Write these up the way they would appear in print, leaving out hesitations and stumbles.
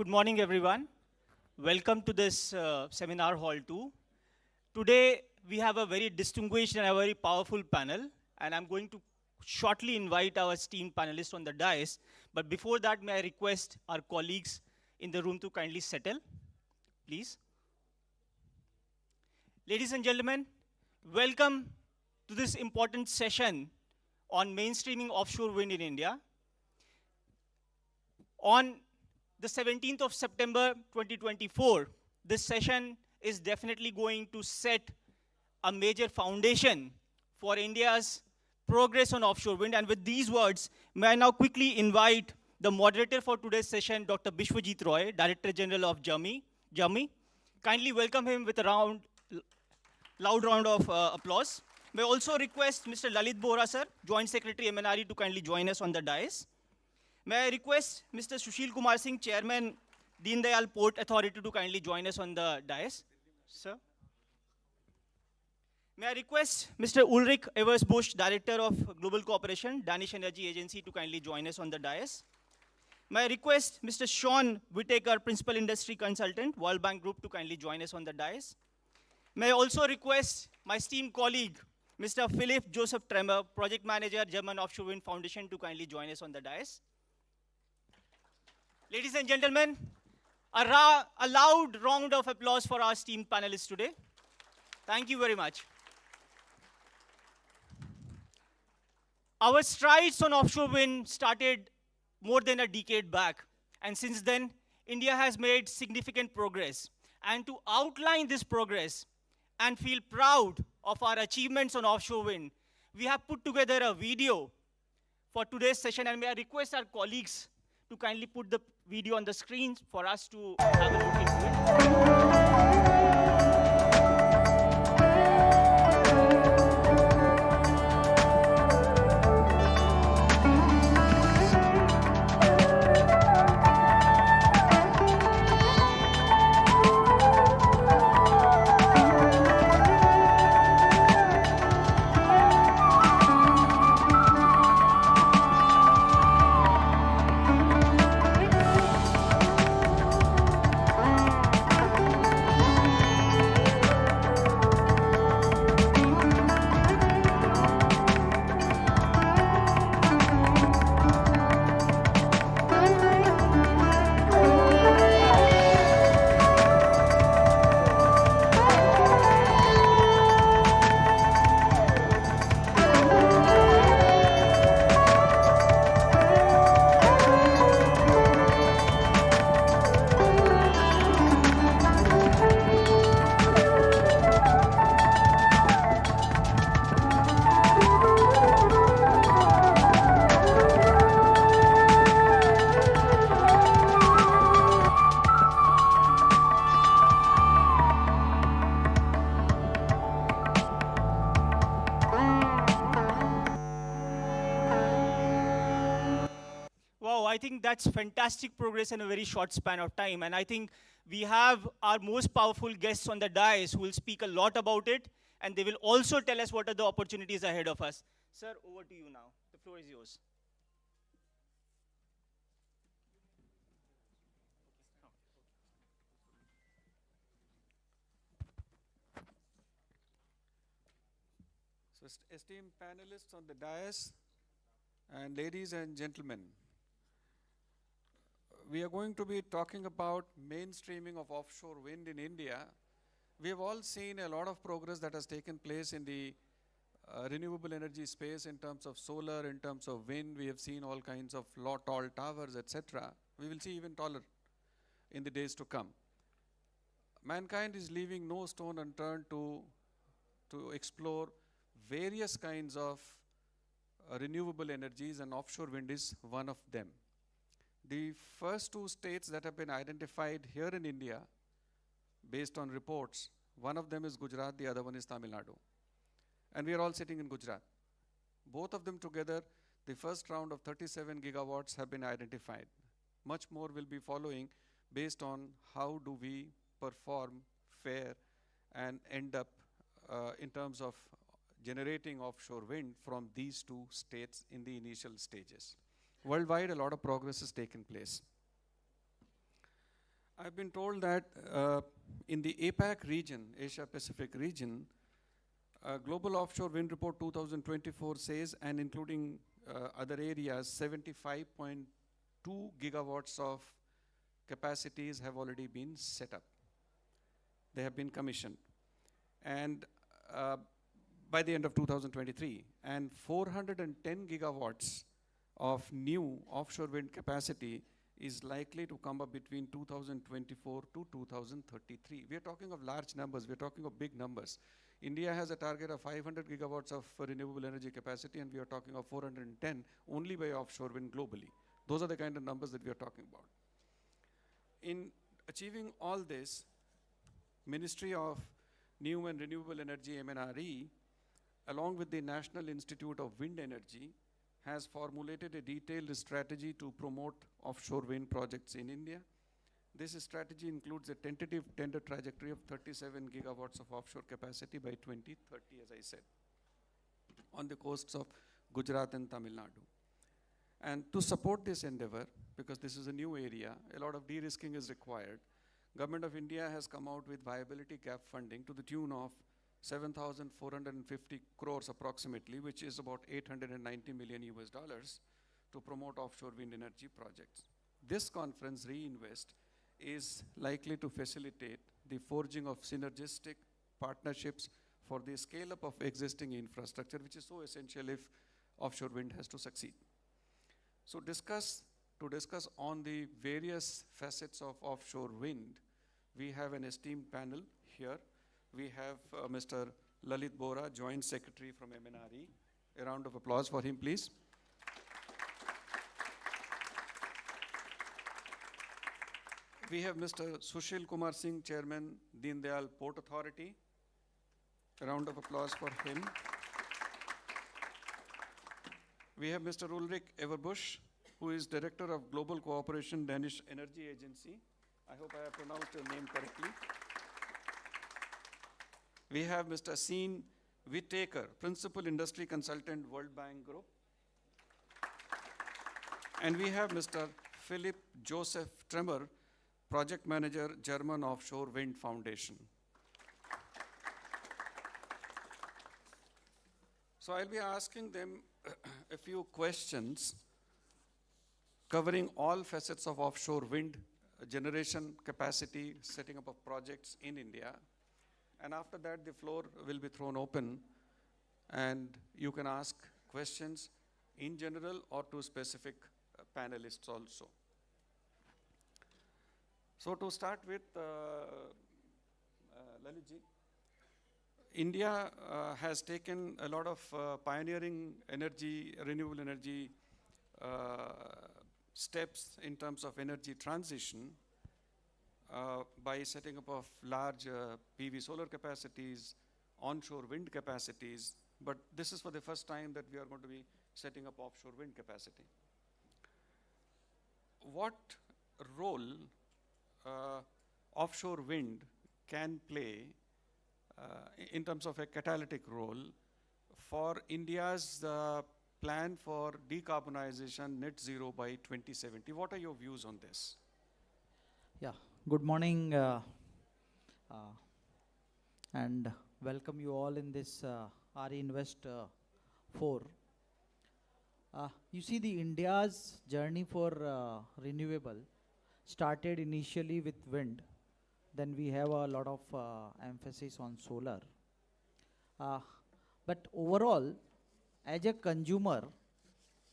Good morning, everyone. Welcome to this seminar hall 2. Today, we have a very distinguished and a very powerful panel, and I'm going to shortly invite our esteemed panelists on the dais. But before that, may I request our colleagues in the room to kindly settle, please. Ladies and gentlemen, welcome to this important session on mainstreaming offshore wind in India. On the 17th of September 2024, this session is definitely going to set a major foundation for India's progress on offshore wind. And with these words, may I now quickly invite the moderator for today's session, Dr. Bishwajit Roy, Director General of JAMI. Kindly welcome him with a loud round of applause. May I also request Mr. Lalit Bohra, sir, Joint Secretary MNRE, to kindly join us on the dais. May I request Mr. Sushil Kumar Singh, Chairman, Deen Dayal Port Authority, to kindly join us on the dais, sir. May I request Mr. Ulrich Eversbusch, Director of Global Cooperation, Danish Energy Agency, to kindly join us on the dais. May I request Mr. Sean Whitaker, Principal Industry Consultant, World Bank Group, to kindly join us on the dais. May I also request my esteemed colleague, Mr. Philip Joseph Tremmer, Project Manager, German Offshore Wind Foundation, to kindly join us on the dais. Ladies and gentlemen, a loud round of applause for our esteemed panelists today. Thank you very much. Our strides on offshore wind started more than a decade back. And since then, India has made significant progress. And to outline this progress and feel proud of our achievements on offshore wind, we have put together a video for today's session. And may I request our colleagues to kindly put the video on the screen for us to have a look into it. I think that's fantastic progress in a very short span of time. And I think we have our most powerful guests on the dais who will speak a lot about it. And they will also tell us what are the opportunities ahead of us. Sir, over to you now. The floor is yours. So, esteemed panelists on the dais, and ladies and gentlemen, we are going to be talking about mainstreaming of offshore wind in India. We have all seen a lot of progress that has taken place in the renewable energy space in terms of solar, in terms of wind. We have seen all kinds of tall towers, etc. We will see even taller in the days to come. Mankind is leaving no stone unturned to explore various kinds of renewable energies, and offshore wind is one of them. The first two states that have been identified here in India, based on reports, one of them is Gujarat, the other one is Tamil Nadu. And we are all sitting in Gujarat. Both of them together, the first round of 37 gigawatts have been identified. Much more will be following based on how do we perform, fare, and end up in terms of generating offshore wind from these two states in the initial stages. Worldwide, a lot of progress has taken place. I've been told that in the APAC region, Asia Pacific region, Global Offshore Wind Report 2024 says, and including other areas, 75.2 gigawatts of capacities have already been set up. They have been commissioned. And by the end of 2023, and 410 gigawatts of new offshore wind capacity is likely to come up between 2024 to 2033. We are talking of large numbers, we are talking of big numbers. India has a target of 500 gigawatts of renewable energy capacity, and we are talking of 410 only by offshore wind globally. Those are the kind of numbers that we are talking about. In achieving all this, Ministry of New and Renewable Energy, MNRE, along with the National Institute of Wind Energy, has formulated a detailed strategy to promote offshore wind projects in India. This strategy includes a tentative tender trajectory of 37 gigawatts of offshore capacity by 2030, as I said, on the coasts of Gujarat and Tamil Nadu. And to support this endeavor, because this is a new area, a lot of de-risking is required, Government of India has come out with viability gap funding to the tune of 7,450 crores approximately, which is about 890 million US dollars, to promote offshore wind energy projects. This conference, Reinvest, is likely to facilitate the forging of synergistic partnerships for the scale-up of existing infrastructure, which is so essential if offshore wind has to succeed. So to discuss on the various facets of offshore wind, we have an esteemed panel here. We have Mr. Lalit Bora, Joint Secretary from MNRE. A round of applause for him, please. We have Mr. Sushil Kumar Singh, Chairman, Deen Dayal Port Authority. A round of applause for him. We have Mr. Ulrich Everbusch, who is Director of Global Cooperation, Danish Energy Agency. I hope I have pronounced your name correctly. We have Mr. Seen Whittaker, Principal Industry Consultant, World Bank Group. And we have Mr. Philip Joseph Tremor, Project Manager, German Offshore Wind Foundation. So I'll be asking them a few questions covering all facets of offshore wind generation capacity, setting up of projects in India. And after that, the floor will be thrown open, and you can ask questions in general or to specific panelists also. So to start with, Lalitji, India has taken a lot of pioneering energy, renewable energy steps in terms of energy transition by setting up of large PV solar capacities, onshore wind capacities, but this is for the first time that we are going to be setting up offshore wind capacity. What role offshore wind can play in terms of a catalytic role for India's plan for decarbonization net zero by 2070? What are your views on this? Yeah, good morning and welcome you all in this RE Invest 4. You see, the India's journey for renewable started initially with wind. Then we have a lot of emphasis on solar. But overall, as a consumer,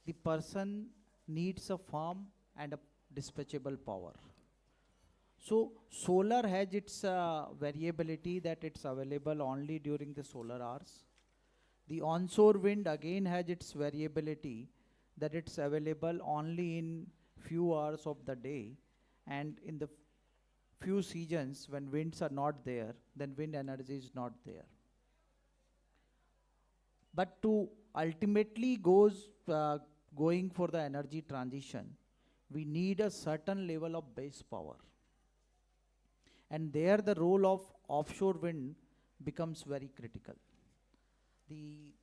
the person needs a firm and a dispatchable power. So solar has its variability that it's available only during the solar hours. The onshore wind again has its variability that it's available only in few hours of the day, and in the few seasons when winds are not there, then wind energy is not there. But to ultimately going for the energy transition, we need a certain level of base power. And there the role of offshore wind becomes very critical. The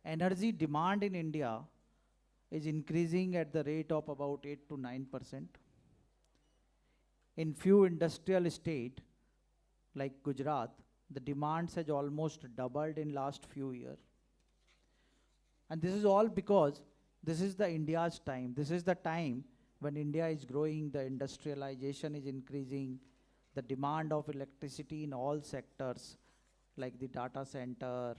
energy demand in India is increasing at the rate of about 8 to 9%. In few industrial state like Gujarat, the demands has almost doubled in last few years. And this is all because this is the India's time. This is the time when India is growing, the industrialization is increasing, the demand of electricity in all sectors, like the data center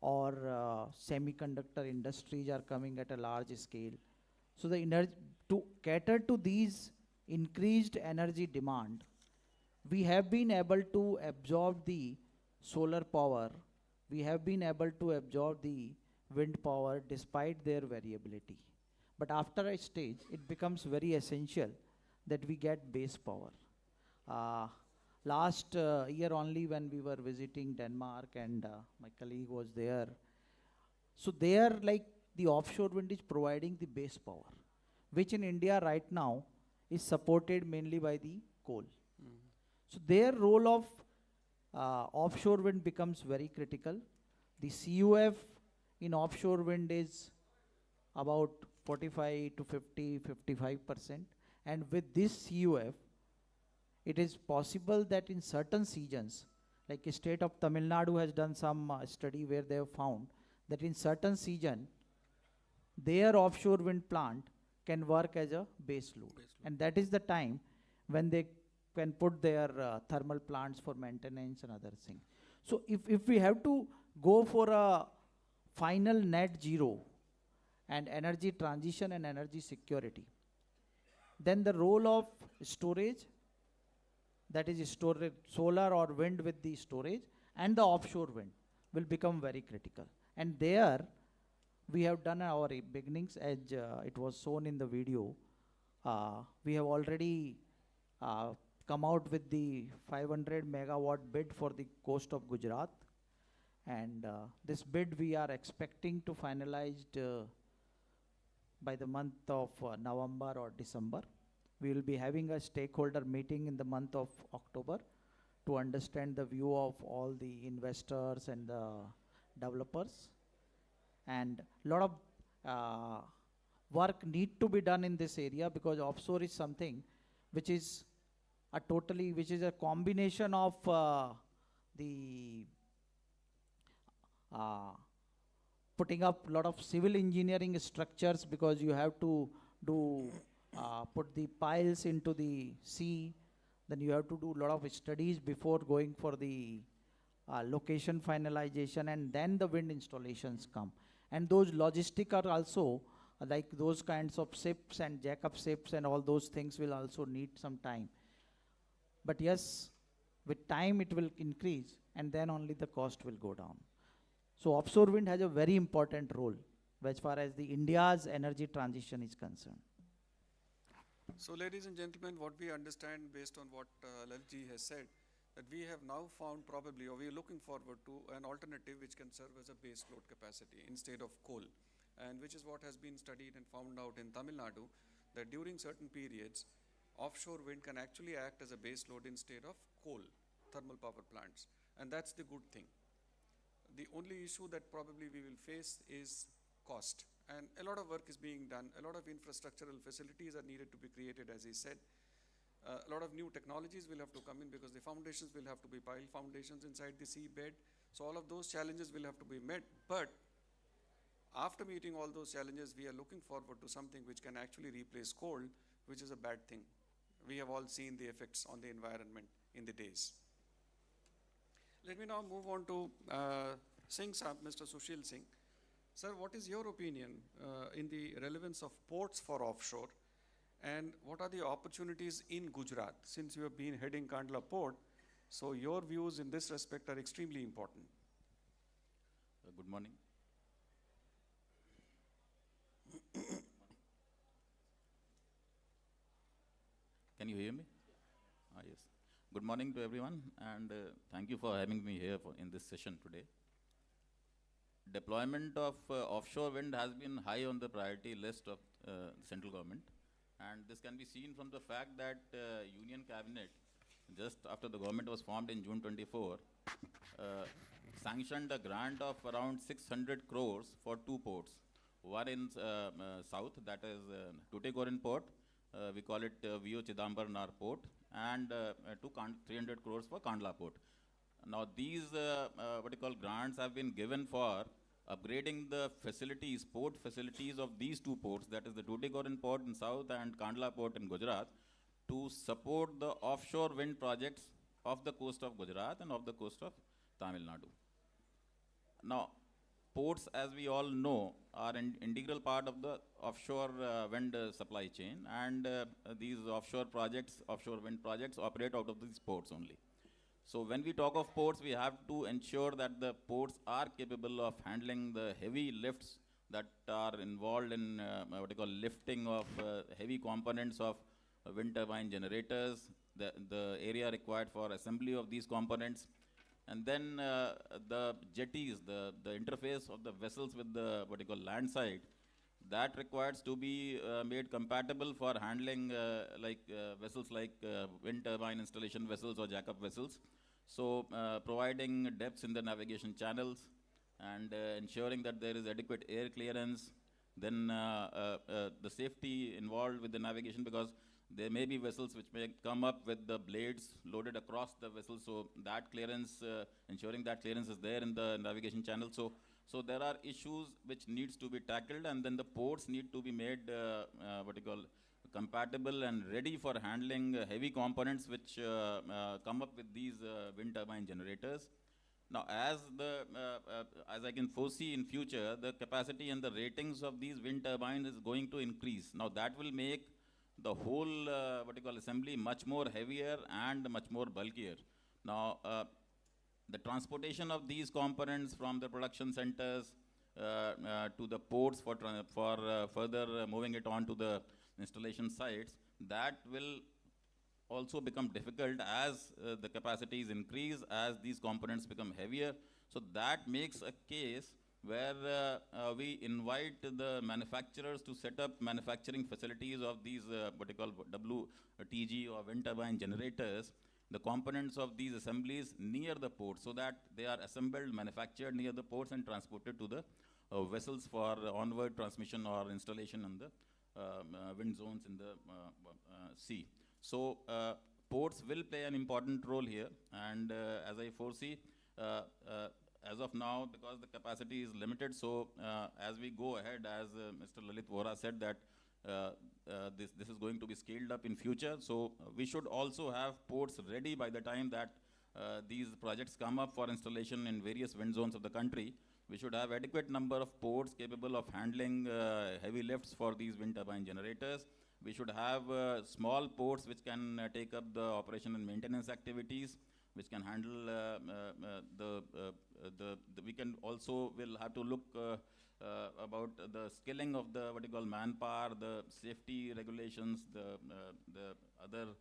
or semiconductor industries are coming at a large scale. So the to cater to these increased energy demand, we have been able to absorb the solar power, we have been able to absorb the wind power despite their variability. But after a stage, it becomes very essential that we get base power. Uh, Last year only when we were visiting Denmark and my colleague was there, so there like the offshore wind is providing the base power, which in India right now is supported mainly by the coal. So their role of offshore wind becomes very critical. The CUF in offshore wind is about 45 to 50, 55%. And with this CUF, it is possible that in certain seasons, like the state of Tamil Nadu has done some study where they have found that in certain season, their offshore wind plant can work as a base load. And that is the time when they can put their thermal plants for maintenance and other things. So if we have to go for a final net zero and energy transition and energy security, then the role of storage, that is storage, solar or wind with the storage, and the offshore wind will become very critical. And there we have done our beginnings as it was shown in the video. We have already come out with the 500 megawatt bid for the coast of Gujarat. And this bid we are expecting to finalize by the month of November or December. We will be having a stakeholder meeting in the month of October to understand the view of all the investors and the developers. And a lot of work need to be done in this area because offshore is something which is which is a combination of the putting up a lot of civil engineering structures because you have to do put the piles into the sea, then you have to do a lot of studies before going for the location finalization, and then the wind installations come. And those logistic are also like those kinds of ships and jack-up ships and all those things will also need some time. But yes, with time it will increase and then only the cost will go down. So offshore wind has a very important role as far as the India's energy transition is concerned. So ladies and gentlemen, what we understand based on what Lalitji has said, that we have now found probably, or we are looking forward to an alternative which can serve as a base load capacity instead of coal. And which is what has been studied and found out in Tamil Nadu, that during certain periods, offshore wind can actually act as a base load instead of coal, thermal power plants. And that's the good thing. The only issue that probably we will face is cost. And a lot of work is being done. A lot of infrastructural facilities are needed to be created, as he said. A lot of new technologies will have to come in because the foundations will have to be pile foundations inside the seabed. So all of those challenges will have to be met. But after meeting all those challenges, we are looking forward to something which can actually replace coal, which is a bad thing. We have all seen the effects on the environment in the days. Let me now move on to Singh Saab, Mr. Sushil Singh. Sir, what is your opinion in the relevance of ports for offshore, and what are the opportunities in Gujarat, since you have been heading Kandla port? So your views in this respect are extremely important. Good morning. Can you hear me? Yes. Good morning to everyone, and thank you for having me here in this session today. Deployment of offshore wind has been high on the priority list of the central government, and this can be seen from the fact that Union Cabinet, just after the government was formed in June 24, sanctioned a grant of around 600 crores for two ports. One in south, that is Tuticorin port, we call it VO Chidambarnar Port, and 300 crores for Kandla Port. Now these what you call grants have been given for upgrading the facilities, port facilities of these two ports, that is the Tuticorin port in south and Kandla port in Gujarat, to support the offshore wind projects of the coast of Gujarat and of the coast of Tamil Nadu. Now, ports, as we all know, are an integral part of the offshore wind supply chain, and these offshore wind projects operate out of these ports only. So when we talk of ports, we have to ensure that the ports are capable of handling the heavy lifts that are involved in what you call lifting of heavy components of wind turbine generators, the area required for assembly of these components, and then the jetties, the interface of the vessels with the what you call land side, that requires to be made compatible for handling vessels like wind turbine installation vessels or jack-up vessels. So providing depths in the navigation channels and ensuring that there is adequate air clearance, then the safety involved with the navigation, because there may be vessels which may come up with the blades loaded across the vessel, so that clearance, ensuring that clearance is there in the navigation channel. So there are issues which needs to be tackled, and then the ports need to be made compatible and ready for handling heavy components which come up with these wind turbine generators. Now, as I can foresee in future, the capacity and the ratings of these wind turbines is going to increase. Now, that will make the whole assembly much more heavier and much more bulkier. Now, the transportation of these components from the production centers to the ports for further moving it on to the installation sites, that will also become difficult as the capacities increase, as these components become heavier. So that makes a case where we invite the manufacturers to set up manufacturing facilities of these WTG or wind turbine generators, the components of these assemblies near the port, so that they are assembled, manufactured near the ports and transported to the vessels for onward transmission or installation on the wind zones in the sea. So ports will play an important role here, and as I foresee, as of now, because the capacity is limited, so as we go ahead, as Mr. Lalit Vora said, that this is going to be scaled up in future, so we should also have ports ready by the time that these projects come up for installation in various wind zones of the country. We should have adequate number of ports capable of handling heavy lifts for these wind turbine generators. We should have small ports which can take up the operation and maintenance activities, which can handle we can also will have to look about the skilling of the manpower, the safety regulations, the other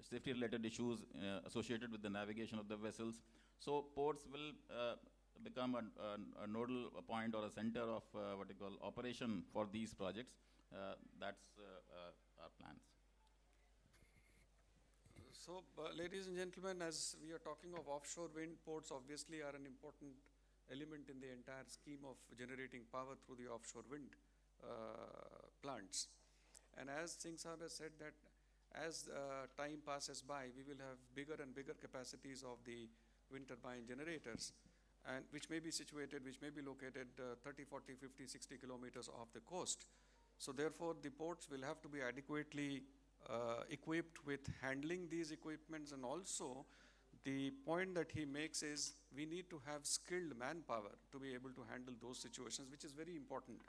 safety related issues associated with the navigation of the vessels. So ports will become a nodal point or a center of operation for these projects. That's our plans. So, ladies and gentlemen, as we are talking of offshore wind, ports obviously are an important element in the entire scheme of generating power through the offshore wind plants. And as Singh Saab has said, that as time passes by, we will have bigger and bigger capacities of the wind turbine generators, and which may be situated, which may be located 30, 40, 50, 60 kilometers off the coast. So therefore, the ports will have to be adequately equipped with handling these equipments, and also the point that he makes is we need to have skilled manpower to be able to handle those situations, which is very important.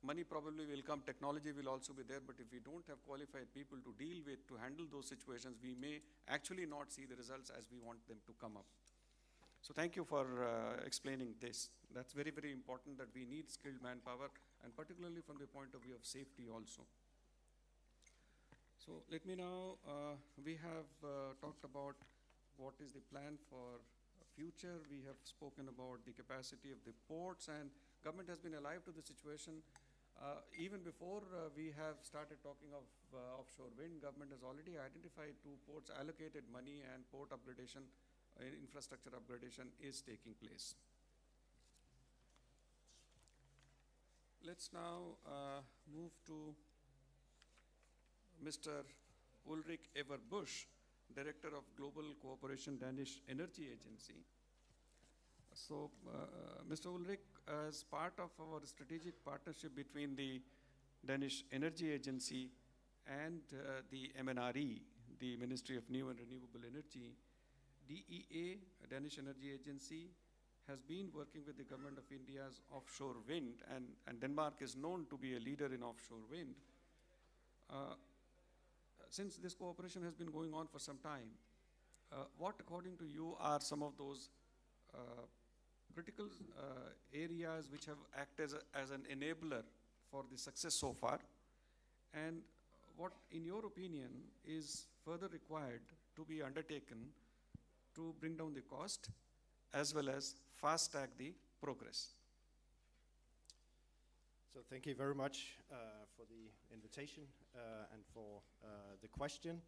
Money probably will come, technology will also be there, but if we don't have qualified people to deal with, to handle those situations, we may actually not see the results as we want them to come up. So thank you for explaining this. That's very, very important, that we need skilled manpower, and particularly from the point of view of safety also. So let me now, we have talked about what is the plan for future. We have spoken about the capacity of the ports, and government has been alive to the situation. Even before we have started talking of offshore wind, government has already identified 2 ports, allocated money, and port upgradation, infrastructure upgradation is taking place. Let's now move to Mr. Ulrich Everbusch, Director of Global Cooperation Danish Energy Agency. So, Mr. Ulrich, as part of our strategic partnership between the Danish Energy Agency and the MNRE, the Ministry of New and Renewable Energy, DEA, Danish Energy Agency, has been working with the government of India's offshore wind, and Denmark is known to be a leader in offshore wind. Since this cooperation has been going on for some time, what, according to you, are some of those critical areas which have acted as an enabler for the success so far? And what, in your opinion, is further required to be undertaken to bring down the cost as well as fast track the progress? So thank you very much for the invitation and for the question.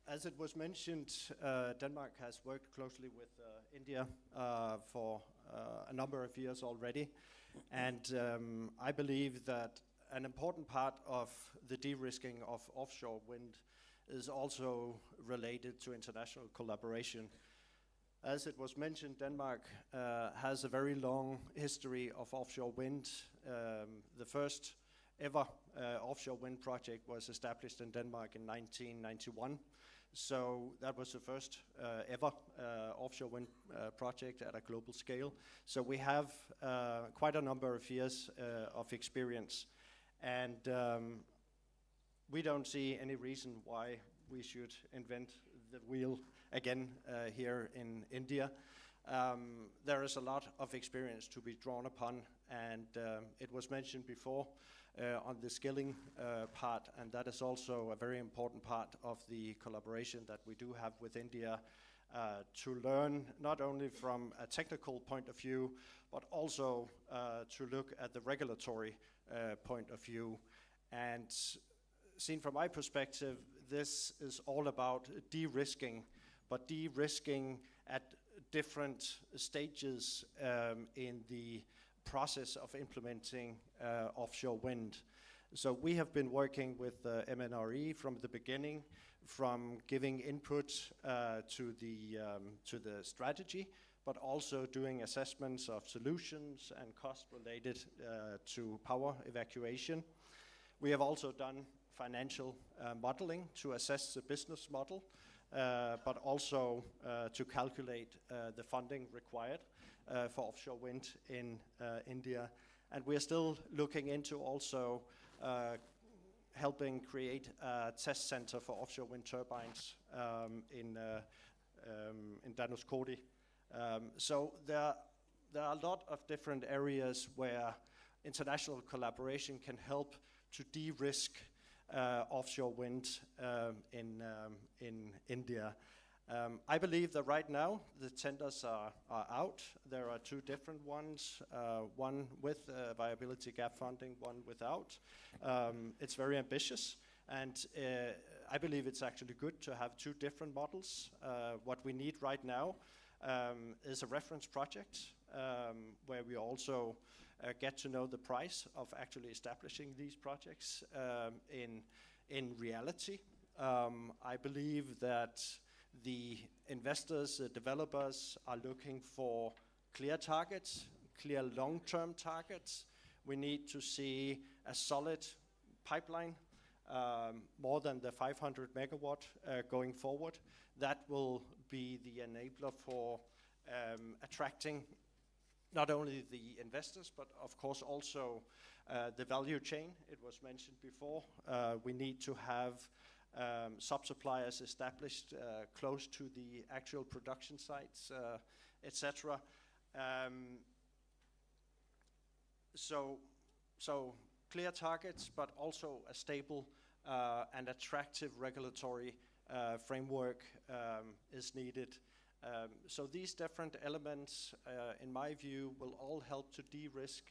As it was mentioned, Denmark has worked closely with India for a number of years already. And I believe that an important part of the de-risking of offshore wind is also related to international collaboration. As it was mentioned, Denmark has a very long history of offshore wind. The first ever offshore wind project was established in Denmark in 1991. So that was the first ever offshore wind project at a global scale. So we have quite a number of years of experience. And we don't see any reason why we should invent the wheel again here in India. There is a lot of experience to be drawn upon, and it was mentioned before on the skilling part, and that is also a very important part of the collaboration that we do have with India to learn not only from a technical point of view, but also to look at the regulatory point of view. And seen from my perspective, this is all about de-risking, but de-risking at different stages in the process of implementing offshore wind. So we have been working with MNRE from the beginning, from giving input to the strategy, but also doing assessments of solutions and costs related to power evacuation. We have also done financial modeling to assess the business model, but also to calculate the funding required for offshore wind in India. And we are still looking into also helping create a test center for offshore wind turbines in Dhanushkodi. So there are a lot of different areas where international collaboration can help to de-risk offshore wind in India. I believe that right now the tenders are out. There are two different ones, one with viability gap funding, one without. It's very ambitious, and I believe it's actually good to have two different models. What we need right now is a reference project where we also get to know the price of actually establishing these projects in reality. I believe that the investors, the developers are looking for clear targets, clear long-term targets. We need to see a solid pipeline, more than the 500 megawatt going forward. That will be the enabler for attracting not only the investors, but of course also the value chain. It was mentioned before. We need to have sub-suppliers established close to the actual production sites, etc. So clear targets, but also a stable and attractive regulatory framework is needed. So these different elements, in my view, will all help to de-risk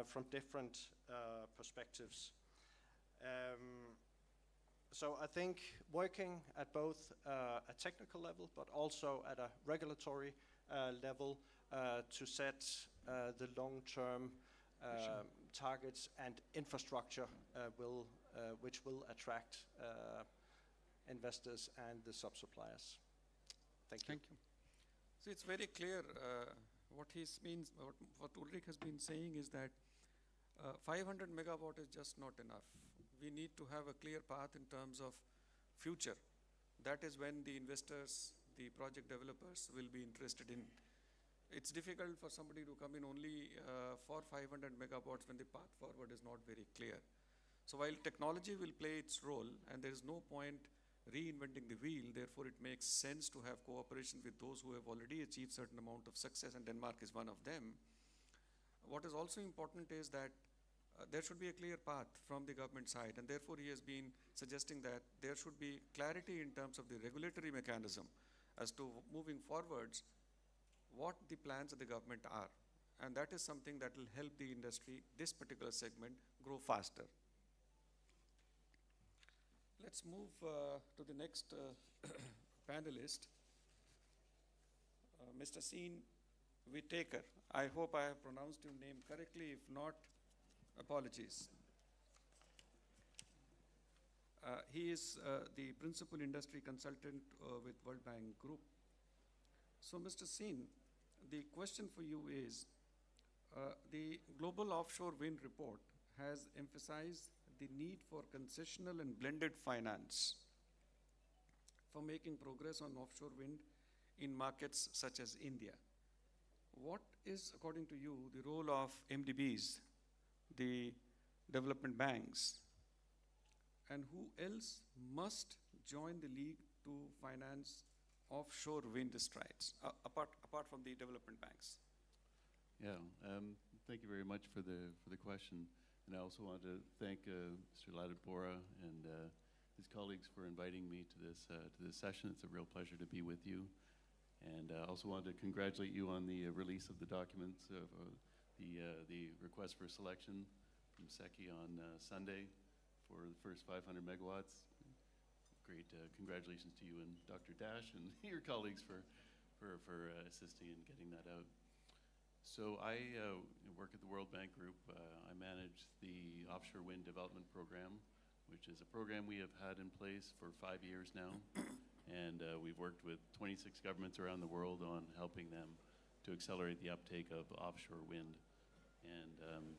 from different perspectives. So I think working at both a technical level, but also at a regulatory level to set the long-term targets and infrastructure which will attract investors and the sub-suppliers. Thank you. Thank you. So it's very clear what Ulrich has been saying is that 500 megawatt is just not enough. We need to have a clear path in terms of future. That is when the investors, the project developers will be interested in. It's difficult for somebody to come in only for 500 megawatts when the path forward is not very clear. So while technology will play its role and there is no point reinventing the wheel, therefore it makes sense to have cooperation with those who have already achieved certain amount of success, and Denmark is one of them. What is also important is that there should be a clear path from the government side, and therefore he has been suggesting that there should be clarity in terms of the regulatory mechanism as to moving forwards what the plans of the government are. And that is something that will help the industry, this particular segment, grow faster. Let's move to the next panelist, Mr. Seen Whitaker. I hope I have pronounced your name correctly. If not, apologies. He is the principal industry consultant with World Bank Group. So, Mr. Seen, the question for you is, the Global Offshore Wind Report has emphasized the need for concessional and blended finance for making progress on offshore wind in markets such as India. What is, according to you, the role of MDBs, the development banks, and who else must join the league to finance offshore wind strides, apart from the development banks? Yeah, thank you very much for the question. And I also want to thank Mr. Ladipora and his colleagues for inviting me to this session. It's a real pleasure to be with you. And I also want to congratulate you on the release of the documents of the request for selection from SECI on Sunday for the first 500 megawatts. Great congratulations to you and Dr. Dash and your colleagues for assisting in getting that out. So I work at the World Bank Group. I manage the Offshore Wind Development Program, which is a program we have had in place for 5 years now. And we've worked with 26 governments around the world on helping them to accelerate the uptake of offshore wind. And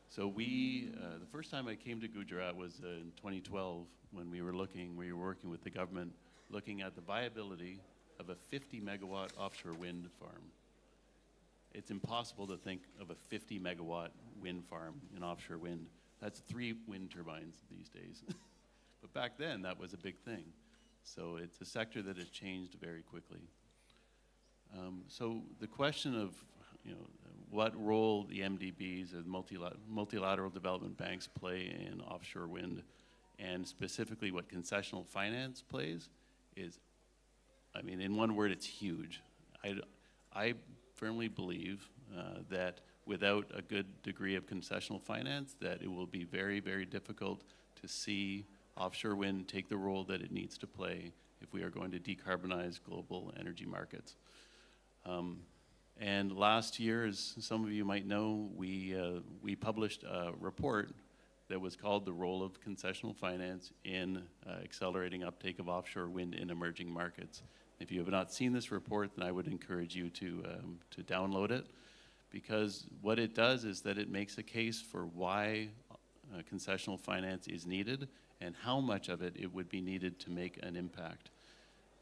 so the first time I came to Gujarat was in 2012 when we were working with the government, looking at the viability of a 50 megawatt offshore wind farm. It's impossible to think of a 50 megawatt wind farm in offshore wind. That's 3 wind turbines these days. But back then, that was a big thing. So it's a sector that has changed very quickly. So the question of what role the MDBs or the multilateral development banks play in offshore wind, and specifically what concessional finance plays, is, I mean, in one word, it's huge. I firmly believe that without a good degree of concessional finance, that it will be very, very difficult to see offshore wind take the role that it needs to play if we are going to decarbonize global energy markets. And last year, as some of you might know, we published a report that was called The Role of Concessional Finance in Accelerating Uptake of Offshore Wind in Emerging Markets. If you have not seen this report, then I would encourage you to download it, because what it does is that it makes a case for why concessional finance is needed and how much of it would be needed to make an impact.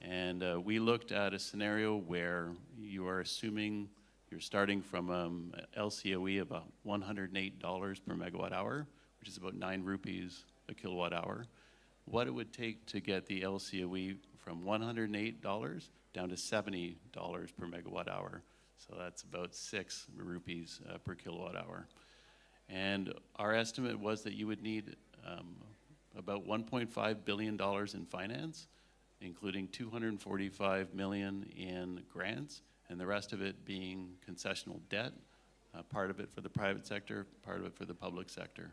And we looked at a scenario where you are assuming you're starting from LCOE of $108 per megawatt hour, which is about 9 rupees a kilowatt hour. What it would take to get the LCOE from $108 down to $70 per megawatt hour. So that's about 6 rupees per kilowatt hour. And our estimate was that you would need about $1.5 billion in finance, including $245 million in grants, and the rest of it being concessional debt, part of it for the private sector, part of it for the public sector.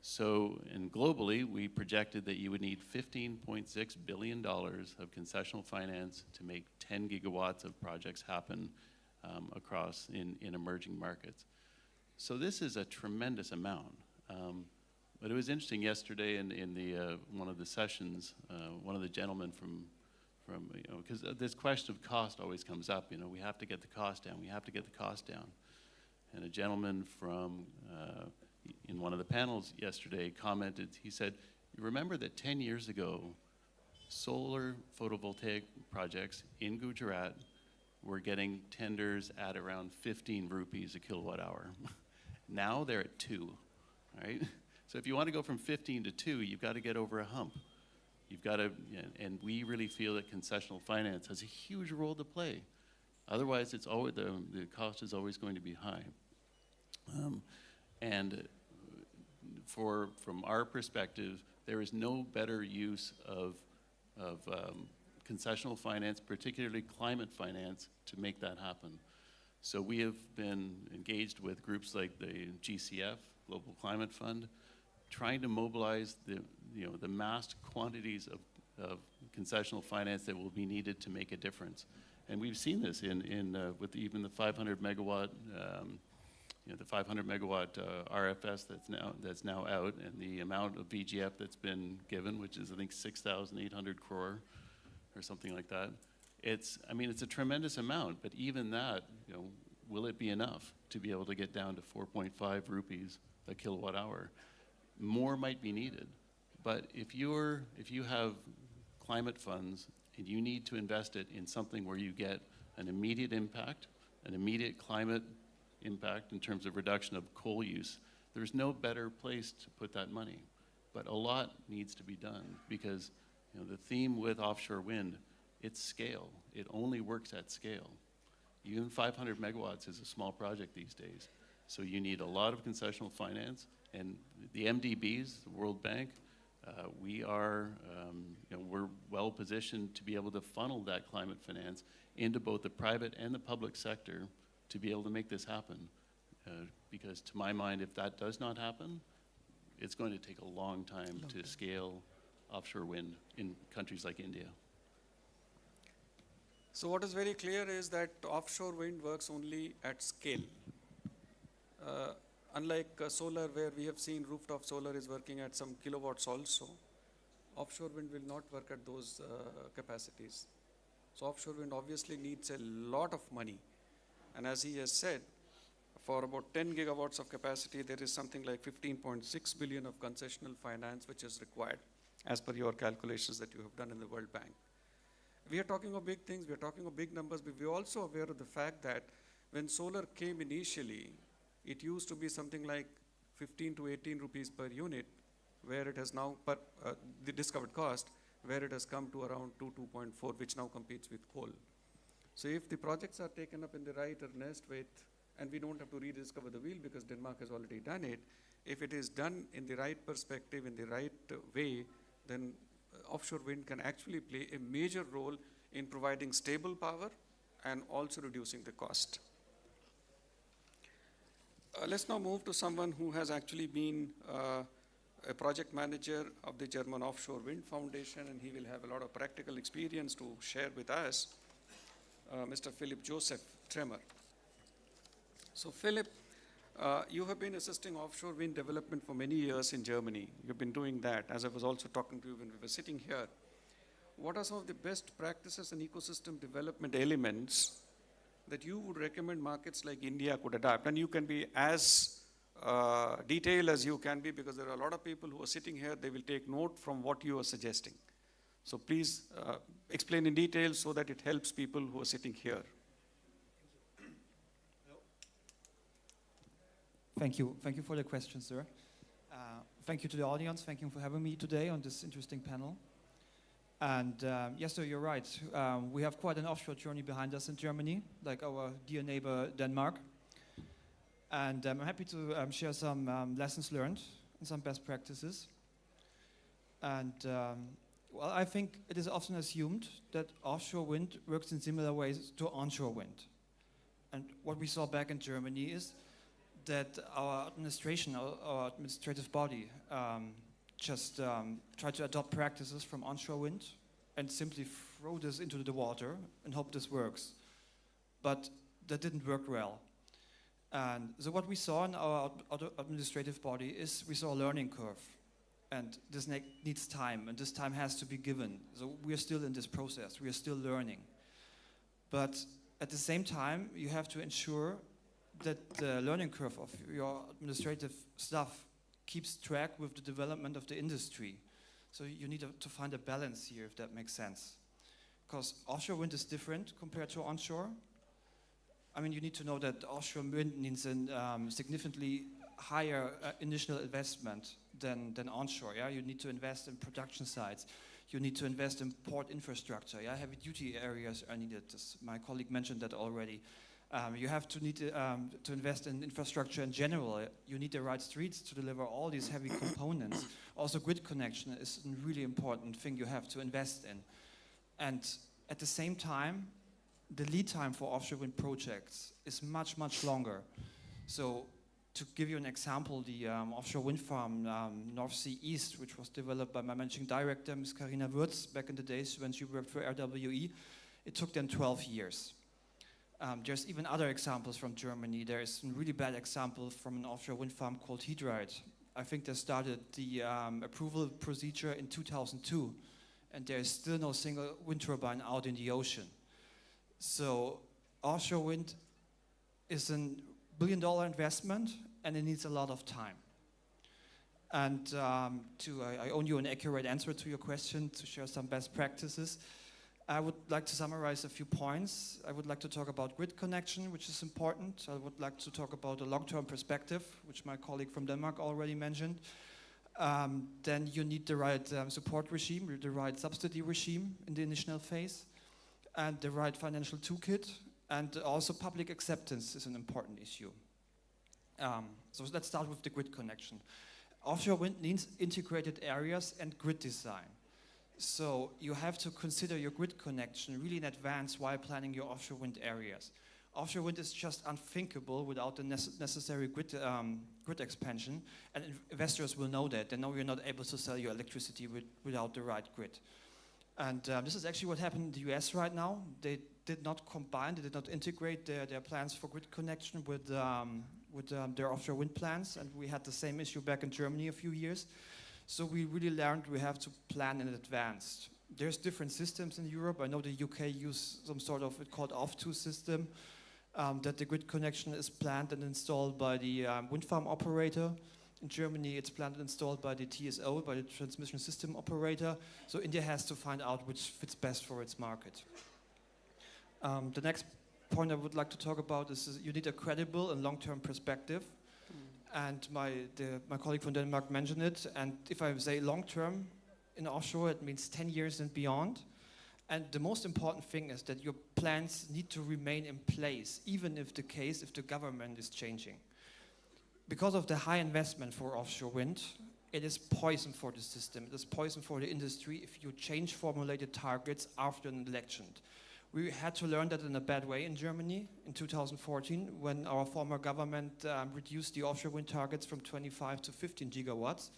So, and globally, we projected that you would need $15.6 billion of concessional finance to make 10 gigawatts of projects happen across in emerging markets. So this is a tremendous amount. But it was interesting yesterday in the one of the sessions, one of the gentlemen from because this question of cost always comes up. We have to get the cost down. We have to get the cost down. And a gentleman from in one of the panels yesterday commented. He said, "You remember that 10 years ago, solar photovoltaic projects in Gujarat were getting tenders at around 15 rupees a kilowatt hour. Now they're at 2, right? So if you want to go from 15 to 2, you've got to get over a hump. You've got to, and we really feel that concessional finance has a huge role to play. Otherwise, it's always the cost is always going to be high. And from our perspective, there is no better use of concessional finance, particularly climate finance, to make that happen. So we have been engaged with groups like the GCF, Global Climate Fund, trying to mobilize the massed quantities of concessional finance that will be needed to make a difference. And we've seen this with even the 500 megawatt, the 500 megawatt RFS that's now out, and the amount of VGF that's been given, which is I think 6,800 crore or something like that. It's a tremendous amount, but even that, will it be enough to be able to get down to 4.5 rupees a kilowatt hour? More might be needed, but if you have climate funds and you need to invest it in something where you get an immediate impact, an immediate climate impact in terms of reduction of coal use, there's no better place to put that money. But a lot needs to be done because the theme with offshore wind, it's scale. It only works at scale. Even 500 megawatts is a small project these days. So you need a lot of concessional finance, and the MDBs, the World Bank, we're well positioned to be able to funnel that climate finance into both the private and the public sector to be able to make this happen. Because to my mind, if that does not happen, it's going to take a long time to scale offshore wind in countries like India. So what is very clear is that offshore wind works only at scale. Unlike solar, where we have seen rooftop solar is working at some kilowatts also, offshore wind will not work at those capacities. So offshore wind obviously needs a lot of money. And as he has said, for about 10 gigawatts of capacity, there is something like 15.6 billion of concessional finance which is required, as per your calculations that you have done in the World Bank. We are talking of big things, we are talking of big numbers, but we are also aware of the fact that when solar came initially, it used to be something like 15 to 18 rupees per unit, where it has now, the discovered cost, where it has come to around 2.4, which now competes with coal. So if the projects are taken up in the right earnest with, and we don't have to rediscover the wheel because Denmark has already done it, if it is done in the right perspective, in the right way, then offshore wind can actually play a major role in providing stable power and also reducing the cost. Let's now move to someone who has actually been a project manager of the German Offshore Wind Foundation, and he will have a lot of practical experience to share with us, Mr. Philip Joseph Tremmer. So Philip, you have been assisting offshore wind development for many years in Germany. You've been doing that, as I was also talking to you when we were sitting here. What are some of the best practices and ecosystem development elements that you would recommend markets like India could adapt? And you can be as detailed as you can be, because there are a lot of people who are sitting here, they will take note from what you are suggesting. So please explain in detail so that it helps people who are sitting here. Thank you. Thank you for the question, sir. Thank you to the audience. Thank you for having me today on this interesting panel. And yes, sir, you're right. We have quite an offshore journey behind us in Germany, like our dear neighbor Denmark. And I'm happy to share some lessons learned and some best practices. And well, I think it is often assumed that offshore wind works in similar ways to onshore wind. And what we saw back in Germany is that our administration, our administrative body, just tried to adopt practices from onshore wind and simply throw this into the water and hope this works. But that didn't work well. And so what we saw in our administrative body is we saw a learning curve. And this needs time, and this time has to be given. So we are still in this process, we are still learning. But at the same time, you have to ensure that the learning curve of your administrative staff keeps track with the development of the industry. So you need to find a balance here, if that makes sense. Because offshore wind is different compared to onshore. I mean, you need to know that offshore wind needs a significantly higher initial investment than onshore. Yeah, you need to invest in production sites. You need to invest in port infrastructure. Yeah, heavy duty areas are needed. As my colleague mentioned that already. You have to need to invest in infrastructure in general. You need the right streets to deliver all these heavy components. Also, grid connection is a really important thing you have to invest in. And at the same time, the lead time for offshore wind projects is much, much longer. So to give you an example, the offshore wind farm North Sea East, which was developed by my managing director, Ms. Carina Würz, back in the days when she worked for RWE, it took them 12 years. There's even other examples from Germany. There is a really bad example from an offshore wind farm called He Dreiht. I think they started the approval procedure in 2002, and there is still no single wind turbine out in the ocean. So offshore wind is a billion-dollar investment, and it needs a lot of time. And I owe you an accurate answer to your question, to share some best practices. I would like to summarize a few points. I would like to talk about grid connection, which is important. I would like to talk about a long-term perspective, which my colleague from Denmark already mentioned. Then you need the right support regime, the right subsidy regime in the initial phase, and the right financial toolkit, and also public acceptance is an important issue. So let's start with the grid connection. Offshore wind needs integrated areas and grid design. So you have to consider your grid connection really in advance while planning your offshore wind areas. Offshore wind is just unthinkable without the necessary grid expansion, and investors will know that. They know you're not able to sell your electricity without the right grid. And this is actually what happened in the US right now. They did not combine, they did not integrate their plans for grid connection with their offshore wind plans, and we had the same issue back in Germany a few years. So we really learned we have to plan in advance. There's different systems in Europe. I know the UK use some sort of, it's called OFF2 system, that the grid connection is planned and installed by the wind farm operator. In Germany, it's planned and installed by the TSO, by the transmission system operator. So India has to find out which fits best for its market. The next point I would like to talk about is you need a credible and long-term perspective. And my colleague from Denmark mentioned it. And if I say long-term in offshore, it means 10 years and beyond. And the most important thing is that your plans need to remain in place, even if the government is changing. Because of the high investment for offshore wind, it is poison for the system. It is poison for the industry if you change formulated targets after an election. We had to learn that in a bad way in Germany in 2014 when our former government reduced the offshore wind targets from 25 to 15 gigawatts.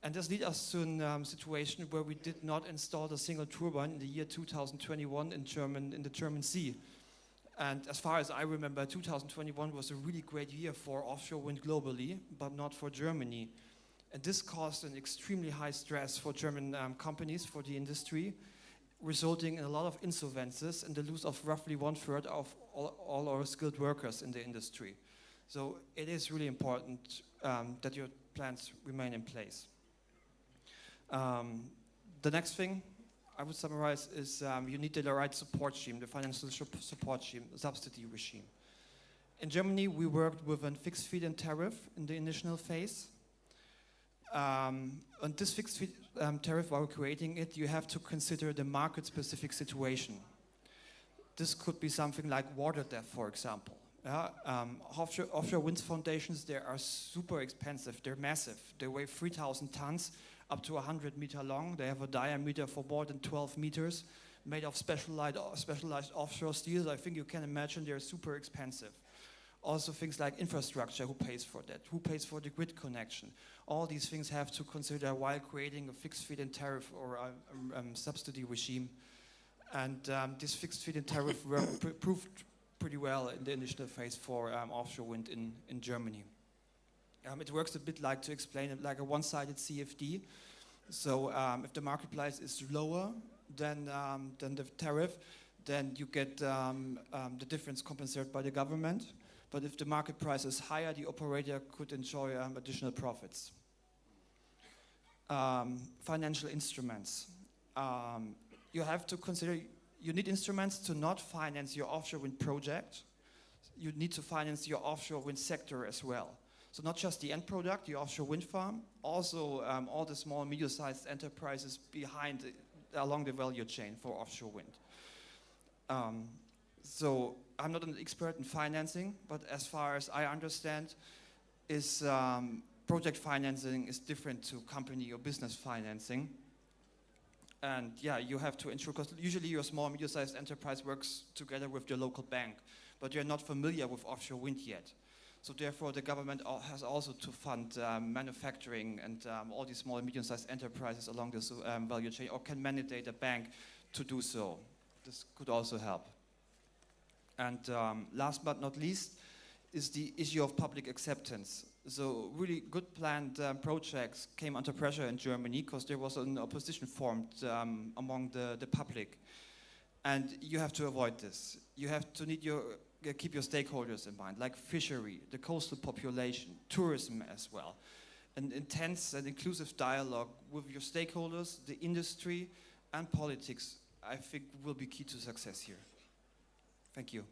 And this led us to a situation where we did not install a single turbine in the year 2021 in the German Sea. And as far as I remember, 2021 was a really great year for offshore wind globally, but not for Germany. And this caused an extremely high stress for German companies, for the industry, resulting in a lot of insolvencies and the loss of roughly 1/3 of all our skilled workers in the industry. So it is really important that your plans remain in place. The next thing I would summarize is you need the right support scheme, the financial support scheme, subsidy regime. In Germany, we worked with a fixed feed-in tariff in the initial phase. And this fixed fee tariff, while creating it, you have to consider the market-specific situation. This could be something like water depth, for example. Offshore wind foundations, they are super expensive. They're massive. They weigh 3,000 tons, up to 100 meter long. They have a diameter for more than 12 meters, made of specialized offshore steels. I think you can imagine they're super expensive. Also things like infrastructure, who pays for that? Who pays for the grid connection? All these things have to consider while creating a fixed feed-in tariff or a subsidy regime. And this fixed feed-in tariff proved pretty well in the initial phase for offshore wind in Germany. It works a bit like, to explain it, like a one-sided CFD. So if the market price is lower than the tariff, then you get the difference compensated by the government. But if the market price is higher, the operator could enjoy additional profits. Financial instruments. You have to consider, you need instruments to not finance your offshore wind project. You need to finance your offshore wind sector as well. So not just the end product, the offshore wind farm, also all the small and medium-sized enterprises behind, along the value chain for offshore wind. So I'm not an expert in financing, but as far as I understand, is project financing is different to company or business financing. And yeah, you have to ensure, because usually your small and medium-sized enterprise works together with your local bank, but you're not familiar with offshore wind yet. So therefore, the government has also to fund manufacturing and all these small and medium-sized enterprises along this value chain, or can mandate a bank to do so. This could also help. And last but not least is the issue of public acceptance. So really good planned projects came under pressure in Germany because there was an opposition formed among the public. And you have to avoid this. You have to keep your stakeholders in mind, like fishery, the coastal population, tourism as well. An intense and inclusive dialogue with your stakeholders, the industry, and politics, I think, will be key to success here. Thank you.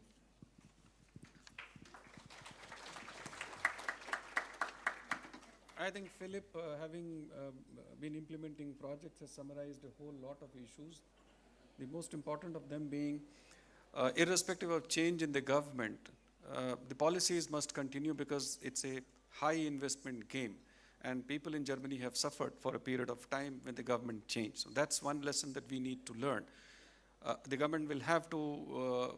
I think Philip, having been implementing projects, has summarized a whole lot of issues. The most important of them being, irrespective of change in the government, the policies must continue because it's a high investment game. And people in Germany have suffered for a period of time when the government changed. So that's one lesson that we need to learn. The government will have to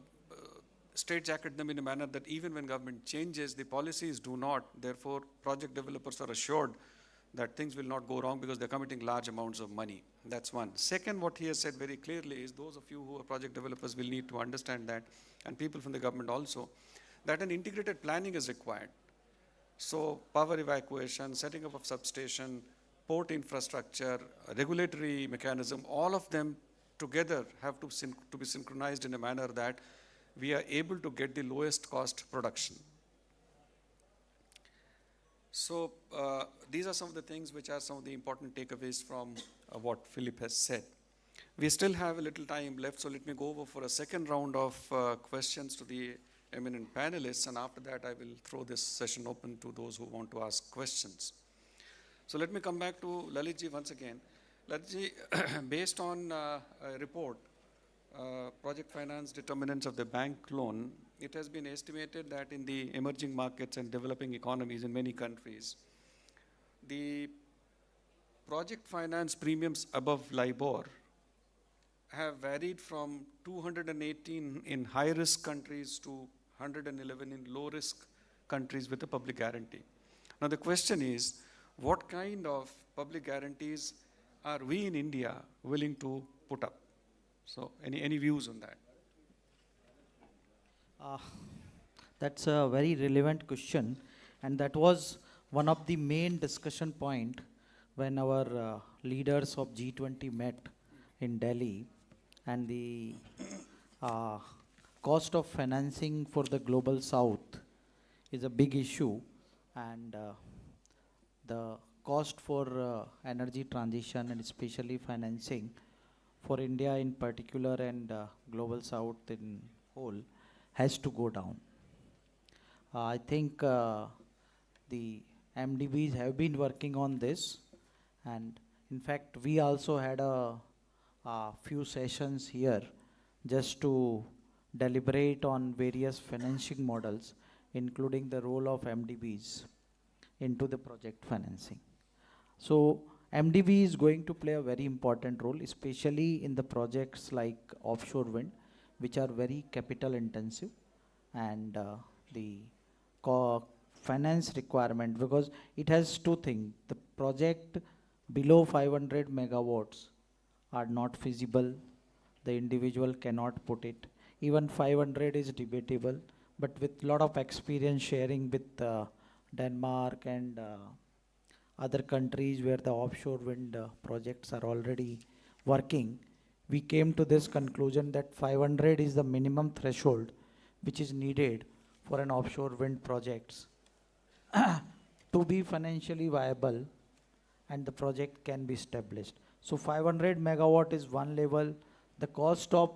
straitjacket them in a manner that even when government changes, the policies do not. Therefore, project developers are assured that things will not go wrong because they're committing large amounts of money. That's one. Second, what he has said very clearly is those of you who are project developers will need to understand that, and people from the government also, that an integrated planning is required. So power evacuation, setting up of substation, port infrastructure, regulatory mechanism, all of them together have to be synchronized in a manner that we are able to get the lowest cost production. So these are some of the things which are some of the important takeaways from what Philip has said. We still have a little time left, so let me go over for a second round of questions to the eminent panelists, and after that I will throw this session open to those who want to ask questions. So let me come back to Lalitji once again. Lalitji, based on a report, project finance determinants of the bank loan, it has been estimated that in the emerging markets and developing economies in many countries, the project finance premiums above LIBOR have varied from 218 in high-risk countries to 111 in low-risk countries with a public guarantee. Now the question is, what kind of public guarantees are we in India willing to put up? So any views on that? That's a very relevant question, and that was one of the main discussion point when our leaders of G20 met in Delhi, and the cost of financing for the global south is a big issue, and the cost for energy transition and especially financing for India in particular and global south in whole has to go down. I think the MDBs have been working on this, and in fact we also had a few sessions here just to deliberate on various financing models, including the role of MDBs into the project financing. So MDB is going to play a very important role, especially in the projects like offshore wind, which are very capital intensive, and the finance requirement, because it has two things. The project below 500 megawatts are not feasible. The individual cannot put it. even 500 is debatable, but with lot of experience sharing with Denmark and other countries where the offshore wind projects are already working, we came to this conclusion that 500 is the minimum threshold which is needed for an offshore wind projects to be financially viable and the project can be established. So 500 megawatt is one level. The cost of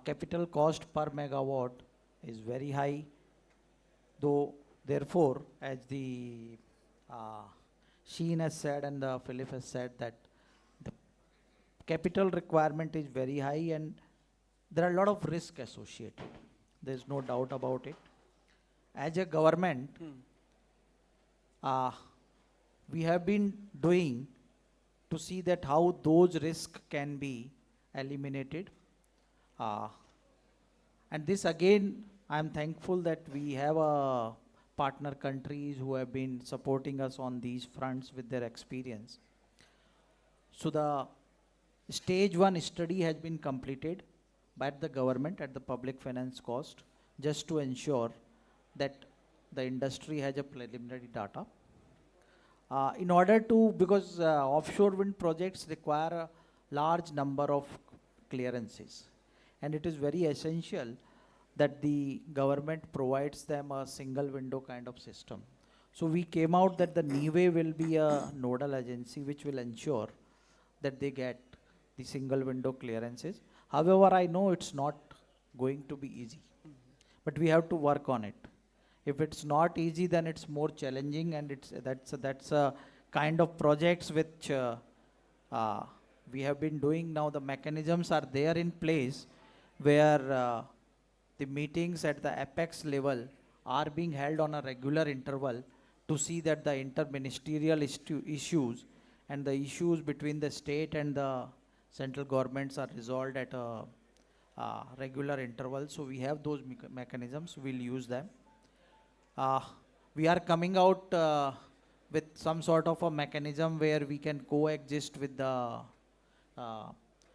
capital cost per megawatt is very high, though therefore as the Sheen has said and Philip has said that the capital requirement is very high and there are a lot of risk associated. There is no doubt about it. As a government, we have been doing to see that how those risks can be eliminated. And this again, I am thankful that we have partner countries who have been supporting us on these fronts with their experience. So the stage 1 study has been completed by the government at the public finance cost, just to ensure that the industry has a preliminary data. In order to, because offshore wind projects require a large number of clearances, and it is very essential that the government provides them a single window kind of system. So we came out that the NIWE will be a nodal agency which will ensure that they get the single window clearances. However, I know it's not going to be easy, but we have to work on it. If it's not easy, then it's more challenging, and that's a kind of projects which we have been doing now. The mechanisms are there in place where the meetings at the apex level are being held on a regular interval to see that the interministerial issues and the issues between the state and the central governments are resolved at a regular interval. So we have those mechanisms, we'll use them. We are coming out with some sort of a mechanism where we can coexist with the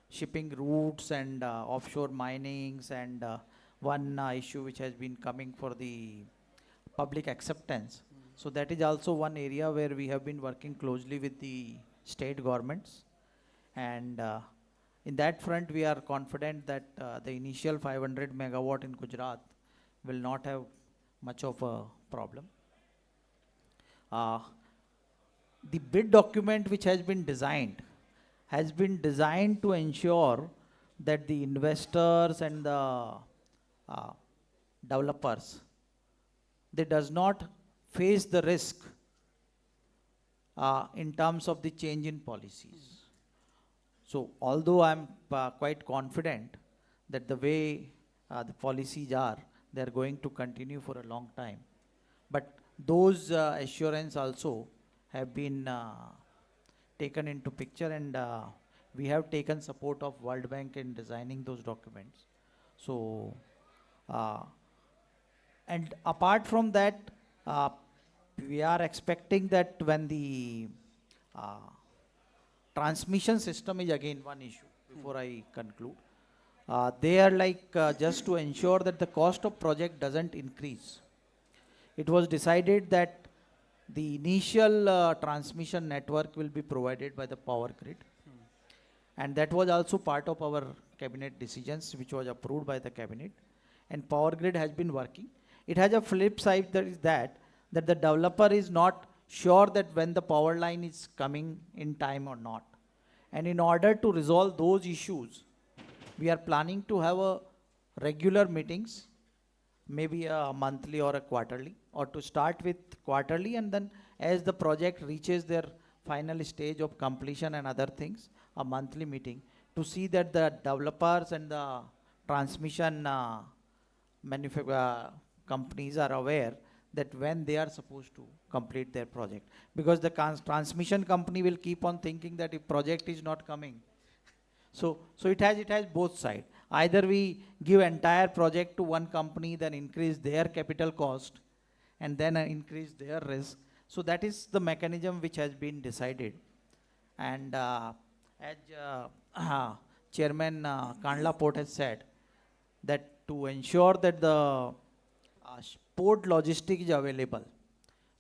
shipping routes and offshore minings and one issue which has been coming for the public acceptance. So that is also one area where we have been working closely with the state governments, and in that front we are confident that the initial 500 megawatt in Gujarat will not have much of a problem. The bid document which has been designed to ensure that the investors and the developers, they does not face the risk in terms of the change in policies. So although I'm quite confident that the way the policies are, they are going to continue for a long time, but those assurance also have been taken into picture, and we have taken support of World Bank in designing those documents. So and apart from that, we are expecting that when the transmission system is again one issue before I conclude. They are like just to ensure that the cost of project doesn't increase. It was decided that the initial transmission network will be provided by the power grid, and that was also part of our cabinet decisions which was approved by the cabinet, and power grid has been working. It has a flip side, that is that the developer is not sure that when the power line is coming in time or not. And in order to resolve those issues, we are planning to have a regular meetings, maybe a monthly or a quarterly, or to start with quarterly, and then as the project reaches their final stage of completion and other things, a monthly meeting to see that the developers and the transmission companies are aware that when they are supposed to complete their project. Because the transmission company will keep on thinking that if project is not coming. So it has both sides. Either we give entire project to one company, then increase their capital cost, and then increase their risk. So that is the mechanism which has been decided. And as Chairman Kandla Port has said, that to ensure that the port logistic is available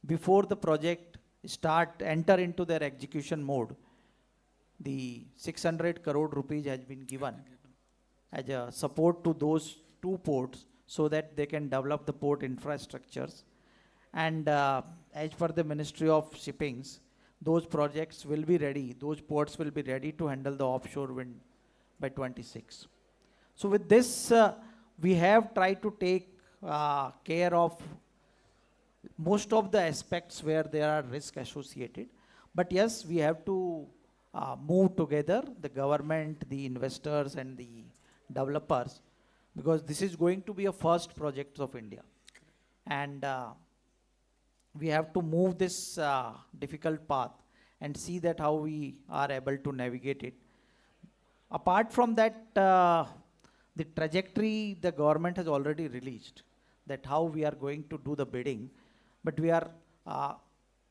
before the project enter into their execution mode, the 600 crore rupees has been given as a support to those two ports so that they can develop the port infrastructures. And as per the Ministry of Shippings, those projects will be ready, those ports will be ready to handle the offshore wind by 26. So with this, we have tried to take care of most of the aspects where there are risks associated. But yes, we have to move together, the government, the investors and the developers, because this is going to be a first project of India. And we have to move this difficult path and see that how we are able to navigate it. Apart from that, the trajectory the government has already released, that how we are going to do the bidding, but we are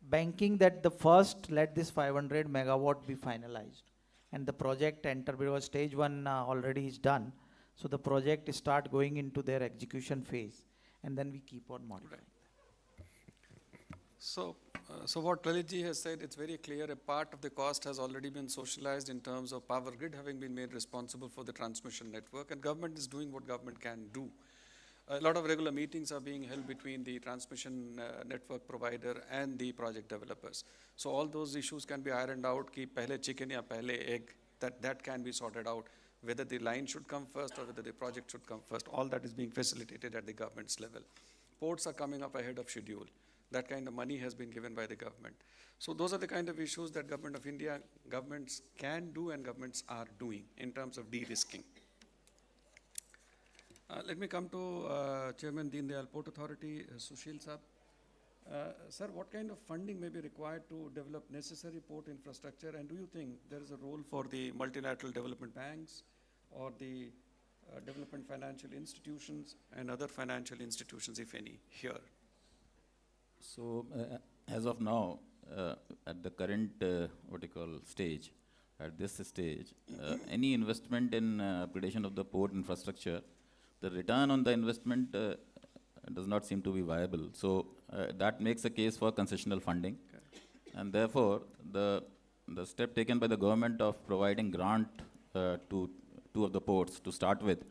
banking that the first let this 500 megawatt be finalized and the project enter, because stage 1 already is done. So the project start going into their execution phase and then we keep on modifying. So what Lalitji has said, it's very clear a part of the cost has already been socialized in terms of power grid having been made responsible for the transmission network, and government is doing what government can do. A lot of regular meetings are being held between the transmission network provider and the project developers. So all those issues can be ironed out, ki pehle chicken ya pehle egg, that can be sorted out, whether the line should come first or whether the project should come first. All that is being facilitated at the government's level. Ports are coming up ahead of schedule. That kind of money has been given by the government. So those are the kind of issues that Government of India, governments can do and governments are doing in terms of de-risking. Let me come to Chairman Deen Dayal Port Authority, Sushil Saab. Sir, what kind of funding may be required to develop necessary port infrastructure, and do you think there is a role for the multilateral development banks or the development financial institutions and other financial institutions, if any, here? So, as of now, at the current, stage, at this stage, any investment in upgradation of the port infrastructure, the return on the investment does not seem to be viable. So, that makes a case for concessional funding. And therefore, the step taken by the government of providing grant to two of the ports to start with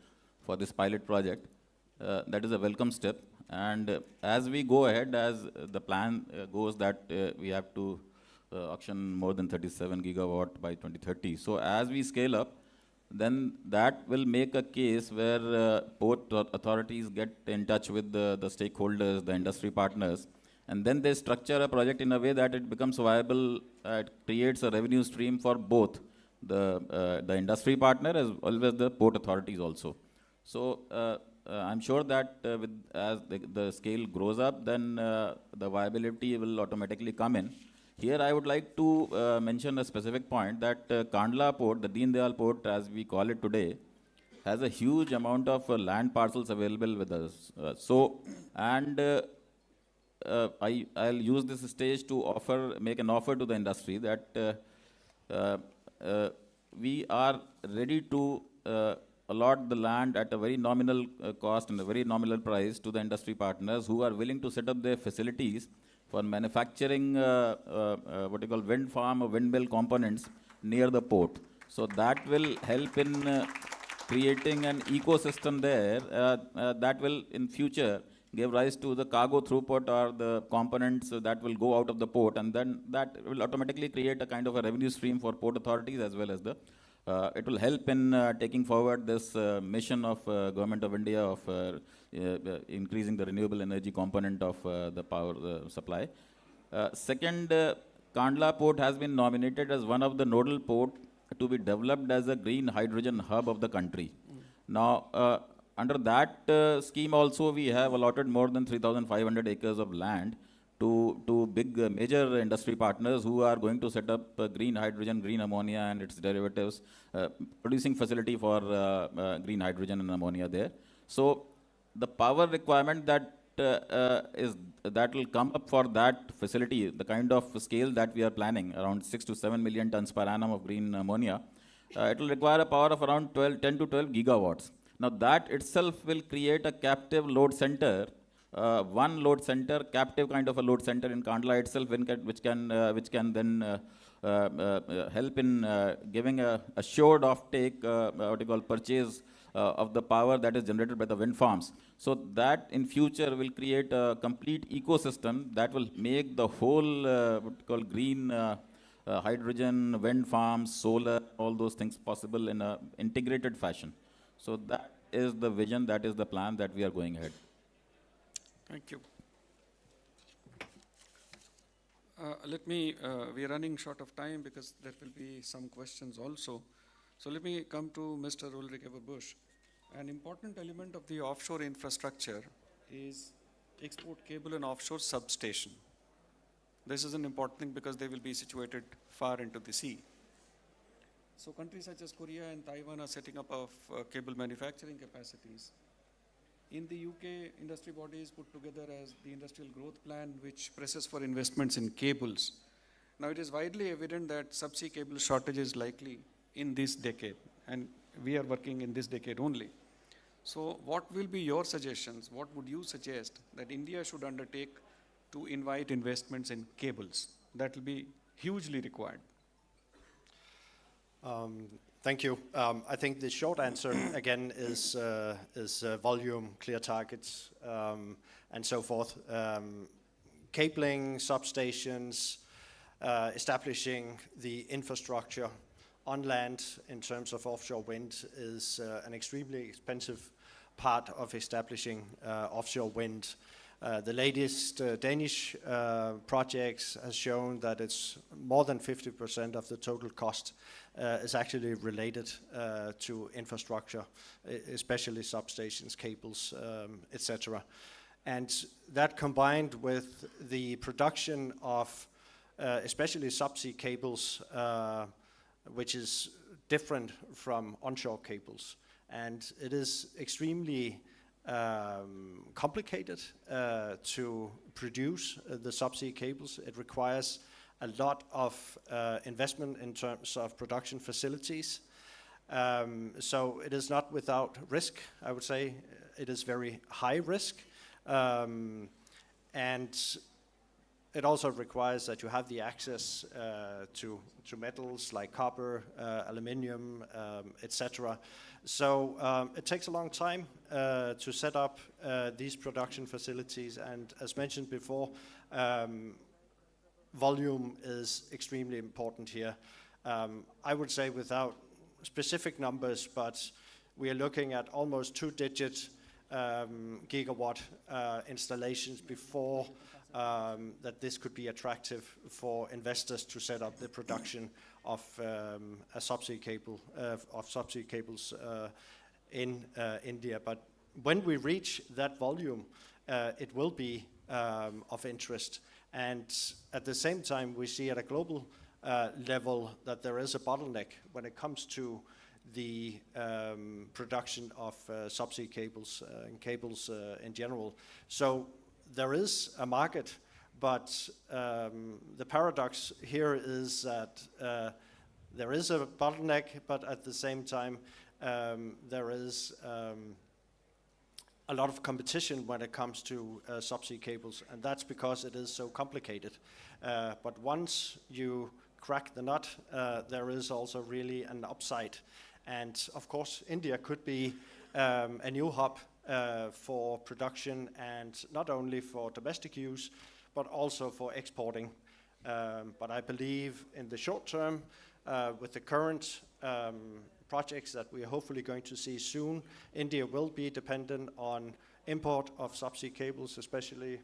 for this pilot project, that is a welcome step. And as we go ahead, as the plan goes that we have to auction more than 37 gigawatt by 2030. So as we scale up, then that will make a case where port authorities get in touch with the stakeholders, the industry partners, and then they structure a project in a way that it becomes viable, it creates a revenue stream for both the industry partner as well as the port authorities also. So I'm sure that as the scale grows up, then the viability will automatically come in. Here I would like to mention a specific point that Kandla Port, the Deen Dayal Port as we call it today, has a huge amount of land parcels available with us. I'll use this stage to make an offer to the industry that we are ready to allot the land at a very nominal cost and a very nominal price to the industry partners who are willing to set up their facilities for manufacturing wind farm or windmill components near the port. So that will help in creating an ecosystem there that will in future give rise to the cargo throughput or the components that will go out of the port, and then that will automatically create a kind of a revenue stream for port authorities as well as the it will help in taking forward this mission of Government of India of increasing the renewable energy component of the power supply. Second, Kandla Port has been nominated as one of the nodal port to be developed as a green hydrogen hub of the country. Now, under that scheme also, we have allotted more than 3,500 acres of land to big major industry partners who are going to set up green hydrogen, green ammonia and its derivatives, producing facility for green hydrogen and ammonia there. So the power requirement that that will come up for that facility, the kind of scale that we are planning, around 6 to 7 million tons per annum of green ammonia, it will require a power of around 10 to 12 gigawatts. Now that itself will create a captive load center, one load center, captive kind of a load center in Kandla itself, which can then help in giving a assured offtake, what you call purchase of the power that is generated by the wind farms. So that in future will create a complete ecosystem that will make the whole what you call green hydrogen, wind farms, solar, all those things possible in a integrated fashion. So that is the vision, that is the plan that we are going ahead. Thank you. We are running short of time because there will be some questions also. So let me come to Mr. Ulrich Busch. An important element of the offshore infrastructure is export cable and offshore substation. This is an important thing because they will be situated far into the sea. So countries such as Korea and Taiwan are setting up of cable manufacturing capacities. In the UK, industry bodies put together as the Industrial Growth Plan, which presses for investments in cables. Now it is widely evident that subsea cable shortage is likely in this decade, and we are working in this decade only. So what will be your suggestions? What would you suggest that India should undertake to invite investments in cables? That will be hugely required. Thank you. I think the short answer again is volume, clear targets, and so forth. Cabling, substations, establishing the infrastructure on land in terms of offshore wind is an extremely expensive part of establishing offshore wind. The latest Danish projects has shown that it's more than 50% of the total cost is actually related to infrastructure, especially substations, cables, etc. And that combined with the production of especially subsea cables, which is different from onshore cables. And it is extremely complicated to produce the subsea cables. It requires a lot of investment in terms of production facilities. So it is not without risk, I would say. It is very high risk. And it also requires that you have the access to metals like copper, aluminium, etc. So it takes a long time to set up these production facilities, and as mentioned before, volume is extremely important here. I would say without specific numbers, but we are looking at almost 2-digit gigawatt installations before that this could be attractive for investors to set up the production of a subsea cable, of subsea cables in India. But when we reach that volume, it will be of interest. And at the same time, we see at a global level that there is a bottleneck when it comes to the production of subsea cables and cables in general. So there is a market, but the paradox here is that there is a bottleneck, but at the same time there is a lot of competition when it comes to subsea cables, and that's because it is so complicated. But once you crack the nut, there is also really an upside. And of course, India could be a new hub for production, and not only for domestic use, but also for exporting. But I believe in the short term, with the current projects that we are hopefully going to see soon, India will be dependent on import of subsea cables, especially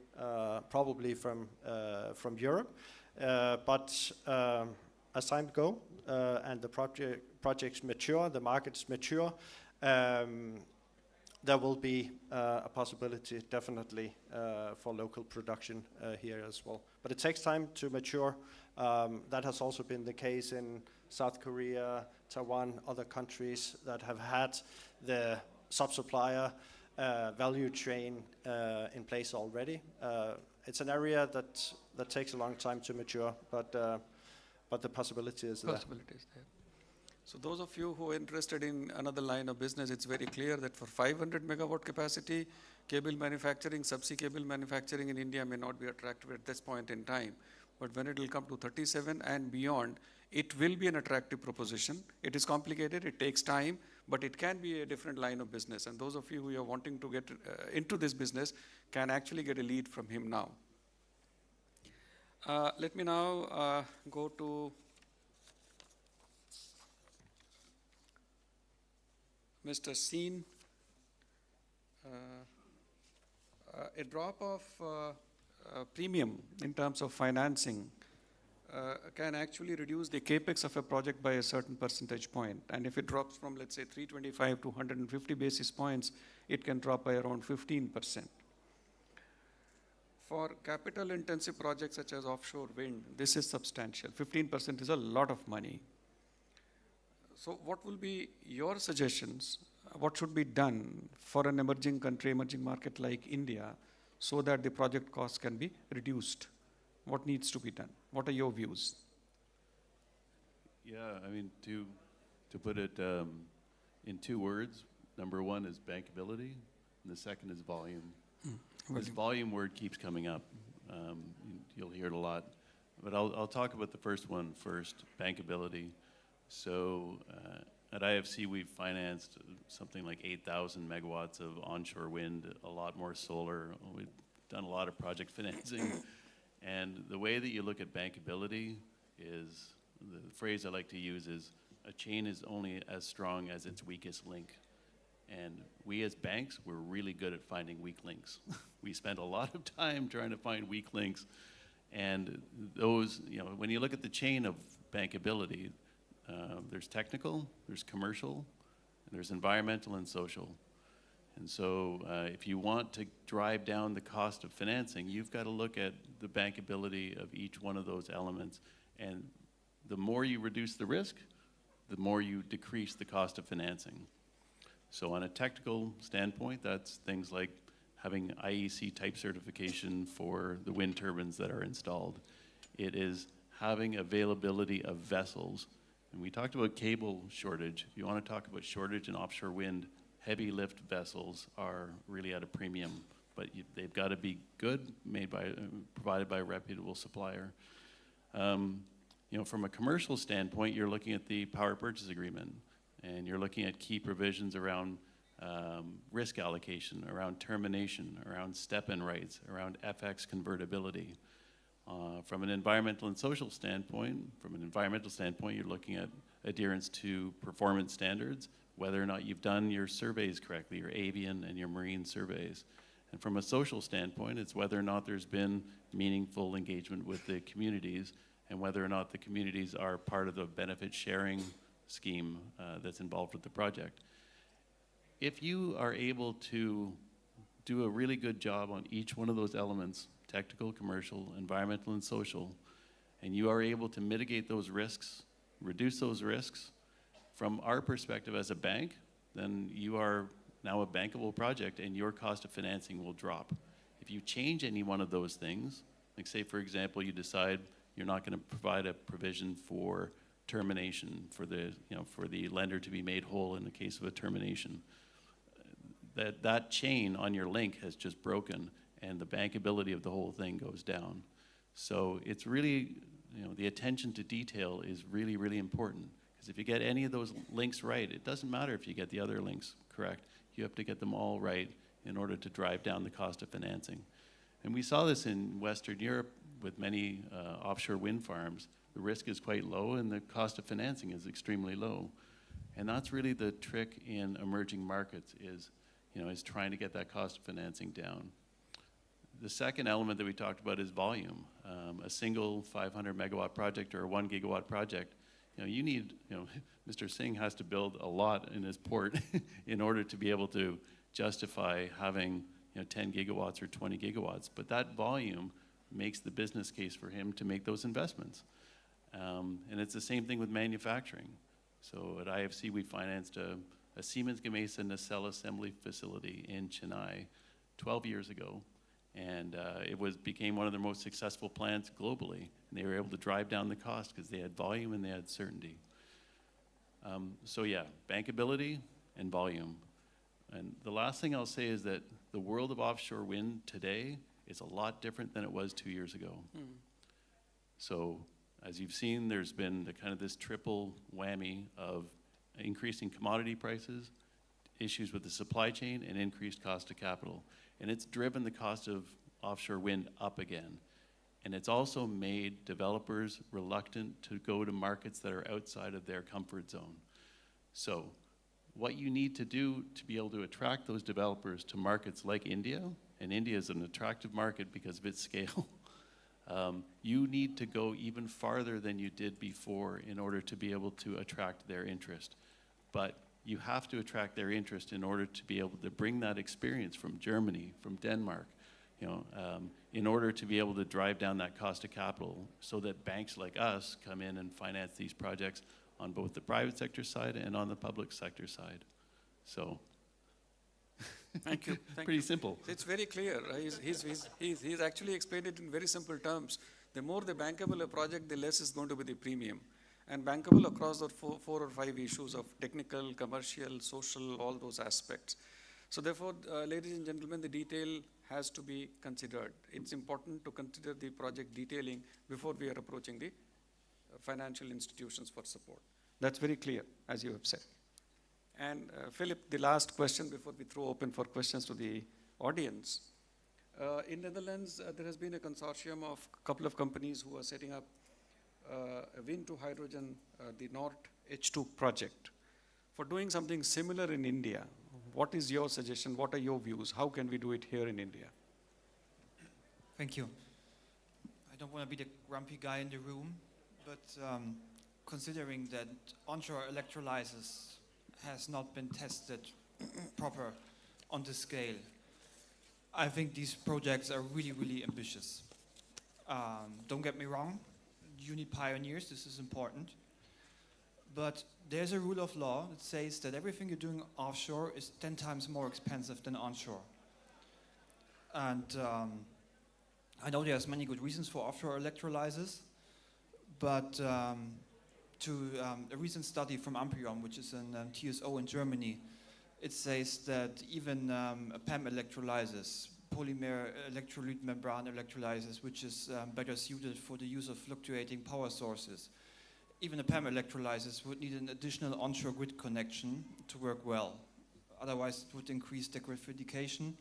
probably from Europe. But as time goes and the projects mature, the markets mature, there will be a possibility definitely for local production here as well. But it takes time to mature. That has also been the case in South Korea, Taiwan, other countries that have had the sub-supplier value chain in place already. It's an area that takes a long time to mature, but the possibility is there. Possibility is there. So those of you who are interested in another line of business, it's very clear that for 500 megawatt capacity, cable manufacturing, subsea cable manufacturing in India may not be attractive at this point in time. But when it will come to 37 and beyond, it will be an attractive proposition. It is complicated, it takes time, but it can be a different line of business. And those of you who are wanting to get into this business can actually get a lead from him now. Let me now go to Mr. Seen. A drop of premium in terms of financing can actually reduce the capex of a project by a certain percentage point. And if it drops from, let's say, 325 to 150 basis points, it can drop by around 15%. For capital intensive projects such as offshore wind, this is substantial. 15% is a lot of money. So what will be your suggestions? What should be done for an emerging country, emerging market like India, so that the project costs can be reduced? What needs to be done? What are your views? Yeah, I mean, to put it in 2 words, number one is bankability, and the second is volume. This volume word keeps coming up. You'll hear it a lot. But I'll talk about the first one first, bankability. So at IFC, we've financed something like 8,000 megawatts of onshore wind, a lot more solar. We've done a lot of project financing. And the way that you look at bankability is, the phrase I like to use is, a chain is only as strong as its weakest link. And we as banks, we're really good at finding weak links. We spend a lot of time trying to find weak links. And those, when you look at the chain of bankability, there's technical, there's commercial, and there's environmental and social. And so if you want to drive down the cost of financing, you've got to look at the bankability of each one of those elements. And the more you reduce the risk, the more you decrease the cost of financing. So on a technical standpoint, that's things like having IEC type certification for the wind turbines that are installed. It is having availability of vessels. And we talked about cable shortage. If you want to talk about shortage in offshore wind, heavy lift vessels are really at a premium, but they've got to be good, provided by a reputable supplier. From a commercial standpoint, you're looking at the power purchase agreement, and you're looking at key provisions around risk allocation, around termination, around step-in rights, around FX convertibility. From an environmental and social standpoint, you're looking at adherence to performance standards, whether or not you've done your surveys correctly, your avian and your marine surveys. And from a social standpoint, it's whether or not there's been meaningful engagement with the communities and whether or not the communities are part of the benefit sharing scheme that's involved with the project. If you are able to do a really good job on each one of those elements, technical, commercial, environmental, and social, and you are able to mitigate those risks, reduce those risks, from our perspective as a bank, then you are now a bankable project and your cost of financing will drop. If you change any one of those things, like say for example, you decide you're not going to provide a provision for termination for the lender to be made whole in the case of a termination, that chain on your link has just broken and the bankability of the whole thing goes down. So it's really, the attention to detail is really, really important. Because if you get any of those links right, it doesn't matter if you get the other links correct. You have to get them all right in order to drive down the cost of financing. And we saw this in Western Europe with many offshore wind farms. The risk is quite low and the cost of financing is extremely low. And that's really the trick in emerging markets is trying to get that cost of financing down. The second element that we talked about is volume. A single 500 megawatt project or a 1 gigawatt project, Mr. Singh has to build a lot in his port in order to be able to justify having 10 gigawatts or 20 gigawatts. But that volume makes the business case for him to make those investments. And it's the same thing with manufacturing. So at IFC, we financed a Siemens Gamesa nacelle assembly facility in Chennai 12 years ago. And it became one of their most successful plants globally. And they were able to drive down the cost because they had volume and they had certainty. So yeah, bankability and volume. And the last thing I'll say is that the world of offshore wind today is a lot different than it was 2 years ago. So as you've seen, there's been the kind of this triple whammy of increasing commodity prices, issues with the supply chain, and increased cost of capital. And it's driven the cost of offshore wind up again. And it's also made developers reluctant to go to markets that are outside of their comfort zone. So what you need to do to be able to attract those developers to markets like India, and India is an attractive market because of its scale, you need to go even farther than you did before in order to be able to attract their interest. But you have to attract their interest in order to be able to bring that experience from Germany, from Denmark, in order to be able to drive down that cost of capital so that banks like us come in and finance these projects on both the private sector side and on the public sector side. So, Thank you. pretty simple. It's very clear. He's actually explained it in very simple terms. The more the bankable a project, the less is going to be the premium. And bankable across the four or five issues of technical, commercial, social, all those aspects. So therefore, ladies and gentlemen, the detail has to be considered. It's important to consider the project detailing before we are approaching the financial institutions for support. That's very clear, as you have said. And Philip, the last question before we throw open for questions to the audience. In Netherlands, there has been a consortium of a couple of companies who are setting up a wind to hydrogen, the North H2 project. For doing something similar in India, what is your suggestion? What are your views? How can we do it here in India? Thank you. I don't want to be the grumpy guy in the room, but considering that onshore electrolyzers has not been tested proper on the scale, I think these projects are really, really ambitious. Don't get me wrong, you need pioneers, this is important. But there's a rule of law that says that everything you're doing offshore is 10 times more expensive than onshore. And I know there's many good reasons for offshore electrolyzers, but a recent study from Amprion, which is an TSO in Germany, it says that even PEM electrolyzers, polymer electrolyte membrane electrolyzers, which is better suited for the use of fluctuating power sources, even the PEM electrolyzers would need an additional onshore grid connection to work well. Otherwise, it would increase degrification,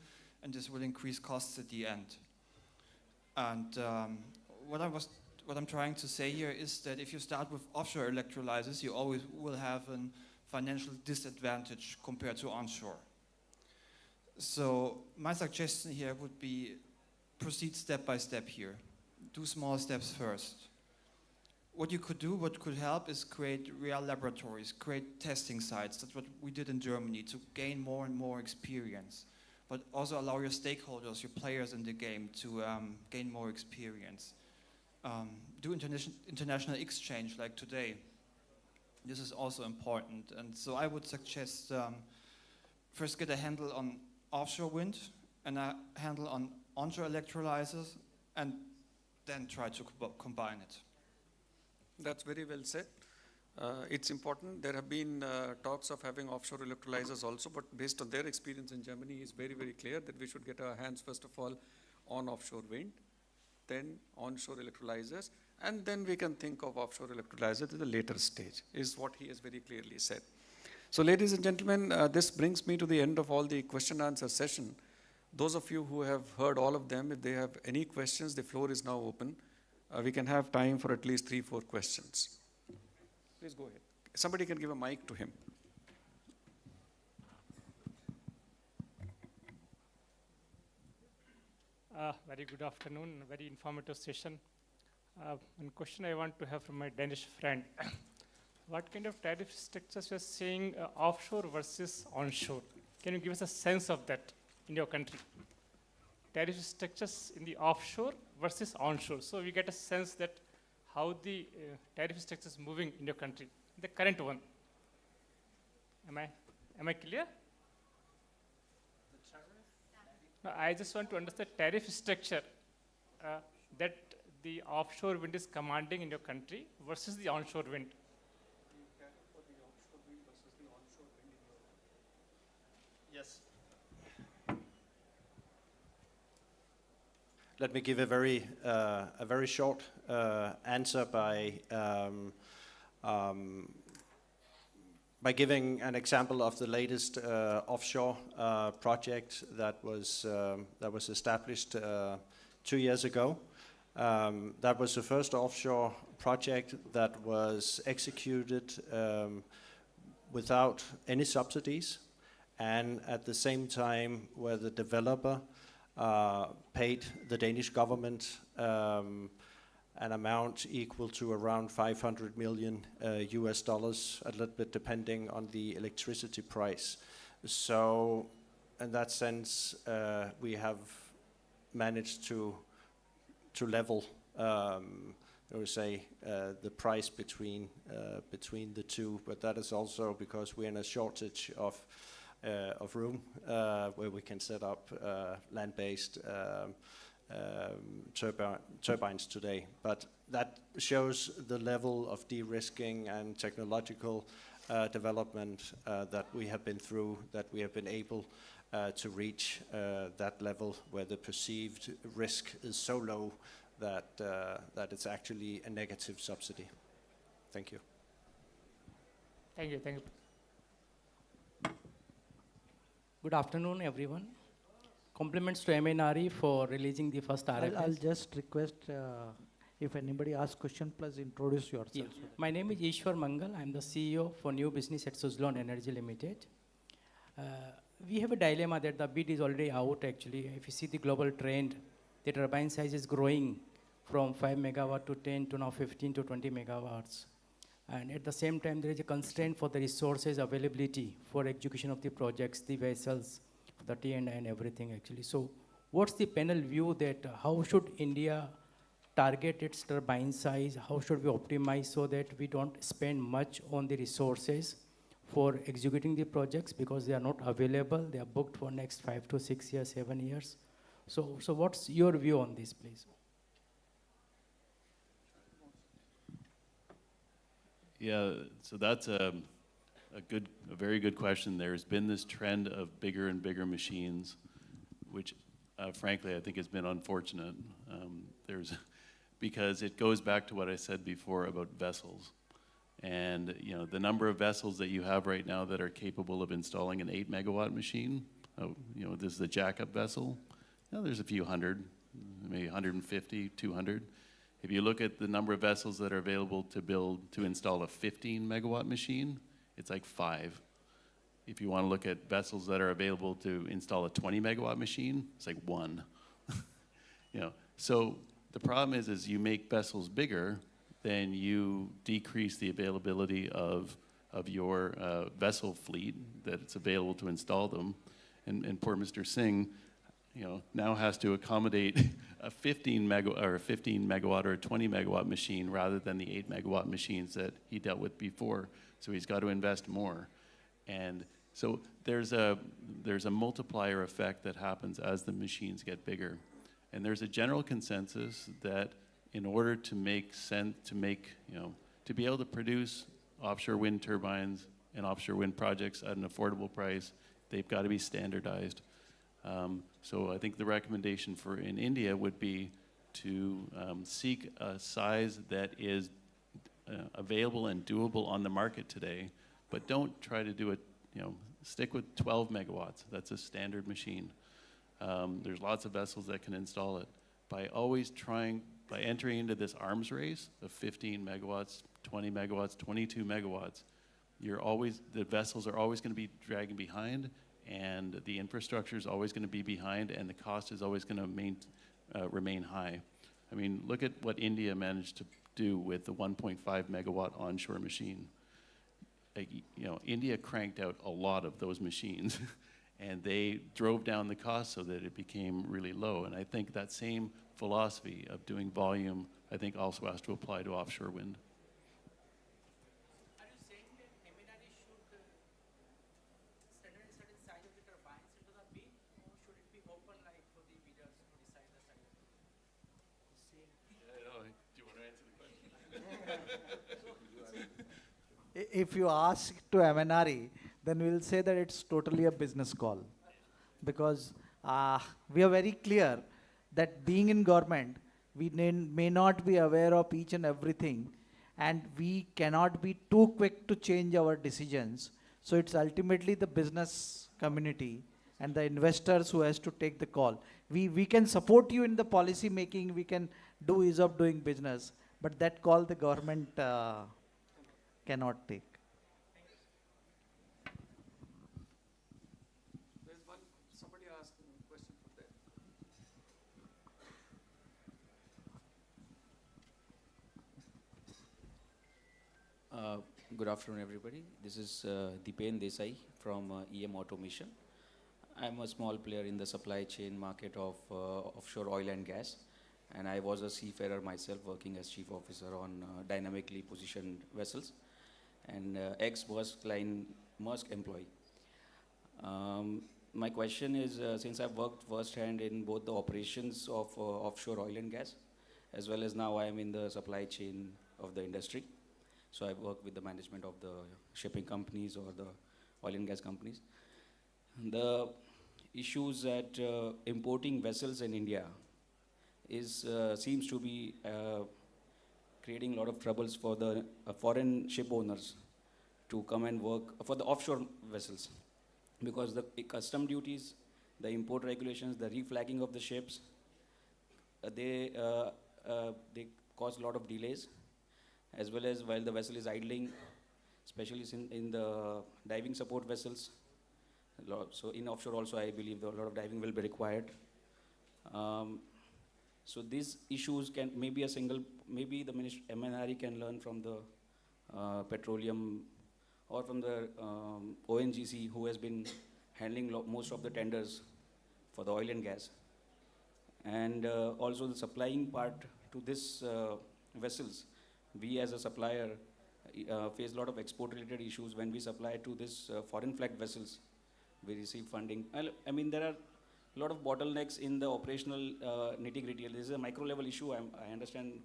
and this will increase costs at the end. And what I'm trying to say here is that if you start with offshore electrolyzers, you always will have a financial disadvantage compared to onshore. So my suggestion here would be proceed step by step here. Do small steps first. What you could do, what could help, is create real laboratories, create testing sites. That's what we did in Germany to gain more and more experience. But also allow your stakeholders, your players in the game to gain more experience. Do international exchange like today. This is also important. And so I would suggest first get a handle on offshore wind and a handle on onshore electrolyzers, and then try to combine it. That's very well said. It's important. There have been talks of having offshore electrolyzers also, but based on their experience in Germany, it's very, very clear that we should get our hands, first of all, on offshore wind, then onshore electrolyzers, and then we can think of offshore electrolyzers at a later stage, is what he has very clearly said. So ladies and gentlemen, this brings me to the end of all the question and answer session. Those of you who have heard all of them, if they have any questions, the floor is now open. We can have time for at least 3-4 questions. Please go ahead. Somebody can give a mic to him. Very good afternoon, very informative session. One question I want to have from my Danish friend. What kind of tariff structures you are seeing offshore versus onshore? Can you give us a sense of that in your country? Tariff structures in the offshore versus onshore. So we get a sense that how the tariff structure is moving in your country, the current one. Am I clear? No, I just want to understand tariff structure that the offshore wind is commanding in your country versus the onshore wind. Yes. Let me give a very short answer by giving an example of the latest offshore project that was established 2 years ago. That was the first offshore project that was executed without any subsidies, and at the same time where the developer paid the Danish government an amount equal to around 500 million US dollars, a little bit depending on the electricity price. So in that sense, we have managed to level, I would say, the price between the two, but that is also because we're in a shortage of room where we can set up land-based turbines today. But that shows the level of de-risking and technological development that we have been through, that we have been able to reach that level where the perceived risk is so low that it's actually a negative subsidy. Thank you. Thank you. Thank you. Good afternoon, everyone. Compliments to MNRE for releasing the first RFS. I'll just request if anybody asks question, please introduce yourself. Yeah. My name is Ishwar Mangal. I'm the CEO for new business at Suzlon Energy Limited. We have a dilemma that the bid is already out actually. If you see the global trend, the turbine size is growing from 5 megawatt to 10 to now 15 to 20 megawatts. And at the same time, there is a constraint for the resources availability for execution of the projects, the vessels, the T&I and everything actually. So what's the panel view that how should India target its turbine size? How should we optimize so that we don't spend much on the resources for executing the projects because they are not available. They are booked for next 5 to 6 years, 7 years. So what's your view on this, please? Yeah, so that's a very good question. There's been this trend of bigger and bigger machines, which frankly I think has been unfortunate. Because it goes back to what I said before about vessels. And the number of vessels that you have right now that are capable of installing an 8 megawatt machine, this is a jack-up vessel, there's a few hundred, maybe 150, 200. If you look at the number of vessels that are available to install a 15 megawatt machine, it's like 5. If you want to look at vessels that are available to install a 20 megawatt machine, it's like 1. So the problem is you make vessels bigger, then you decrease the availability of your vessel fleet that it's available to install them. And poor Mr. Singh, now has to accommodate a 15 megawatt or a 20 megawatt machine rather than the 8 megawatt machines that he dealt with before. So he's got to invest more. And so there's a multiplier effect that happens as the machines get bigger. And there's a general consensus that in order to to be able to produce offshore wind turbines and offshore wind projects at an affordable price, they've got to be standardized. So I think the recommendation in India would be to seek a size that is available and doable on the market today, but don't try to do it, stick with 12 megawatts. That's a standard machine. There's lots of vessels that can install it. By entering into this arms race of 15 megawatts, 20 megawatts, 22 megawatts, the vessels are always going to be dragging behind, and the infrastructure is always going to be behind, and the cost is always going to remain high. I mean, look at what India managed to do with the 1.5 megawatt onshore machine. India cranked out a lot of those machines, and they drove down the cost so that it became really low. And I think that same philosophy of doing volume, I think also has to apply to offshore wind. Are you saying that MNRE should standardize certain size of the turbines into the bid, or should it be open like for the bidders to decide the size? Do you want to answer the question? If you ask to MNRE, then we'll say that it's totally a business call. Because we are very clear that being in government, we may not be aware of each and everything, and we cannot be too quick to change our decisions. So it's ultimately the business community and the investors who has to take the call. We can support you in the policy making, we can do ease of doing business, but that call the government cannot take. There's one, somebody asked a question from there. Good afternoon, everybody. This is Dipen Desai from EM Automation. I'm a small player in the supply chain market of offshore oil and gas, and I was a seafarer myself, working as chief officer on dynamically positioned vessels, and ex-Maersk line Maersk employee. My question is, since I've worked firsthand in both the operations of offshore oil and gas, as well as now I am in the supply chain of the industry. So I work with the management of the shipping companies or the oil and gas companies. The issues that importing vessels in India is seems to be creating a lot of troubles for the foreign ship owners to come and work for the offshore vessels, because the custom duties, the import regulations, the reflagging of the ships, they cause a lot of delays, as well as while the vessel is idling, especially in the diving support vessels. So in offshore also, I believe a lot of diving will be required. So these issues can maybe the MNRE can learn from the petroleum or from the ONGC, who has been handling most of the tenders for the oil and gas. And also the supplying part to this vessels. We as a supplier face a lot of export-related issues when we supply to this foreign flagged vessels. We receive funding. I mean, there are a lot of bottlenecks in the operational nitty-gritty. This is a micro-level issue. I understand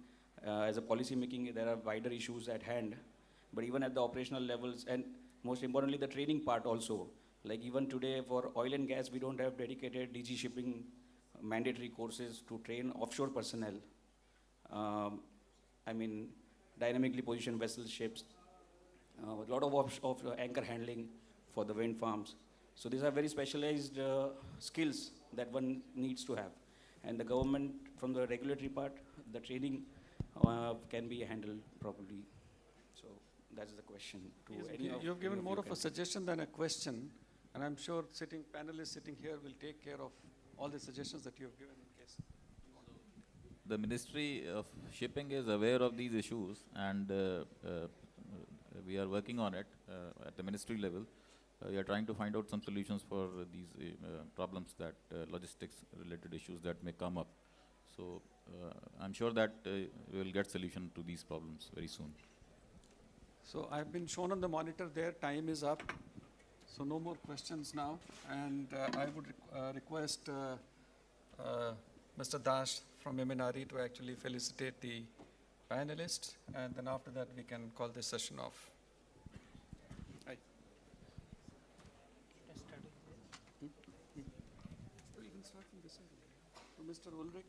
as a policy making, there are wider issues at hand. But even at the operational levels, and most importantly, the training part also. Like even today for oil and gas, we don't have dedicated DG shipping mandatory courses to train offshore personnel. I mean, dynamically positioned vessel ships, a lot of anchor handling for the wind farms. So these are very specialized skills that one needs to have. And the government, from the regulatory part, the training can be handled properly. So that's the question to any of You've given more of a can. suggestion than a question, and I'm sure panelists sitting here will take care of all the suggestions that you have given in case. The Ministry of Shipping is aware of these issues, and we are working on it at the ministry level. We are trying to find out some solutions for these problems, that logistics related issues that may come up. So I'm sure that we will get solution to these problems very soon. So I've been shown on the monitor there, time is up. So no more questions now. And I would request Mr. Das from MNRE to actually felicitate the panelists. And then after that, we can call this session off. Aye. We can start from this side. So Mr. Ulrich.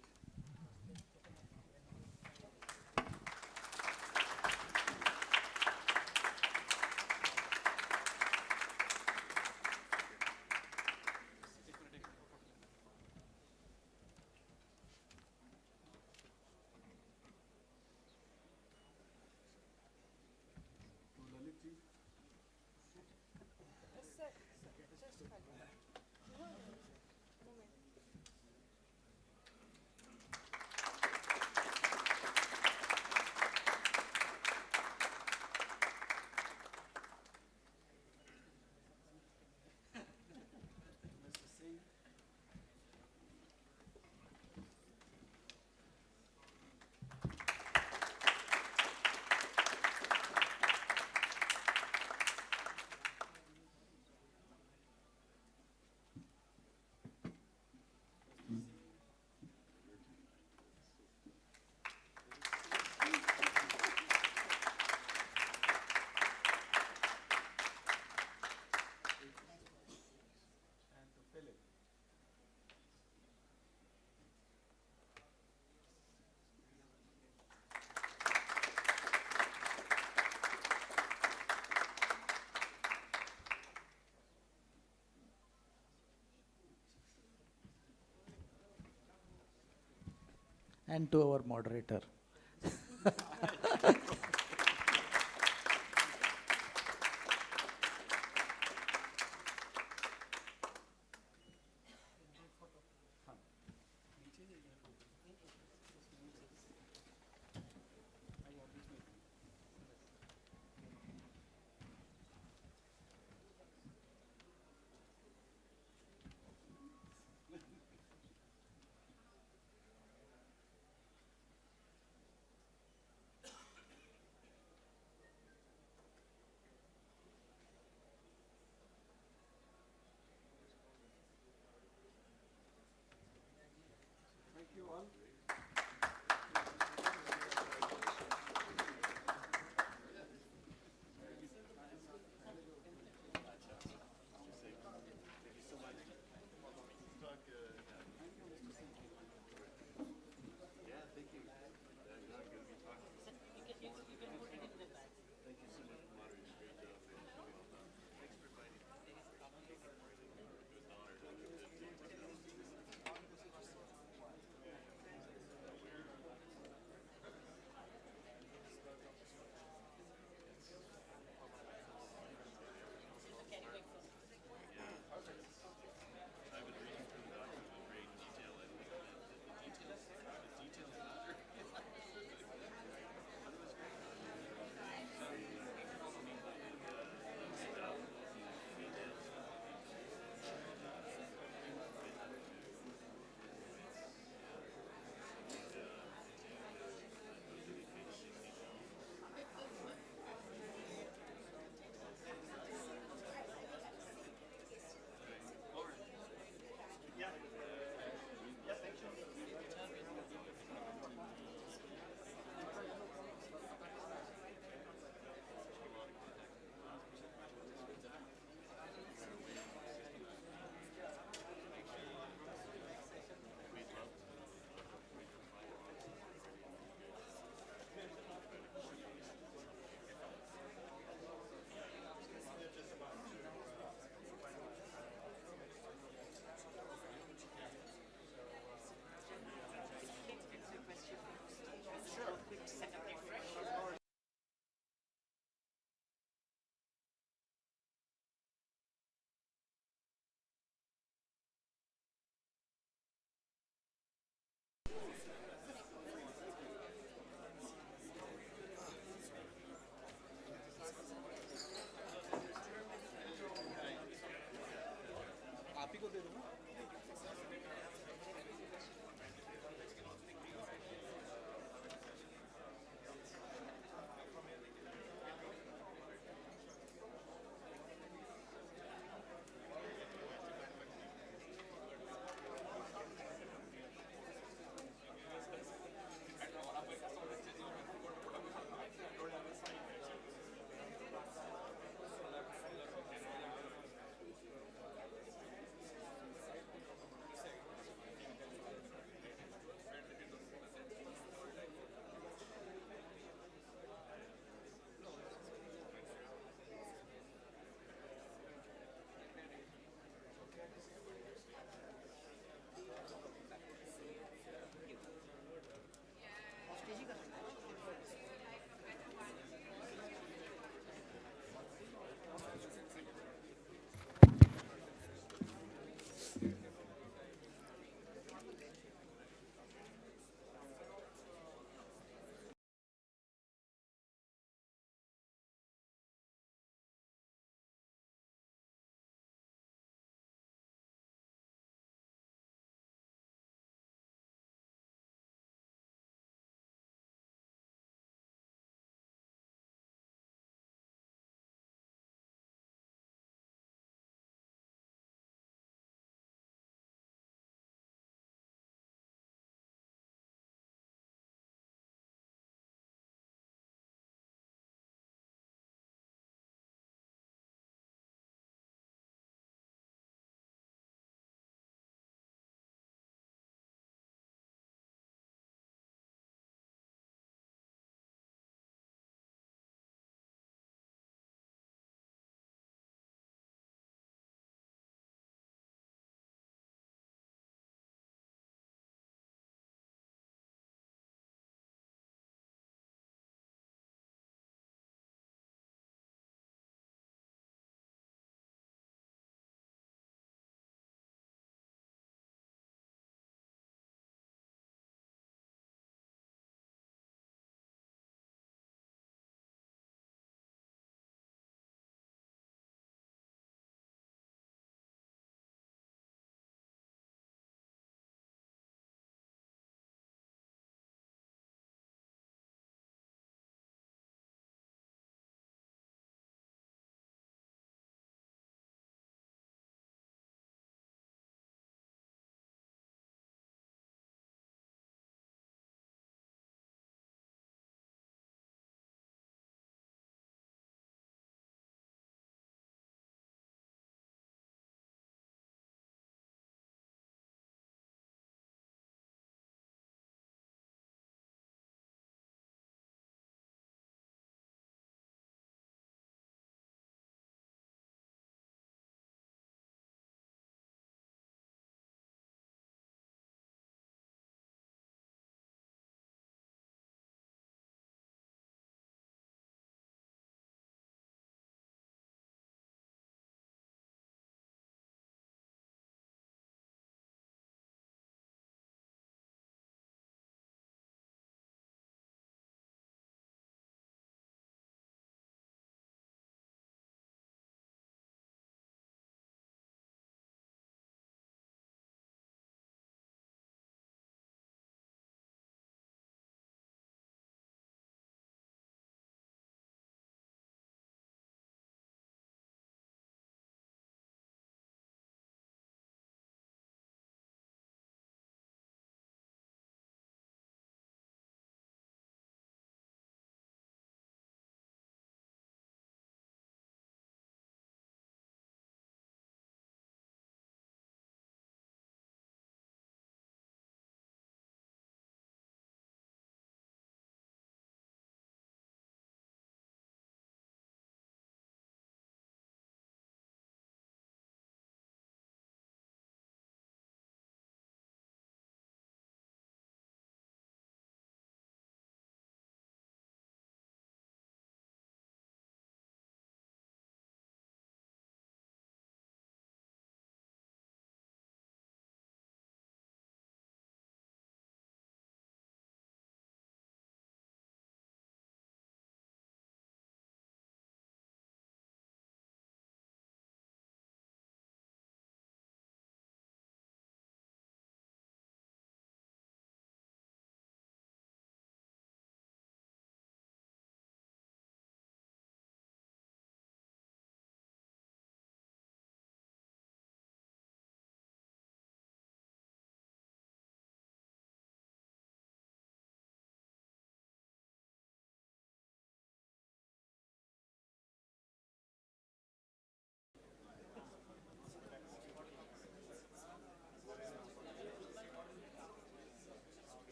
and to our moderator.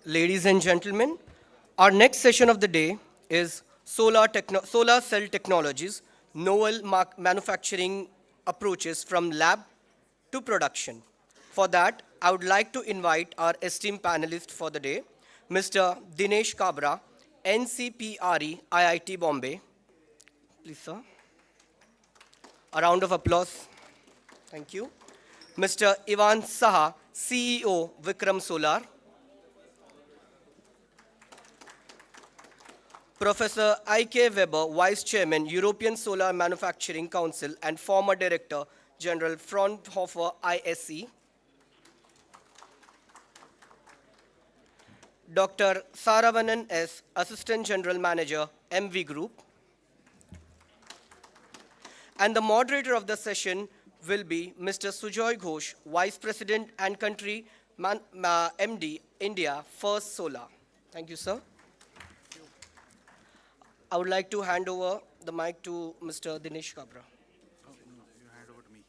Ladies and gentlemen, our next session of the day is solar cell technologies, novel manufacturing approaches from lab to production. For that, I would like to invite our esteemed panelist for the day, Mr. Dinesh Kabra, NCPRE, IIT Bombay. Please, sir. A round of applause. Thank you. Mr. Ivan Saha, CEO, Vikram Solar. Professor I.K. Weber, Vice Chairman, European Solar Manufacturing Council and former Director General Fraunhofer ISE. Dr. Saravanan S., Assistant General Manager, MV Group. And the moderator of the session will be Mr. Sujoy Ghosh, Vice President and Country MD, India, First Solar. Thank you, sir. I would like to hand over the mic to Mr. Dinesh Kabra. Oh, no, you hand over to me.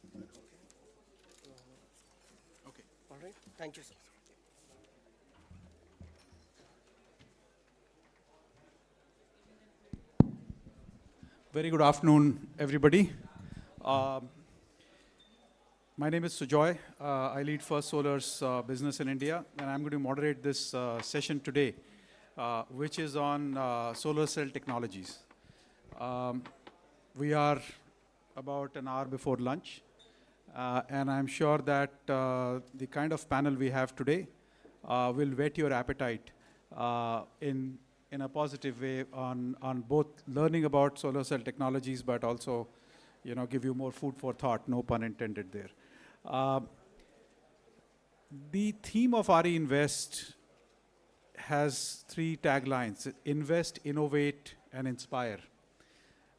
Okay. All right. Thank you, sir. Very good afternoon, everybody. My name is Sujoy. I lead First Solar's business in India, and I'm going to moderate this session today, which is on solar cell technologies. We are about an hour before lunch, and I'm sure that the kind of panel we have today will whet your appetite in a positive way on both learning about solar cell technologies, but also, give you more food for thought, no pun intended there. The theme of RE Invest has three taglines: invest, innovate, and inspire.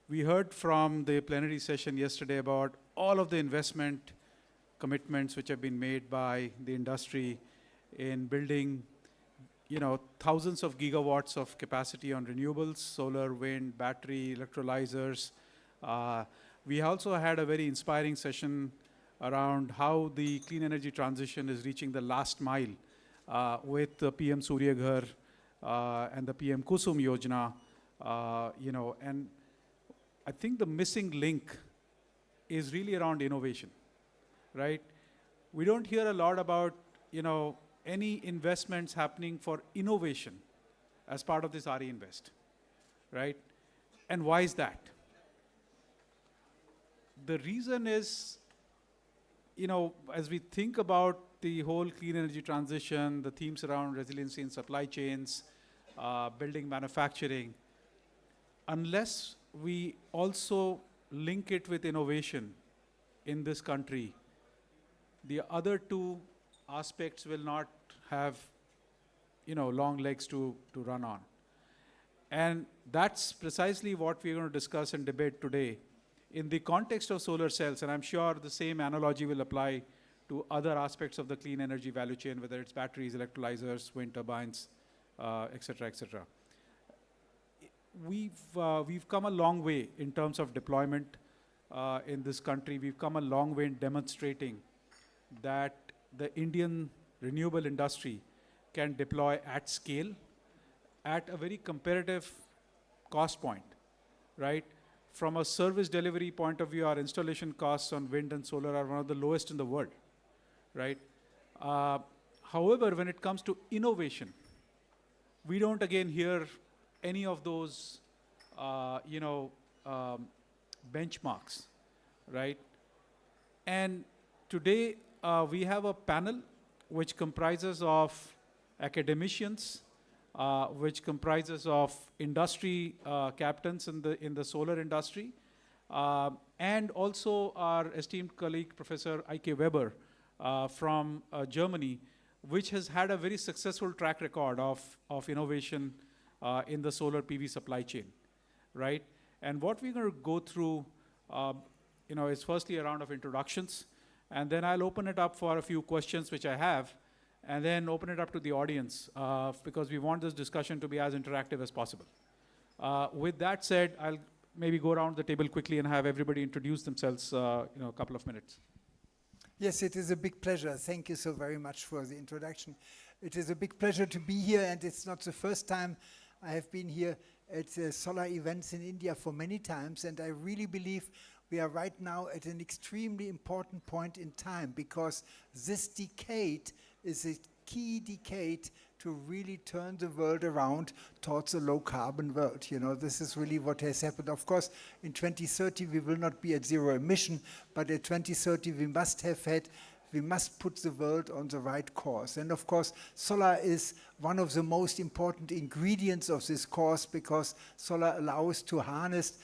We heard from the plenary session yesterday about all of the investment commitments which have been made by the industry in building, thousands of gigawatts of capacity on renewables, solar, wind, battery, electrolyzers. We also had a very inspiring session around how the clean energy transition is reaching the last mile with the PM Surya Ghar and the PM Kusum Yojana, and I think the missing link is really around innovation, right? We don't hear a lot about, any investments happening for innovation as part of this RE Invest, right? And why is that? The reason is, as we think about the whole clean energy transition, the themes around resiliency in supply chains, building manufacturing, unless we also link it with innovation in this country, the other two aspects will not have, long legs to run on. And that's precisely what we're going to discuss and debate today in the context of solar cells. And I'm sure the same analogy will apply to other aspects of the clean energy value chain, whether it's batteries, electrolyzers, wind turbines, et cetera, et cetera. We've come a long way in terms of deployment in this country. We've come a long way in demonstrating that the Indian renewable industry can deploy at scale at a very competitive cost point, right? From a service delivery point of view, our installation costs on wind and solar are one of the lowest in the world, right? However, when it comes to innovation, we don't again hear any of those, benchmarks, right? And today we have a panel which comprises of academicians, which comprises of industry captains in the solar industry, and also our esteemed colleague, Professor I.K. Weber from Germany, which has had a very successful track record of innovation in the solar PV supply chain, right? And what we're going to go through, is firstly a round of introductions, and then I'll open it up for a few questions which I have, and then open it up to the audience because we want this discussion to be as interactive as possible. With that said, I'll maybe go around the table quickly and have everybody introduce themselves, a couple of minutes. Yes, it is a big pleasure. Thank you so very much for the introduction. It is a big pleasure to be here, and it's not the first time I have been here at solar events in India for many times, and I really believe we are right now at an extremely important point in time, because this decade is a key decade to really turn the world around towards a low-carbon world. This is really what has happened. Of course, in 2030 we will not be at zero emission, but at 2030 we must put the world on the right course. And of course, solar is one of the most important ingredients of this course, because solar allows to harness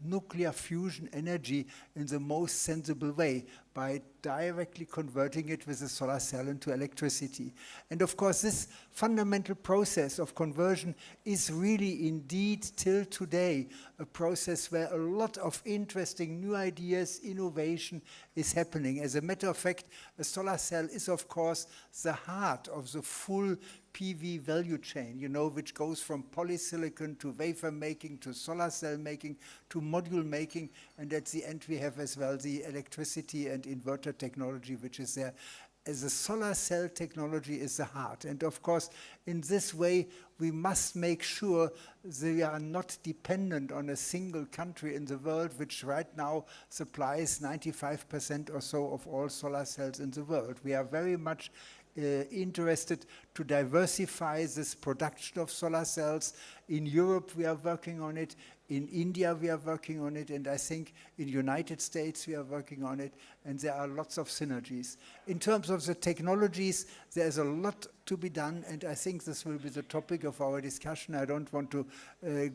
nuclear fusion energy in the most sensible way by directly converting it with a solar cell into electricity. And of course, this fundamental process of conversion is really indeed till today a process where a lot of interesting new ideas, innovation is happening. As a matter of fact, a solar cell is of course the heart of the full PV value chain, which goes from polysilicon to wafer making to solar cell making to module making, and at the end we have as well the electricity and inverter technology which is there. As a solar cell technology is the heart, and of course in this way we must make sure they are not dependent on a single country in the world, which right now supplies 95% or so of all solar cells in the world. We are very much interested to diversify this production of solar cells. In Europe we are working on it, in India we are working on it, and I think in the United States we are working on it, and there are lots of synergies. In terms of the technologies, there's a lot to be done, and I think this will be the topic of our discussion. I don't want to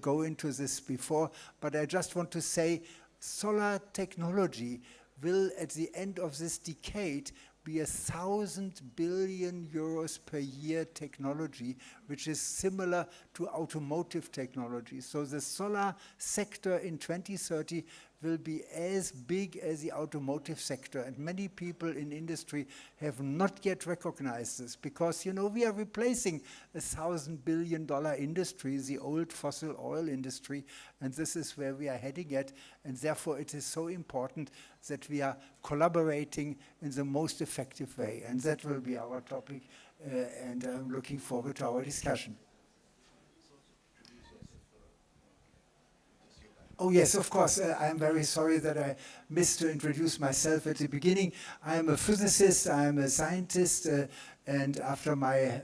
go into this before, but I just want to say solar technology will at the end of this decade be 1,000 billion euros per year technology, which is similar to automotive technology. So the solar sector in 2030 will be as big as the automotive sector, and many people in industry have not yet recognized this, because we are replacing $1,000 billion industry, the old fossil oil industry, and this is where we are heading at, and therefore it is so important that we are collaborating in the most effective way, and that will be our topic, and I'm looking forward to our discussion. Oh yes, of course. I'm very sorry that I missed to introduce myself at the beginning. I'm a physicist, I'm a scientist, and after my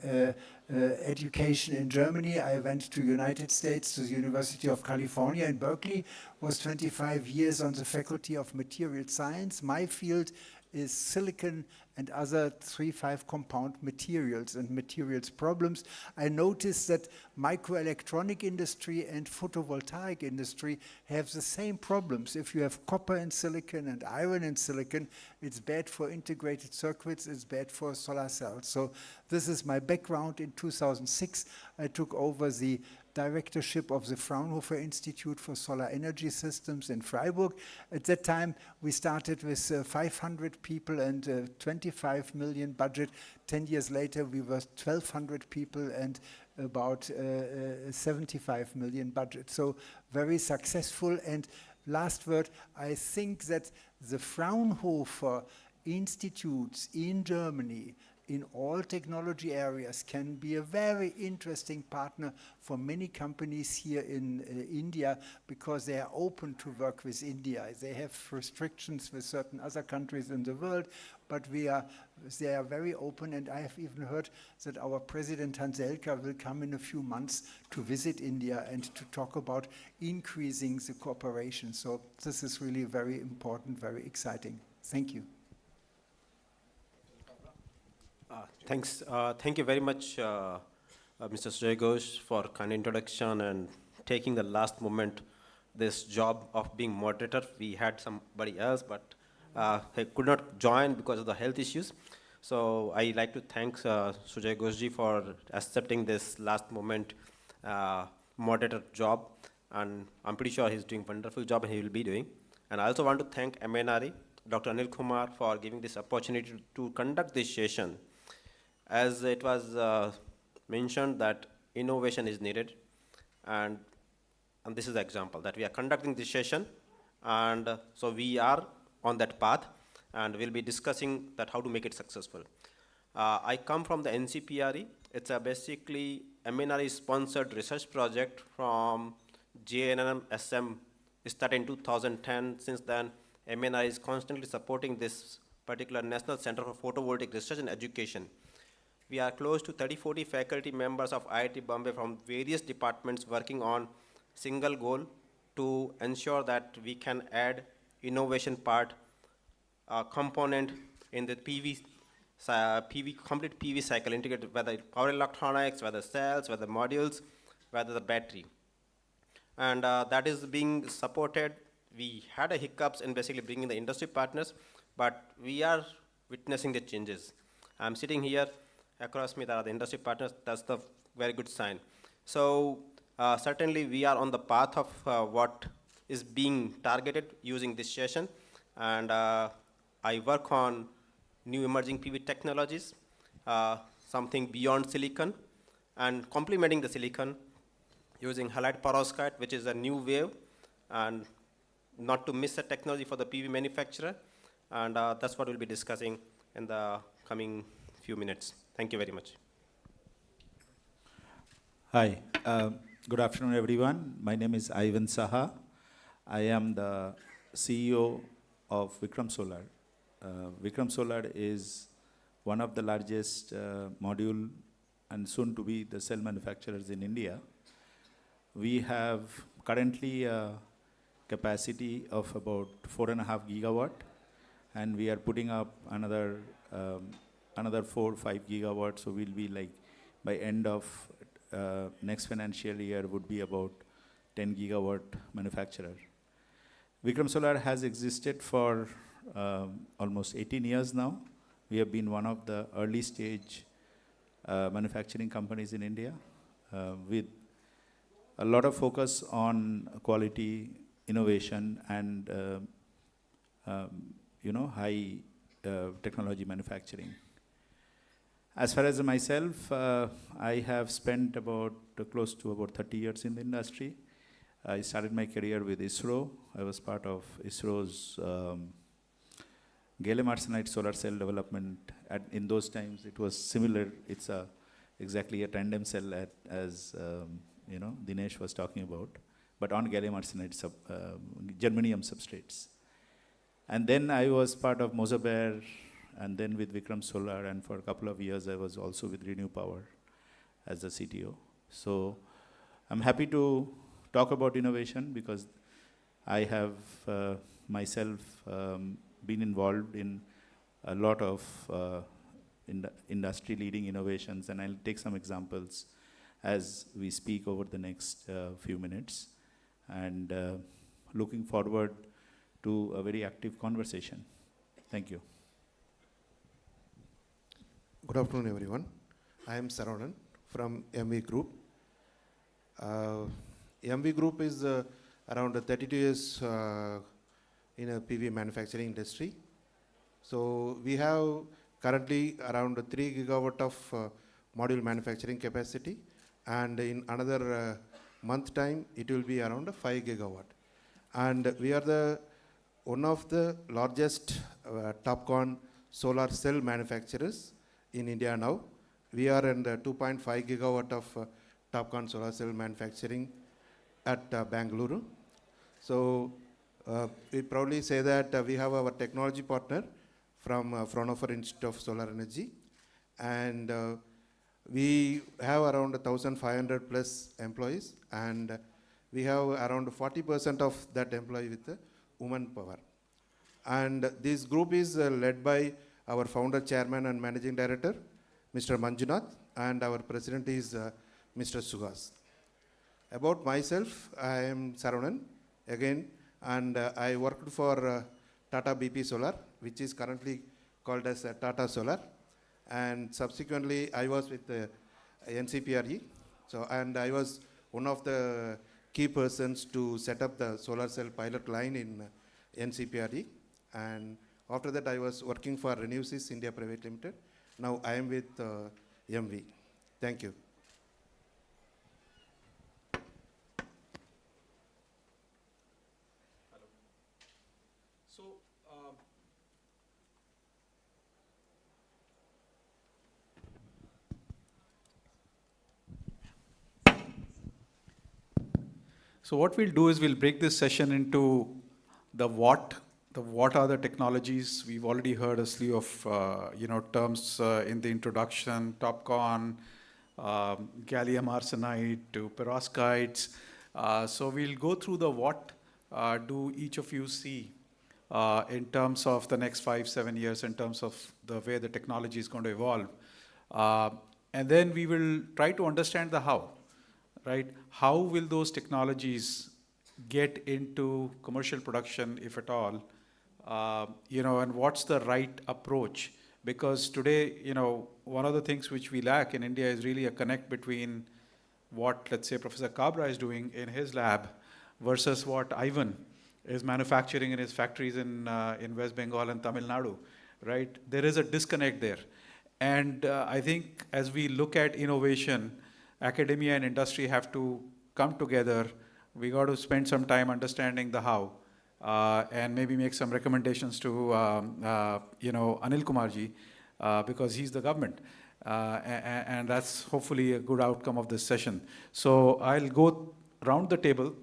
education in Germany, I went to United States to the University of California in Berkeley, was 25 years on the Faculty of Material Science. My field is silicon and other 3,5 compound materials and materials problems. I noticed that microelectronic industry and photovoltaic industry have the same problems. If you have copper in silicon and iron in silicon, it's bad for integrated circuits, it's bad for solar cells. So this is my background. In 2006, I took over the directorship of the Fraunhofer Institute for Solar Energy Systems in Freiburg. At that time, we started with 500 people and 25 million budget. 10 years later, we were 1,200 people and about 75 million budget. So very successful. And last word, I think that the Fraunhofer institutes in Germany in all technology areas can be a very interesting partner for many companies here in India, because they are open to work with India. They have restrictions with certain other countries in the world, but they are very open, and I have even heard that our President Hans Elka will come in a few months to visit India and to talk about increasing the cooperation. So this is really very important, very exciting. Thank you. Thanks. Thank you very much, Mr. Sujay Ghosh, for kind introduction and taking the last moment this job of being moderator. We had somebody else, but he could not join because of the health issues. So I like to thank Sujay Ghoshji for accepting this last moment moderator job, and I'm pretty sure he's doing a wonderful job, and he will be doing. And I also want to thank MNRE, Dr. Anil Kumar, for giving this opportunity to conduct this session. As it was mentioned that innovation is needed, and this is the example that we are conducting this session, and so we are on that path, and we'll be discussing that how to make it successful. I come from the NCPRE. It's a basically MNRE sponsored research project from JNNM SM. It started in 2010. Since then, MNRE is constantly supporting this particular National Center for Photovoltaic Research and Education. We are close to 30-40 faculty members of IIT Bombay from various departments working on single goal to ensure that we can add innovation part component in the complete PV cycle integrated, whether power electronics, whether cells, whether modules, whether the battery. And that is being supported. We had a hiccups in basically bringing the industry partners, but we are witnessing the changes. I'm sitting here. Across me, there are the industry partners. That's the very good sign. So certainly we are on the path of what is being targeted using this session. And I work on new emerging PV technologies, something beyond silicon, and complementing the silicon using halide perovskite, which is a new wave, and not to miss a technology for the PV manufacturer. And that's what we'll be discussing in the coming few minutes. Thank you very much. Hi, good afternoon everyone. My name is Ivan Saha. I am the CEO of Vikram Solar. Vikram Solar is one of the largest module and soon to be the cell manufacturers in India. We have currently a capacity of about 4.5 gigawatt, and we are putting up another 4 or 5 gigawatts. So we'll be like by end of next financial year would be about 10 gigawatt manufacturer. Vikram Solar has existed for almost 18 years now. We have been one of the early stage manufacturing companies in India with a lot of focus on quality, innovation, and high technology manufacturing. As far as myself, I have spent close to about 30 years in the industry. I started my career with ISRO. I was part of ISRO's gallium arsenide solar cell development. In those times, it was similar. It's exactly a tandem cell as Dinesh was talking about. but on gallium arsenide germanium substrates. And then I was part of Mozaber, and then with Vikram Solar, and for a couple of years I was also with Renew Power as the CTO. So I'm happy to talk about innovation because I have myself been involved in a lot of industry-leading innovations, and I'll take some examples as we speak over the next few minutes. And looking forward to a very active conversation. Thank you. Good afternoon, everyone. I am Saravanan from MV Group. MV Group is around 32 years in a PV manufacturing industry. So we have currently around 3 gigawatt of module manufacturing capacity, and in another month time it will be around 5 gigawatt. And we are one of the largest TOPCon solar cell manufacturers in India now. We are in the 2.5 gigawatt of TOPCon solar cell manufacturing at Bangalore. So we proudly say that we have our technology partner from Fraunhofer Institute of Solar Energy, and we have around 1,500 plus employees, and we have around 40% of that employee with woman power. And this group is led by our founder, chairman, and managing director, Mr. Manjunath, and our president is Mr. Suhas. About myself, I am Saravanan again, and I worked for Tata BP Solar, which is currently called as Tata Solar, and subsequently I was with NCPRE. So, and I was one of the key persons to set up the solar cell pilot line in NCPRE, and after that I was working for Renewable India Private Limited. Now I am with MV. Thank you. So what we'll do is we'll break this session into the what are the technologies. We've already heard a slew of terms in the introduction, TOPCon, gallium arsenide to perovskites. So we'll go through the what do each of you see in terms of the next 5-7 years, in terms of the way the technology is going to evolve. And then we will try to understand the how. Right? How will those technologies get into commercial production, if at all? And what's the right approach? Because today, one of the things which we lack in India is really a connect between what, let's say, Professor Kabra is doing in his lab versus what Ivan is manufacturing in his factories in West Bengal and Tamil Nadu, right? There is a disconnect there. And I think as we look at innovation, academia and industry have to come together. We got to spend some time understanding the how, and maybe make some recommendations to Anil Kumarji, because he's the government, and that's hopefully a good outcome of this session. So I'll go round the table,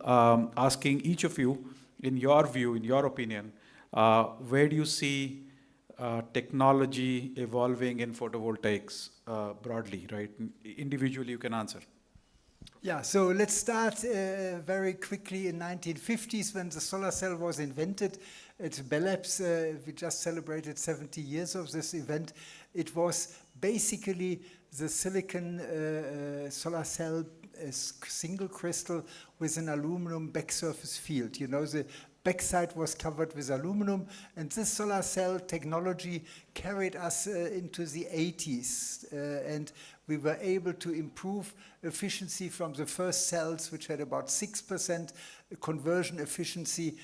asking each of you, in your view, in your opinion, where do you see technology evolving in photovoltaics broadly, right? Individually, you can answer. Yeah, so let's start very quickly in 1950s when the solar cell was invented at Belabs. We just celebrated 70 years of this event. It was basically the silicon solar cell, a single crystal with an aluminum back surface field. The backside was covered with aluminum, and this solar cell technology carried us into the 80s, and we were able to improve efficiency from the first cells, which had about 6% conversion efficiency,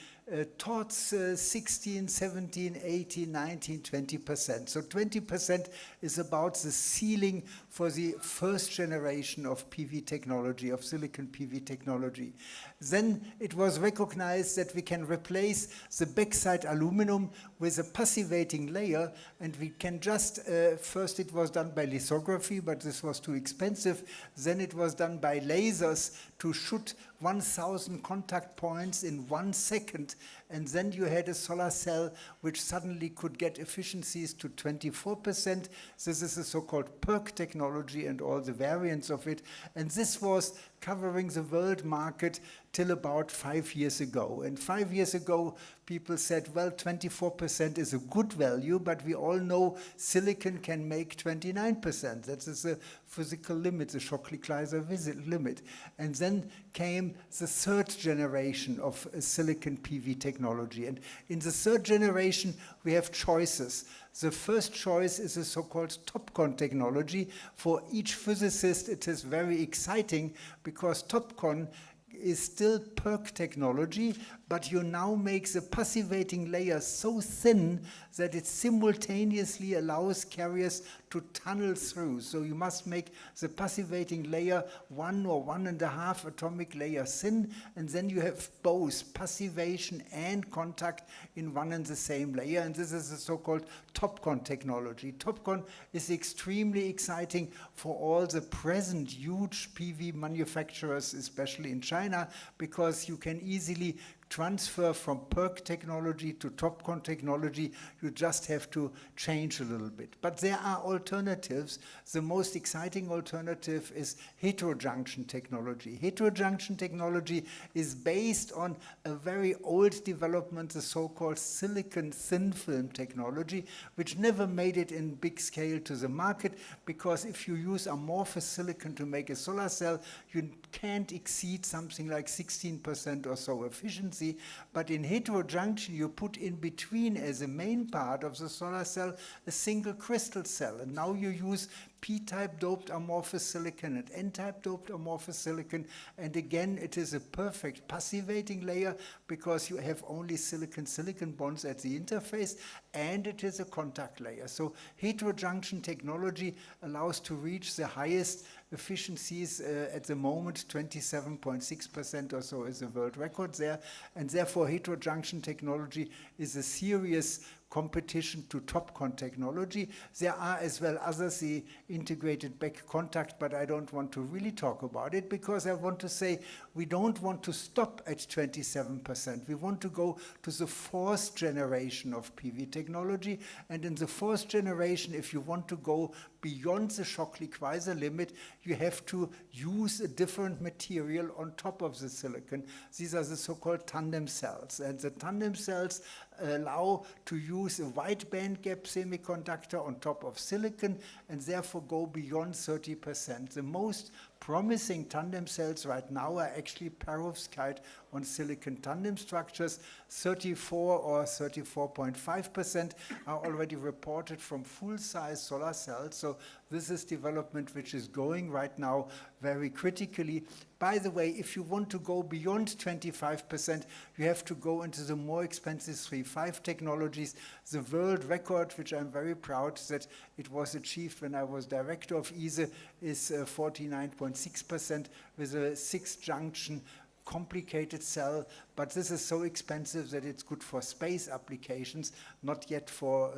towards 16, 17, 18, 19, 20%. So 20% is about the ceiling for the first generation of PV technology, of silicon PV technology. Then it was recognized that we can replace the backside aluminum with a passivating layer, and we can just, first it was done by lithography, but this was too expensive. Then it was done by lasers to shoot 1,000 contact points in 1 second, and then you had a solar cell which suddenly could get efficiencies to 24%. This is the so-called PERC technology and all the variants of it, and this was covering the world market till about 5 years ago. And 5 years ago, people said, well, 24% is a good value, but we all know silicon can make 29%. That is a physical limit, the Shockley-Kleiser limit. And then came the third generation of silicon PV technology. And in the third generation, we have choices. The first choice is a so-called TOPCon technology. For each physicist, it is very exciting because TOPCon is still PERC technology, but you now make the passivating layer so thin that it simultaneously allows carriers to tunnel through. So you must make the passivating layer 1 or 1.5 atomic layer thin, and then you have both passivation and contact in one and the same layer, and this is the so-called TOPCon technology. TOPCon is extremely exciting for all the present huge PV manufacturers, especially in China, because you can easily transfer from PERC technology to TOPCon technology. You just have to change a little bit. But there are alternatives. The most exciting alternative is heterojunction technology. Heterojunction technology is based on a very old development, the so-called silicon thin film technology, which never made it in big scale to the market, because if you use amorphous silicon to make a solar cell, you can't exceed something like 16% or so efficiency. But in heterojunction, you put in between as a main part of the solar cell a single crystal cell. And now you use P-type doped amorphous silicon and N-type doped amorphous silicon. And again, it is a perfect passivating layer because you have only silicon-silicon bonds at the interface, and it is a contact layer. So heterojunction technology allows to reach the highest efficiencies at the moment. 27.6% or so is the world record there. And therefore, heterojunction technology is a serious competition to TOPCon technology. There are as well others, the integrated back contact, but I don't want to really talk about it because I want to say we don't want to stop at 27%. We want to go to the fourth generation of PV technology. And in the fourth generation, if you want to go beyond the Shockley-Kleiser limit, you have to use a different material on top of the silicon. These are the so-called tandem cells. And the tandem cells allow to use a wide bandgap semiconductor on top of silicon and therefore go beyond 30%. The most promising tandem cells right now are actually perovskite on silicon tandem structures. 34 or 34.5% are already reported from full-size solar cells. So this is development which is going right now very critically. By the way, if you want to go beyond 25%, you have to go into the more expensive 3.5 technologies. The world record, which I'm very proud that it was achieved when I was director of ISE, is 49.6% with a 6-junction complicated cell, but this is so expensive that it's good for space applications, not yet for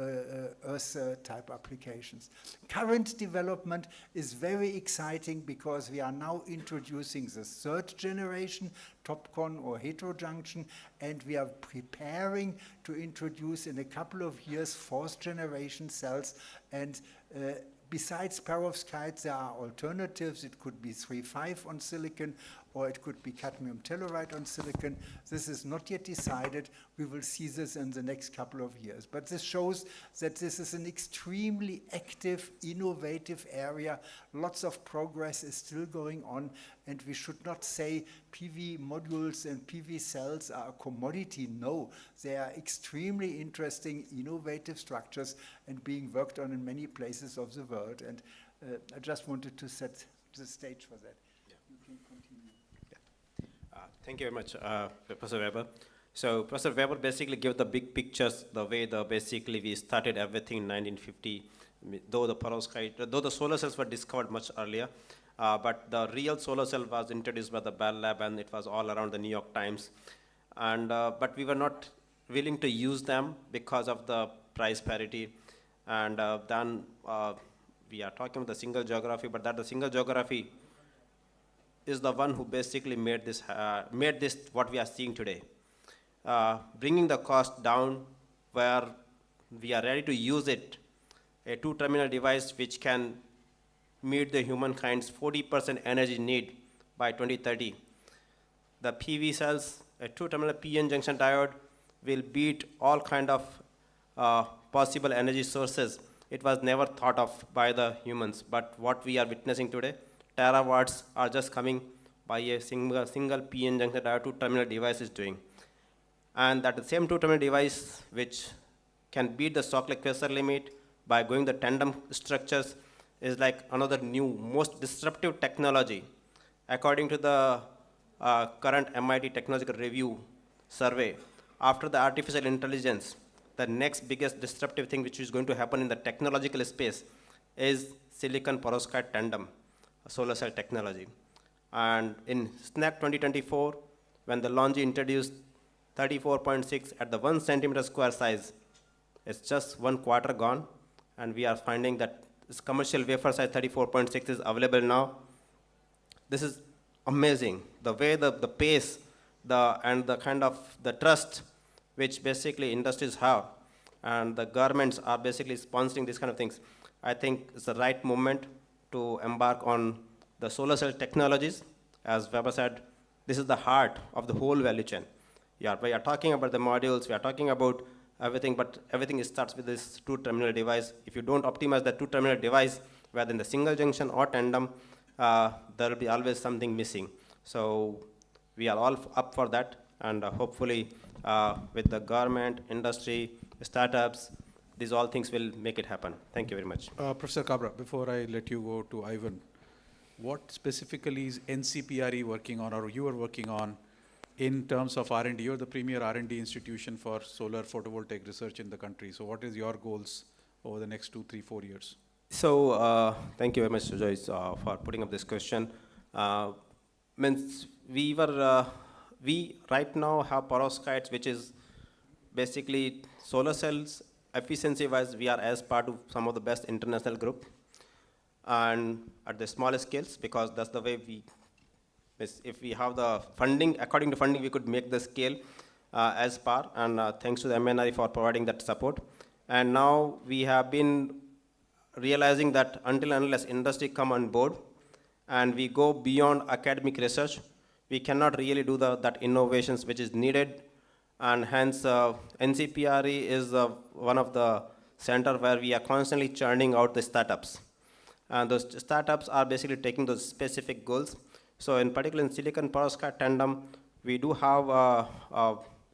Earth-type applications. Current development is very exciting because we are now introducing the third generation, TOPCon or heterojunction, and we are preparing to introduce in a couple of years fourth generation cells. And besides perovskite, there are alternatives. It could be 3.5 on silicon, or it could be cadmium telluride on silicon. This is not yet decided. We will see this in the next couple of years. But this shows that this is an extremely active, innovative area. Lots of progress is still going on, and we should not say PV modules and PV cells are a commodity. No, they are extremely interesting, innovative structures and being worked on in many places of the world. And I just wanted to set the stage for that. You can continue. Thank you very much, Professor Weber. So Professor Weber basically gave the big pictures, the way basically we started everything in 1950, though the solar cells were discovered much earlier, but the real solar cell was introduced by the Bell Lab, and it was all around the New York Times. And, but we were not willing to use them because of the price parity. And then we are talking about the single geography, but that the single geography is the one who basically made this what we are seeing today. Bringing the cost down where we are ready to use it, a two-terminal device which can meet the humankind's 40% energy need by 2030. The PV cells, a two-terminal PN junction diode, will beat all kind of possible energy sources. It was never thought of by the humans, but what we are witnessing today, terawatts are just coming by a single PN junction diode two-terminal device is doing. And that the same two-terminal device which can beat the Shockley-Queisser limit by going the tandem structures is like another new, most disruptive technology. According to the current MIT Technological Review survey, after the artificial intelligence, the next biggest disruptive thing which is going to happen in the technological space is silicon perovskite tandem, solar cell technology. And in SNAP 2024, when the LONGi introduced 34.6 at the 1 centimeter square size, it's just 1 quarter gone, and we are finding that this commercial wafer size 34.6 is available now. This is amazing. The way the pace, and the kind of the trust which basically industries have, and the governments are basically sponsoring these kind of things. I think it's the right moment to embark on the solar cell technologies. As Weber said, this is the heart of the whole value chain. Yeah, we are talking about the modules, we are talking about everything, but everything starts with this two-terminal device. If you don't optimize the two-terminal device, whether in the single junction or tandem, there will be always something missing. So we are all up for that, and hopefully with the government, industry, startups, these all things will make it happen. Thank you very much. Professor Kabra, before I let you go to Ivan, what specifically is NCPRE working on, or you are working on, in terms of R&D? You're the premier R&D institution for solar photovoltaic research in the country. So what is your goals over the next 2, 3, 4 years? So thank you very much, Joyce, for putting up this question. We right now have perovskites, which is basically solar cells. Efficiency-wise, we are as part of some of the best international group, and at the smallest scales, because that's the way we. If we have the funding, according to funding, we could make the scale as par, and thanks to the MNRE for providing that support. And now we have been realizing that until and unless industry come on board and we go beyond academic research, we cannot really do that innovations which is needed. And hence NCPRE is one of the center where we are constantly churning out the startups. And those startups are basically taking those specific goals. So in particular in silicon perovskite tandem, we do have a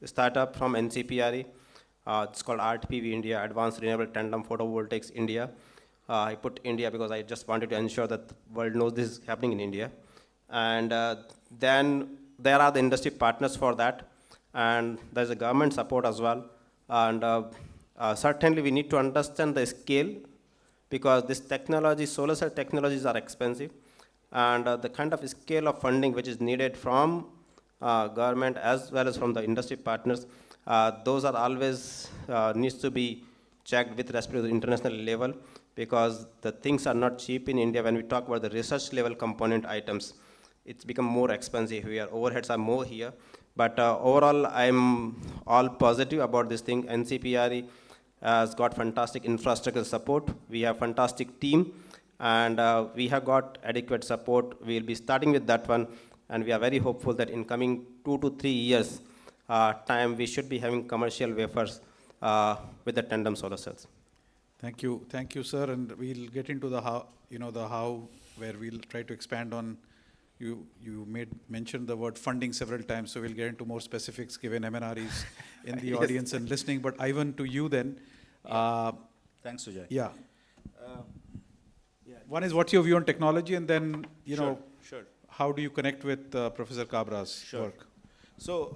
startup from NCPRE. It's called RTPV India, Advanced Renewable Tandem Photovoltaics India. I put India because I just wanted to ensure that the world knows this is happening in India. And then there are the industry partners for that. And there's a government support as well. And certainly we need to understand the scale, because this technology, solar cell technologies are expensive. And the kind of scale of funding which is needed from government as well as from the industry partners, those are always needs to be checked with respect to the international level, because the things are not cheap in India. When we talk about the research level component items, it's become more expensive here. Overheads are more here. But overall, I'm all positive about this thing. NCPRE has got fantastic infrastructure support. We have fantastic team. And we have got adequate support. We'll be starting with that one, and we are very hopeful that in coming 2 to 3 years time, we should be having commercial wafers with the tandem solar cells. Thank you, sir. And we'll get into the how, where we'll try to expand on. You mentioned the word funding several times, so we'll get into more specifics given MNREs in the audience and listening. But Ivan, to you then. Thanks, Sujay. Yeah. One is what's your view on technology, and then Sure. how do you connect with Professor Kabra's work? So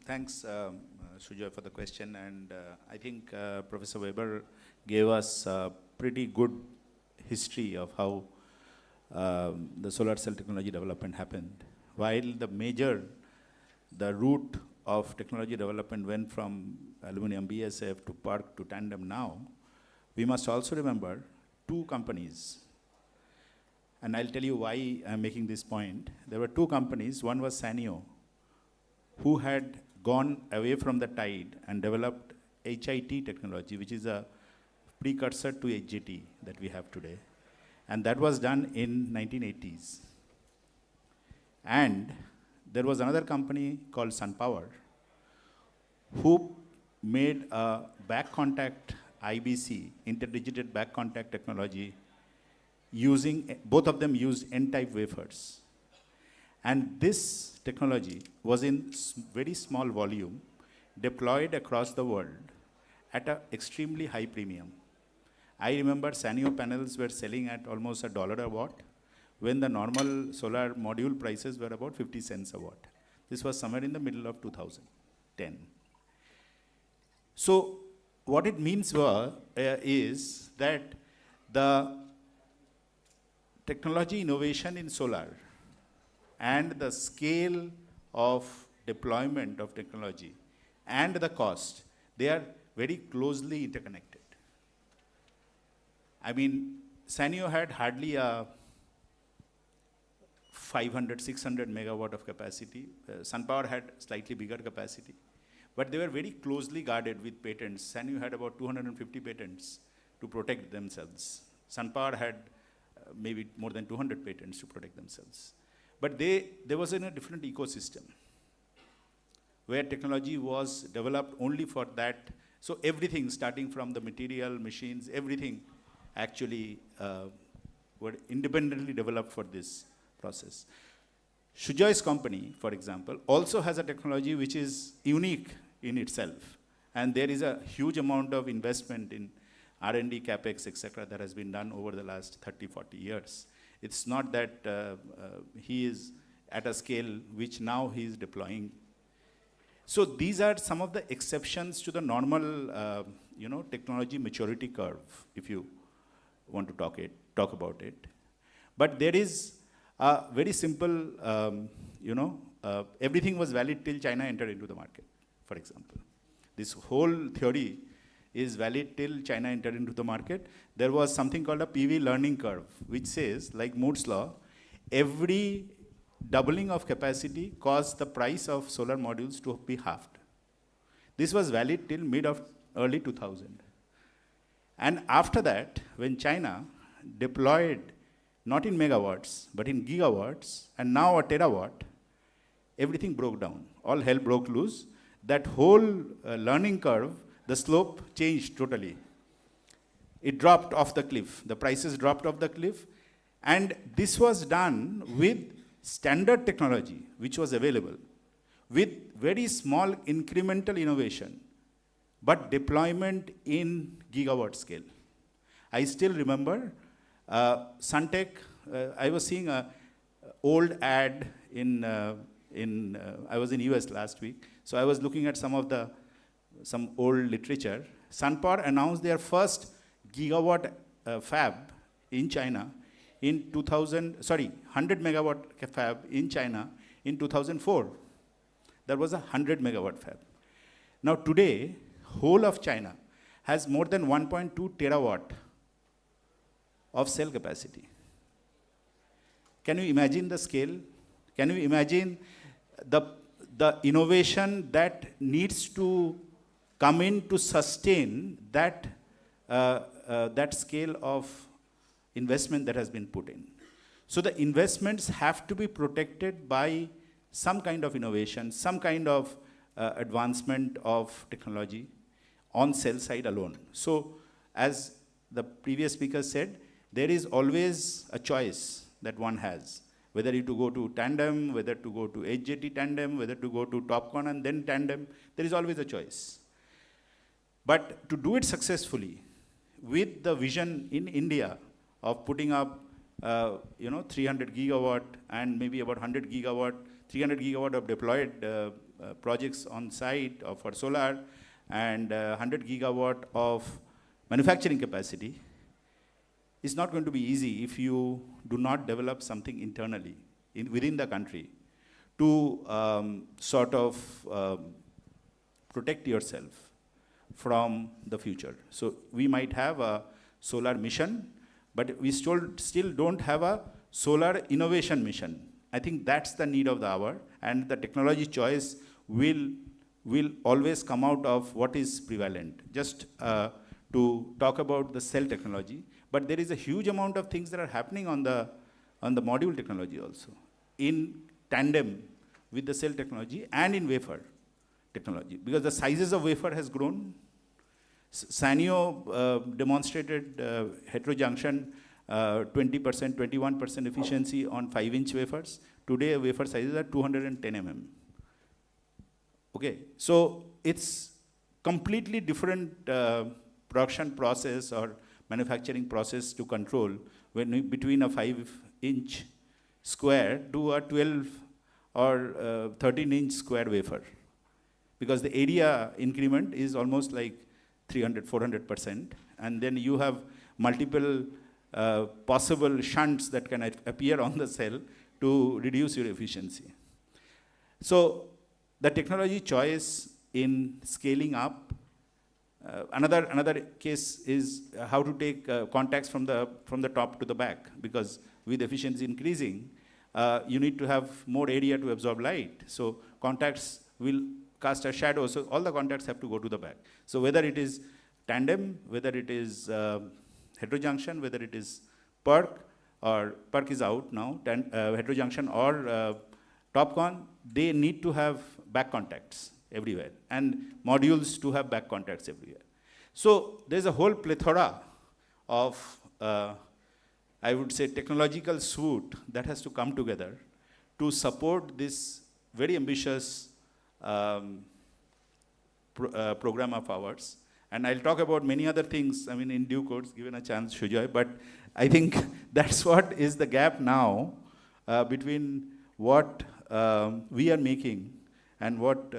Thanks, Sujoy, for the question. And I think Professor Weber gave us a pretty good history of how the solar cell technology development happened. While the route of technology development went from aluminum BSF to PERC to tandem now, we must also remember two companies. And I'll tell you why I'm making this point. There were two companies. One was Sanyo, who had gone away from the tide and developed HIT technology, which is a precursor to HJT that we have today. And that was done in 1980s. And there was another company called SunPower, who made a back contact IBC, interdigited back contact technology, using, both of them used N-type wafers. And this technology was in very small volume, deployed across the world at an extremely high premium. I remember Sanyo panels were selling at almost $1 a watt, when the normal solar module prices were about 50 cents a watt. This was somewhere in the middle of 2010. So what it means is that the technology innovation in solar and the scale of deployment of technology and the cost, they are very closely interconnected. I mean, Sanyo had hardly a 500, 600 megawatt of capacity. SunPower had slightly bigger capacity. But they were very closely guarded with patents. Sanyo had about 250 patents to protect themselves. SunPower had maybe more than 200 patents to protect themselves. But they was in a different ecosystem where technology was developed only for that. So everything, starting from the material, machines, everything actually were independently developed for this process. Sujoy's company, for example, also has a technology which is unique in itself. And there is a huge amount of investment in R&D, CapEx, etc., that has been done over the last 30, 40 years. It's not that he is at a scale which now he is deploying. So these are some of the exceptions to the normal technology maturity curve, if you want to talk about it. But there is a very simple, everything was valid till China entered into the market, for example. This whole theory is valid till China entered into the market. There was something called a PV learning curve, which says, like Moore's law, every doubling of capacity caused the price of solar modules to be halved. This was valid till mid of early 2000. And after that, when China deployed not in megawatts, but in gigawatts, and now a terawatt, everything broke down. All hell broke loose. That whole learning curve, the slope changed totally. It dropped off the cliff. The prices dropped off the cliff. And this was done with standard technology, which was available, with very small incremental innovation, but deployment in gigawatt scale. I still remember Suntech. I was seeing an old ad I was in US last week, so I was looking at some old literature. SunPower announced their first gigawatt fab in China in 100 megawatt fab in China in 2004. There was a 100 megawatt fab. Now today, whole of China has more than 1.2 terawatt of cell capacity. Can you imagine the scale? Can you imagine the innovation that needs to come in to sustain that scale of investment that has been put in? So the investments have to be protected by some kind of innovation, some kind of advancement of technology on cell side alone. So as the previous speaker said, there is always a choice that one has, whether you to go to tandem, whether to go to HJT tandem, whether to go to TOPCon and then tandem, there is always a choice. But to do it successfully, with the vision in India of putting up 300 gigawatt and maybe about 100 gigawatt, 300 gigawatt of deployed projects on site for solar and 100 gigawatt of manufacturing capacity, it's not going to be easy if you do not develop something internally within the country to sort of protect yourself from the future. So we might have a solar mission, but we still don't have a solar innovation mission. I think that's the need of the hour, and the technology choice will always come out of what is prevalent. Just to talk about the cell technology, but there is a huge amount of things that are happening on the module technology also, in tandem with the cell technology and in wafer technology, because the sizes of wafer has grown. Sanyo demonstrated heterojunction 20%, 21% efficiency on 5-inch wafers. Today, wafer sizes are 210 mm. Okay, so it's completely different production process or manufacturing process to control between a 5-inch square to a 12 or 13-inch square wafer, because the area increment is almost like 300, 400%, and then you have multiple possible shunts that can appear on the cell to reduce your efficiency. So the technology choice in scaling up, another case is how to take contacts from the top to the back, because with efficiency increasing, you need to have more area to absorb light. So contacts will cast a shadow, so all the contacts have to go to the back. So whether it is tandem, whether it is heterojunction, whether it is PERC, or PERC is out now, heterojunction or TOPCon, they need to have back contacts everywhere, and modules to have back contacts everywhere. So there's a whole plethora of, I would say, technological suite that has to come together to support this very ambitious program of ours. And I'll talk about many other things, I mean, in due course, given a chance, Shujoy, but I think that's what is the gap now between what we are making and what,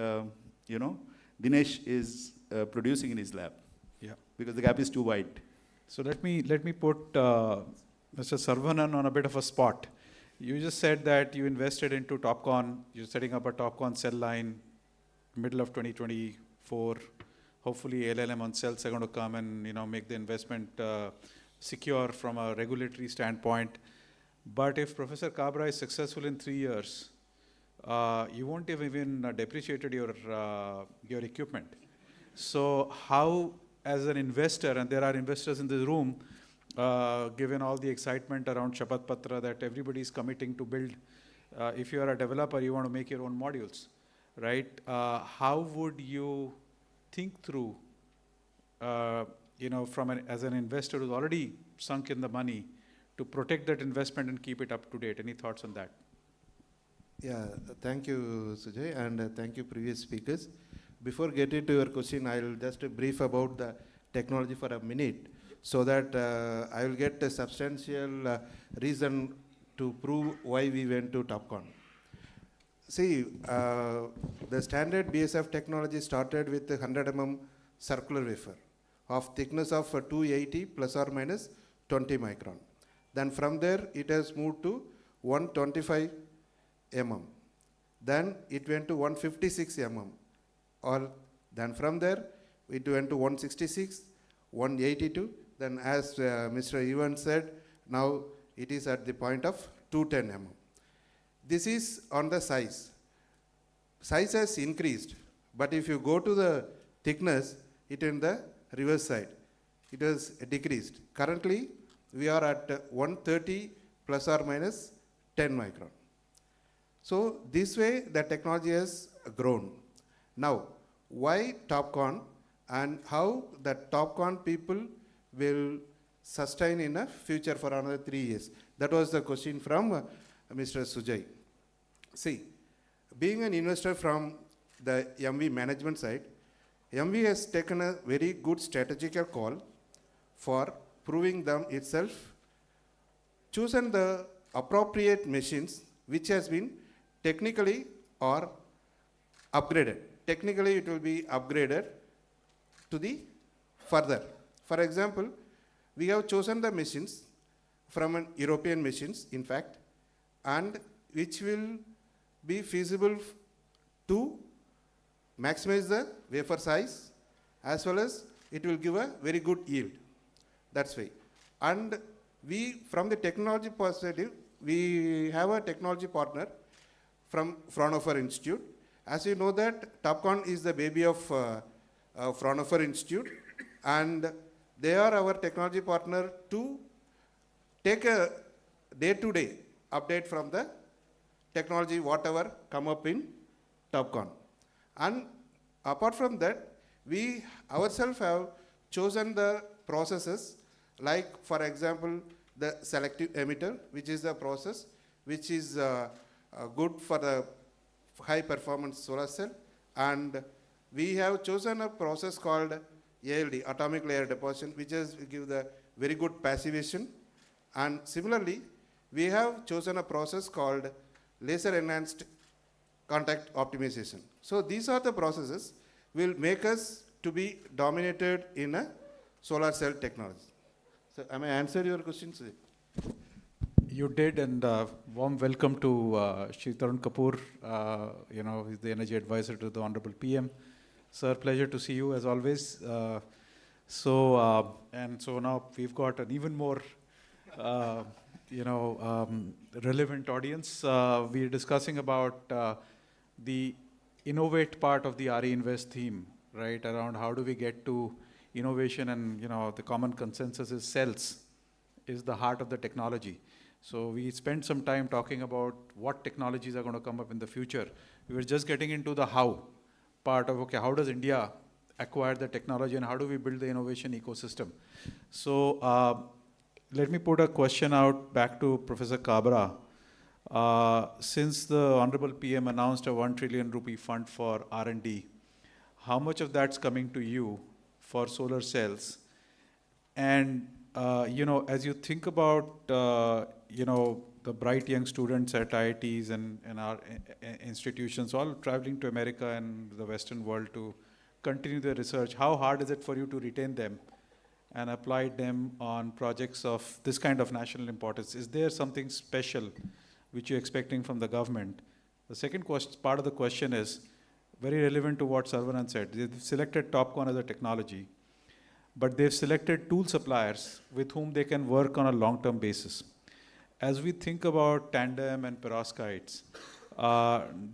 Dinesh is producing in his lab. Yeah. Because the gap is too wide. So let me put Mr. Sarvanan on a bit of a spot. You just said that you invested into TOPCon, you're setting up a TOPCon cell line, middle of 2024. Hopefully LLM on cells are going to come and make the investment secure from a regulatory standpoint. But if Professor Kabra is successful in 3 years, you won't have even depreciated your equipment. So how, as an investor, and there are investors in this room, given all the excitement around Shapat Patra that everybody is committing to build, if you are a developer, you want to make your own modules, right? How would you think through, as an investor who's already sunk in the money, to protect that investment and keep it up to date? Any thoughts on that? Yeah, thank you, Sujay, and thank you, previous speakers. Before getting to your question, I'll just brief about the technology for a minute, so that I will get a substantial reason to prove why we went to TOPCon. See, the standard BSF technology started with 100 mm circular wafer of thickness of 280 plus or minus 20 micron. Then from there, it has moved to 125 mm. Then it went to 156 mm. Then from there, it went to 166, 182. Then as Mr. Evans said, now it is at the point of 210 mm. This is on the size. Size has increased, but if you go to the thickness, it in the reverse side. It has decreased. Currently, we are at 130 plus or minus 10 micron. So this way, the technology has grown. Now, why TOPCon, and how the TOPCon people will sustain in the future for another 3 years? That was the question from Mr. Sujay. See, being an investor from the MV management side, MV has taken a very good strategical call for proving them itself, chosen the appropriate machines which has been technically or upgraded. Technically, it will be upgraded to the further. For example, we have chosen the machines from an European machines, in fact, and which will be feasible to maximize the wafer size, as well as it will give a very good yield. That's why. And we, from the technology perspective, we have a technology partner from Fraunhofer Institute. As you know that TOPCon is the baby of Fraunhofer Institute, and they are our technology partner to take a day-to-day update from the technology, whatever come up in TOPCon. And apart from that, we ourselves have chosen the processes, like for example, the selective emitter, which is the process which is good for the high performance solar cell. And we have chosen a process called ALD, atomic layer deposition, which is give the very good passivation. And similarly, we have chosen a process called laser enhanced contact optimization. So these are the processes will make us to be dominated in a solar cell technology. So am I answered your question, Sujit? You did, and warm welcome to Shri Tarun Kapoor. He's the energy advisor to the Honorable PM. Sir, pleasure to see you as always. So now we've got an even more, relevant audience. We're discussing about the innovate part of the RE Invest theme, right? Around how do we get to innovation, and the common consensus is cells is the heart of the technology. So we spent some time talking about what technologies are going to come up in the future. We were just getting into the how part of, okay, how does India acquire the technology and how do we build the innovation ecosystem? So let me put a question out back to Professor Kabra. Since the Honorable PM announced a 1 trillion rupee fund for R&D, how much of that's coming to you for solar cells? And as you think about the bright young students at IITs and our institutions all traveling to America and the Western world to continue their research, how hard is it for you to retain them and apply them on projects of this kind of national importance? Is there something special which you're expecting from the government? The second part of the question is very relevant to what Sarvanan said. They've selected TOPCon as a technology, but they've selected tool suppliers with whom they can work on a long-term basis. As we think about tandem and perovskites,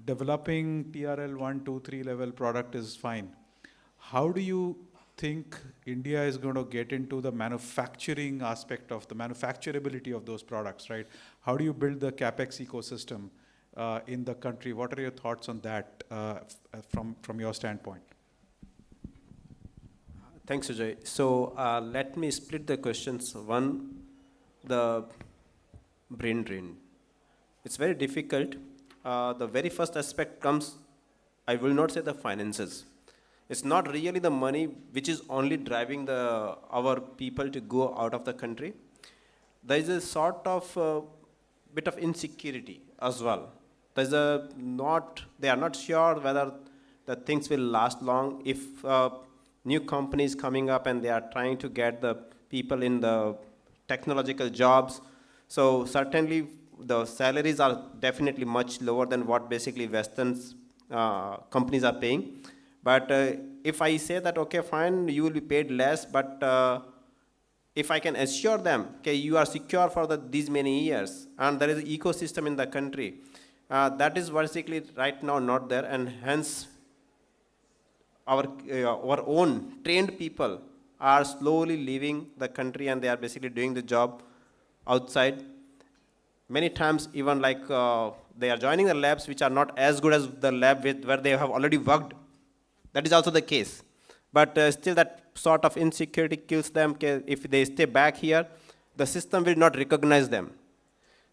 developing TRL 1, 2, 3 level product is fine. How do you think India is going to get into the manufacturing aspect of the manufacturability of those products, right? How do you build the CapEx ecosystem in the country? What are your thoughts on that from your standpoint? Thanks, Sujay. So let me split the questions. One, the brain drain. It's very difficult. The very first aspect comes, I will not say the finances. It's not really the money which is only driving our people to go out of the country. There is a sort of bit of insecurity as well. They are not sure whether the things will last long. If new companies coming up and they are trying to get the people in the technological jobs, so certainly the salaries are definitely much lower than what basically Western companies are paying. But if I say that, okay, fine, you will be paid less, but if I can assure them, okay, you are secure for these many years, and there is an ecosystem in the country, that is basically right now not there, and hence our own trained people are slowly leaving the country and they are basically doing the job outside. Many times even like they are joining the labs which are not as good as the lab where they have already worked. That is also the case. But still that sort of insecurity kills them. If they stay back here, the system will not recognize them.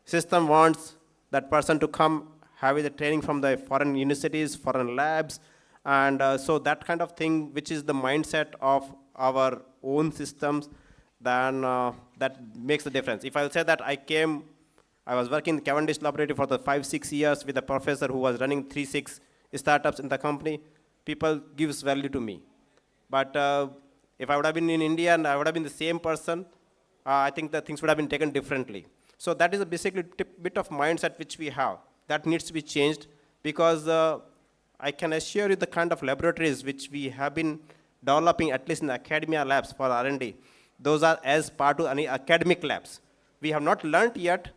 System wants that person to come have the training from the foreign universities, foreign labs, and so that kind of thing, which is the mindset of our own systems, then that makes the difference. If I'll say that I was working in the Cavendish laboratory for the 5-6 years with a professor who was running 3-6 startups in the company, people gives value to me. But if I would have been in India and I would have been the same person, I think that things would have been taken differently. So that is a basically bit of mindset which we have. That needs to be changed because I can assure you the kind of laboratories which we have been developing, at least in the academia labs for R&D, those are as part of any academic labs. We have not learned yet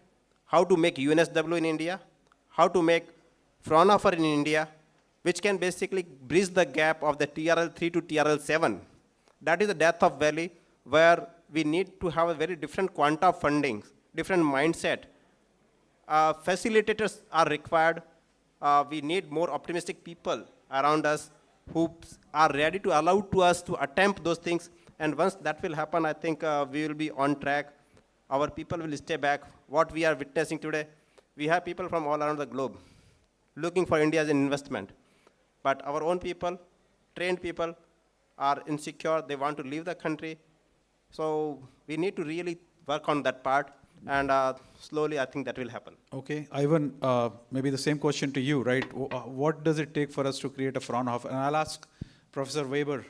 how to make UNSW in India, how to make Fraunhofer in India, which can basically bridge the gap of the TRL3 to TRL7. That is the depth of valley where we need to have a very different quanta of funding, different mindset. Facilitators are required. We need more optimistic people around us who are ready to allow to us to attempt those things. And once that will happen, I think we will be on track. Our people will stay back. What we are witnessing today, we have people from all around the globe looking for India as an investment. But our own people, trained people, are insecure. They want to leave the country. So we need to really work on that part. And slowly, I think that will happen. Okay, Ivan, maybe the same question to you, right? What does it take for us to create a Fraunhofer? And I'll ask Professor Weber,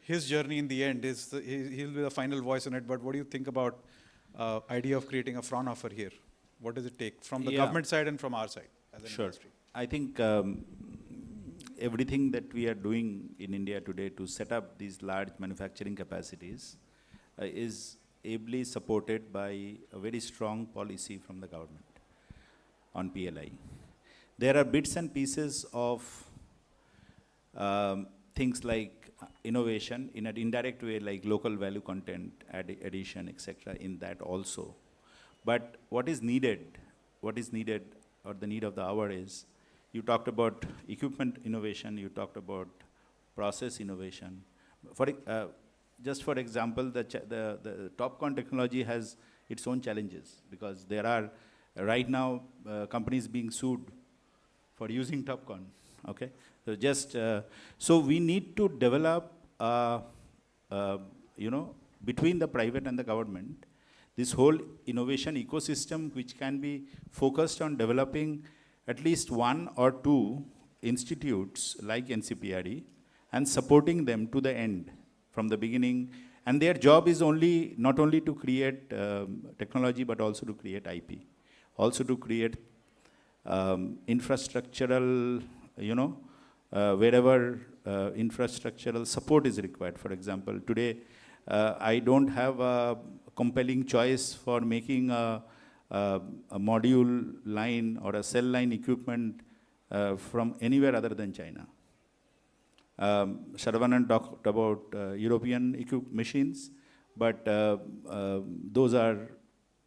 his journey in the end, he'll be the final voice on it, but what do you think about idea of creating a Fraunhofer here? What does it take from the government side and from our side as an industry? I think everything that we are doing in India today to set up these large manufacturing capacities is ably supported by a very strong policy from the government on PLI. There are bits and pieces of things like innovation in an indirect way, like local value content addition, etc. in that also. But what is needed, or the need of the hour is, you talked about equipment innovation, you talked about process innovation. Just for example, the TopCon technology has its own challenges because there are right now companies being sued for using TopCon. Okay, so so we need to develop, between the private and the government, this whole innovation ecosystem which can be focused on developing at least one or two institutes like NCPRE and supporting them to the end from the beginning. And their job is not only to create technology, but also to create IP, also to create infrastructural, wherever infrastructural support is required. For example, today I don't have a compelling choice for making a module line or a cell line equipment from anywhere other than China. Saravanan talked about European machines, but those are,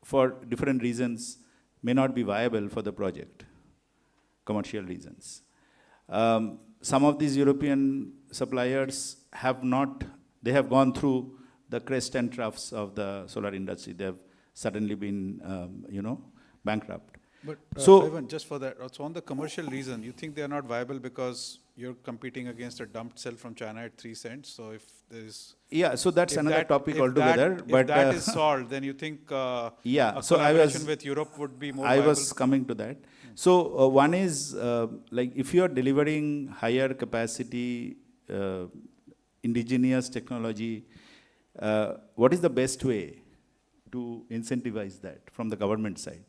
for different reasons, may not be viable for the project, commercial reasons. Some of these European suppliers have gone through the crest and troughs of the solar industry. They have suddenly been, bankrupt. But so, Ivan, just for that, so on the commercial reason, you think they are not viable because you're competing against a dumped cell from China at 3 cents? So if there's... Yeah, so that's another topic altogether. But if that is solved, then you think a collaboration with Europe would be more viable? I was coming to that. So one is, like if you are delivering higher capacity indigenous technology, what is the best way to incentivize that from the government side?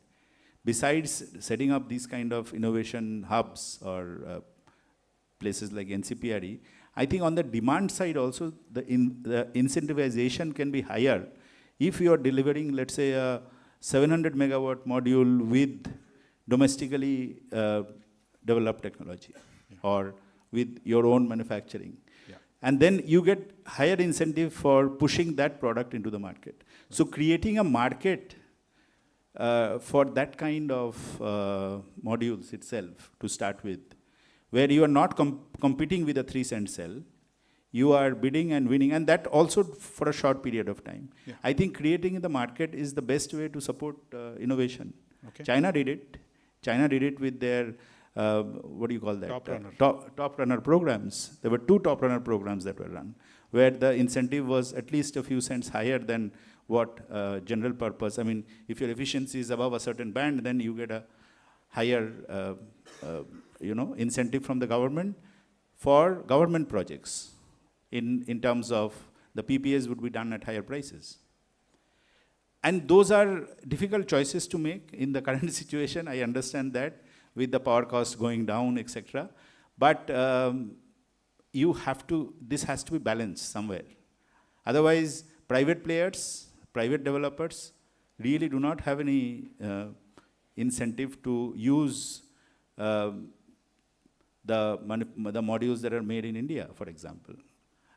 Besides setting up these kind of innovation hubs or places like NCPRE, I think on the demand side also, the incentivization can be higher if you are delivering, let's say, a 700 megawatt module with domestically developed technology or with your own manufacturing. Yeah. And then you get higher incentive for pushing that product into the market. So creating a market for that kind of modules itself to start with, where you are not competing with a 3-cent cell, you are bidding and winning, and that also for a short period of time. Yeah. I think creating the market is the best way to support innovation. Okay. China did it. China did it with their, what do you call that? Top runner programs. There were 2 top runner programs that were run, where the incentive was at least a few cents higher than what general purpose. I mean, if your efficiency is above a certain band, then you get a higher incentive from the government for government projects in terms of the PPAs would be done at higher prices. And those are difficult choices to make in the current situation. I understand that with the power cost going down, etc. But this has to be balanced somewhere. Otherwise, private players, private developers really do not have any incentive to use the modules that are made in India, for example.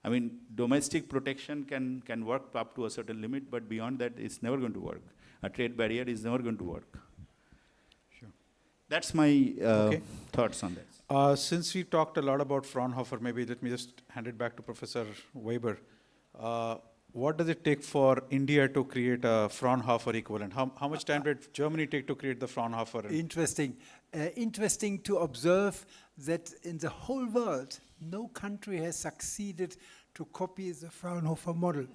I mean, domestic protection can work up to a certain limit, but beyond that, it's never going to work. A trade barrier is never going to work. Sure. That's my thoughts on that. Since we talked a lot about Fraunhofer, maybe let me just hand it back to Professor Weber. What does it take for India to create a Fraunhofer equivalent? How much time did Germany take to create the Fraunhofer? Interesting. Interesting to observe that in the whole world, no country has succeeded to copy the Fraunhofer model.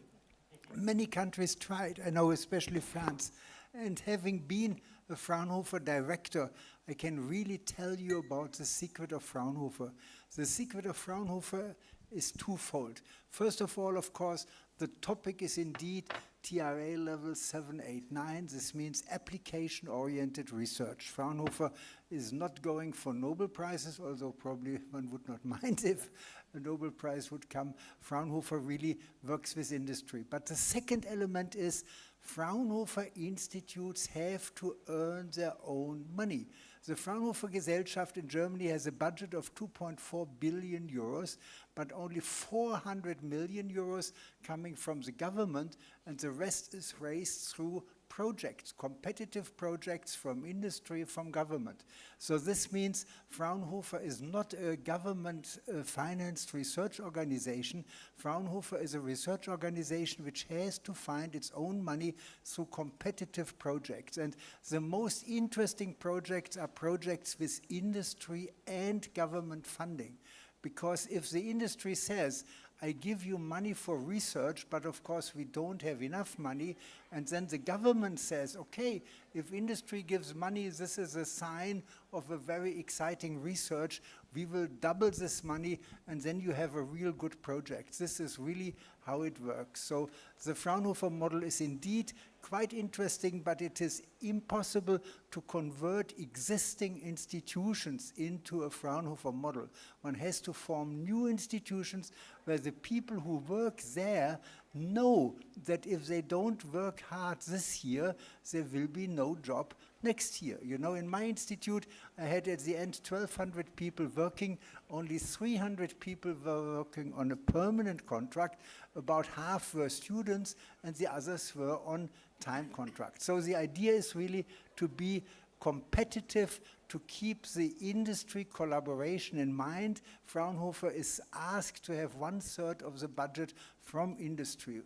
Many countries tried, I know especially France. And having been a Fraunhofer director, I can really tell you about the secret of Fraunhofer. The secret of Fraunhofer is twofold. First of all, of course, the topic is indeed TRA level 789. This means application-oriented research. Fraunhofer is not going for Nobel Prizes, although probably one would not mind if a Nobel Prize would come. Fraunhofer really works with industry. But the second element is Fraunhofer institutes have to earn their own money. The Fraunhofer Gesellschaft in Germany has a budget of 2.4 billion euros, but only 400 million euros coming from the government, and the rest is raised through projects, competitive projects from industry, from government. So this means Fraunhofer is not a government-financed research organization. Fraunhofer is a research organization which has to find its own money through competitive projects. And the most interesting projects are projects with industry and government funding. Because if the industry says, I give you money for research, but of course we don't have enough money, and then the government says, okay, if industry gives money, this is a sign of a very exciting research, we will double this money, and then you have a real good project. This is really how it works. So the Fraunhofer model is indeed quite interesting, but it is impossible to convert existing institutions into a Fraunhofer model. One has to form new institutions where the people who work there know that if they don't work hard this year, there will be no job next year. You know, in my institute, I had at the end 1,200 people working. Only 300 people were working on a permanent contract. About half were students, and the others were on time contracts. So the idea is really to be competitive, to keep the industry collaboration in mind. Fraunhofer is asked to have 1/3 of the budget from industry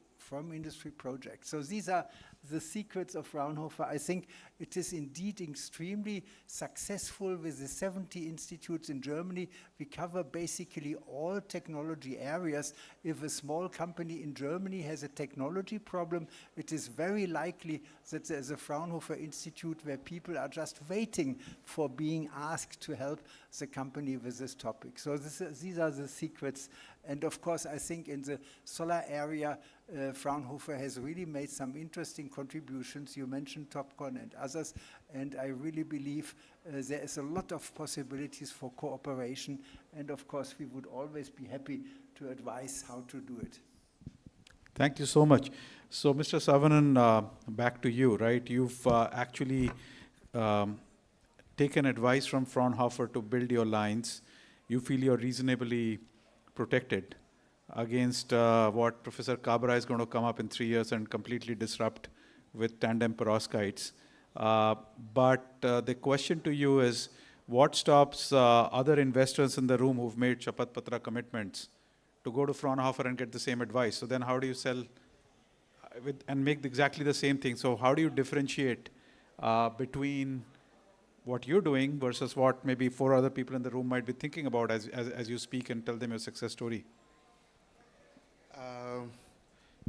projects. So these are the secrets of Fraunhofer. I think it is indeed extremely successful with the 70 institutes in Germany. We cover basically all technology areas. If a small company in Germany has a technology problem, it is very likely that there's a Fraunhofer Institute where people are just waiting for being asked to help the company with this topic. So these are the secrets. And of course, I think in the solar area, Fraunhofer has really made some interesting contributions. You mentioned TOPCon and others, and I really believe there is a lot of possibilities for cooperation, and of course we would always be happy to advise how to do it. Thank you so much. So Mr. Savanan, back to you, right? You've actually taken advice from Fraunhofer to build your lines. You feel you're reasonably protected against what Professor Kabra is going to come up in 3 years and completely disrupt with tandem perovskites. But the question to you is, what stops other investors in the room who've made Shapat Patra commitments to go to Fraunhofer and get the same advice? So then how do you sell and make exactly the same thing? So how do you differentiate between what you're doing versus what maybe 4 other people in the room might be thinking about as you speak and tell them your success story?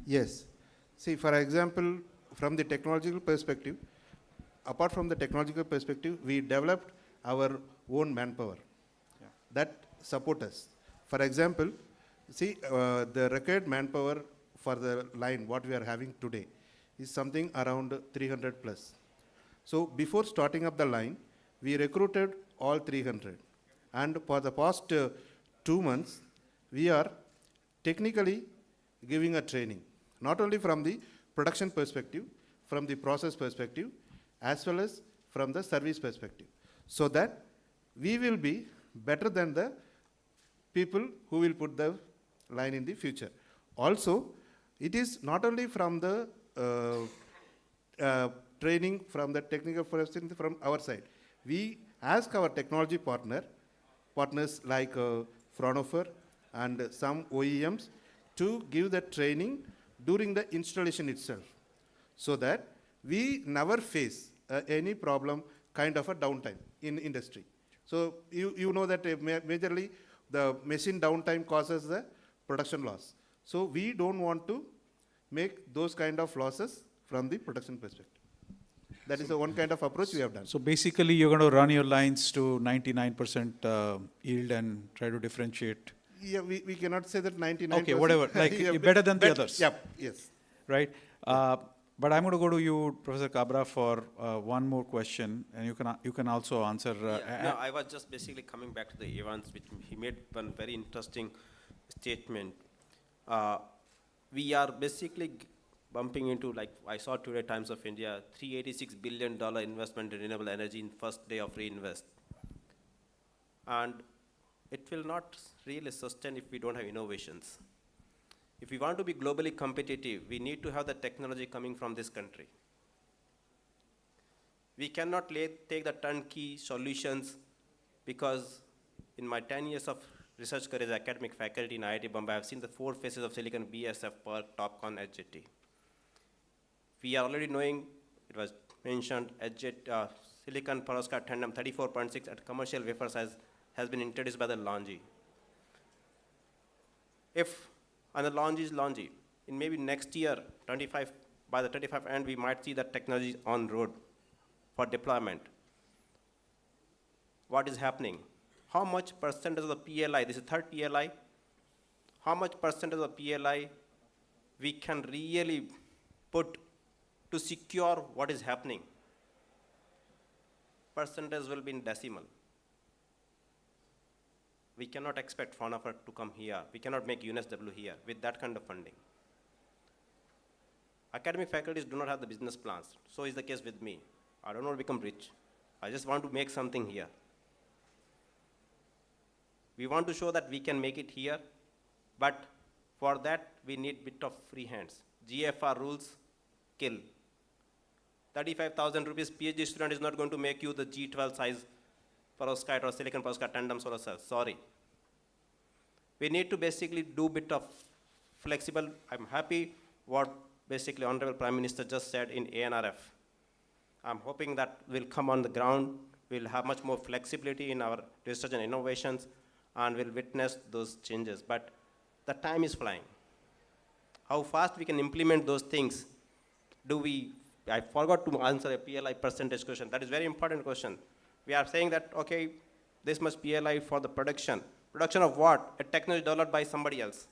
Yes. See, for example, from the technological perspective, apart from the technological perspective, we developed our own manpower. that support us. For example, see, the required manpower for the line, what we are having today, is something around 300 plus. So before starting up the line, we recruited all 300. And for the past 2 months, we are technically giving a training, not only from the production perspective, from the process perspective, as well as from the service perspective, so that we will be better than the people who will put the line in the future. Also, it is not only from the training from the technical person from our side. We ask our technology partners like Fraunhofer and some OEMs to give the training during the installation itself, so that we never face any problem kind of a downtime in industry. So you know that majorly the machine downtime causes the production loss. So we don't want to make those kind of losses from the production perspective. That is the one kind of approach we have done. So basically, you're going to run your lines to 99% yield and try to differentiate. Yeah, we cannot say that 99%. Okay, whatever, like Yeah, better than the others. Yeah, yes. Right? But I'm going to go to you, Professor Kabra, for one more question, and you can also answer. No, I was just basically coming back to the Evans, which he made one very interesting statement. We are basically bumping into, like I saw today, Times of India, $386 billion investment in renewable energy in first day of reinvest. And it will not really sustain if we don't have innovations. If we want to be globally competitive, we need to have the technology coming from this country. We cannot take the turnkey solutions, because in my 10 years of research career as academic faculty in IIT Bombay, I have seen the 4 phases of silicon: BSF, PERC, TOPCon, HJT. We are already knowing, it was mentioned, silicon perovskite tandem 34.6 at commercial wafer size has been introduced by the Longi. And the Longi is Longi. In maybe next year, by the 25 end, we might see that technology on road for deployment. What is happening? How much percentage of the PLI, this is third PLI, how much percentage of the PLI we can really put to secure what is happening? Percentage will be in decimal. We cannot expect Fraunhofer to come here. We cannot make UNSW here with that kind of funding. Academic faculties do not have the business plans. So is the case with me. I don't want to become rich. I just want to make something here. We want to show that we can make it here, but for that we need bit of free hands. GFR rules kill. 35,000 rupees PhD student is not going to make you the G12 size perovskite or silicon perovskite tandem solar cells. Sorry. We need to basically do bit of flexible. I'm happy what basically Honorable Prime Minister just said in ANRF. I'm hoping that will come on the ground. We'll have much more flexibility in our research and innovations, and we'll witness those changes. But the time is flying. How fast we can implement those things? I forgot to answer a PLI percentage question. That is a very important question. We are saying that, okay, this much PLI for the production. Production of what? A technology developed by somebody else,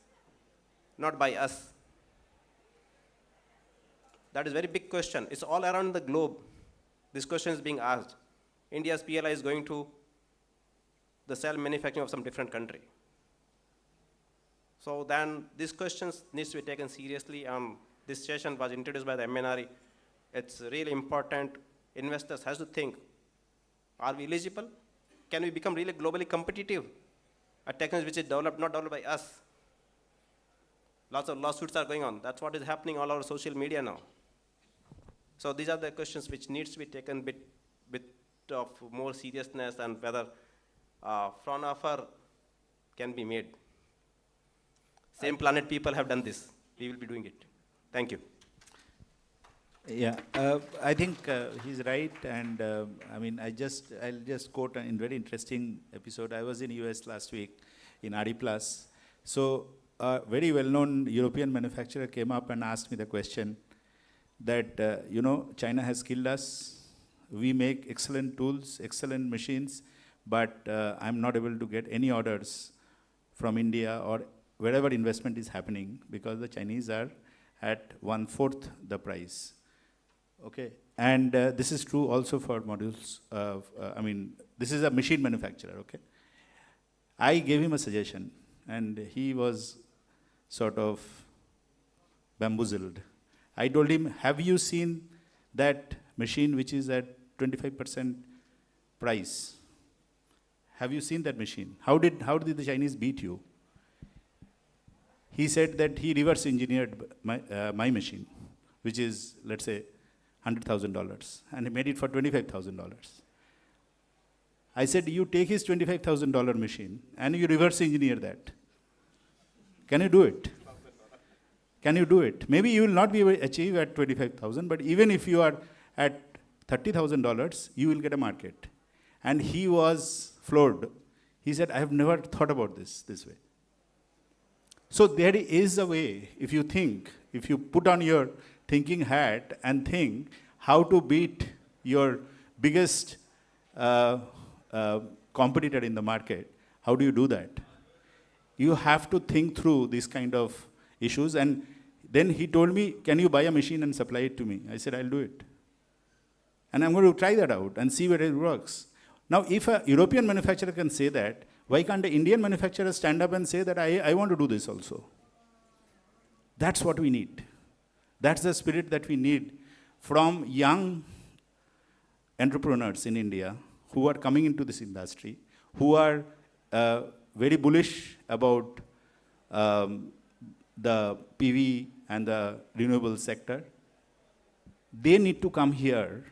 not by us. That is a very big question. It's all around the globe. This question is being asked. India's PLI is going to the cell manufacturing of some different country. So then these questions needs to be taken seriously. This session was introduced by the MNRE. It's really important. Investors has to think, are we eligible? Can we become really globally competitive? A technology which is developed, not developed by us. Lots of lawsuits are going on. That's what is happening all over social media now. So these are the questions which needs to be taken bit of more seriousness, and whether Fraunhofer can be made. Same planet people have done this. We will be doing it. Thank you. Yeah, I think he's right, and I mean, I'll just quote a very interesting episode. I was in US last week in RE+. So a very well-known European manufacturer came up and asked me the question that, China has killed us. We make excellent tools, excellent machines, but I'm not able to get any orders from India or wherever investment is happening because the Chinese are at 1/4 the price. Okay, and this is true also for modules. I mean, this is a machine manufacturer. Okay, I gave him a suggestion, and he was sort of bamboozled. I told him, "Have you seen that machine which is at 25% price? Have you seen that machine? How did the Chinese beat you?" He said that he reverse engineered my machine, which is, let's say, $100,000, and he made it for $25,000. I said, you take his $25,000 machine and you reverse engineer that. Can you do it? Can you do it? Maybe you will not be able to achieve at 25,000, but even if you are at $30,000, you will get a market. And he was floored. He said, I have never thought about this way. So there is a way, if you think, if you put on your thinking hat and think how to beat your biggest competitor in the market, how do you do that? You have to think through these kind of issues. And then he told me, can you buy a machine and supply it to me? I said, I'll do it. And I'm going to try that out and see whether it works. Now, if a European manufacturer can say that, why can't an Indian manufacturer stand up and say that I want to do this also? That's what we need. That's the spirit that we need from young entrepreneurs in India who are coming into this industry, who are very bullish about the PV and the renewable sector. They need to come here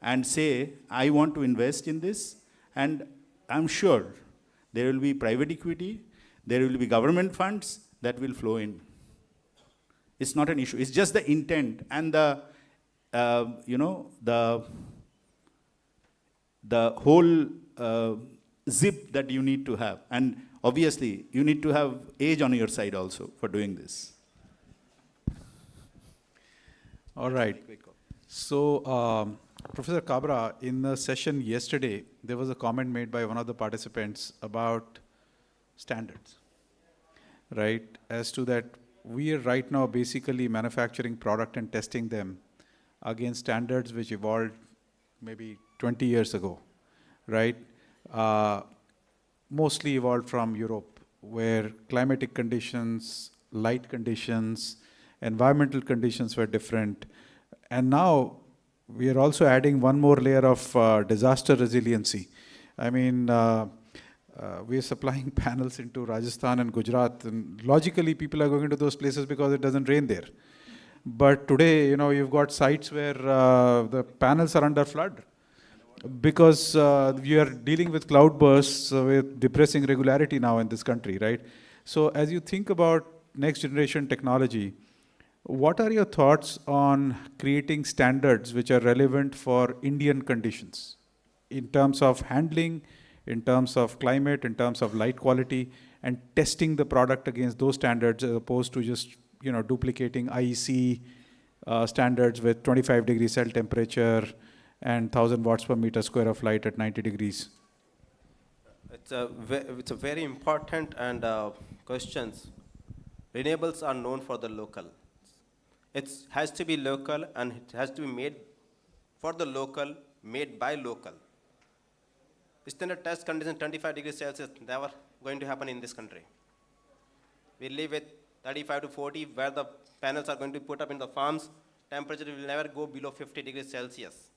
and say, I want to invest in this, and I'm sure there will be private equity, there will be government funds that will flow in. It's not an issue. It's just the intent and the whole zip that you need to have. And obviously, you need to have age on your side also for doing this. All right. So, Professor Kabra, in the session yesterday, there was a comment made by one of the participants about standards, right? As to that, we are right now basically manufacturing product and testing them against standards which evolved maybe 20 years ago, right? Mostly evolved from Europe, where climatic conditions, light conditions, environmental conditions were different. And now we are also adding one more layer of disaster resiliency. I mean, we are supplying panels into Rajasthan and Gujarat, and logically people are going to those places because it doesn't rain there. But today, you've got sites where the panels are under flood because we are dealing with cloudbursts with depressing regularity now in this country, right? So as you think about next generation technology, what are your thoughts on creating standards which are relevant for Indian conditions in terms of handling, in terms of climate, in terms of light quality, and testing the product against those standards as opposed to just duplicating IEC standards with 25 degree cell temperature and 1000 watts per meter square of light at 90 degrees? It's a very important and questions. Renewables are known for the local. It has to be local and it has to be made for the local, made by local. Standard test condition 25 degrees Celsius never going to happen in this country. We live with 35 to 40 where the panels are going to be put up in the farms. Temperature will never go below 50 degrees Celsius.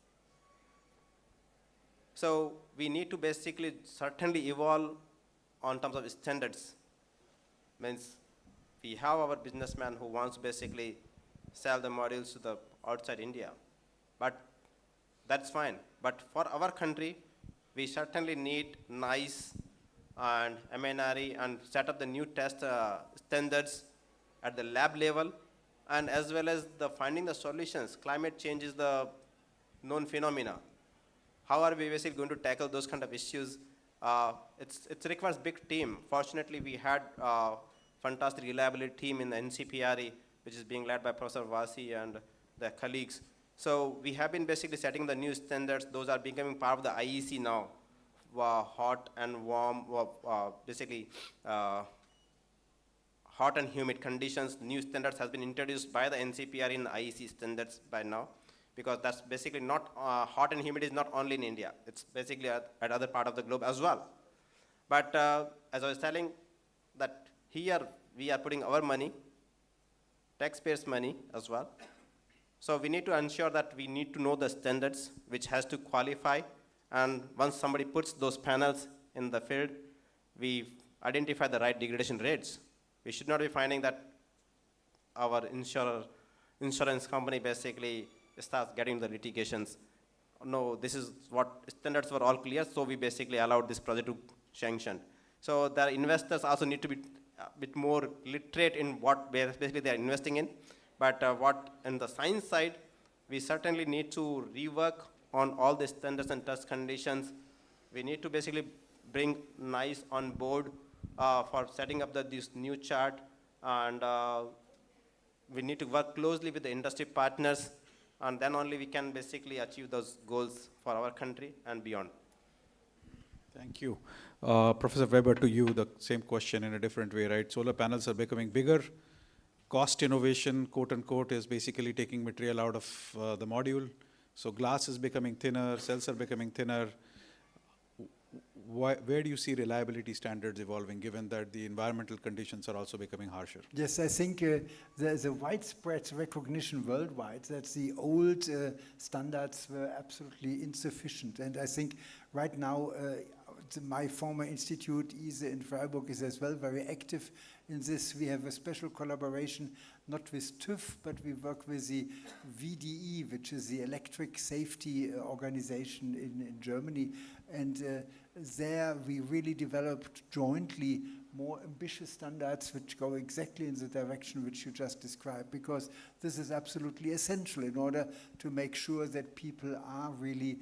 So we need to basically certainly evolve on terms of standards. Means we have our businessman who wants to basically sell the modules to the outside India. But that's fine. But for our country, we certainly need NICE and MNRE and set up the new test standards at the lab level, and as well as the finding the solutions. Climate change is the known phenomena. How are we basically going to tackle those kind of issues? It requires big team. Fortunately, we had a fantastic reliability team in the NCPRE, which is being led by Professor Vasi and their colleagues. So we have been basically setting the new standards. Those are becoming part of the IEC now, hot and warm, basically hot and humid conditions. New standards has been introduced by the NCPR in IEC standards by now, because that's basically not, hot and humid is not only in India, it's basically at other part of the globe as well. But as I was telling, that here we are putting our money, taxpayers' money as well. So we need to ensure that we need to know the standards which has to qualify, and once somebody puts those panels in the field, we identify the right degradation rates. We should not be finding that our insurance company basically starts getting the litigations. No, this is what standards were all clear, so we basically allowed this project to sanction. So the investors also need to be a bit more literate in what basically they are investing in. But what in the science side, we certainly need to rework on all the standards and test conditions. We need to basically bring NICE on board for setting up this new chart, and we need to work closely with the industry partners, and then only we can basically achieve those goals for our country and beyond. Thank you. Professor Weber, to you, the same question in a different way, right? Solar panels are becoming bigger. Cost innovation, quote unquote, is basically taking material out of the module. So glass is becoming thinner, cells are becoming thinner. Where do you see reliability standards evolving, given that the environmental conditions are also becoming harsher? Yes, I think there's a widespread recognition worldwide that the old standards were absolutely insufficient. And I think right now, my former institute, ISE in Freiburg, is as well very active in this. We have a special collaboration, not with TÜV, but we work with the VDE, which is the Electric Safety Organization in Germany. And there we really developed jointly more ambitious standards which go exactly in the direction which you just described, because this is absolutely essential in order to make sure that people are really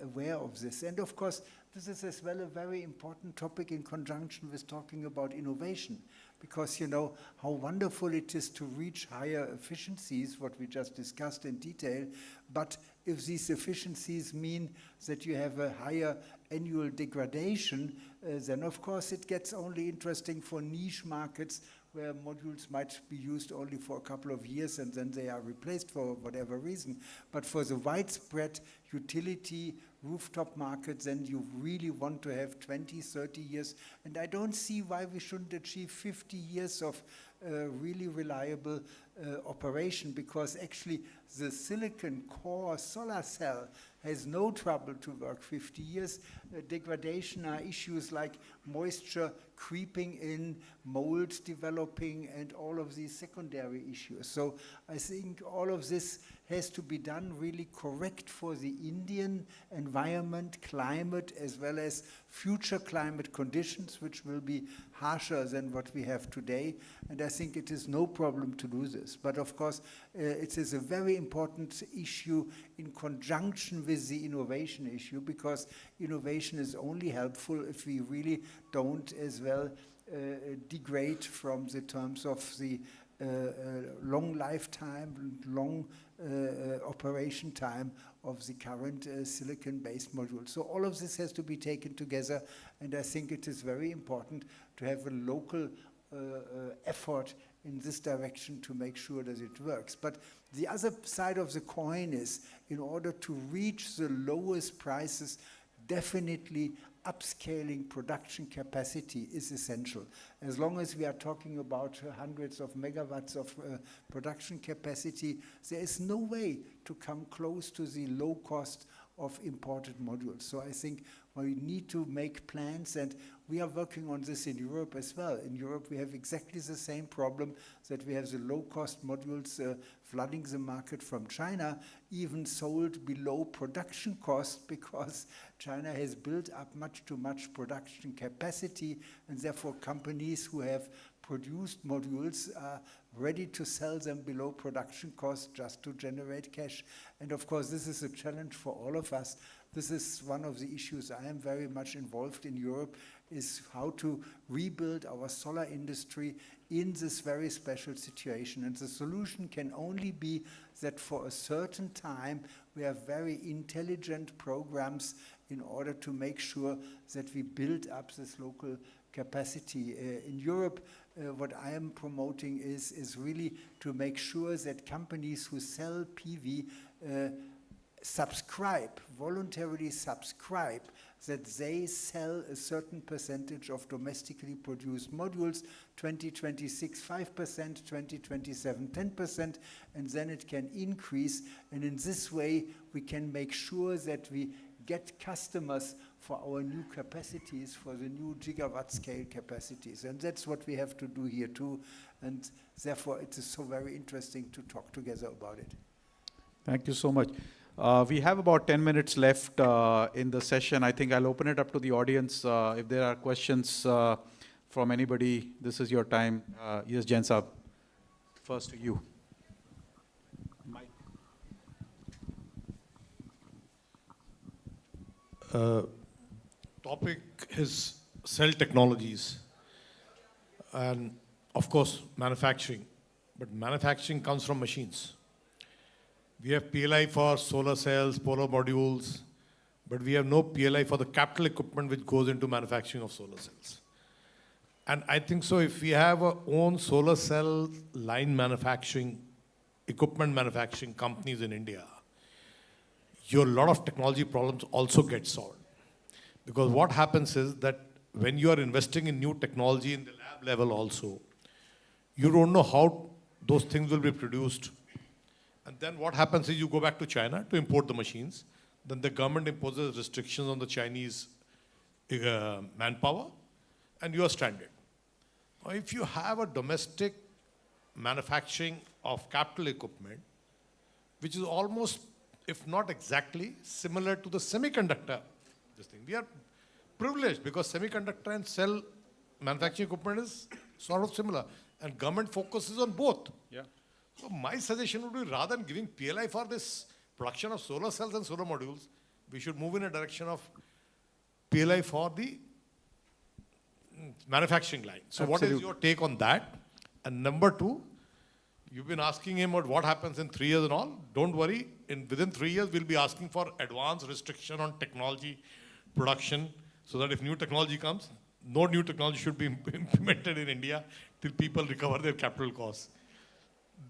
aware of this. And of course, this is as well a very important topic in conjunction with talking about innovation, because you know how wonderful it is to reach higher efficiencies, what we just discussed in detail, but if these efficiencies mean that you have a higher annual degradation, then of course it gets only interesting for niche markets where modules might be used only for a couple of years and then they are replaced for whatever reason. But for the widespread utility rooftop market, then you really want to have 20, 30 years. And I don't see why we shouldn't achieve 50 years of really reliable operation, because actually the silicon core solar cell has no trouble to work 50 years. Degradation are issues like moisture creeping in, mold developing, and all of these secondary issues. So I think all of this has to be done really correct for the Indian environment, climate, as well as future climate conditions, which will be harsher than what we have today. And I think it is no problem to do this. But of course, it is a very important issue in conjunction with the innovation issue, because innovation is only helpful if we really don't as well degrade from the terms of the long lifetime, long operation time of the current silicon-based module. So all of this has to be taken together, and I think it is very important to have a local effort in this direction to make sure that it works. But the other side of the coin is, in order to reach the lowest prices, definitely upscaling production capacity is essential. As long as we are talking about hundreds of megawatts of production capacity, there is no way to come close to the low cost of imported modules. So I think we need to make plans, and we are working on this in Europe as well. In Europe, we have exactly the same problem, that we have the low-cost modules flooding the market from China, even sold below production cost, because China has built up much too much production capacity, and therefore companies who have produced modules are ready to sell them below production cost just to generate cash. And of course, this is a challenge for all of us. This is one of the issues I am very much involved in Europe, is how to rebuild our solar industry in this very special situation. And the solution can only be that for a certain time we have very intelligent programs in order to make sure that we build up this local capacity. In Europe, what I am promoting is really to make sure that companies who sell PV voluntarily subscribe, that they sell a certain percentage of domestically produced modules, 2026 5%, 2027 10%, and then it can increase. And in this way, we can make sure that we get customers for our new capacities, for the new gigawatt scale capacities. And that's what we have to do here too. And therefore, it is so very interesting to talk together about it. Thank you so much. We have about 10 minutes left in the session. I think I'll open it up to the audience. If there are questions from anybody, this is your time. Yes, Jain Saab. First to you. Topic is cell technologies and of course manufacturing, but manufacturing comes from machines. We have PLI for solar cells, polar modules, but we have no PLI for the capital equipment which goes into manufacturing of solar cells. And I think so if we have our own solar cell line manufacturing, equipment manufacturing companies in India, your lot of technology problems also get solved. Because what happens is that when you are investing in new technology in the lab level also, you don't know how those things will be produced. And then what happens is you go back to China to import the machines. Then the government imposes restrictions on the Chinese manpower, and you are stranded. Now, if you have a domestic manufacturing of capital equipment, which is almost, if not exactly, similar to the semiconductor, this thing. We are privileged because semiconductor and cell manufacturing equipment is sort of similar, and government focuses on both. Yeah. So my suggestion would be rather than giving PLI for this production of solar cells and solar modules, we should move in a direction of PLI for the manufacturing line. So Absolutely. what is your take on that? And number two, you've been asking him about what happens in 3 years and all. Don't worry, within 3 years, we'll be asking for advanced restriction on technology production so that if new technology comes, no new technology should be implemented in India till people recover their capital costs.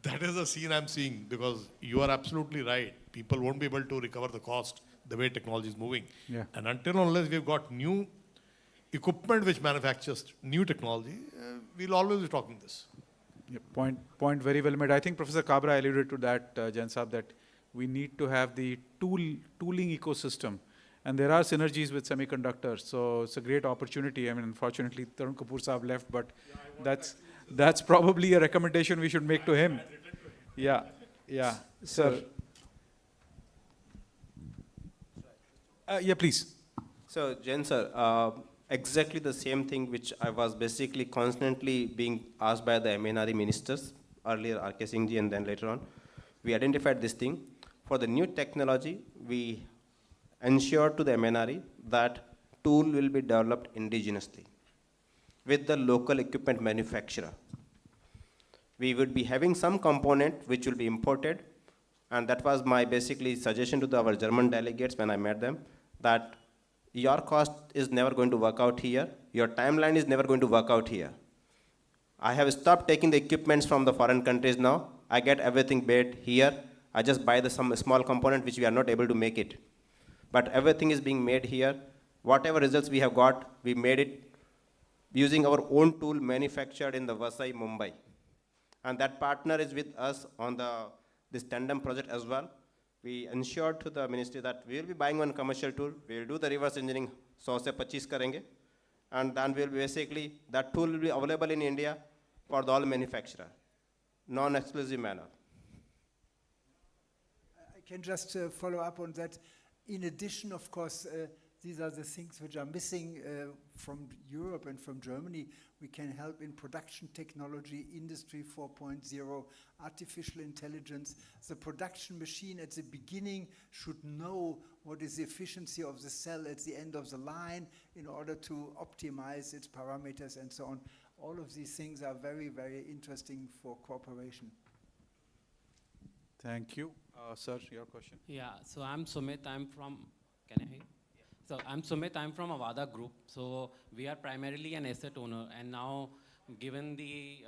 That is the scene I'm seeing because you are absolutely right. People won't be able to recover the cost the way technology is moving. Yeah. And until unless we've got new equipment which manufactures new technology, we'll always be talking this. Yeah, point very well made. I think Professor Kabra alluded to that, Jain Saab, that we need to have the tooling ecosystem. And there are synergies with semiconductors. So it's a great opportunity. I mean, unfortunately, Tarun Kapoor Saab left, but that's probably a recommendation we should make to him. Yeah, yeah. Sir. Yeah, please. So, Jain sir, exactly the same thing which I was basically constantly being asked by the MNRE ministers, earlier R.K. Singh ji and then later on. We identified this thing. For the new technology, we ensured to the MNRE that tool will be developed indigenously with the local equipment manufacturer. We would be having some component which will be imported, and that was my basically suggestion to our German delegates when I met them, that your cost is never going to work out here, your timeline is never going to work out here. I have stopped taking the equipments from the foreign countries now. I get everything made here. I just buy some small component which we are not able to make it. But everything is being made here. Whatever results we have got, we made it using our own tool manufactured in the Vasai, Mumbai. And that partner is with us on this tandem project as well. We ensured to the ministry that we will be buying one commercial tool, we will do the reverse engineering, 100 se 25 karenge, and then we'll basically, that tool will be available in India for the all manufacturer, non-exclusive manner. I can just follow up on that. In addition, of course, these are the things which are missing from Europe and from Germany. We can help in production technology, industry 4.0, artificial intelligence. The production machine at the beginning should know what is the efficiency of the cell at the end of the line in order to optimize its parameters and so on. All of these things are very, very interesting for cooperation. Thank you. Sir, your question. Yeah, so I'm Sumit. I'm from, can I hear? So I'm Sumit, I'm from Avada Group. So we are primarily an asset owner, and now given the,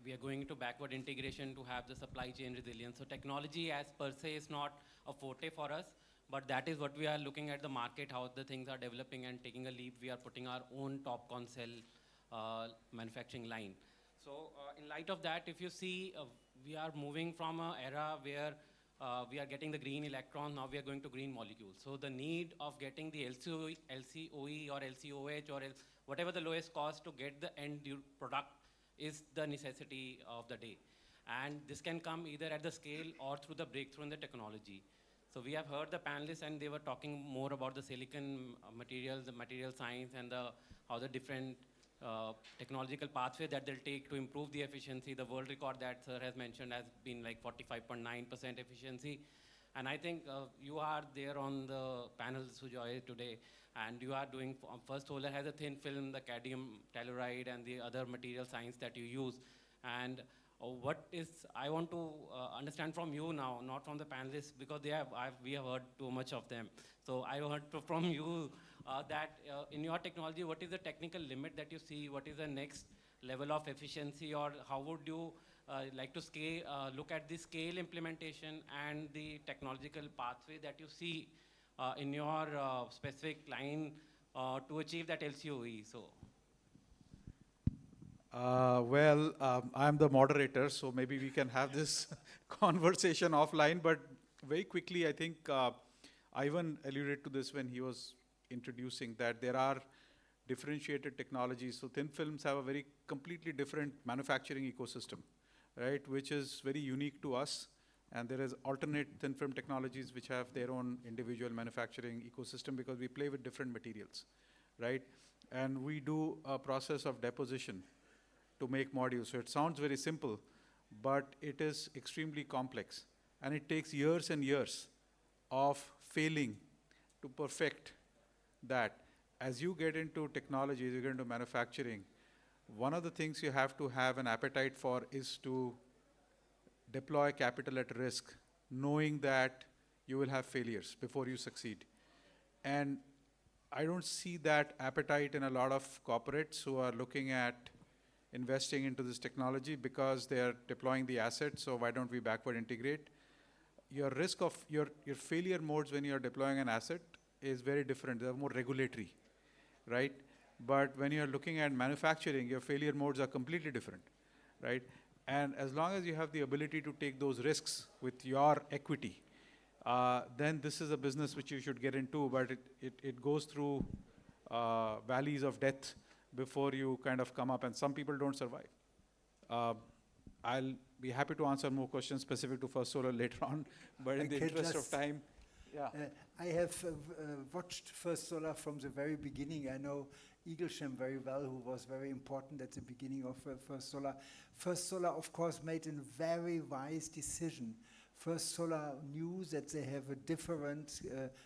we are going to backward integration to have the supply chain resilience. So technology as per se is not a forte for us, but that is what we are looking at the market, how the things are developing and taking a leap. We are putting our own TOPCon cell manufacturing line. So in light of that, if you see, we are moving from an era where we are getting the green electron, now we are going to green molecules. So the need of getting the LCOE or LCOH or whatever the lowest cost to get the end product is the necessity of the day. And this can come either at the scale or through the breakthrough in the technology. So we have heard the panelists and they were talking more about the silicon materials, the material science, and how the different technological pathway that they'll take to improve the efficiency. The world record that sir has mentioned has been like 45.9% efficiency. And I think you are there on the panel, Sujoy, today, and you are doing, First Solar has a thin film, the cadmium telluride, and the other material science that you use. And what is, I want to understand from you now, not from the panelists, because we have heard too much of them. So I heard from you that in your technology, what is the technical limit that you see? What is the next level of efficiency, or how would you like to scale, look at the scale implementation and the technological pathway that you see in your specific line to achieve that LCOE? So. I'm the moderator, so maybe we can have this conversation offline, but very quickly, I think Ivan alluded to this when he was introducing that there are differentiated technologies. So thin films have a very completely different manufacturing ecosystem, right, which is very unique to us. And there is alternate thin film technologies which have their own individual manufacturing ecosystem because we play with different materials, right? And we do a process of deposition to make modules. So it sounds very simple, but it is extremely complex. And it takes years and years of failing to perfect that. As you get into technology, as you get into manufacturing, one of the things you have to have an appetite for is to deploy capital at risk, knowing that you will have failures before you succeed. And I don't see that appetite in a lot of corporates who are looking at investing into this technology because they are deploying the assets, so why don't we backward integrate? Your risk of your failure modes when you're deploying an asset is very different. They're more regulatory, right? But when you're looking at manufacturing, your failure modes are completely different, right? And as long as you have the ability to take those risks with your equity, then this is a business which you should get into, but it goes through valleys of death before you kind of come up, and some people don't survive. I'll be happy to answer more questions specific to First Solar later on, but in the interest of time, yeah. I have watched First Solar from the very beginning. I know Eaglesham very well, who was very important at the beginning of First Solar. First Solar, of course, made a very wise decision. First Solar knew that they have a different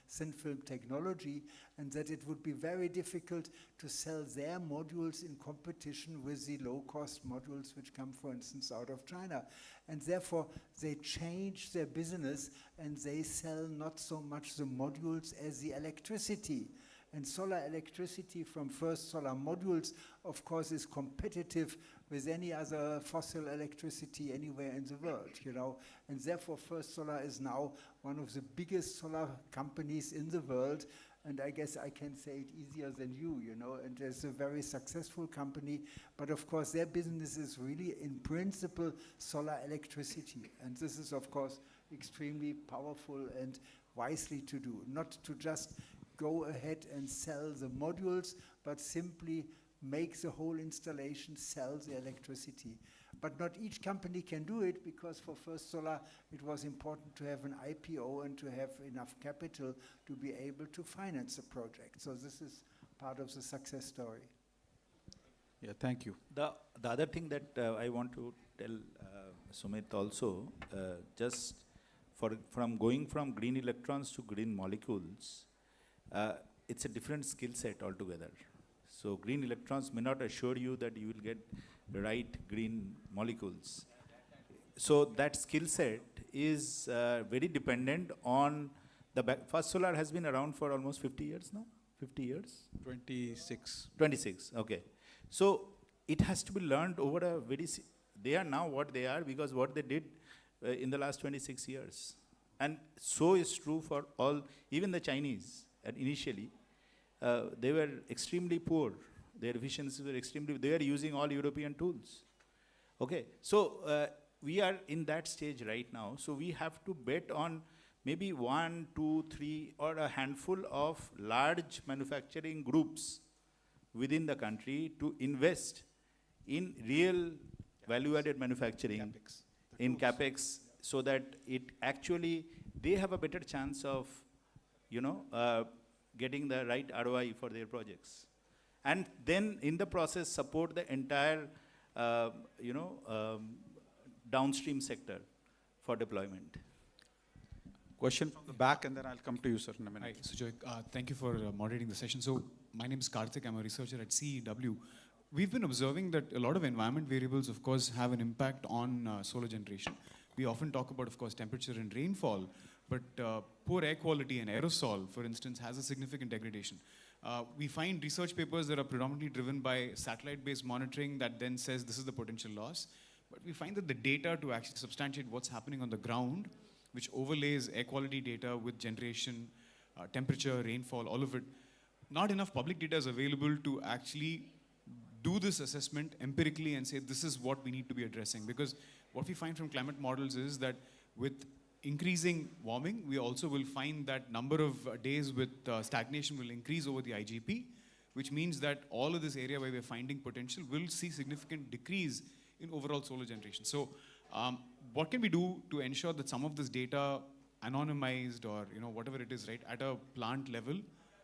thin film technology and that it would be very difficult to sell their modules in competition with the low-cost modules which come, for instance, out of China. And therefore, they changed their business and they sell not so much the modules as the electricity. And solar electricity from First Solar modules, of course, is competitive with any other fossil electricity anywhere in the world, you know. And therefore, First Solar is now one of the biggest solar companies in the world. And I guess I can say it easier than you, you know. And it's a very successful company. But of course, their business is really, in principle, solar electricity. And this is, of course, extremely powerful and wisely to do. Not to just go ahead and sell the modules, but simply make the whole installation sell the electricity. But not each company can do it, because for First Solar it was important to have an IPO and to have enough capital to be able to finance the project. So this is part of the success story. Yeah, thank you. The other thing that I want to tell Sumit also, just from going from green electrons to green molecules, it's a different skill set altogether. So green electrons may not assure you that you will get the right green molecules. So that skill set is very dependent on the First Solar has been around for almost 50 years now. 50 years? 26. 26, okay. So it has to be learned over a very, they are now what they are because what they did in the last 26 years. And so is true for all, even the Chinese initially, they were extremely poor. Their efficiencies were extremely, they are using all European tools. Okay, so we are in that stage right now. So we have to bet on maybe 1, 2, 3, or a handful of large manufacturing groups within the country to invest in real value-added manufacturing, in capex, so that it actually, they have a better chance of, you know, getting the right ROI for their projects. And then in the process, support the entire, you know, downstream sector for deployment. Question from the back, and then I'll come to you, sir, in a minute. Hi, Sujoy. Thank you for moderating the session. So my name is Karthik. I'm a researcher at CEW. We've been observing that a lot of environment variables, of course, have an impact on solar generation. We often talk about, of course, temperature and rainfall, but poor air quality and aerosol, for instance, has a significant degradation. We find research papers that are predominantly driven by satellite-based monitoring that then says this is the potential loss. But we find that the data to actually substantiate what's happening on the ground, which overlays air quality data with generation, temperature, rainfall, all of it, not enough public data is available to actually do this assessment empirically and say this is what we need to be addressing. Because what we find from climate models is that with increasing warming, we also will find that number of days with stagnation will increase over the IGP, which means that all of this area where we're finding potential will see significant decrease in overall solar generation. So what can we do to ensure that some of this data anonymized or whatever it is, right, at a plant level,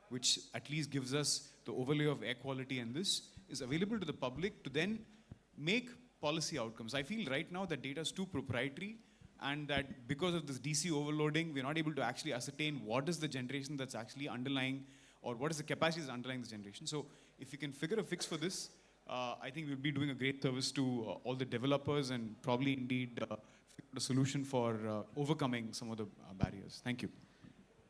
which at least gives us the overlay of air quality and this is available to the public to then make policy outcomes. I feel right now that data is too proprietary, and that because of this DC overloading, we're not able to actually ascertain what is the generation that's actually underlying, or what is the capacity that's underlying this generation. So if we can figure a fix for this, I think we'll be doing a great service to all the developers and probably indeed a solution for overcoming some of the barriers. Thank you.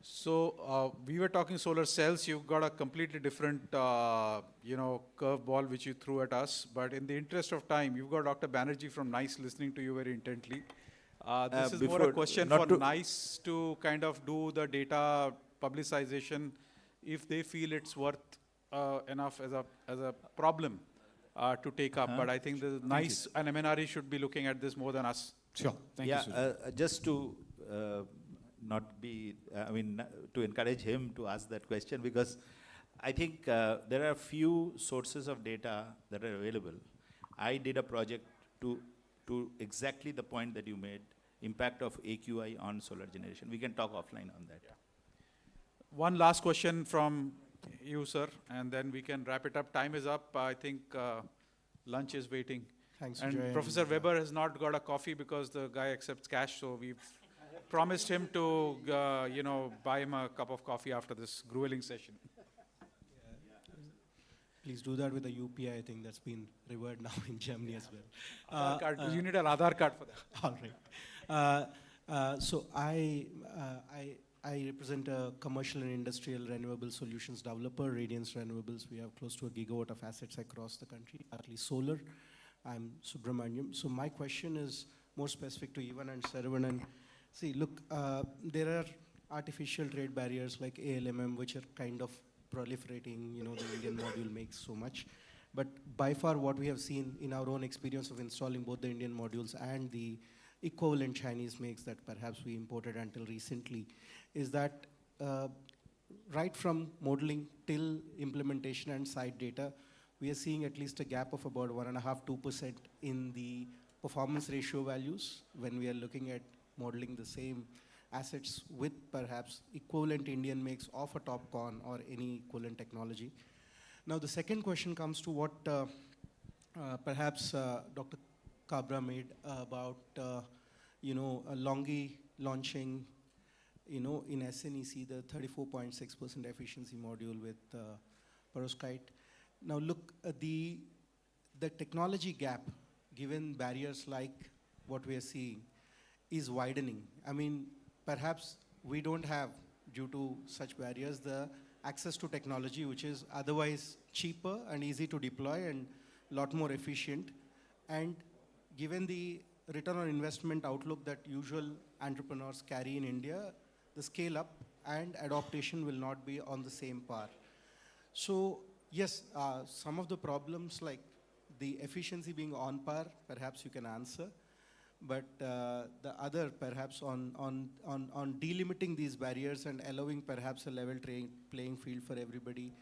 So we were talking solar cells. You've got a completely different, curveball which you threw at us. But in the interest of time, you've got Dr. Banerjee from NICE listening to you very intently. This is more a question for NICE to kind of do the data publicization if they feel it's worth enough as a problem to take up. But I think the NICE and MNRE should be looking at this more than us. Sure. Thank you. Just to to encourage him to ask that question, because I think there are few sources of data that are available. I did a project to exactly the point that you made, impact of AQI on solar generation. We can talk offline on that. Yeah. One last question from you, sir, and then we can wrap it up. Time is up. I think lunch is waiting. Thanks, and Vijay. Professor Weber has not got a coffee because the guy accepts cash, so we've promised him to, buy him a cup of coffee after this grueling session. Please do that with the UPI. I think that's been revered now in Germany as well. Aadhaar card. You need an Aadhaar card for that. All right. So I represent a commercial and industrial renewable solutions developer, Radiance Renewables. We have close to 1 gigawatt of assets across the country, partly solar. I'm Subramaniam. So my question is more specific to Ivan and Sarvan. And see, look, there are artificial trade barriers like ALMM, which are kind of proliferating. The Indian module makes so much. But by far what we have seen in our own experience of installing both the Indian modules and the equivalent Chinese makes that perhaps we imported until recently, is that right from modeling till implementation and site data, we are seeing at least a gap of about 1.5–2% in the performance ratio values when we are looking at modeling the same assets with perhaps equivalent Indian makes of a TOPCon or any equivalent technology. Now the second question comes to what perhaps Dr. Kabra made about Longi launching in SNEC the 34.6% efficiency module with perovskite. Now look, the technology gap, given barriers like what we are seeing, is widening. I mean, perhaps we don't have, due to such barriers, the access to technology, which is otherwise cheaper and easy to deploy and a lot more efficient. And given the return on investment outlook that usual entrepreneurs carry in India, the scale up and adaptation will not be on the same par. So yes, some of the problems like the efficiency being on par, perhaps you can answer. But the other, perhaps on delimiting these barriers and allowing perhaps a level playing field for everybody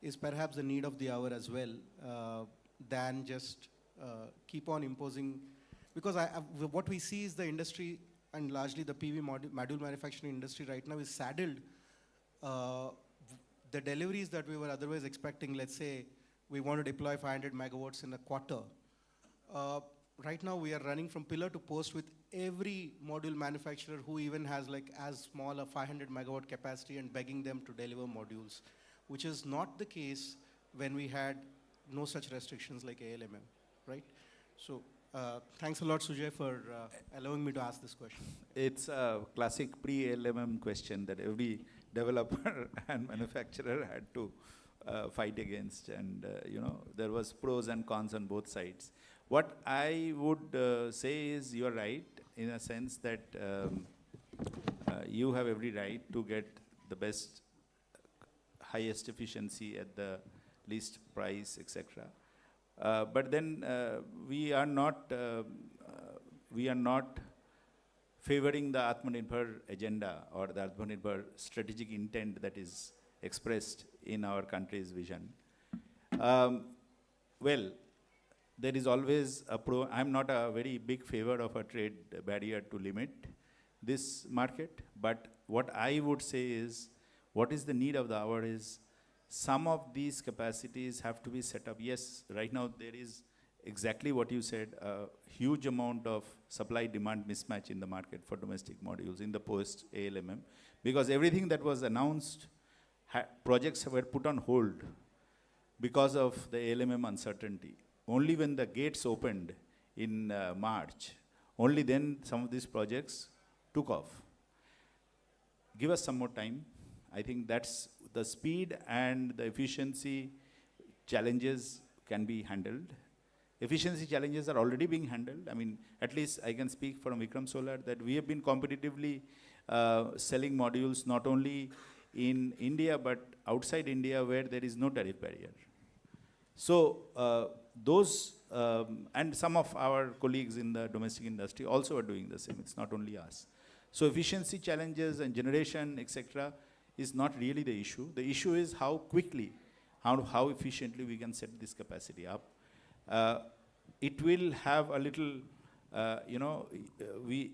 is perhaps the need of the hour as well, than just keep on imposing. Because what we see is the industry, and largely the PV module manufacturing industry right now is saddled. The deliveries that we were otherwise expecting, let's say we want to deploy 500 megawatts in a quarter. Right now we are running from pillar to post with every module manufacturer who even has like as small a 500 megawatt capacity and begging them to deliver modules, which is not the case when we had no such restrictions like ALMM, right? So thanks a lot, Sujay, for allowing me to ask this question. It's a classic pre-ALMM question that every developer and manufacturer had to fight against, and there was pros and cons on both sides. What I would say is you're right in a sense that you have every right to get the best, highest efficiency at the least price, etc. But then we are not favoring the Atmanirbhar agenda or the Atmanirbhar strategic intent that is expressed in our country's vision. Well, there is always a pro. I'm not a very big favor of a trade barrier to limit this market, but what I would say is, what is the need of the hour is some of these capacities have to be set up. Yes, right now there is exactly what you said, a huge amount of supply-demand mismatch in the market for domestic modules in the post-ALMM, because everything that was announced, projects were put on hold because of the ALMM uncertainty. Only when the gates opened in March, only then some of these projects took off. Give us some more time. I think that's the speed and the efficiency challenges can be handled. Efficiency challenges are already being handled. I mean, at least I can speak from Vikram Solar that we have been competitively selling modules not only in India but outside India where there is no tariff barrier. So those, and some of our colleagues in the domestic industry also are doing the same. It's not only us. So efficiency challenges and generation, etc., is not really the issue. The issue is how quickly, how efficiently we can set this capacity up. It will have a little, we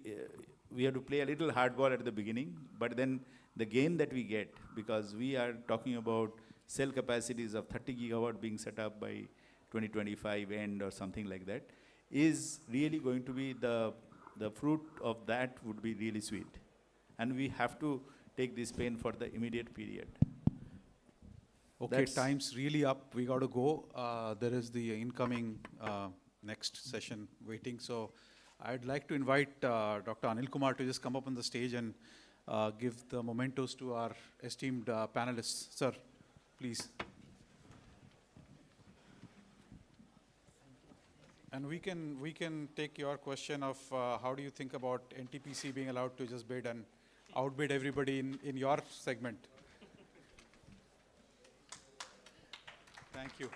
have to play a little hardball at the beginning, but then the gain that we get, because we are talking about cell capacities of 30 gigawatt being set up by 2025 end or something like that, is really going to be the fruit of that would be really sweet. And we have to take this pain for the immediate period. Okay, time's really up. We got to go. There is the incoming next session waiting. So I'd like to invite Dr. Anil Kumar to just come up on the stage and give the mementos to our esteemed panelists. Sir, please. And we can take your question of how do you think about NTPC being allowed to just bid and outbid everybody in your segment? Thank you.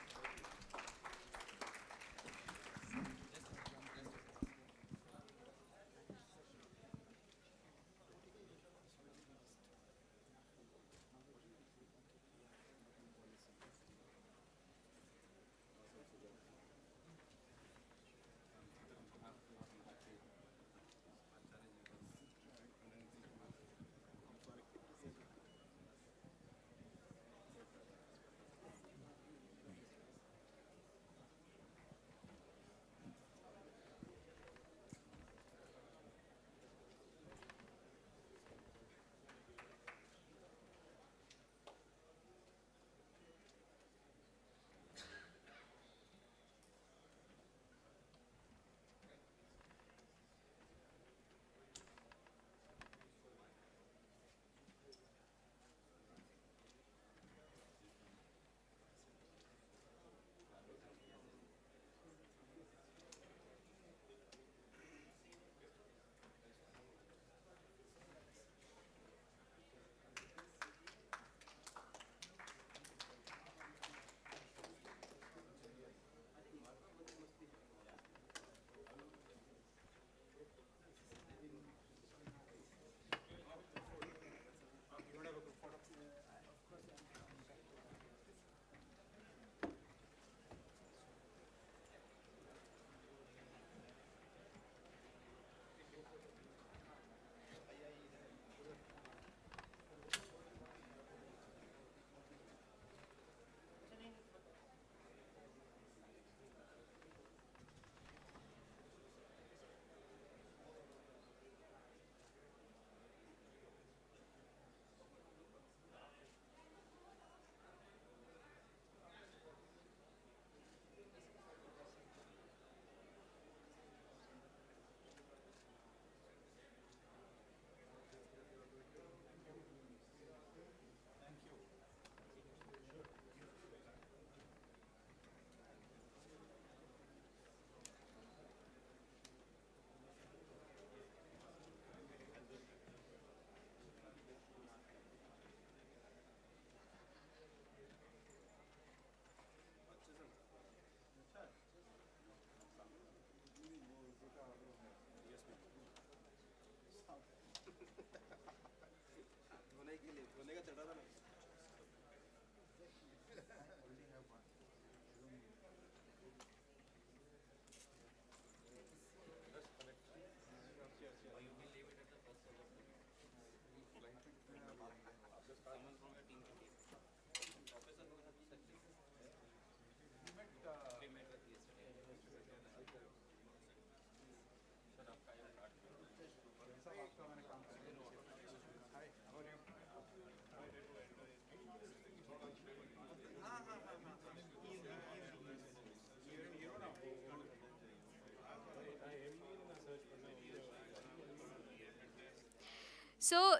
So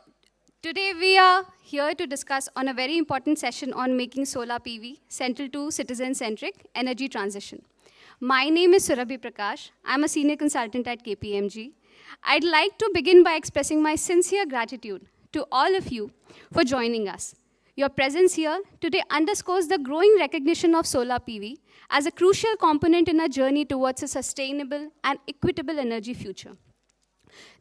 today we are here to discuss on a very important session on making solar PV central to citizen-centric energy transition. My name is Surabhi Prakash. I'm a senior consultant at KPMG. I'd like to begin by expressing my sincere gratitude to all of you for joining us. Your presence here today underscores the growing recognition of solar PV as a crucial component in our journey towards a sustainable and equitable energy future.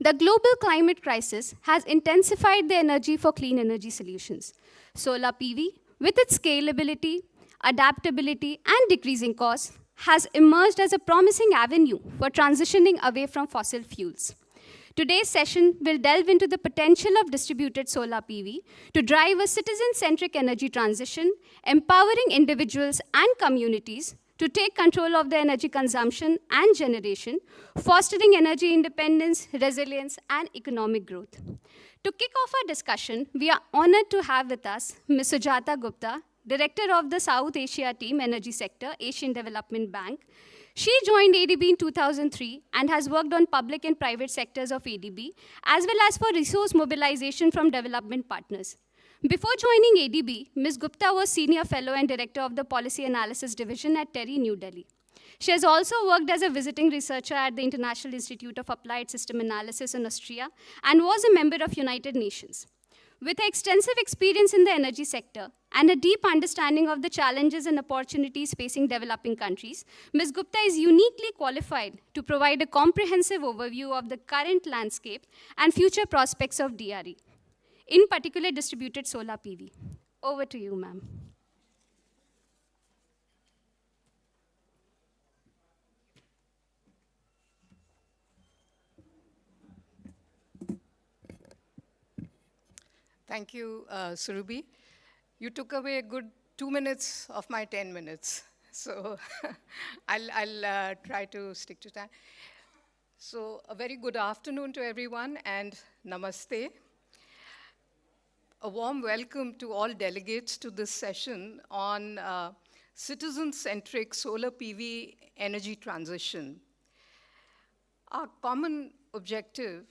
The global climate crisis has intensified the energy for clean energy solutions. Solar PV, with its scalability, adaptability, and decreasing costs, has emerged as a promising avenue for transitioning away from fossil fuels. Today's session will delve into the potential of distributed solar PV to drive a citizen-centric energy transition, empowering individuals and communities to take control of their energy consumption and generation, fostering energy independence, resilience, and economic growth. To kick off our discussion, we are honored to have with us Ms. Sujata Gupta, Director of the South Asia Team, Energy Sector, Asian Development Bank. She joined ADB in 2003 and has worked on public and private sectors of ADB, as well as for resource mobilization from development partners. Before joining ADB, Ms. Gupta was Senior Fellow and Director of the Policy Analysis Division at TERI, New Delhi. She has also worked as a visiting researcher at the International Institute of Applied System Analysis in Austria and was a member of United Nations. With her extensive experience in the energy sector and a deep understanding of the challenges and opportunities facing developing countries, Ms. Gupta is uniquely qualified to provide a comprehensive overview of the current landscape and future prospects of DRE, in particular distributed solar PV. Over to you, ma'am. Thank you, Surabhi. You took away a good 2 minutes of my 10 minutes. So I'll try to stick to that. So a very good afternoon to everyone and namaste. A warm welcome to all delegates to this session on citizen-centric solar PV energy transition. Our common objective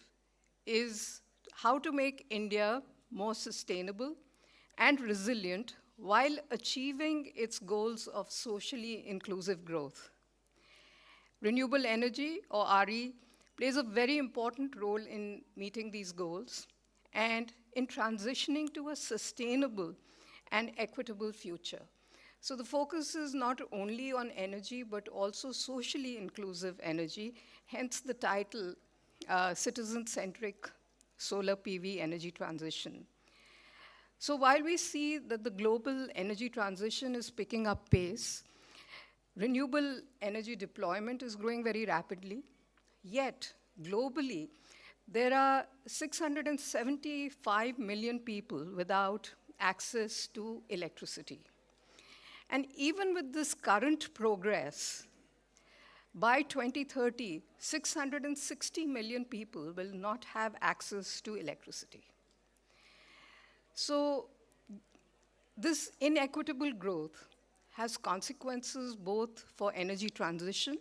is how to make India more sustainable and resilient while achieving its goals of socially inclusive growth. Renewable energy, or RE, plays a very important role in meeting these goals and in transitioning to a sustainable and equitable future. So the focus is not only on energy, but also socially inclusive energy, hence the title, Citizen-Centric Solar PV Energy Transition. So while we see that the global energy transition is picking up pace, renewable energy deployment is growing very rapidly, yet globally, there are 675 million people without access to electricity. And even with this current progress, by 2030, 660 million people will not have access to electricity. So this inequitable growth has consequences both for energy transition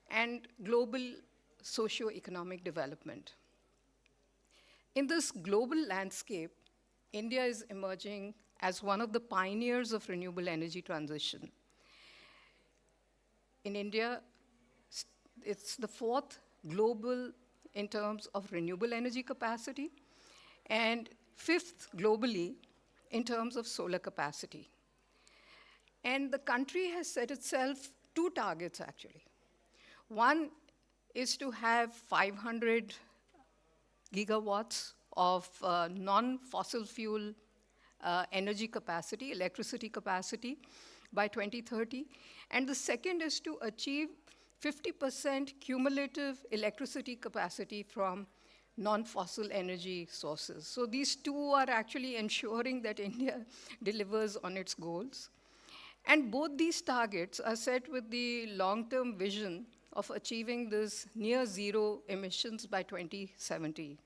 and global socio-economic development. In this global landscape, India is emerging as one of the pioneers of renewable energy transition. In India, it's the 4th global in terms of renewable energy capacity and 5th globally in terms of solar capacity. And the country has set itself 2 targets actually. One is to have 500 gigawatts of non-fossil fuel energy capacity, electricity capacity by 2030. And the second is to achieve 50% cumulative electricity capacity from non-fossil energy sources. So these two are actually ensuring that India delivers on its goals. And both these targets are set with the long-term vision of achieving this near zero emissions by 2070.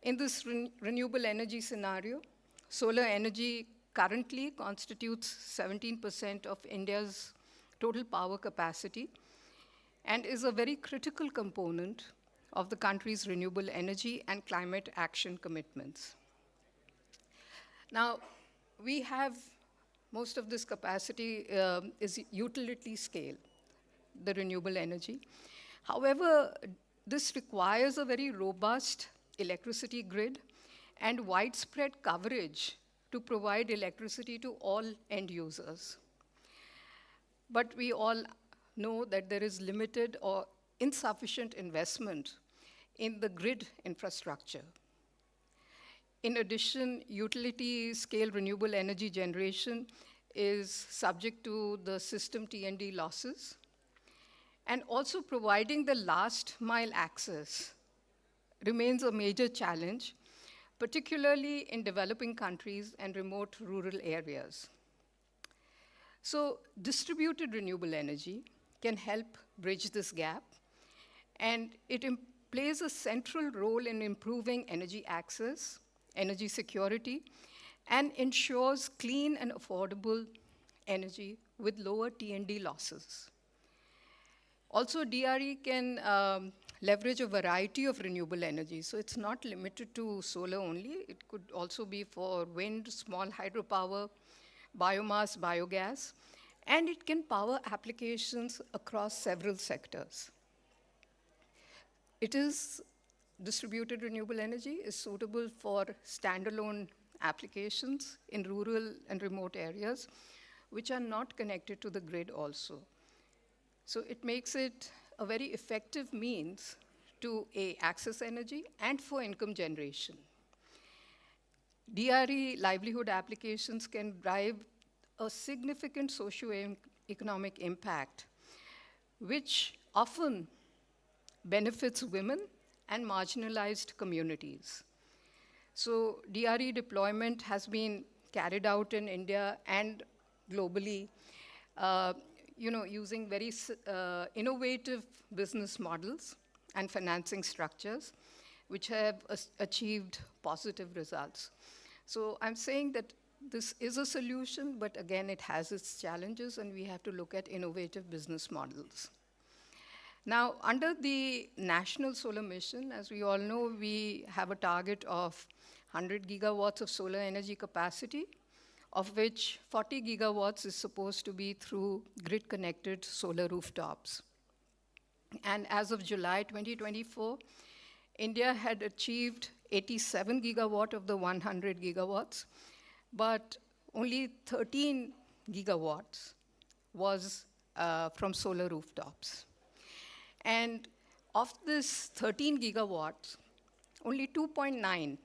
In this renewable energy scenario, solar energy currently constitutes 17% of India's total power capacity and is a very critical component of the country's renewable energy and climate action commitments. Now, we have most of this capacity is utility scale, the renewable energy. However, this requires a very robust electricity grid and widespread coverage to provide electricity to all end users. But we all know that there is limited or insufficient investment in the grid infrastructure. In addition, utility scale renewable energy generation is subject to the system T&D losses, and also providing the last mile access remains a major challenge, particularly in developing countries and remote rural areas. So distributed renewable energy can help bridge this gap, and it plays a central role in improving energy access, energy security, and ensures clean and affordable energy with lower T&D losses. Also, DRE can leverage a variety of renewable energy. So it's not limited to solar only. It could also be for wind, small hydropower, biomass, biogas, and it can power applications across several sectors. Distributed renewable energy is suitable for standalone applications in rural and remote areas, which are not connected to the grid also. So it makes it a very effective means to access energy and for income generation. DRE livelihood applications can drive a significant socio-economic impact, which often benefits women and marginalized communities. So DRE deployment has been carried out in India and globally, using very innovative business models and financing structures, which have achieved positive results. So I'm saying that this is a solution, but again, it has its challenges, and we have to look at innovative business models. Now, under the National Solar Mission, as we all know, we have a target of 100 gigawatts of solar energy capacity, of which 40 gigawatts is supposed to be through grid-connected solar rooftops. And as of July 2024, India had achieved 87 gigawatt of the 100 gigawatts, but only 13 gigawatts was from solar rooftops. And of this 13 gigawatts, only 2.9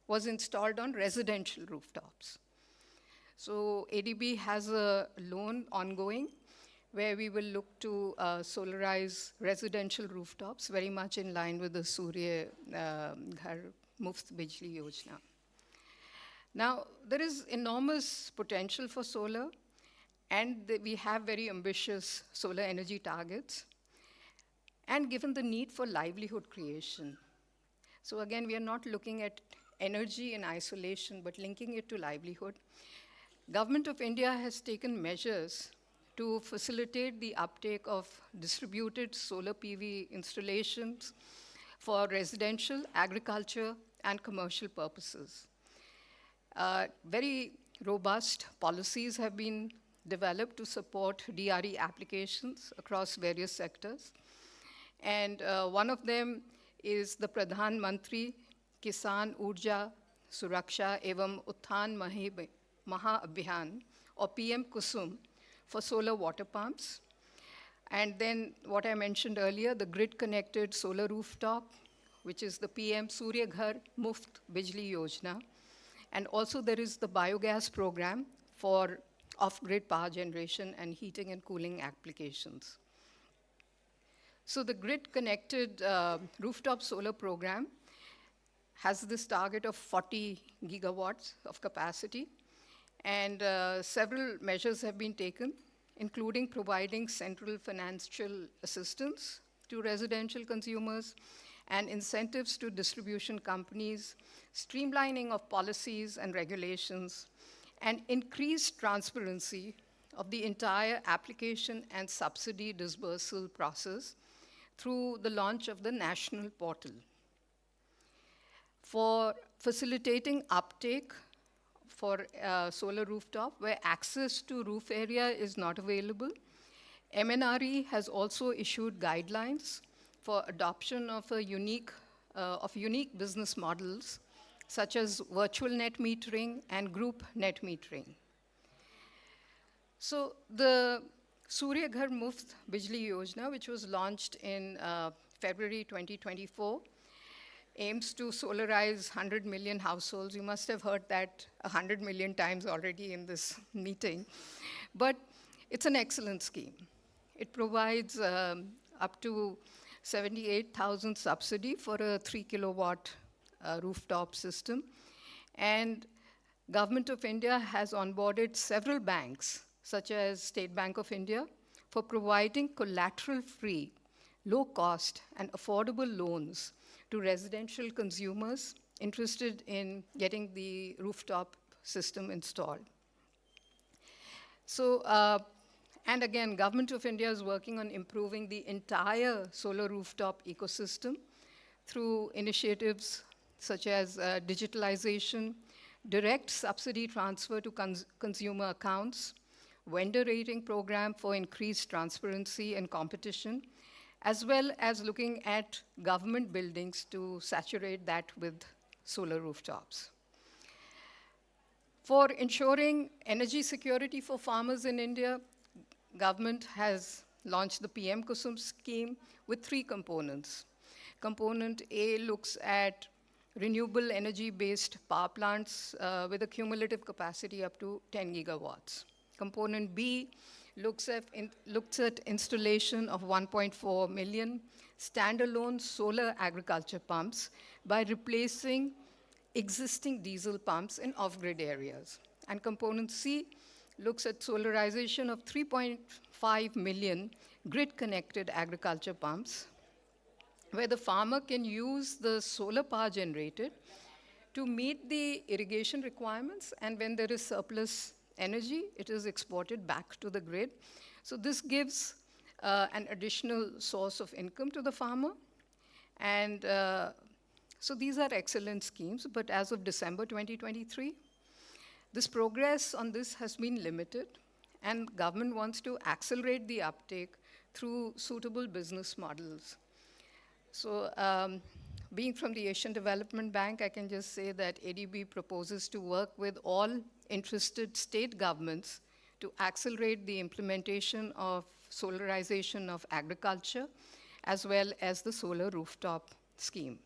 was installed on residential rooftops. So ADB has a loan ongoing where we will look to solarize residential rooftops, very much in line with the Surya Ghar Muft Bijli Yojana. Now, there is enormous potential for solar, and we have very ambitious solar energy targets, and given the need for livelihood creation. So again, we are not looking at energy in isolation, but linking it to livelihood. Government of India has taken measures to facilitate the uptake of distributed solar PV installations for residential, agriculture, and commercial purposes. Very robust policies have been developed to support DRE applications across various sectors. And one of them is the Pradhan Mantri Kisan Urja Suraksha Evam Utthan Maha Abhiyan, or PM Kusum, for solar water pumps. And then what I mentioned earlier, the grid-connected solar rooftop, which is the PM Surya Ghar Muft Bijli Yojana. And also there is the biogas program for off-grid power generation and heating and cooling applications. So the grid-connected rooftop solar program has this target of 40 gigawatts of capacity. And several measures have been taken, including providing central financial assistance to residential consumers and incentives to distribution companies, streamlining of policies and regulations, and increased transparency of the entire application and subsidy disbursal process through the launch of the national portal. For facilitating uptake for solar rooftop where access to roof area is not available, MNRE has also issued guidelines for adoption of unique business models such as virtual net metering and group net metering. So the Surya Ghar Muft Bijli Yojana, which was launched in February 2024, aims to solarize 100 million households. You must have heard that 100 million times already in this meeting. But it's an excellent scheme. It provides up to 78,000 subsidy for a 3 kilowatt rooftop system. And Government of India has onboarded several banks, such as State Bank of India, for providing collateral-free, low-cost, and affordable loans to residential consumers interested in getting the rooftop system installed. So, and again, Government of India is working on improving the entire solar rooftop ecosystem through initiatives such as digitalization, direct subsidy transfer to consumer accounts, vendor rating program for increased transparency and competition, as well as looking at government buildings to saturate that with solar rooftops. For ensuring energy security for farmers in India, government has launched the PM Kusum scheme with 3 components. Component A looks at renewable energy-based power plants with a cumulative capacity up to 10 gigawatts. Component B looks at installation of 1.4 million standalone solar agriculture pumps by replacing existing diesel pumps in off-grid areas. And component C looks at solarization of 3.5 million grid-connected agriculture pumps, where the farmer can use the solar power generated to meet the irrigation requirements, and when there is surplus energy, it is exported back to the grid. So this gives an additional source of income to the farmer. And so these are excellent schemes, but as of December 2023, this progress on this has been limited, and government wants to accelerate the uptake through suitable business models. So being from the Asian Development Bank, I can just say that ADB proposes to work with all interested state governments to accelerate the implementation of solarization of agriculture, as well as the solar rooftop scheme.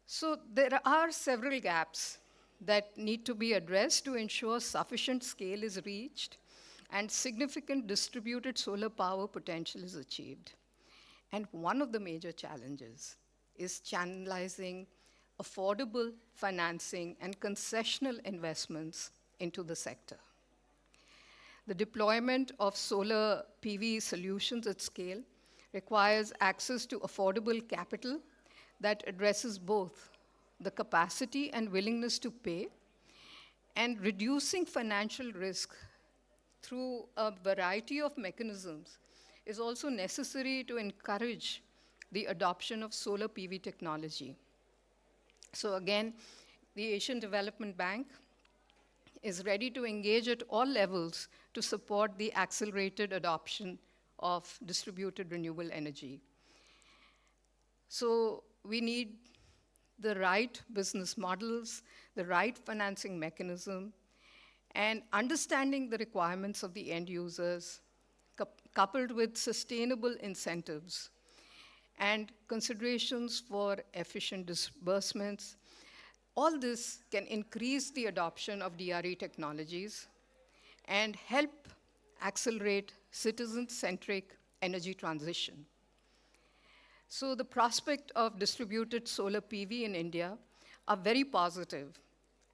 So there are several gaps that need to be addressed to ensure sufficient scale is reached and significant distributed solar power potential is achieved. And one of the major challenges is channelizing affordable financing and concessional investments into the sector. The deployment of solar PV solutions at scale requires access to affordable capital that addresses both the capacity and willingness to pay, and reducing financial risk through a variety of mechanisms is also necessary to encourage the adoption of solar PV technology. So again, the Asian Development Bank is ready to engage at all levels to support the accelerated adoption of distributed renewable energy. So we need the right business models, the right financing mechanism, and understanding the requirements of the end users, coupled with sustainable incentives. and considerations for efficient disbursements. All this can increase the adoption of DRE technologies and help accelerate citizen-centric energy transition. So the prospect of distributed solar PV in India are very positive,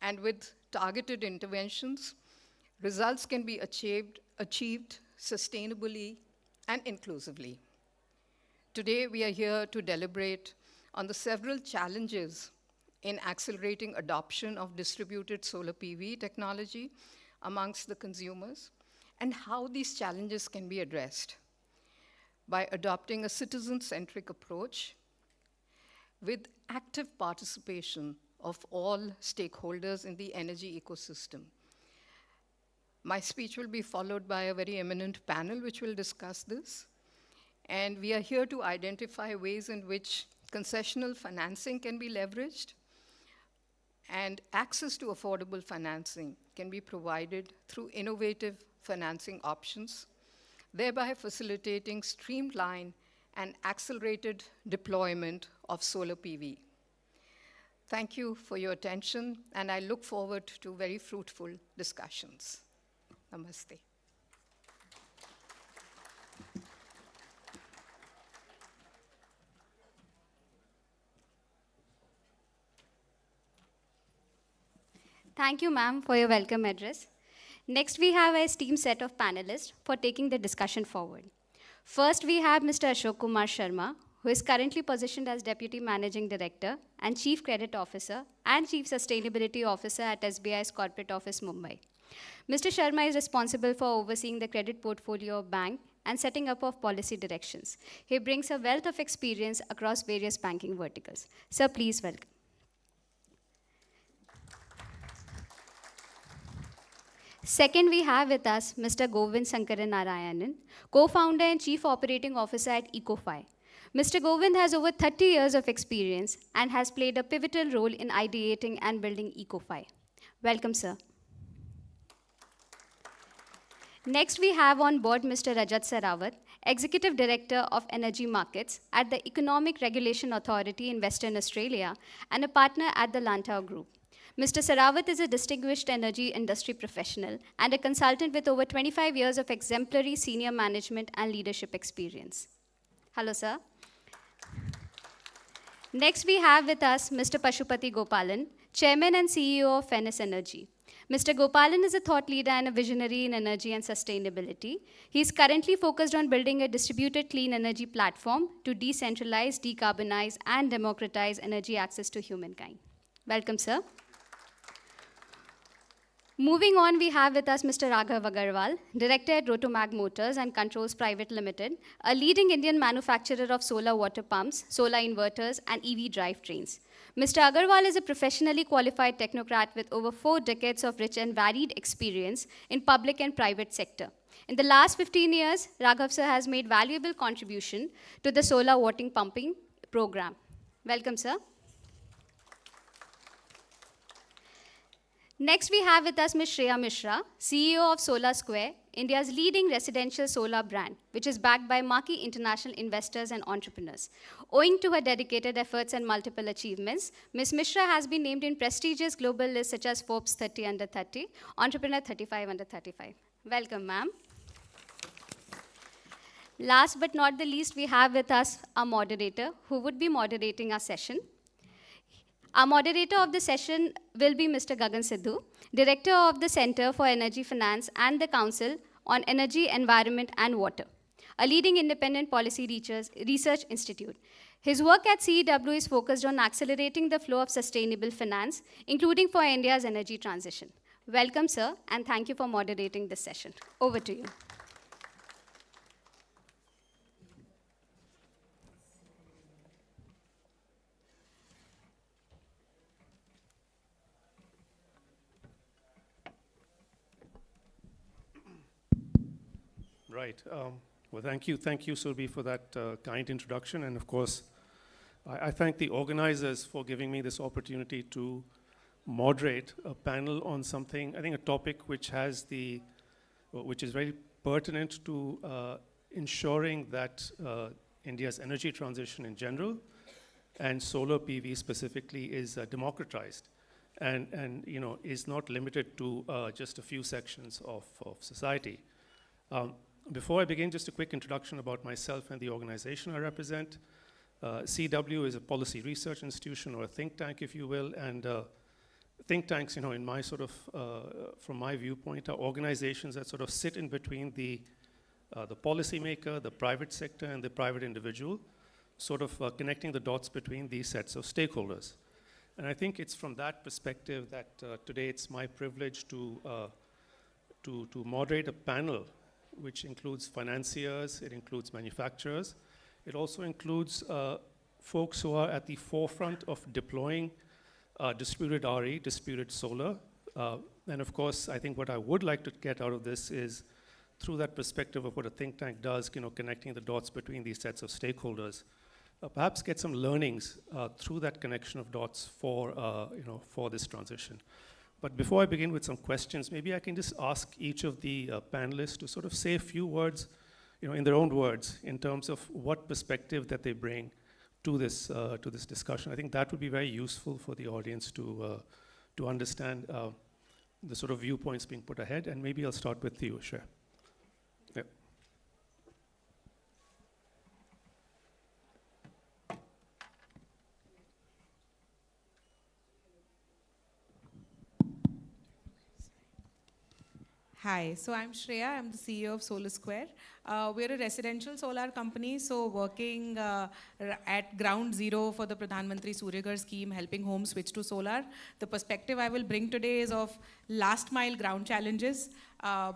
and with targeted interventions, results can be achieved sustainably and inclusively. Today, we are here to deliberate on the several challenges in accelerating adoption of distributed solar PV technology amongst the consumers, and how these challenges can be addressed by adopting a citizen-centric approach with active participation of all stakeholders in the energy ecosystem. My speech will be followed by a very eminent panel which will discuss this. And we are here to identify ways in which concessional financing can be leveraged and access to affordable financing can be provided through innovative financing options, thereby facilitating streamlined and accelerated deployment of solar PV. Thank you for your attention, and I look forward to very fruitful discussions. Namaste. Thank you, ma'am, for your welcome address. Next, we have a esteemed set of panelists for taking the discussion forward. First, we have Mr. Ashok Kumar Sharma, who is currently positioned as Deputy Managing Director and Chief Credit Officer and Chief Sustainability Officer at SBI's Corporate Office, Mumbai. Mr. Sharma is responsible for overseeing the credit portfolio of bank and setting up of policy directions. He brings a wealth of experience across various banking verticals. Sir, please welcome. Second, we have with us Mr. Govind Sankaranarayanan, co-founder and chief operating officer at Ecofy. Mr. Govind has over 30 years of experience and has played a pivotal role in ideating and building Ecofy. Welcome, sir. Next, we have on board Mr. Rajat Sarawat, Executive Director of Energy Markets at the Economic Regulation Authority in Western Australia and a partner at the Lantau Group. Mr. Sarawat is a distinguished energy industry professional and a consultant with over 25 years of exemplary senior management and leadership experience. Hello, sir. Next, we have with us Mr. Pashupati Gopalan, Chairman and CEO of Fennis Energy. Mr. Gopalan is a thought leader and a visionary in energy and sustainability. He is currently focused on building a distributed clean energy platform to decentralize, decarbonize, and democratize energy access to humankind. Welcome, sir. Moving on, we have with us Mr. Raghav Agarwal, Director at Rotomag Motors and Controls Private Limited, a leading Indian manufacturer of solar water pumps, solar inverters, and EV drivetrains. Mr. Agarwal is a professionally qualified technocrat with over 4 decades of rich and varied experience in public and private sector. In the last 15 years, Raghav sir has made valuable contribution to the solar water pumping program. Welcome, sir. Next, we have with us Ms. Shreya Mishra, CEO of Solar Square, India's leading residential solar brand, which is backed by marquee international investors and entrepreneurs. Owing to her dedicated efforts and multiple achievements, Ms. Mishra has been named in prestigious global lists such as Forbes 30 Under 30, Entrepreneur 35 Under 35. Welcome, ma'am. Last but not the least, we have with us our moderator, who would be moderating our session. Our moderator of the session will be Mr. Gagan Sidhu, Director of the Center for Energy Finance and the Council on Energy, Environment and Water, a leading independent policy research institute. His work at CEW is focused on accelerating the flow of sustainable finance, including for India's energy transition. Welcome, sir, and thank you for moderating this session. Over to you. Right. Well, thank you, Surbi, for that kind introduction. And of course, I thank the organizers for giving me this opportunity to moderate a panel on something, I think a topic which is very pertinent to ensuring that India's energy transition in general and solar PV specifically is democratized and is not limited to just a few sections of society. Before I begin, just a quick introduction about myself and the organization I represent. CW is a policy research institution or a think tank, if you will, and think tanks, in my from my viewpoint, are organizations that sort of sit in between the policymaker, the private sector, and the private individual, sort of connecting the dots between these sets of stakeholders. And I think it's from that perspective that today it's my privilege to moderate a panel which includes financiers, it includes manufacturers, it also includes folks who are at the forefront of deploying distributed RE, distributed solar. And of course, I think what I would like to get out of this is through that perspective of what a think tank does, connecting the dots between these sets of stakeholders, perhaps get some learnings through that connection of dots for this transition. But before I begin with some questions, maybe I can just ask each of the panelists to sort of say a few words, in their own words, in terms of what perspective that they bring to this discussion. I think that would be very useful for the audience to understand the sort of viewpoints being put ahead. And maybe I'll start with you, Shreya. Yep. Hi, so I'm Shreya, I'm the CEO of Solar Square. We're a residential solar company, so working at ground zero for the Pradhan Mantri Surya Ghar scheme, helping homes switch to solar. The perspective I will bring today is of last mile ground challenges,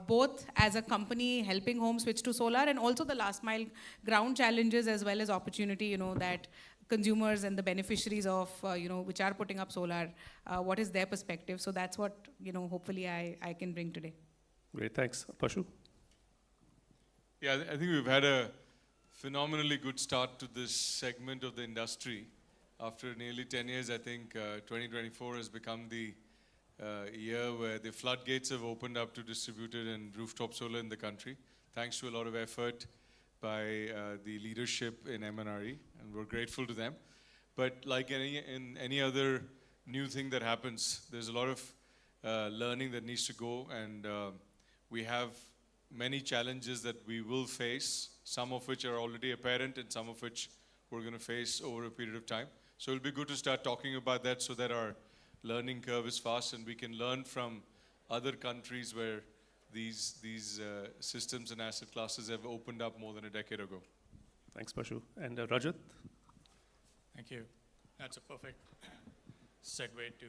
both as a company helping homes switch to solar and also the last mile ground challenges as well as opportunity, that consumers and the beneficiaries of, which are putting up solar, what is their perspective. So that's what, hopefully I can bring today. Great, thanks. Pashu? Yeah, I think we've had a phenomenally good start to this segment of the industry. After nearly 10 years, I think 2024 has become the year where the floodgates have opened up to distributed and rooftop solar in the country, thanks to a lot of effort by the leadership in MNRE, and we're grateful to them. But like in any other new thing that happens, there's a lot of learning that needs to go, and we have many challenges that we will face, some of which are already apparent and some of which we're going to face over a period of time. So it'll be good to start talking about that so that our learning curve is fast and we can learn from other countries where these systems and asset classes have opened up more than a decade ago. Thanks, Pashu. And Rajat? Thank you. That's a perfect segue to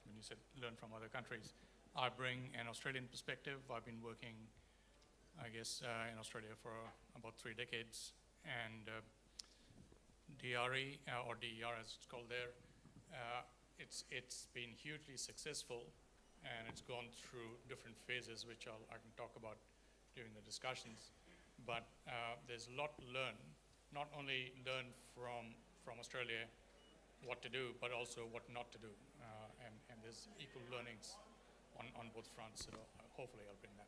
when you said learn from other countries. I bring an Australian perspective. I've been working, I guess, in Australia for about 3 decades. And DRE, or DER as it's called there, it's been hugely successful, and it's gone through different phases, which I can talk about during the discussions. But there's a lot to learn, not only learn from Australia what to do, but also what not to do. And there's equal learnings on both fronts, so hopefully I'll bring that.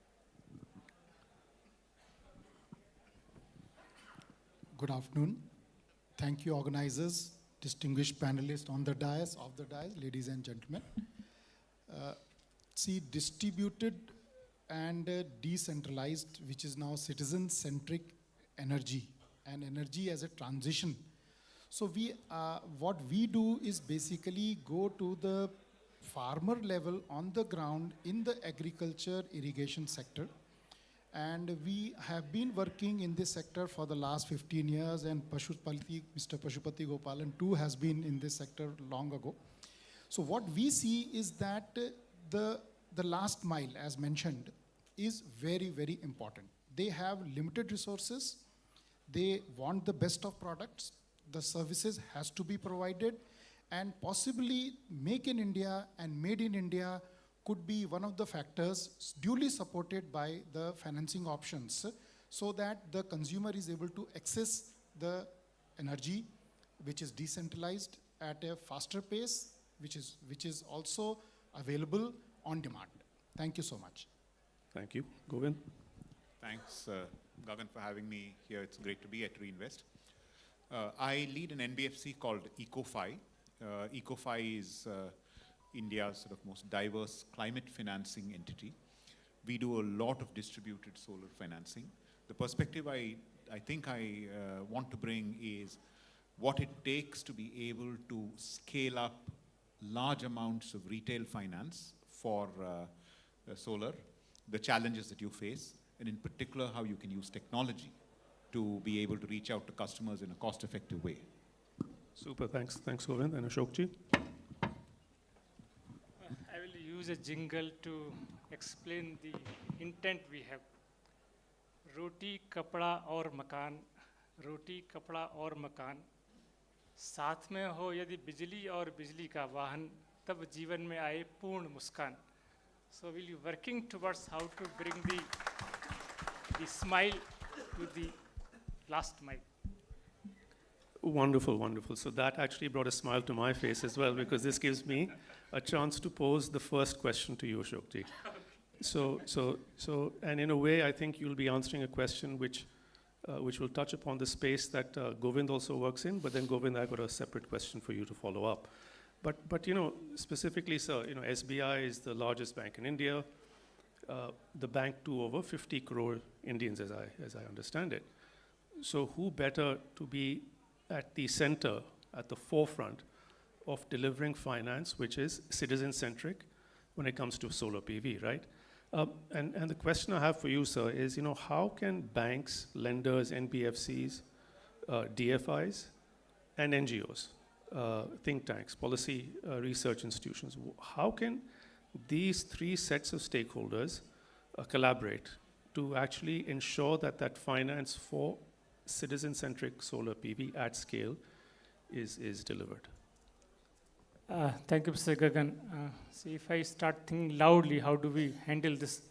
Good afternoon. Thank you, organizers, distinguished panelists on the dais, off the dais, ladies and gentlemen. See, distributed and decentralized, which is now citizen-centric energy, and energy as a transition. So what we do is basically go to the farmer level on the ground in the agriculture irrigation sector. And we have been working in this sector for the last 15 years, and Mr. Pashupati Gopalan too has been in this sector long ago. So what we see is that the last mile, as mentioned, is very, very important. They have limited resources. They want the best of products. The services has to be provided, and possibly make in India and made in India could be one of the factors duly supported by the financing options, so that the consumer is able to access the energy which is decentralized at a faster pace, which is also available on demand. Thank you so much. Thank you. Govind? Thanks, Gagan, for having me here. It's great to be at Reinvest. I lead an NBFC called EcoFi. EcoFi is India's sort of most diverse climate financing entity. We do a lot of distributed solar financing. The perspective I think I want to bring is what it takes to be able to scale up large amounts of retail finance for solar, the challenges that you face, and in particular how you can use technology to be able to reach out to customers in a cost-effective way. Super, thanks. Thanks, Govind. And Ashokji? I will use a jingle to explain the intent we have. Roti, kapda aur makan, roti, kapda aur makan. साथ में हो यदि बिजली और बिजली का वाहन, तब जीवन में आए पूर्ण मुस्कान. So we'll be working towards how to bring the smile to the last mile. Wonderful, wonderful. So that actually brought a smile to my face as well, because this gives me a chance to pose the first question to you, Ashokji. And in a way, I think you'll be answering a question which will touch upon the space that Govind also works in, but then Govind, I've got a separate question for you to follow up. But you know, specifically, sir, you know, SBI is the largest bank in India, the bank to over 50 crore Indians, as I understand it. So who better to be at the center, at the forefront of delivering finance, which is citizen-centric when it comes to solar PV, right? And the question I have for you, sir, is, you know, how can banks, lenders, NBFCs, DFIs, and NGOs, think tanks, policy research institutions, how can these three sets of stakeholders collaborate to actually ensure that that finance for citizen-centric solar PV at scale is delivered? Thank you, Mr. Gagan. See, if I start thinking loudly, how do we handle this?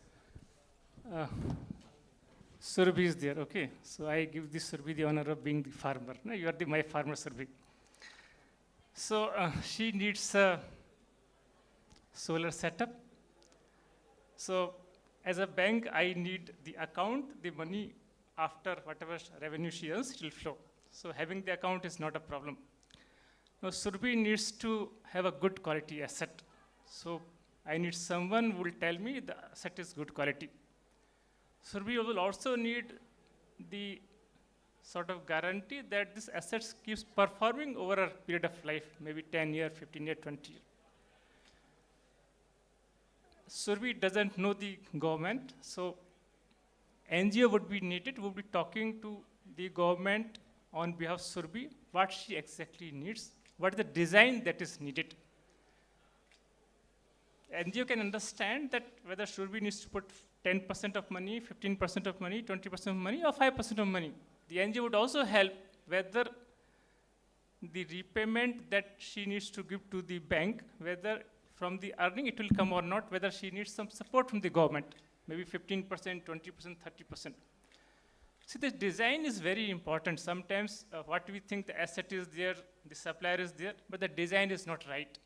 Surabhi is there, okay? So I give this Surabhi the honor of being the farmer. No, you are my farmer, Surabhi. So she needs a solar setup. So as a bank, I need the account, the money after whatever revenue she earns, it will flow. So having the account is not a problem. Now, Surabhi needs to have a good quality asset. So I need someone who will tell me the asset is good quality. Surabhi will also need the sort of guarantee that this asset keeps performing over a period of life, maybe 10 years, 15 years, 20 years. Surabhi doesn't know the government, so NGO would be needed, would be talking to the government on behalf of Surabhi, what she exactly needs, what is the design that is needed. NGO can understand that whether Surabhi needs to put 10% of money, 15% of money, 20% of money, or 5% of money. The NGO would also help whether the repayment that she needs to give to the bank, whether from the earning it will come or not, whether she needs some support from the government, maybe 15%, 20%, 30%. See, the design is very important. Sometimes what we think the asset is there, the supplier is there, but the design is not right.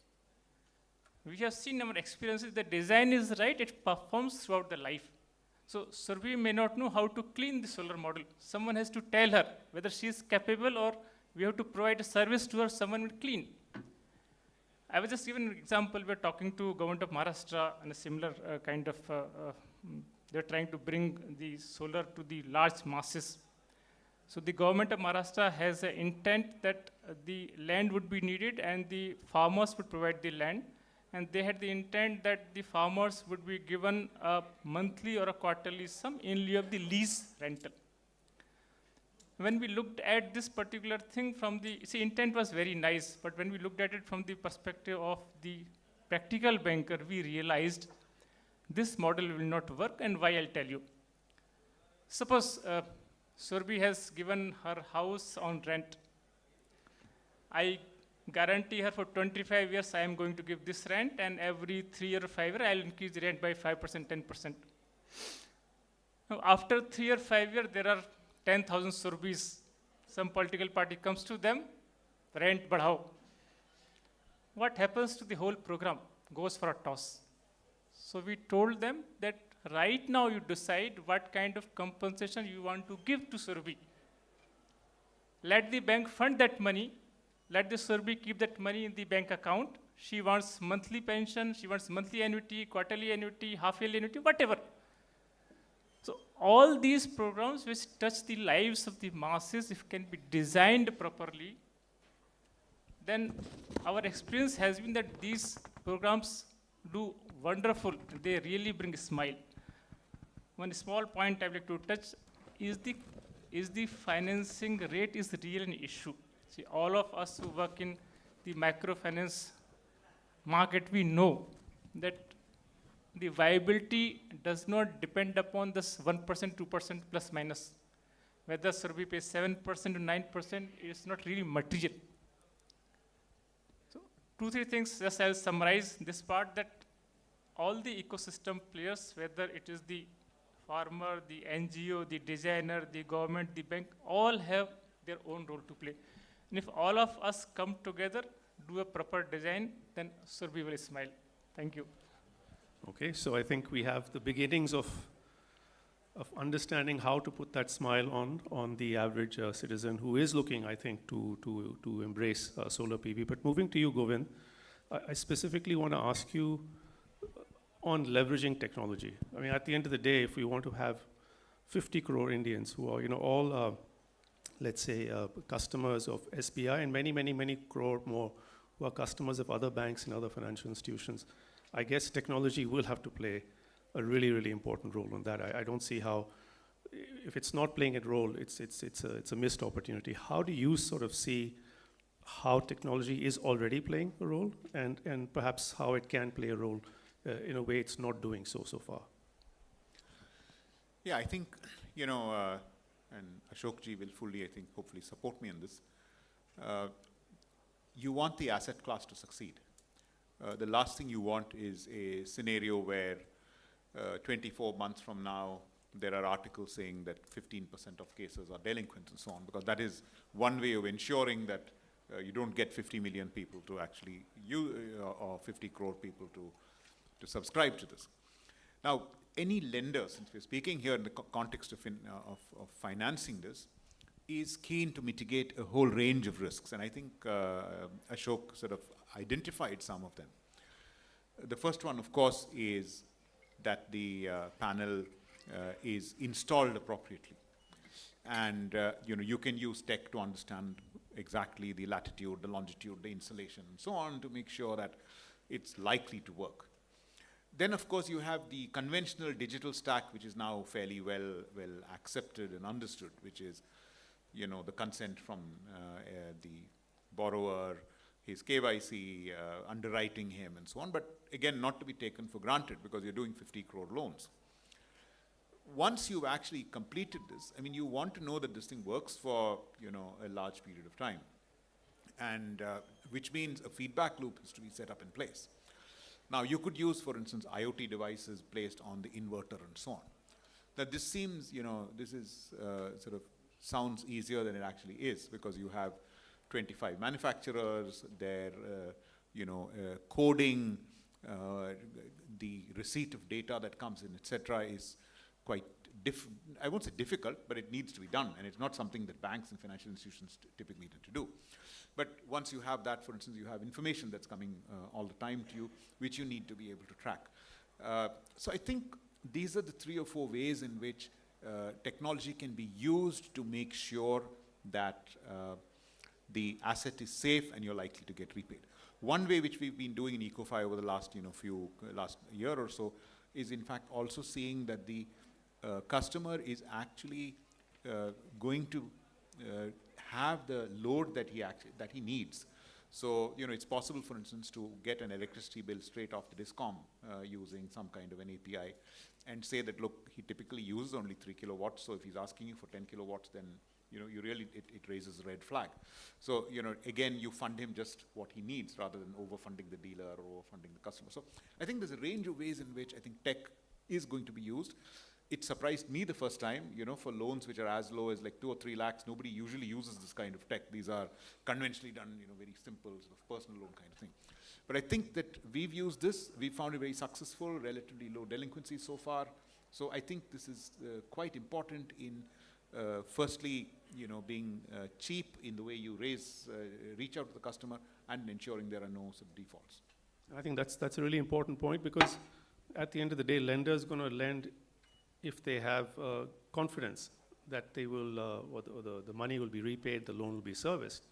We have seen in our experiences, the design is right, it performs throughout the life. So Surabhi may not know how to clean the solar model. Someone has to tell her whether she is capable, or we have to provide a service to her, someone will clean. I was just giving an example. We're talking to government of Maharashtra and a similar kind of, they're trying to bring the solar to the large masses. So the government of Maharashtra has an intent that the land would be needed and the farmers would provide the land. And they had the intent that the farmers would be given a monthly or a quarterly sum in lieu of the lease rental. When we looked at this particular thing from the, see, intent was very nice, but when we looked at it from the perspective of the practical banker, we realized this model will not work, and why, I'll tell you. Suppose Surabhi has given her house on rent. I guarantee her for 25 years I am going to give this rent, and every 3 year or 5 years I will increase the rent by 5%, 10%. Now, after 3 or 5 years, there are 10,000 Surabhis. Some political party comes to them, rent badhao. What happens to the whole program? Goes for a toss. So we told them that right now you decide what kind of compensation you want to give to Surabhi. let the bank fund that money, let the Surabhi keep that money in the bank account. She wants monthly pension, she wants monthly annuity, quarterly annuity, half-yearly annuity, whatever. So all these programs which touch the lives of the masses, if can be designed properly, then our experience has been that these programs do wonderful. They really bring a smile. One small point I would like to touch is the financing rate is really an issue. See, all of us who work in the microfinance market, we know that the viability does not depend upon this 1%, 2% plus minus. Whether Surabhi pays 7% to 9% is not really material. So 2-3 things, just I'll summarize this part, that all the ecosystem players, whether it is the farmer, the NGO, the designer, the government, the bank, all have their own role to play. And if all of us come together, do a proper design, then Surabhi will smile. Thank you. Okay, so I think we have the beginnings of understanding how to put that smile on the average citizen who is looking, I think, to embrace solar PV. But moving to you, Govind, I specifically want to ask you on leveraging technology. I mean, at the end of the day, if we want to have 50 crore Indians who are, all, let's say, customers of SBI and many crore more who are customers of other banks and other financial institutions, I guess technology will have to play a really important role on that. I don't see how, if it's not playing a role, it's a missed opportunity. How do you sort of see how technology is already playing a role, and perhaps how it can play a role in a way it's not doing so far? Yeah, I think, and Ashokji will fully, I think, hopefully support me on this. You want the asset class to succeed. The last thing you want is a scenario where 24 months from now, there are articles saying that 15% of cases are delinquent and so on, because that is one way of ensuring that you don't get 50 million people to actually use, or 50 crore people to subscribe to this. Now, any lender, since we're speaking here in the context of financing this, is keen to mitigate a whole range of risks. And I think Ashok sort of identified some of them. The first one, of course, is that the panel is installed appropriately. And you can use tech to understand exactly the latitude, the longitude, the insulation, and so on, to make sure that it's likely to work. Then, of course, you have the conventional digital stack, which is now fairly well accepted and understood, which is, the consent from the borrower, his KYC, underwriting him, and so on. But again, not to be taken for granted, because you're doing 50 crore loans. Once you've actually completed this, I mean, you want to know that this thing works for, a large period of time. And which means a feedback loop has to be set up in place. Now, you could use, for instance, IoT devices placed on the inverter and so on. That this seems, this is sort of sounds easier than it actually is, because you have 25 manufacturers, their, coding, the receipt of data that comes in, etc., is quite I won't say difficult, but it needs to be done, and it's not something that banks and financial institutions typically tend to do. But once you have that, for instance, you have information that's coming all the time to you, which you need to be able to track. So I think these are the 3 or 4 ways in which technology can be used to make sure that the asset is safe and you're likely to get repaid. One way which we've been doing in EcoFi over the last, last year or so is, in fact, also seeing that the customer is actually going to have the load that he needs. So, it's possible, for instance, to get an electricity bill straight off the DISCOM using some kind of an API, and say that, look, he typically uses only 3 kilowatts, so if he's asking you for 10 kilowatts, then you really, it raises a red flag. So, again, you fund him just what he needs rather than overfunding the dealer or overfunding the customer. So I think there's a range of ways in which I think tech is going to be used. It surprised me the first time, for loans which are as low as like 2 or 3 lakhs, nobody usually uses this kind of tech. These are conventionally done, very simple sort of personal loan kind of thing. But I think that we've used this, we found it very successful, relatively low delinquency so far. So I think this is quite important in firstly, being cheap in the way you reach out to the customer, and ensuring there are no sort of defaults. I think that's a really important point, because at the end of the day, lenders going to lend if they have confidence that they will, or the money will be repaid, the loan will be serviced.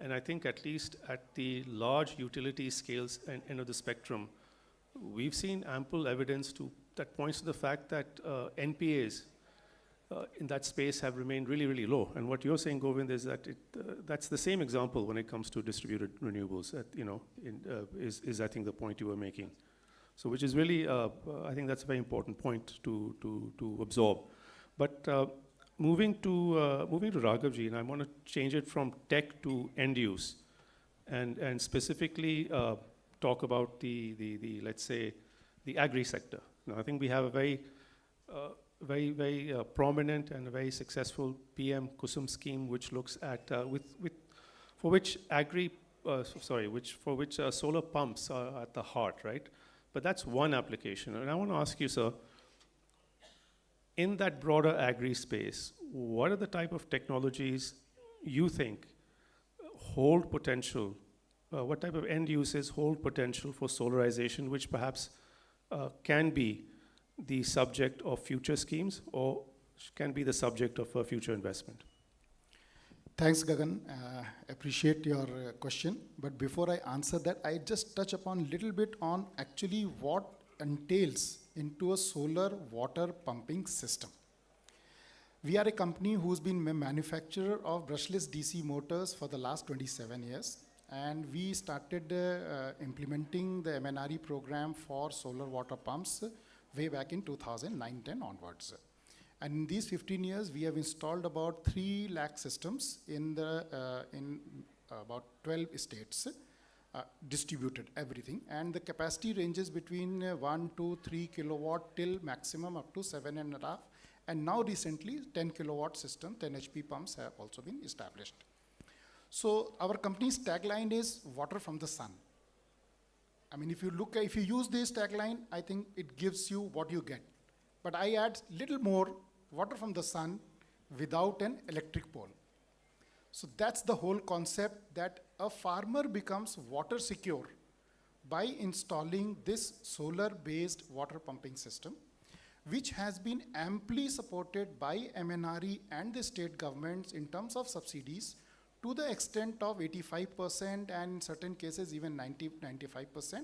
And I think at least at the large utility scales and end of the spectrum, we've seen ample evidence that points to the fact that NPAs in that space have remained really, really low. And what you're saying, Govind, is that that's the same example when it comes to distributed renewables. That, is I think the point you were making. So, which is really, I think that's a very important point to absorb. But moving to Raghavji, and I want to change it from tech to end use, and specifically talk about the let's say the agri sector. Now, I think we have a very prominent and a very successful PM Kusum scheme, which looks at for which solar pumps are at the heart, right? But that's one application. And I want to ask you, sir, in that broader agri space, what are the type of technologies you think hold potential? What type of end uses hold potential for solarization, which perhaps can be the subject of future schemes or can be the subject of a future investment? Thanks, Gagan. Appreciate your question. But before I answer that, I just touch upon a little bit on actually what entails into a solar water pumping system. We are a company who's been a manufacturer of brushless DC motors for the last 27 years. And we started implementing the MNRE program for solar water pumps way back in 2009-10 onwards. And in these 15 years, we have installed about 3 lakh systems in about 12 states, distributed everything. And the capacity ranges between 1 to 3 kilowatt till maximum up to 7.5. And now recently, 10 kilowatt system, 10 HP pumps have also been established. So our company's tagline is water from the sun. I mean, if you use this tagline, I think it gives you what you get. But I add little more, water from the sun without an electric pole. So that's the whole concept, that a farmer becomes water secure by installing this solar-based water pumping system, which has been amply supported by MNRE and the state governments in terms of subsidies to the extent of 85% and in certain cases even 90-95%,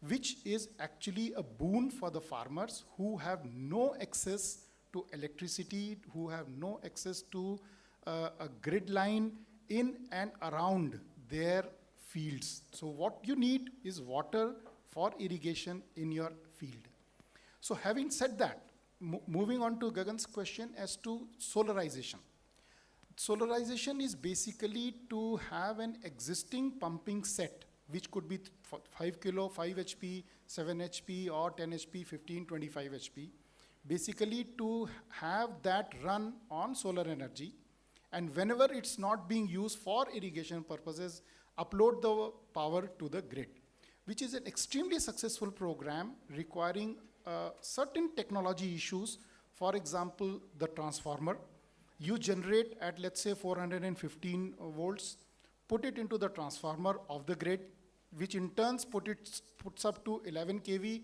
which is actually a boon for the farmers who have no access to electricity, who have no access to a grid line in and around their fields. So what you need is water for irrigation in your field. So having said that, moving on to Gagan's question as to solarization. Solarization is basically to have an existing pumping set, which could be 5 kilo, 5 HP, 7 HP, or 10 HP, 15, 25 HP. Basically to have that run on solar energy, and whenever it's not being used for irrigation purposes, upload the power to the grid, which is an extremely successful program requiring certain technology issues. For example, the transformer. You generate at, let's say, 415 volts, put it into the transformer of the grid, which in turn puts up to 11 kV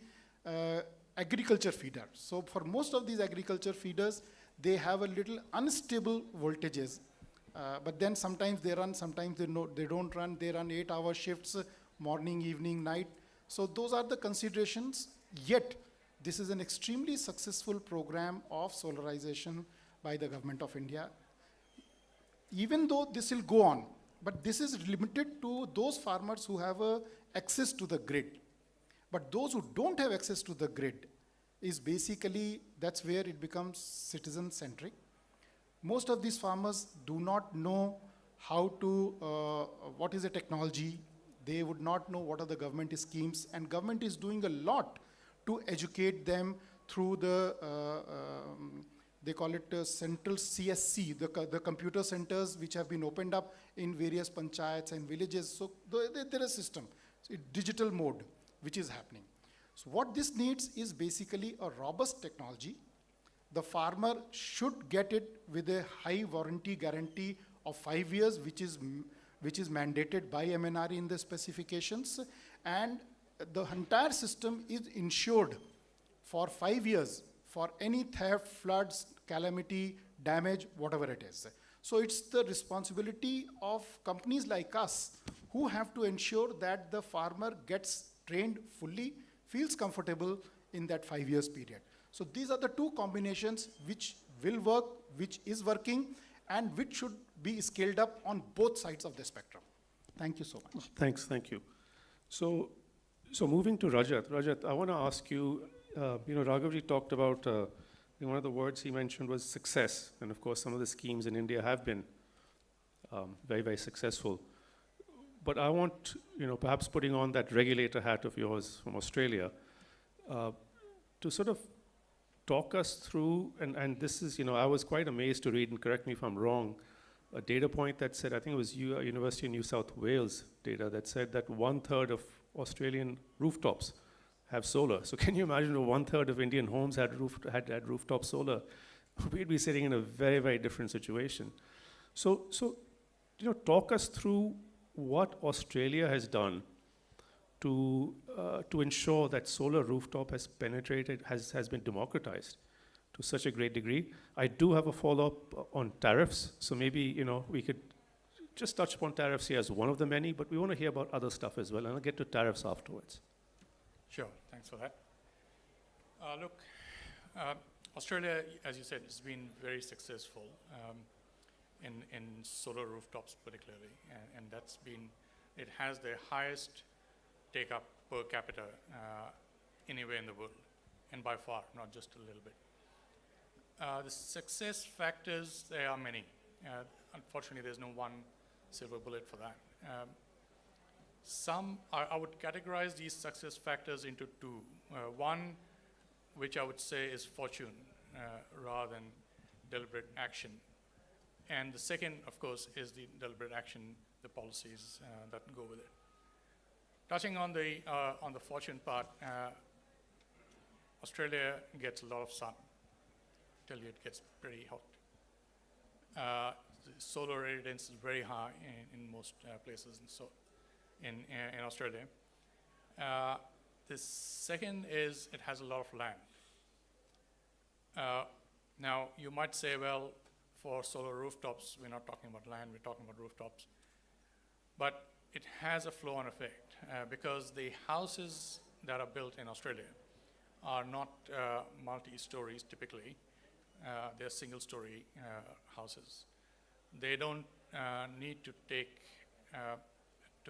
agriculture feeder. So for most of these agriculture feeders, they have a little unstable voltages. But then sometimes they run, sometimes they don't run. They run 8-hour shifts, morning, evening, night. So those are the considerations. Yet, this is an extremely successful program of solarization by the government of India. Even though this will go on, but this is limited to those farmers who have access to the grid. But those who don't have access to the grid is basically, that's where it becomes citizen-centric. Most of these farmers do not know how to, what is the technology. They would not know what are the government schemes, and government is doing a lot to educate them through the they call it central CSC, the computer centers which have been opened up in various panchayats and villages. So there is a system, so digital mode, which is happening. So what this needs is basically a robust technology the farmer should get it with a high warranty guarantee of 5 years, which is mandated by MNRE in the specifications, and the entire system is insured for 5 years for any theft, floods, calamity, damage, whatever it is. So it's the responsibility of companies like us who have to ensure that the farmer gets trained fully, feels comfortable in that 5 years period. So these are the two combinations which will work, which is working, and which should be scaled up on both sides of the spectrum. Thank you so much. Thanks, thank you. So moving to Rajat. Rajat, I want to ask you, Raghavji talked about, one of the words he mentioned was success. And of course, some of the schemes in India have been very, very successful. But I want, perhaps putting on that regulator hat of yours from Australia, to sort of talk us through, and this is, I was quite amazed to read, and correct me if I'm wrong, a data point that said, I think it was University of New South Wales data that said that 1/3 of Australian rooftops have solar. So can you imagine if 1/3 of Indian homes had rooftop solar? We'd be sitting in a very, very different situation. So talk us through what Australia has done to ensure that solar rooftop has penetrated, has been democratized to such a great degree. I do have a follow-up on tariffs, so maybe we could just touch upon tariffs here as one of the many, but we want to hear about other stuff as well, and I'll get to tariffs afterwards. Sure, thanks for that. Look, Australia, as you said, has been very successful in solar rooftops particularly, and that's been, it has the highest take-up per capita anywhere in the world, and by far, not just a little bit. The success factors, there are many. Unfortunately, there's no one silver bullet for that. I would categorize these success factors into two. One, which I would say is fortune rather than deliberate action. And the second, of course, is the deliberate action, the policies that go with it. Touching on the fortune part, Australia gets a lot of sun. I tell you, it gets pretty hot. The solar irradiance is very high in most places in Australia. The second is it has a lot of land. Now, you might say, well, for solar rooftops, we're not talking about land, we're talking about rooftops. But it has a flow-on effect because the houses that are built in Australia are not multi-stories typically. They're single-story houses. They don't need to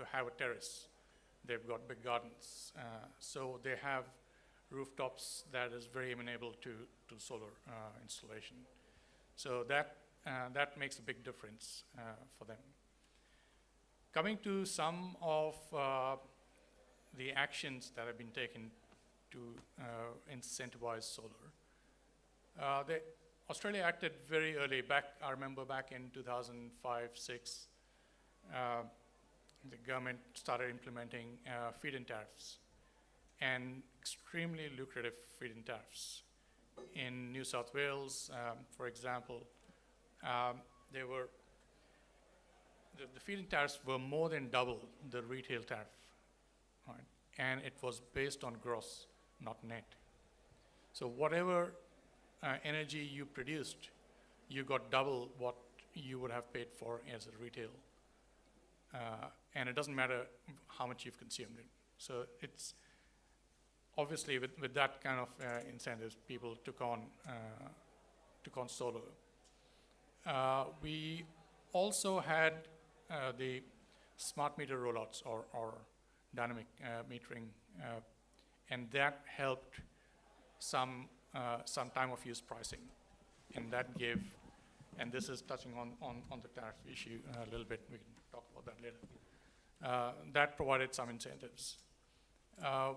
have a terrace. They've got big gardens. So they have rooftops that is very amenable to solar installation. So that makes a big difference for them. Coming to some of the actions that have been taken to incentivize solar. Australia acted very early. I remember back in 2005-06, the government started implementing feed-in tariffs, and extremely lucrative feed-in tariffs. In New South Wales, for example, the feed-in tariffs were more than double the retail tariff, right? And it was based on gross, not net. So whatever energy you produced, you got double what you would have paid for as a retail. And it doesn't matter how much you've consumed it. So it's obviously with that kind of incentives, people took on solar. We also had the smart meter rollouts or dynamic metering, and that helped some time of use pricing, and that gave, and this is touching on the tariff issue a little bit, we can talk about that later. That provided some incentives.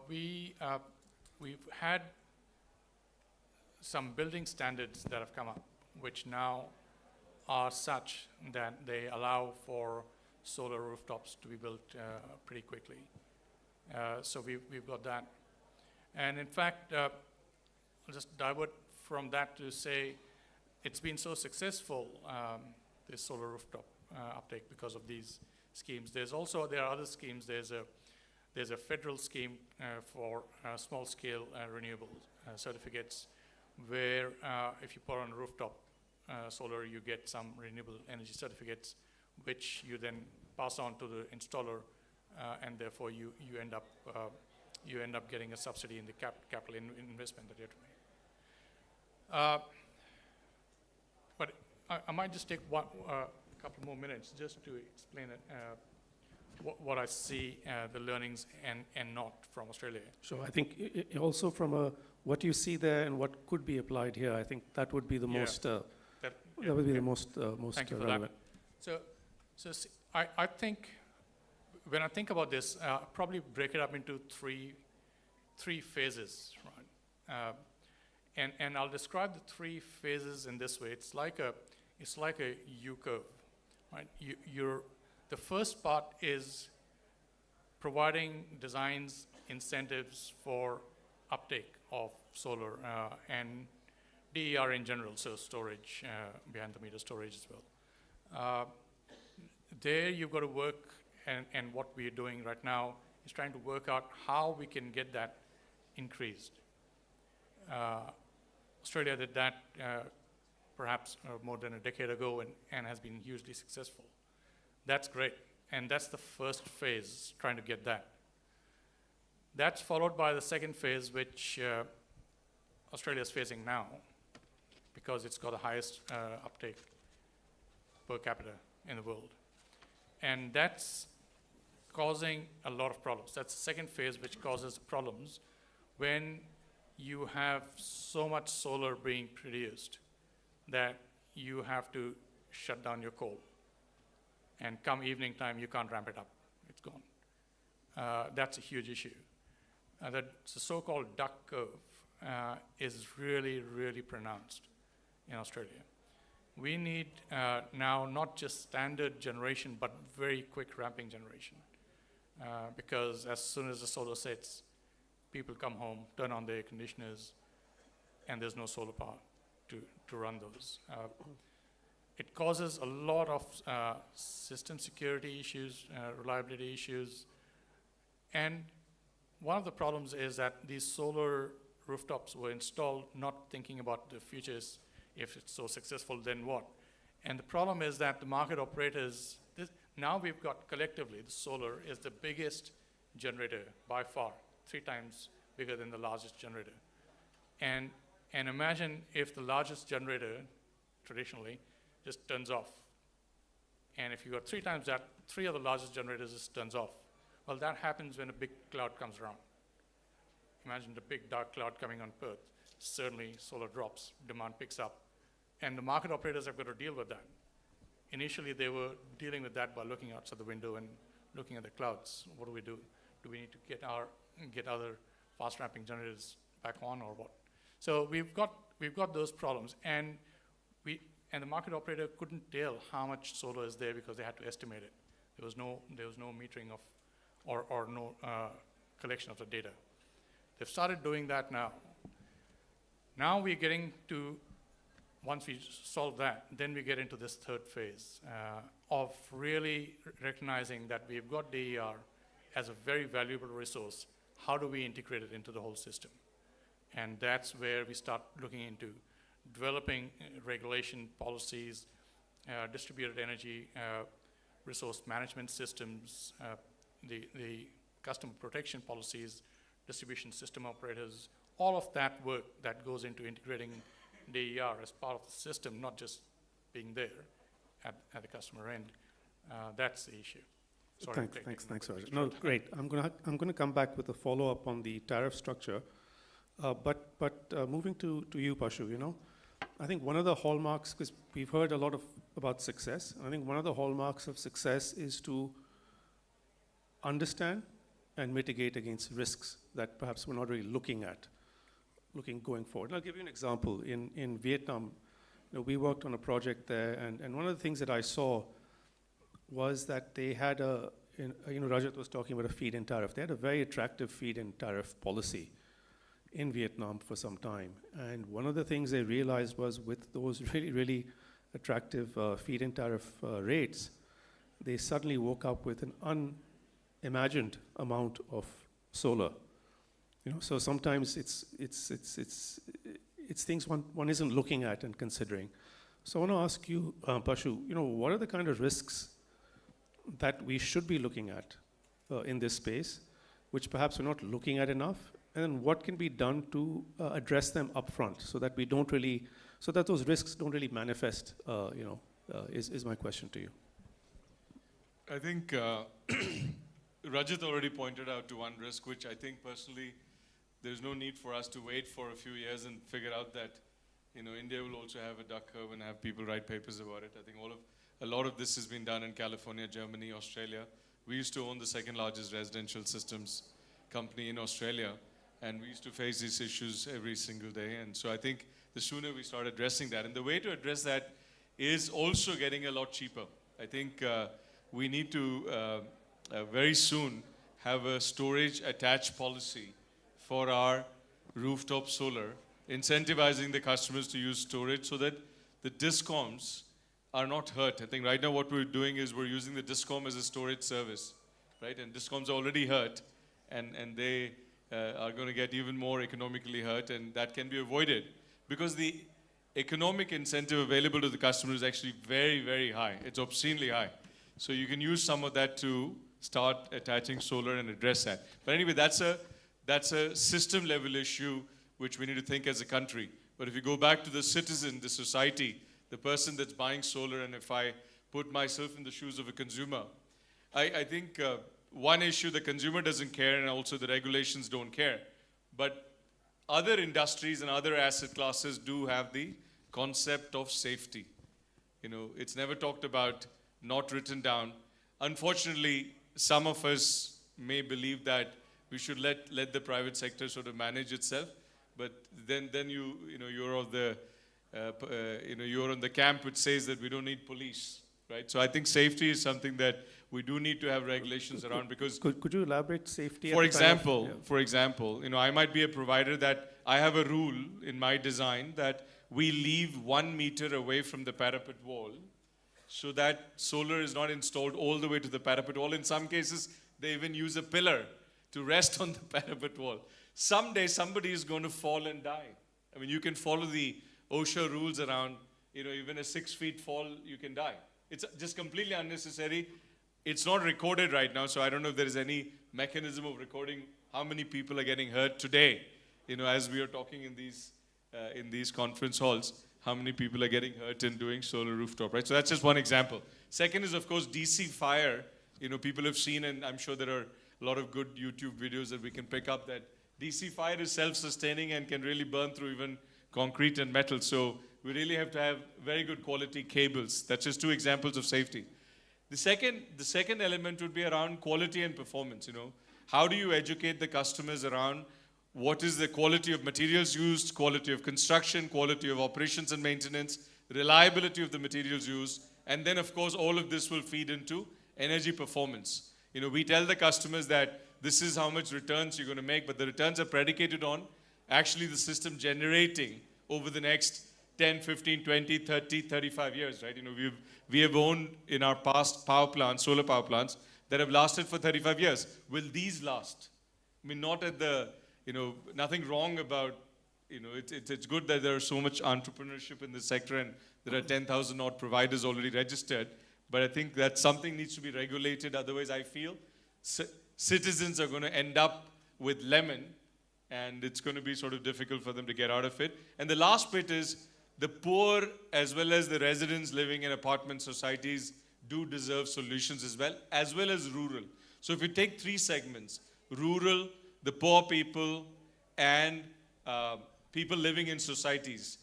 We've had some building standards that have come up, which now are such that they allow for solar rooftops to be built pretty quickly. So we've got that. And in fact, I'll just divert from that to say it's been so successful, this solar rooftop uptake because of these schemes. There are other schemes. There's a federal scheme for small-scale renewable certificates, where if you put on a rooftop solar, you get some renewable energy certificates, which you then pass on to the installer, and therefore you end up getting a subsidy in the capital investment that you have to make. But I might just take a couple more minutes just to explain it, what I see the learnings and not from Australia. So I think also from what you see there and what could be applied here, I think that would be the most that would be the most Thank you for relevant. that. So I think when I think about this, probably break it up into three phases, right? And I'll describe the three phases in this way. It's like a U curve, right? The first part is providing designs, incentives for uptake of solar and DER in general, so storage, behind the meter storage as well. There you've got to work, and what we are doing right now is trying to work out how we can get that increased. Australia did that perhaps more than a decade ago and has been hugely successful. That's great, and that's the first phase, trying to get that. That's followed by the second phase, which Australia is facing now, because it's got the highest uptake per capita in the world. And that's causing a lot of problems. That's the second phase, which causes problems when you have so much solar being produced that you have to shut down your coal. And come evening time, you can't ramp it up. It's gone. That's a huge issue. The so-called duck curve is really, really pronounced in Australia. We need now not just standard generation, but very quick ramping generation. Because as soon as the solar sets, people come home, turn on their air conditioners, and there's no solar power to run those. It causes a lot of system security issues, reliability issues. And one of the problems is that these solar rooftops were installed not thinking about the futures. If it's so successful, then what? And the problem is that the market operators, now we've got collectively, the solar is the biggest generator by far, 3 times bigger than the largest generator. And imagine if the largest generator, traditionally, just turns off. And if you got 3 times that, 3 of the largest generators just turns off. Well, that happens when a big cloud comes around. Imagine the big dark cloud coming on Perth. Certainly solar drops, demand picks up. And the market operators have got to deal with that. Initially, they were dealing with that by looking outside the window and looking at the clouds. What do we do? Do we need to get other fast ramping generators back on, or what? So we've got those problems, and the market operator couldn't tell how much solar is there because they had to estimate it. There was no metering of or no collection of the data. They've started doing that now. Now we're getting to, once we solve that, then we get into this third phase of really recognizing that we've got DER as a very valuable resource. How do we integrate it into the whole system? And that's where we start looking into developing regulation policies, distributed energy resource management systems, the customer protection policies, distribution system operators, all of that work that goes into integrating DER as part of the system, not just being there at the customer end. That's the issue. Sorry, Thanks, Raj. No, great. I'm gonna come back with a follow-up on the tariff structure. But moving to you, Pashu, you know, I think one of the hallmarks, because we've heard a lot about success, I think one of the hallmarks of success is to understand and mitigate against risks that perhaps we're not really looking going forward. And I'll give you an example. In Vietnam, you know, we worked on a project there, and one of the things that I saw was that they had you know, Rajat was talking about a feed-in tariff. They had a very attractive feed-in tariff policy in Vietnam for some time. And one of the things they realized was with those really, really attractive feed-in tariff rates, they suddenly woke up with an unimagined amount of solar. You know, so sometimes it's things one isn't looking at and considering. So I want to ask you, Pashu, you know, what are the kind of risks that we should be looking at in this space, which perhaps we're not looking at enough, and then what can be done to address them upfront so that we don't really, so that those risks don't really manifest, is my question to you. I think Rajat already pointed out to one risk, which I think personally, there's no need for us to wait for a few years and figure out that, you know, India will also have a duck curve and have people write papers about it. I think a lot of this has been done in California, Germany, Australia. We used to own the second largest residential systems company in Australia, and we used to face these issues every single day. And so I think the sooner we start addressing that, and the way to address that is also getting a lot cheaper. I think we need to very soon have a storage attached policy for our rooftop solar, incentivizing the customers to use storage so that the discoms are not hurt. I think right now what we're doing is we're using the discom as a storage service, right? And discoms are already hurt, and they are going to get even more economically hurt, and that can be avoided because the economic incentive available to the customer is actually very, very high. It's obscenely high. So you can use some of that to start attaching solar and address that. But anyway, that's a system level issue which we need to think as a country. But if you go back to the citizen, the society, the person that's buying solar, and if I put myself in the shoes of a consumer, I think one issue, the consumer doesn't care, and also the regulations don't care. But other industries and other asset classes do have the concept of safety. You know, it's never talked about, not written down. Unfortunately, some of us may believe that we should let the private sector sort of manage itself, but then you're of the you're on the camp which says that we don't need police, right? So I think safety is something that we do need to have regulations around, because could you elaborate safety? For example, you know, I might be a provider that I have a rule in my design that we leave 1 meter away from the parapet wall, so that solar is not installed all the way to the parapet wall. In some cases, they even use a pillar to rest on the parapet wall. Someday, somebody is going to fall and die. I mean, you can follow the OSHA rules around, you know, even a 6 feet fall, you can die. It's just completely unnecessary. It's not recorded right now, so I don't know if there is any mechanism of recording how many people are getting hurt today, you know, as we are talking in these conference halls. How many people are getting hurt in doing solar rooftop, right? So that's just one example. Second is, of course, DC fire. You know, people have seen, and I'm sure there are a lot of good YouTube videos that we can pick up, that DC fire is self-sustaining and can really burn through even concrete and metal. So we really have to have very good quality cables. That's just 2 examples of safety. The second element would be around quality and performance. You know, how do you educate the customers around what is the quality of materials used, quality of construction, quality of operations and maintenance, reliability of the materials used, and then of course all of this will feed into energy performance. You know, we tell the customers that this is how much returns you're going to make, but the returns are predicated on actually the system generating over the next 10, 15, 20, 30, 35 years, right? You know, we have owned in our past power plants, solar power plants, that have lasted for 35 years. Will these last? I mean, not at the, you know, nothing wrong about, you know, it's good that there is so much entrepreneurship in this sector and there are 10,000 odd providers already registered. But I think that something needs to be regulated. Otherwise, I feel citizens are going to end up with lemon, and it's going to be sort of difficult for them to get out of it. And the last bit is the poor, as well as the residents living in apartment societies, do deserve solutions as well as rural. So if you take 3 segments, rural, the poor people, and people living in societies,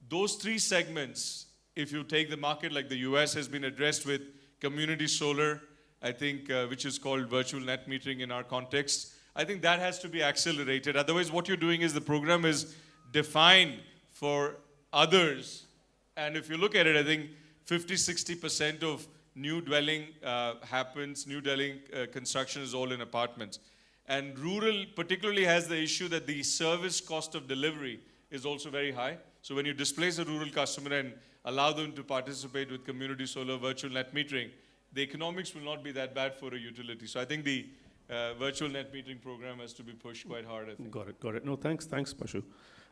those 3 segments, if you take the market like the US has been addressed with community solar, I think, which is called virtual net metering in our context, I think that has to be accelerated. Otherwise, what you're doing is the program is defined for others. And if you look at it, I think 50-60% of new dwelling construction is all in apartments. And rural particularly has the issue that the service cost of delivery is also very high. So when you displace a rural customer and allow them to participate with community solar virtual net metering, the economics will not be that bad for a utility. So I think the virtual net metering program has to be pushed quite hard, I think. Got it. No, thanks, Pashu.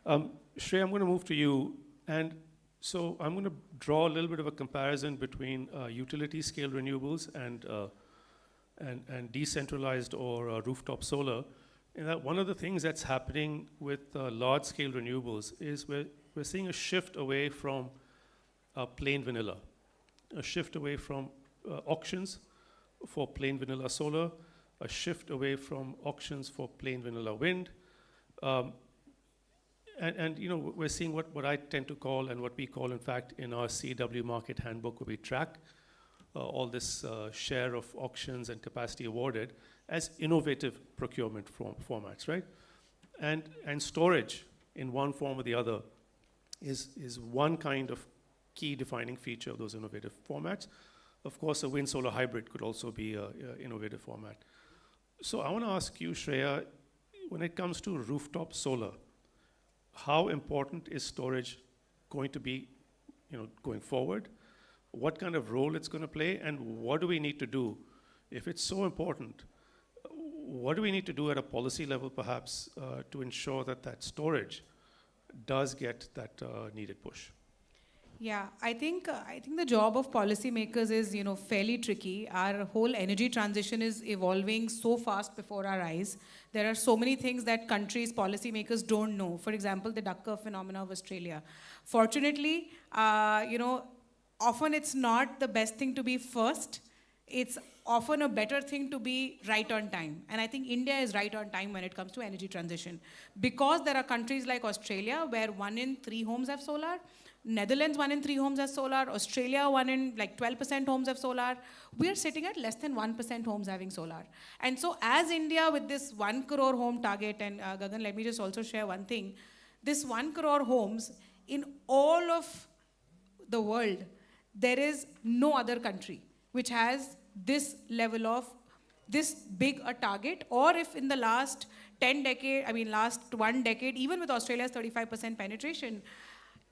Shreya, I'm going to move to you. And so I'm going to draw a little bit of a comparison between utility scale renewables and decentralized or rooftop solar. And that one of the things that's happening with large scale renewables is we're seeing a shift away from plain vanilla, a shift away from auctions for plain vanilla solar, a shift away from auctions for plain vanilla wind. And you know, we're seeing what I tend to call, and what we call in fact in our CW market handbook, where we track all this share of auctions and capacity awarded as innovative procurement formats, right? And storage in one form or the other is one kind of key defining feature of those innovative formats. Of course, a wind-solar hybrid could also be an innovative format. So I want to ask you, Shreya, when it comes to rooftop solar, how important is storage going to be, going forward? What kind of role it's going to play, and what do we need to do? If it's so important, what do we need to do at a policy level, perhaps, to ensure that storage does get that needed push? Yeah, I think the job of policymakers is, fairly tricky. Our whole energy transition is evolving so fast before our eyes. There are so many things that countries, policymakers don't know. For example, the duck curve phenomena of Australia. Fortunately, often it's not the best thing to be first. It's often a better thing to be right on time. And I think India is right on time when it comes to energy transition. Because there are countries like Australia where 1 in 3 homes have solar, Netherlands 1 in 3 homes have solar, Australia 1 in 12% homes have solar. We are sitting at less than 1% homes having solar. And so as India with this 1 crore home target, and Gagan, let me just also share one thing. This 1 crore homes, in all of the world, there is no other country which has this level of, this big a target, or if in the last 1 decade, even with Australia's 35% penetration,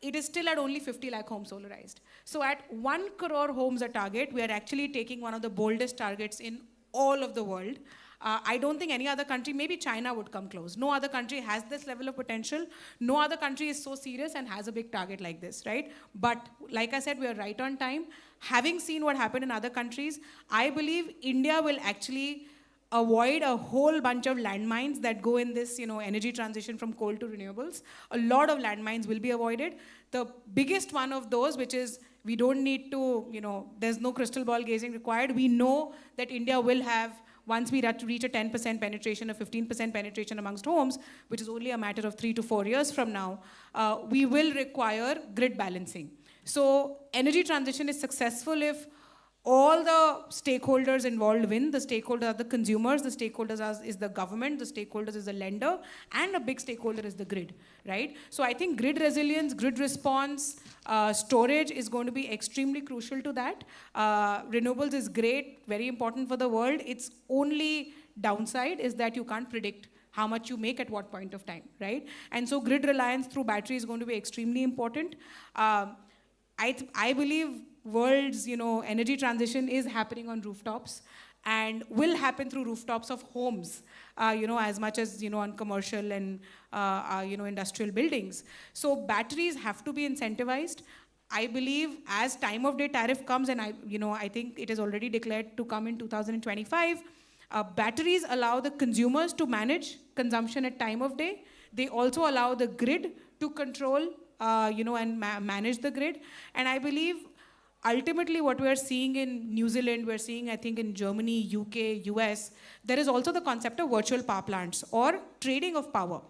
it is still at only 50 lakh homes solarized. So at 1 crore homes a target, we are actually taking one of the boldest targets in all of the world. I don't think any other country, maybe China would come close. No other country has this level of potential. No other country is so serious and has a big target like this, right? But like I said, we are right on time. Having seen what happened in other countries, I believe India will actually avoid a whole bunch of landmines that go in this, energy transition from coal to renewables. A lot of landmines will be avoided. The biggest one of those, which is we don't need to, there's no crystal ball gazing required. We know that India will have, once we reach a 10% penetration, a 15% penetration amongst homes, which is only a matter of 3 to 4 years from now, we will require grid balancing. So energy transition is successful if all the stakeholders involved win. The stakeholders are the consumers, the stakeholders is the government, the stakeholders is the lender, and a big stakeholder is the grid, right? So I think grid resilience, grid response, storage is going to be extremely crucial to that. Renewables is great, very important for the world. Its only downside is that you can't predict how much you make at what point of time, right? And so grid reliance through battery is going to be extremely important. I believe world's energy transition is happening on rooftops and will happen through rooftops of homes, as much as on commercial and industrial buildings. So batteries have to be incentivized. I believe as time of day tariff comes, and I think it is already declared to come in 2025, batteries allow the consumers to manage consumption at time of day. They also allow the grid to control and manage the grid. And I believe ultimately what we're seeing in New Zealand, we're seeing I think in Germany, UK, US, there is also the concept of virtual power plants or trading of power,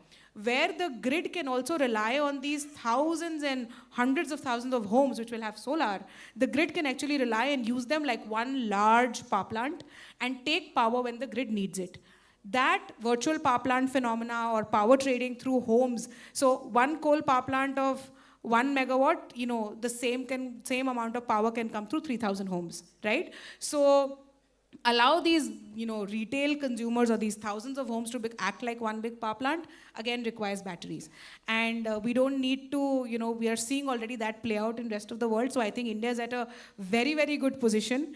where the grid can also rely on these thousands and hundreds of thousands of homes which will have solar. The grid can actually rely and use them like one large power plant and take power when the grid needs it. That virtual power plant phenomena or power trading through homes, so one coal power plant of 1 megawatt, the same amount of power can come through 3,000 homes, right? So allow these, retail consumers or these thousands of homes to act like one big power plant, again requires batteries. And we don't need to, we are seeing already that play out in rest of the world. So I think India is at a very, very good position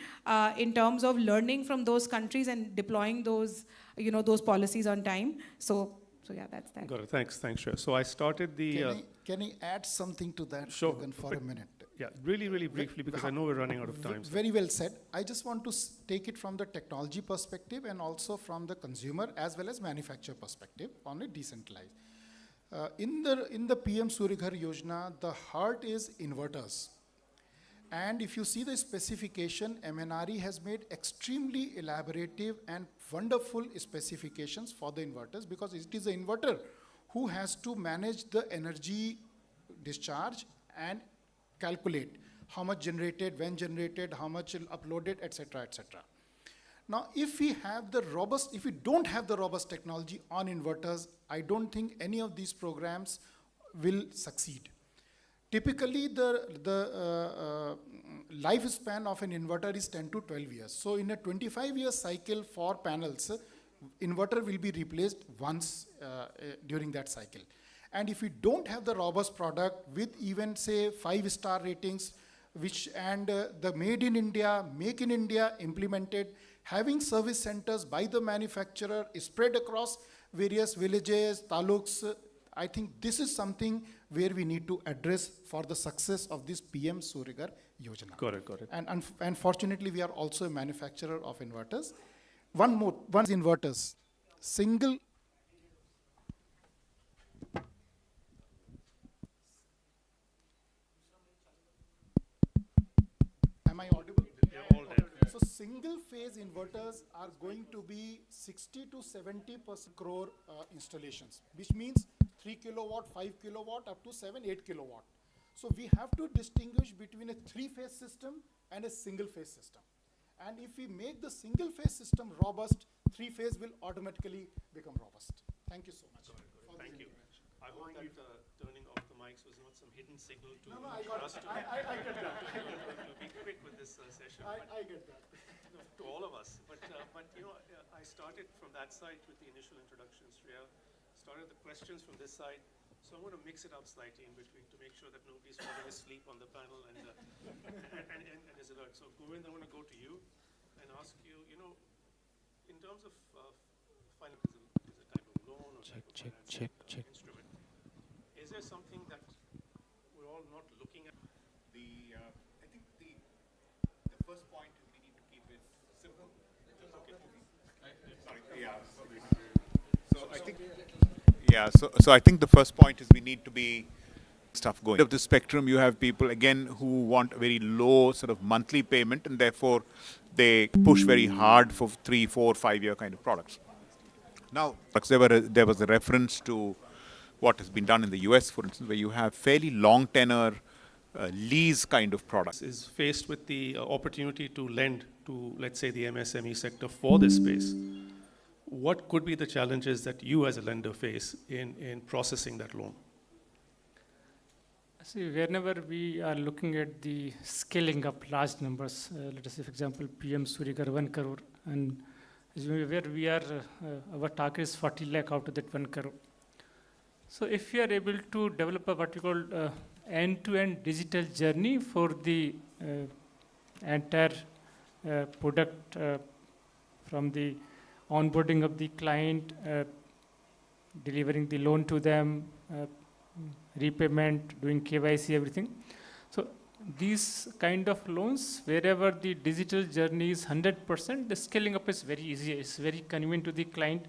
in terms of learning from those countries and deploying those, those policies on time. So yeah, that's that. Got it. Thanks, Shreya. So I started the... Can I add something to that, sure, Gagan, for a minute? Yeah, really, really briefly, because I know we're running out of time. Very well said. I just want to take it from the technology perspective and also from the consumer as well as manufacturer perspective on a decentralized. In the PM Surya Ghar Yojana, the heart is inverters. And if you see the specification, MNRE has made extremely elaborative and wonderful specifications for the inverters, because it is the inverter who has to manage the energy discharge and calculate how much generated, when generated, how much uploaded, etc., etc. Now, if we don't have the robust technology on inverters, I don't think any of these programs will succeed. Typically, the lifespan of an inverter is 10 to 12 years. So in a 25-year cycle for panels, inverter will be replaced once during that cycle. And if we don't have the robust product with even say 5-star ratings, and the made in India, make in India implemented, having service centers by the manufacturer spread across various villages, taluks, I think this is something where we need to address for the success of this PM Surya Ghar Yojana. Got it. And fortunately, we are also a manufacturer of inverters. One is inverters. Single. Am I audible? You're all there. So single phase inverters are going to be 60 to 70% crore installations, which means 3 kilowatt, 5 kilowatt, up to 7, 8 kilowatt. So we have to distinguish between a 3-phase system and a single phase system. And if we make the single phase system robust, 3-phase will automatically become robust. Thank you so much. Thank you. I hope that turning off the mics was not some hidden signal to No, I got it. I get that. We'll be quick with this session. I get that. To all of us. But I started from that side with the initial introduction, Shreya. Started the questions from this side. So I want to mix it up slightly in between to make sure that nobody's falling asleep on the panel and is alert. So Govind, I want to go to you and ask you, in terms of final, is a type of loan or check instrument. Is there something that we're all not looking at? I think the first point is we need to keep it simple. So I think the first point is we need to be stuff going. Of the spectrum, you have people again who want a very low sort of monthly payment, and therefore they push very hard for 3, 4, 5-year kind of products. Now, there was a reference to what has been done in the US, for instance, where you have fairly long tenor lease kind of products. Is faced with the opportunity to lend to, let's say, the MSME sector for this space. What could be the challenges that you as a lender face in processing that loan? See, whenever we are looking at the scaling up large numbers, let us say, for example, PM Surya Ghar 1 crore, and as you are aware, we are, our target is 40 lakh out of that 1 crore. So if we are able to develop a what we call end-to-end digital journey for the entire product from the onboarding of the client, delivering the loan to them, repayment, doing KYC, everything. So these kind of loans, wherever the digital journey is 100%, the scaling up is very easy. It's very convenient to the client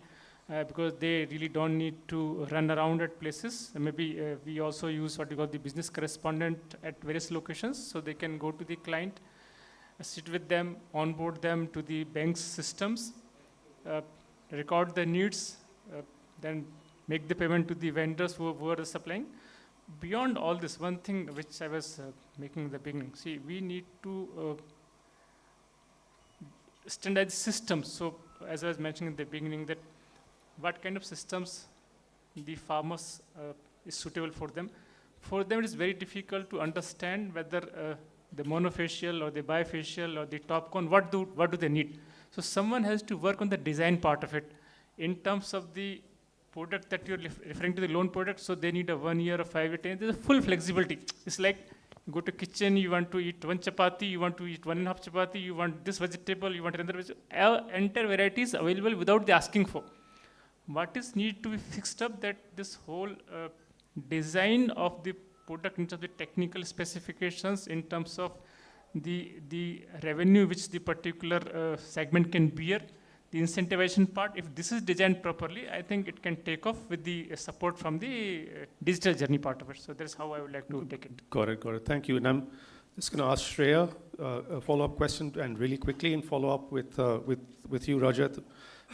because they really don't need to run around at places. Maybe we also use what we call the business correspondent at various locations, so they can go to the client, sit with them, onboard them to the bank's systems, record the needs, then make the payment to the vendors who are supplying. Beyond all this, one thing which I was making in the beginning, see, we need to standardize systems. So as I was mentioning in the beginning, that what kind of systems the farmers is suitable for them. For them, it is very difficult to understand whether the monofacial or the bifacial or the top cone, what do they need. So someone has to work on the design part of it. In terms of the product that you're referring to, the loan product, so they need a 1 year or 5 year, 10 years. There's a full flexibility. It's like you go to kitchen, you want to eat 1 chapati, you want to eat 1.5 chapati, you want this vegetable, you want another vegetable. Entire varieties available without the asking for. What is need to be fixed up that this whole design of the product in terms of the technical specifications, in terms of the revenue which the particular segment can bear, the incentivization part, if this is designed properly, I think it can take off with the support from the digital journey part of it. So that's how I would like to take it. Got it. Thank you. And I'm just going to ask Shreya a follow-up question, and really quickly, and follow up with you, Rajat.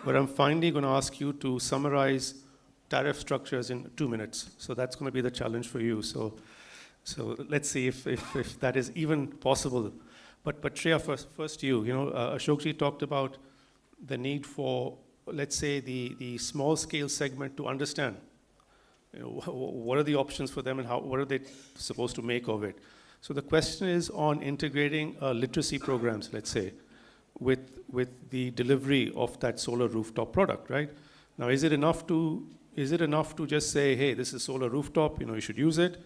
But I'm finally going to ask you to summarize tariff structures in 2 minutes. So that's going to be the challenge for you. So let's see if that is even possible. But Shreya, first you. Ashokji talked about the need for, let's say, the small scale segment to understand, what are the options for them and what are they supposed to make of it. So the question is on integrating literacy programs, let's say, with the delivery of that solar rooftop product, right? Now, is it enough to just say, hey, this is solar rooftop, you should use it?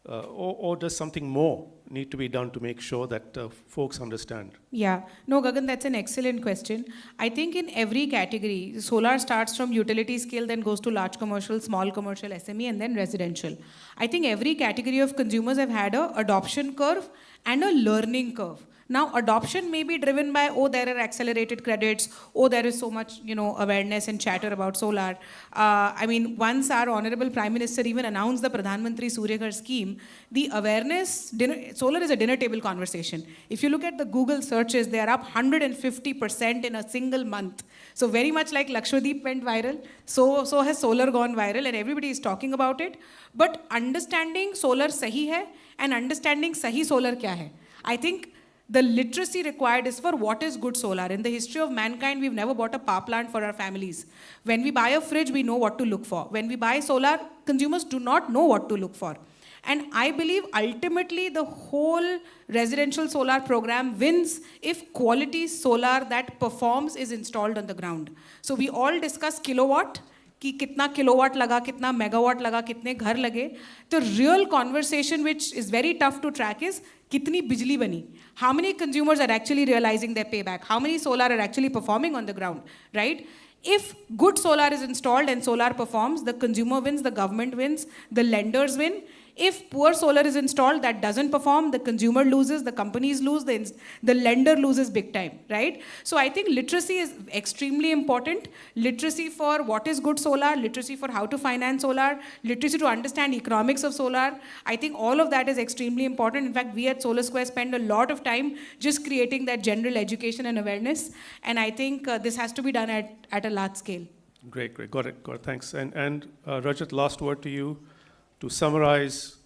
Or does something more need to be done to make sure that folks understand? Yeah, no, Gagan, that's an excellent question. I think in every category, solar starts from utility scale, then goes to large commercial, small commercial, SME, and then residential. I think every category of consumers have had a adoption curve and a learning curve. Now, adoption may be driven by, there are accelerated credits, there is so much, awareness and chatter about solar. Once our Honorable Prime Minister even announced the Pradhan Mantri Surya Ghar scheme, the awareness, solar is a dinner table conversation. If you look at the Google searches, they are up 150% in a single month. So very much like Lakshadweep went viral, so has solar gone viral, and everybody is talking about it. But understanding solar sahi hai and understanding sahi solar kya hai. I think the literacy required is for what is good solar. In the history of mankind, we've never bought a power plant for our families. When we buy a fridge, we know what to look for. When we buy solar, consumers do not know what to look for. And I believe ultimately the whole residential solar program wins if quality solar that performs is installed on the ground. So we all discuss kilowatt, कि कितना kilowatt लगा, कितना megawatt लगा, कितने घर लगे. The real conversation which is very tough to track is कितनी बिजली बनी. How many consumers are actually realizing their payback? How many solar are actually performing on the ground, right? If good solar is installed and solar performs, the consumer wins, the government wins, the lenders win. If poor solar is installed that doesn't perform, the consumer loses, the companies lose, the lender loses big time, right? So I think literacy is extremely important. Literacy for what is good solar, literacy for how to finance solar, literacy to understand economics of solar. I think all of that is extremely important. In fact, we at Solar Square spend a lot of time just creating that general education and awareness. And I think this has to be done at a large scale. Great. Got it. Thanks. And Rajat, last word to you to summarize,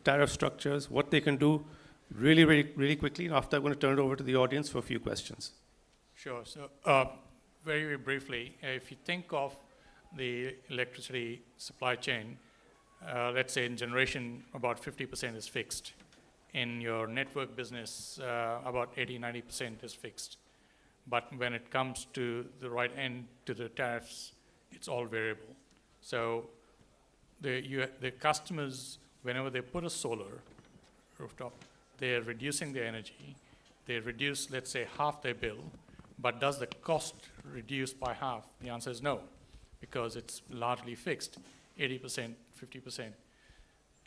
tariff structures, what they can do really quickly. And after, I'm going to turn it over to the audience for a few questions. Sure. So very briefly, if you think of the electricity supply chain, let's say in generation, about 50% is fixed. In your network business, about 80-90% is fixed. But when it comes to the right end, to the tariffs, it's all variable. So the customers, whenever they put a solar rooftop, they're reducing their energy. They reduce, let's say, half their bill. But does the cost reduce by half? The answer is no, because it's largely fixed, 80%, 50%.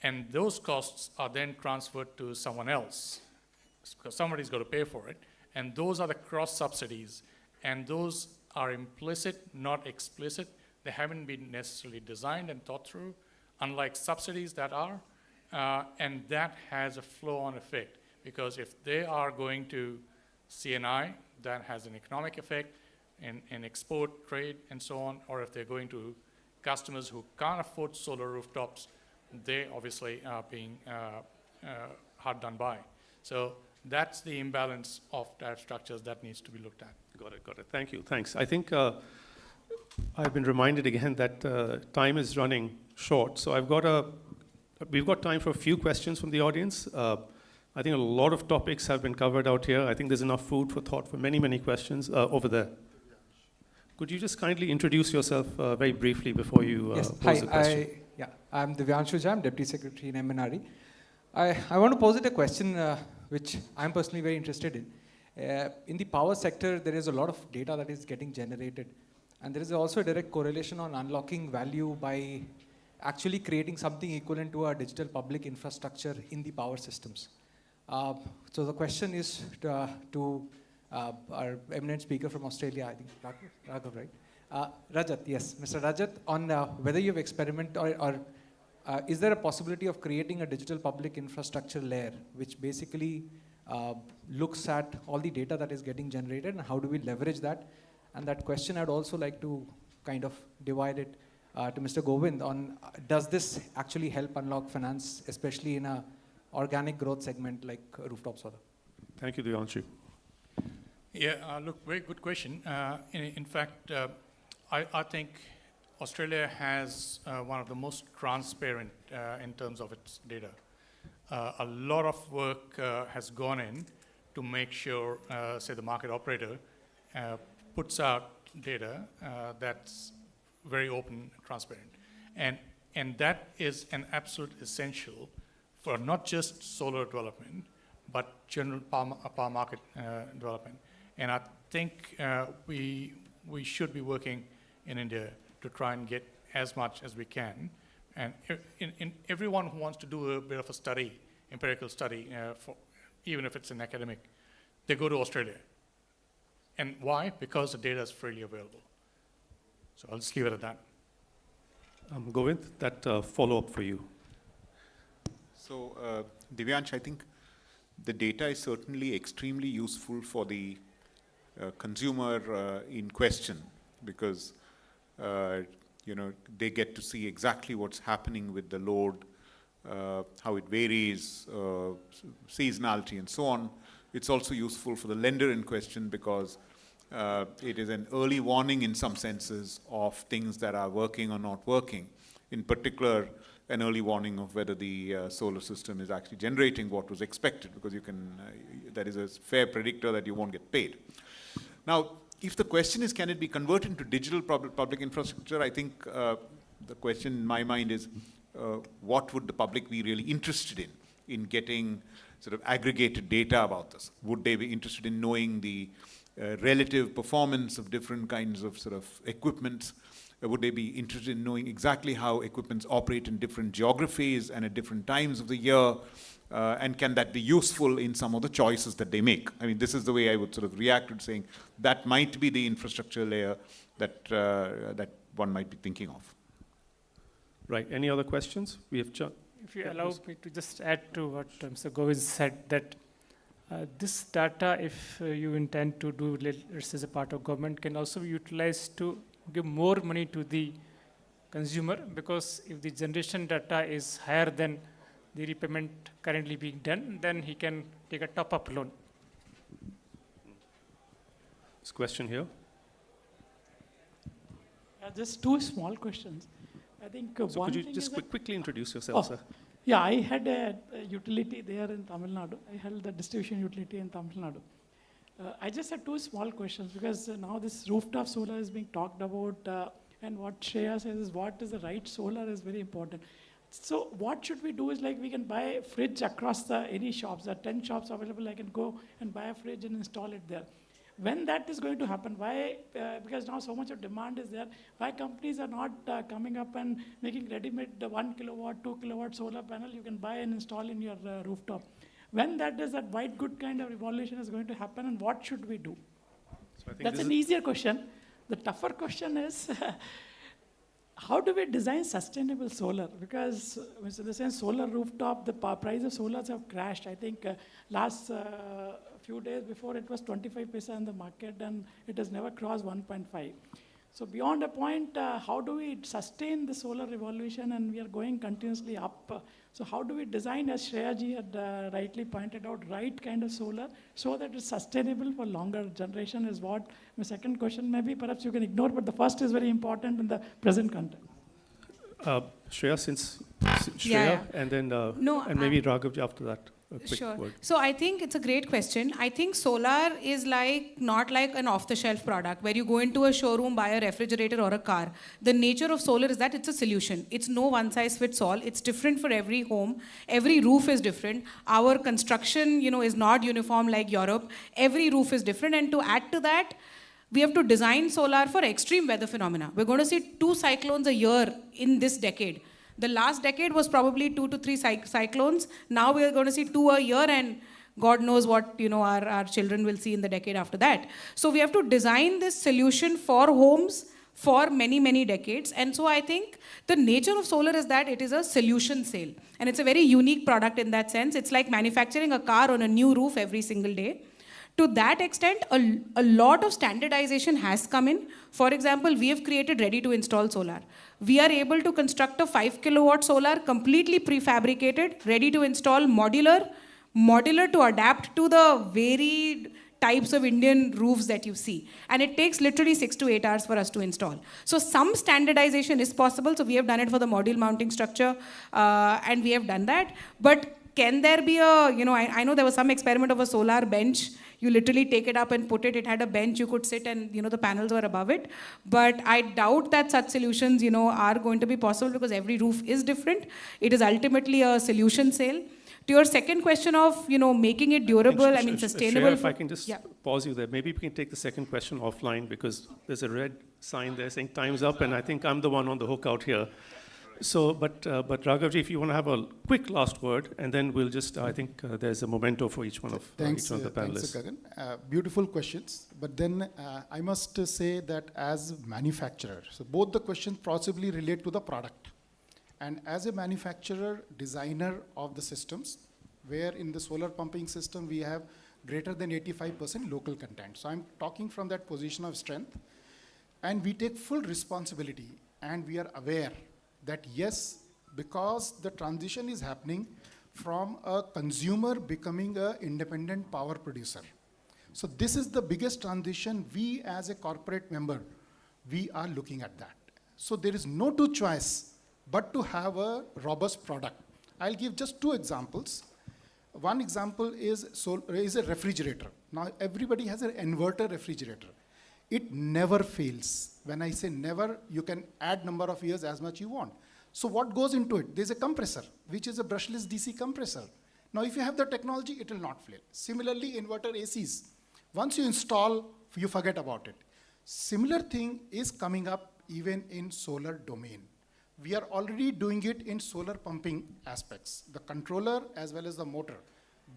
And those costs are then transferred to someone else, because somebody's got to pay for it. And those are the cross subsidies. And those are implicit, not explicit. They haven't been necessarily designed and thought through, unlike subsidies that are. And that has a flow-on effect, because if they are going to CNI, that has an economic effect in export, trade, and so on. Or if they're going to customers who can't afford solar rooftops, they obviously are being hard done by. So that's the imbalance of tariff structures that needs to be looked at. Got it. Thank you. Thanks. I think I've been reminded again that time is running short. So we've got time for a few questions from the audience. I think a lot of topics have been covered out here. I think there's enough food for thought for many, many questions over there. Could you just kindly introduce yourself very briefly before you pose the question? I'm Divyanshu Jha, I'm Deputy Secretary in MNRE. I want to pose it a question which I'm personally very interested in. In the power sector, there is a lot of data that is getting generated. And there is also a direct correlation on unlocking value by actually creating something equivalent to a digital public infrastructure in the power systems. So the question is to our eminent speaker from Australia, I think, Raghav, right? Rajat, yes, Mr. Rajat, on whether you've experimented or is there a possibility of creating a digital public infrastructure layer which basically looks at all the data that is getting generated and how do we leverage that? And that question I'd also like to kind of divide it to Mr. Govind on does this actually help unlock finance, especially in a organic growth segment like rooftop solar? Thank you, Divyanshu. Yeah, look, very good question. In fact, I think Australia has one of the most transparent in terms of its data. A lot of work has gone in to make sure, say, the market operator puts out data that's very open and transparent. And that is an absolute essential for not just solar development, but general power market development. And I think we should be working in India to try and get as much as we can. And in everyone who wants to do a bit of a study, empirical study, even if it's an academic, they go to Australia. And why? Because the data is freely available. So I'll just leave it at that. Govind, that follow-up for you. So, Divyansh, I think the data is certainly extremely useful for the consumer in question because, they get to see exactly what's happening with the load, how it varies, seasonality, and so on. It's also useful for the lender in question because it is an early warning in some senses of things that are working or not working. In particular, an early warning of whether the solar system is actually generating what was expected because you can, that is a fair predictor that you won't get paid. Now, if the question is, can it be converted into digital public infrastructure, I think the question in my mind is, what would the public be really interested in getting sort of aggregated data about this? Would they be interested in knowing the relative performance of different kinds of sort of equipment? Would they be interested in knowing exactly how equipments operate in different geographies and at different times of the year? And can that be useful in some of the choices that they make? I mean, this is the way I would sort of react to saying that might be the infrastructure layer that, that one might be thinking of. Right, any other questions? We have If you allow me to just add to what Mr. Govind said, that this data, if you intend to do it as a part of government, can also be utilized to give more money to the consumer, because if the generation data is higher than the repayment currently being done, then he can take a top-up loan. This question here. Just two small questions. I think so one could you thing just is quickly introduce yourself, sir? Yeah, I had a utility there in Tamil Nadu. I held the distribution utility in Tamil Nadu. I just had two small questions because now this rooftop solar is being talked about, and what Shreya says is what is the right solar is very important. So what should we do is, like, we can buy a fridge across any shops. There are 10 shops available. I can go and buy a fridge and install it there. When that is going to happen, why, because now so much of demand is there, why companies are not coming up and making ready-made 1 kilowatt, 2 kilowatt solar panel you can buy and install in your rooftop? When that white good kind of revolution is going to happen, and what should we do? So that's an easier question. The tougher question is, how do we design sustainable solar? Because in the sense, solar rooftop, the price of solars have crashed. I think last few days before it was 25% in the market, and it has never crossed 1.5. So beyond a point, how do we sustain the solar revolution? And we are going continuously up. So how do we design, as Shreya ji had rightly pointed out, right kind of solar so that it's sustainable for longer generation is what my second question maybe perhaps you can ignore, but the first is very important in the present context. Shreya, since Shreya, and then No, and maybe Raghav after that. A quick Sure. word. So I think it's a great question. I think solar is not like an off-the-shelf product where you go into a showroom, buy a refrigerator or a car. The nature of solar is that it's a solution. It's no one-size-fits-all. It's different for every home. Every roof is different. Our construction, is not uniform like Europe. Every roof is different. And to add to that, we have to design solar for extreme weather phenomena. We're going to see 2 cyclones a year in this decade. The last decade was probably 2 to 3 cyclones. Now we are going to see 2 a year, and God knows what our children will see in the decade after that. So we have to design this solution for homes for many, many decades. And so I think the nature of solar is that it is a solution sale. And it's a very unique product in that sense. It's like manufacturing a car on a new roof every single day. To that extent, a lot of standardization has come in. For example, we have created ready-to-install solar. We are able to construct a 5 kilowatt solar, completely prefabricated, ready to install, modular to adapt to the varied types of Indian roofs that you see. And it takes literally 6 to 8 hours for us to install. So some standardization is possible. So we have done it for the module mounting structure, and we have done that. But can there be I know there was some experiment of a solar bench. You literally take it up and put it. It had a bench you could sit, and the panels were above it. But I doubt that such solutions, are going to be possible because every roof is different. It is ultimately a solution sale. To your second question of, making it durable, sustainable. Shreya, if I can just pause you there. Maybe we can take the second question offline because there's a red sign there saying time's up, and I think I'm the one on the hook out here. So, but Raghavji, if you want to have a quick last word, and then we'll just, I think there's a memento for each one of the panelists. Thanks, Gagan. Beautiful questions. But then I must say that as manufacturer, so both the questions possibly relate to the product. And as a manufacturer, designer of the systems, where in the solar pumping system, we have greater than 85% local content. So I'm talking from that position of strength. And we take full responsibility, and we are aware that yes, because the transition is happening from a consumer becoming an independent power producer. So this is the biggest transition we as a corporate member, we are looking at that. So there is no two choice but to have a robust product. I'll give just 2 examples. One example is a refrigerator. Now everybody has an inverter refrigerator. It never fails. When I say never, you can add number of years as much you want. So what goes into it? There's a compressor, which is a brushless DC compressor. Now if you have the technology, it will not fail. Similarly, inverter ACs. Once you install, you forget about it. Similar thing is coming up even in solar domain. We are already doing it in solar pumping aspects. The controller as well as the motor,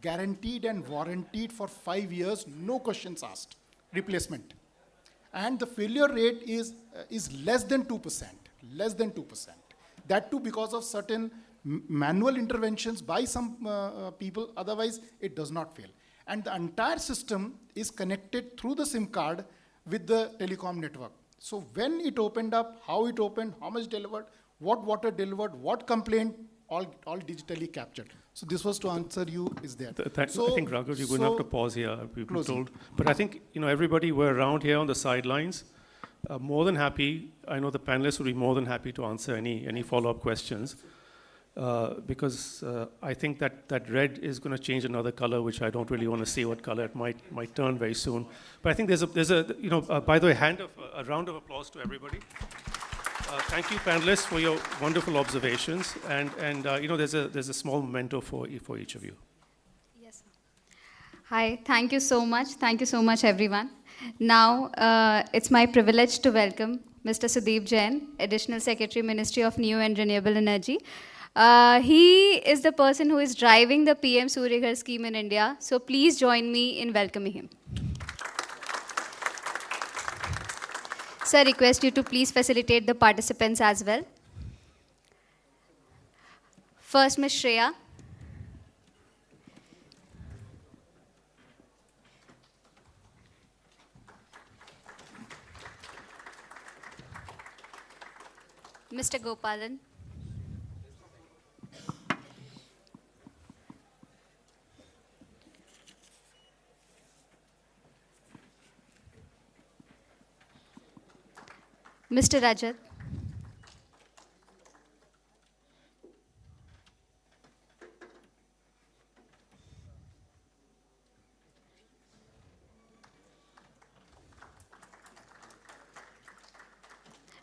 guaranteed and warranted for 5 years, no questions asked, replacement. And the failure rate is less than 2%, less than 2%. That too because of certain manual interventions by some people, otherwise it does not fail. And the entire system is connected through the SIM card with the telecom network. So when it opened up, how it opened, how much delivered, what water delivered, what complaint, all digitally captured. So this was to answer you, is there. I think, Raghav, you're going to have to pause here, we've been told. But I think, everybody were around here on the sidelines. More than happy, I know the panelists will be more than happy to answer any follow-up questions. Because I think that red is going to change another color, which I don't really want to see what color it might turn very soon. But I think there's a by the way, a round of applause to everybody. Thank you, panelists, for your wonderful observations. And there's a small memento for each of you. Yes, sir. Hi, thank you so much. Thank you so much, everyone. Now, it's my privilege to welcome Mr. Sudeep Jain, Additional Secretary, Ministry of New and Renewable Energy. He is the person who is driving the PM Surya Ghar scheme in India. So please join me in welcoming him. Sir, request you to please facilitate the participants as well. First, Ms. Shreya. Mr. Gopalan. Mr. Rajat.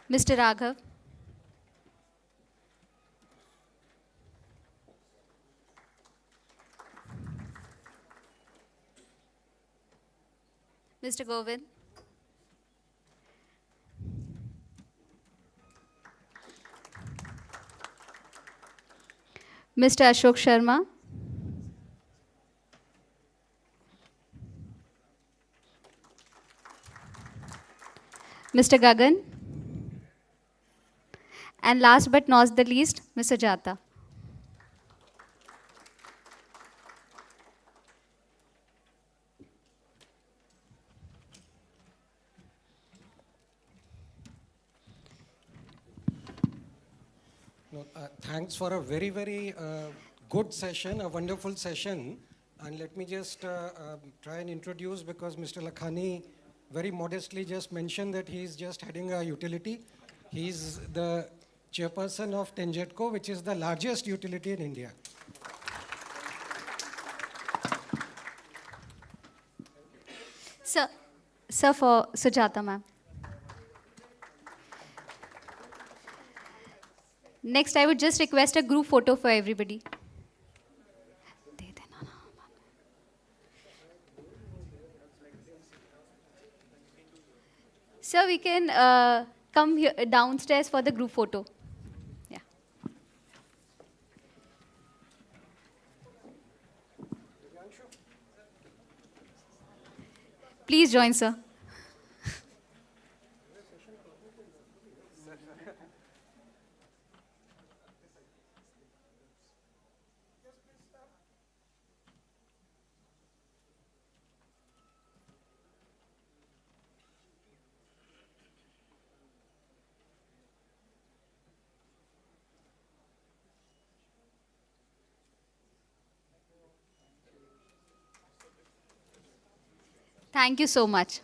Mr. Raghav. Mr. Govind. Mr. Ashok Sharma. Mr. Gagan. And last but not the least, Mr. Jata. No, thanks for a very, very good session, a wonderful session. And let me just try and introduce, because Mr. Lakhani very modestly just mentioned that he's just heading a utility. He's the chairperson of Tenjetco, which is the largest utility in India. Sir, for Sujata ma'am. Next, I would just request a group photo for everybody. Sir, we can come here downstairs for the group photo. Yeah. Please join, sir. Thank you so much.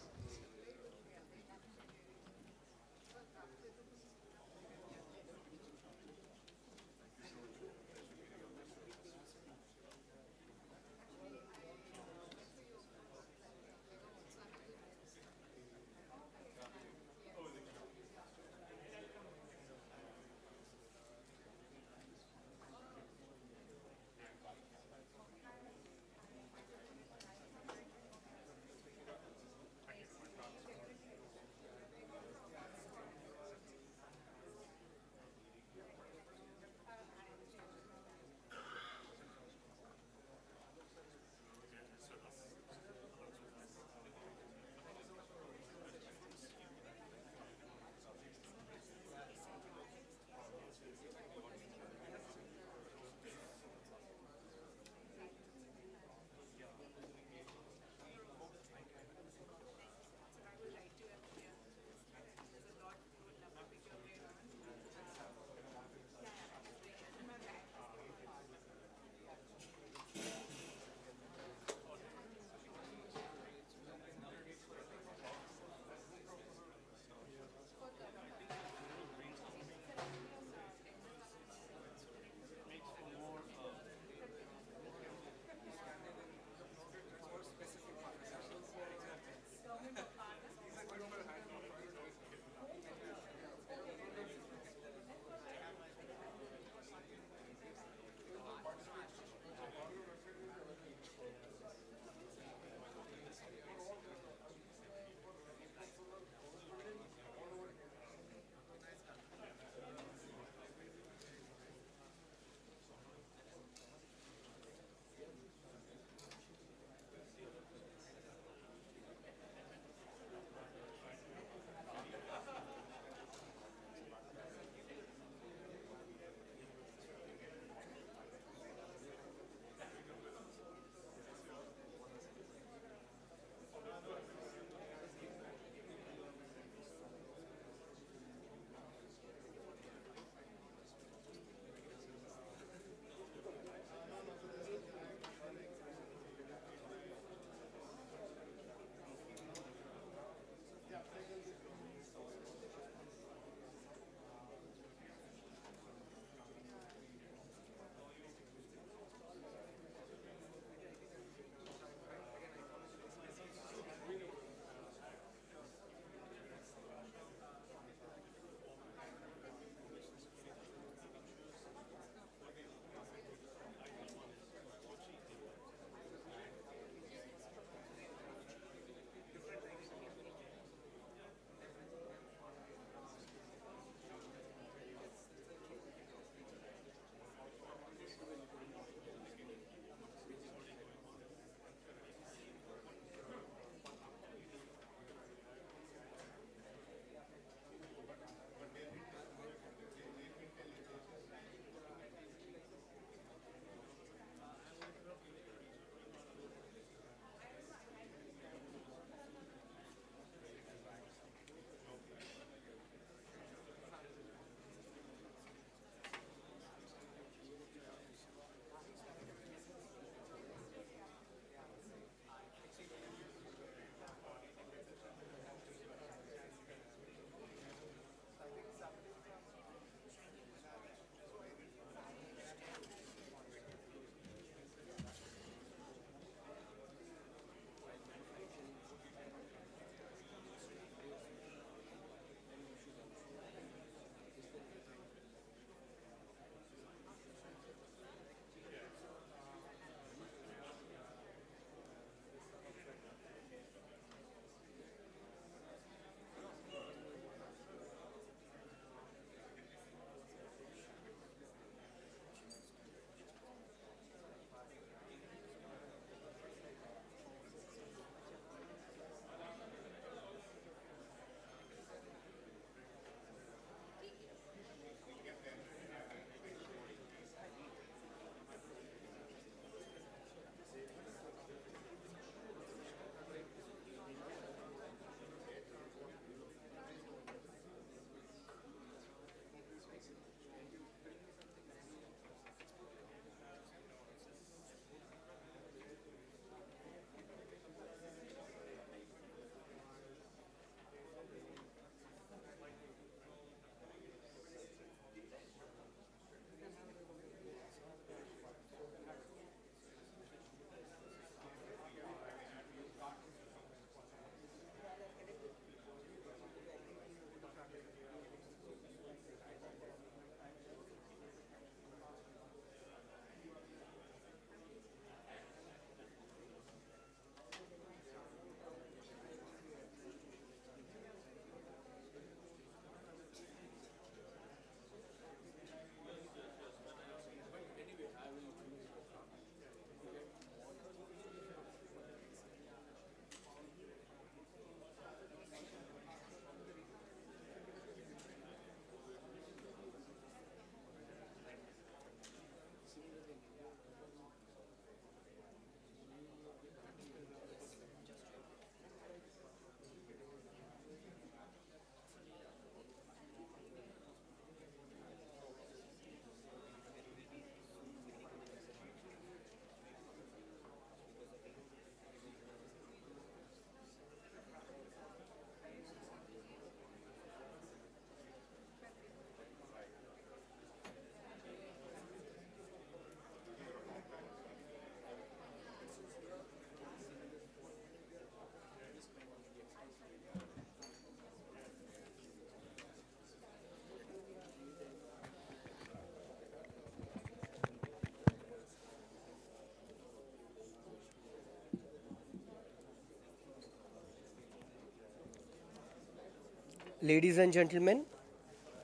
Ladies and gentlemen,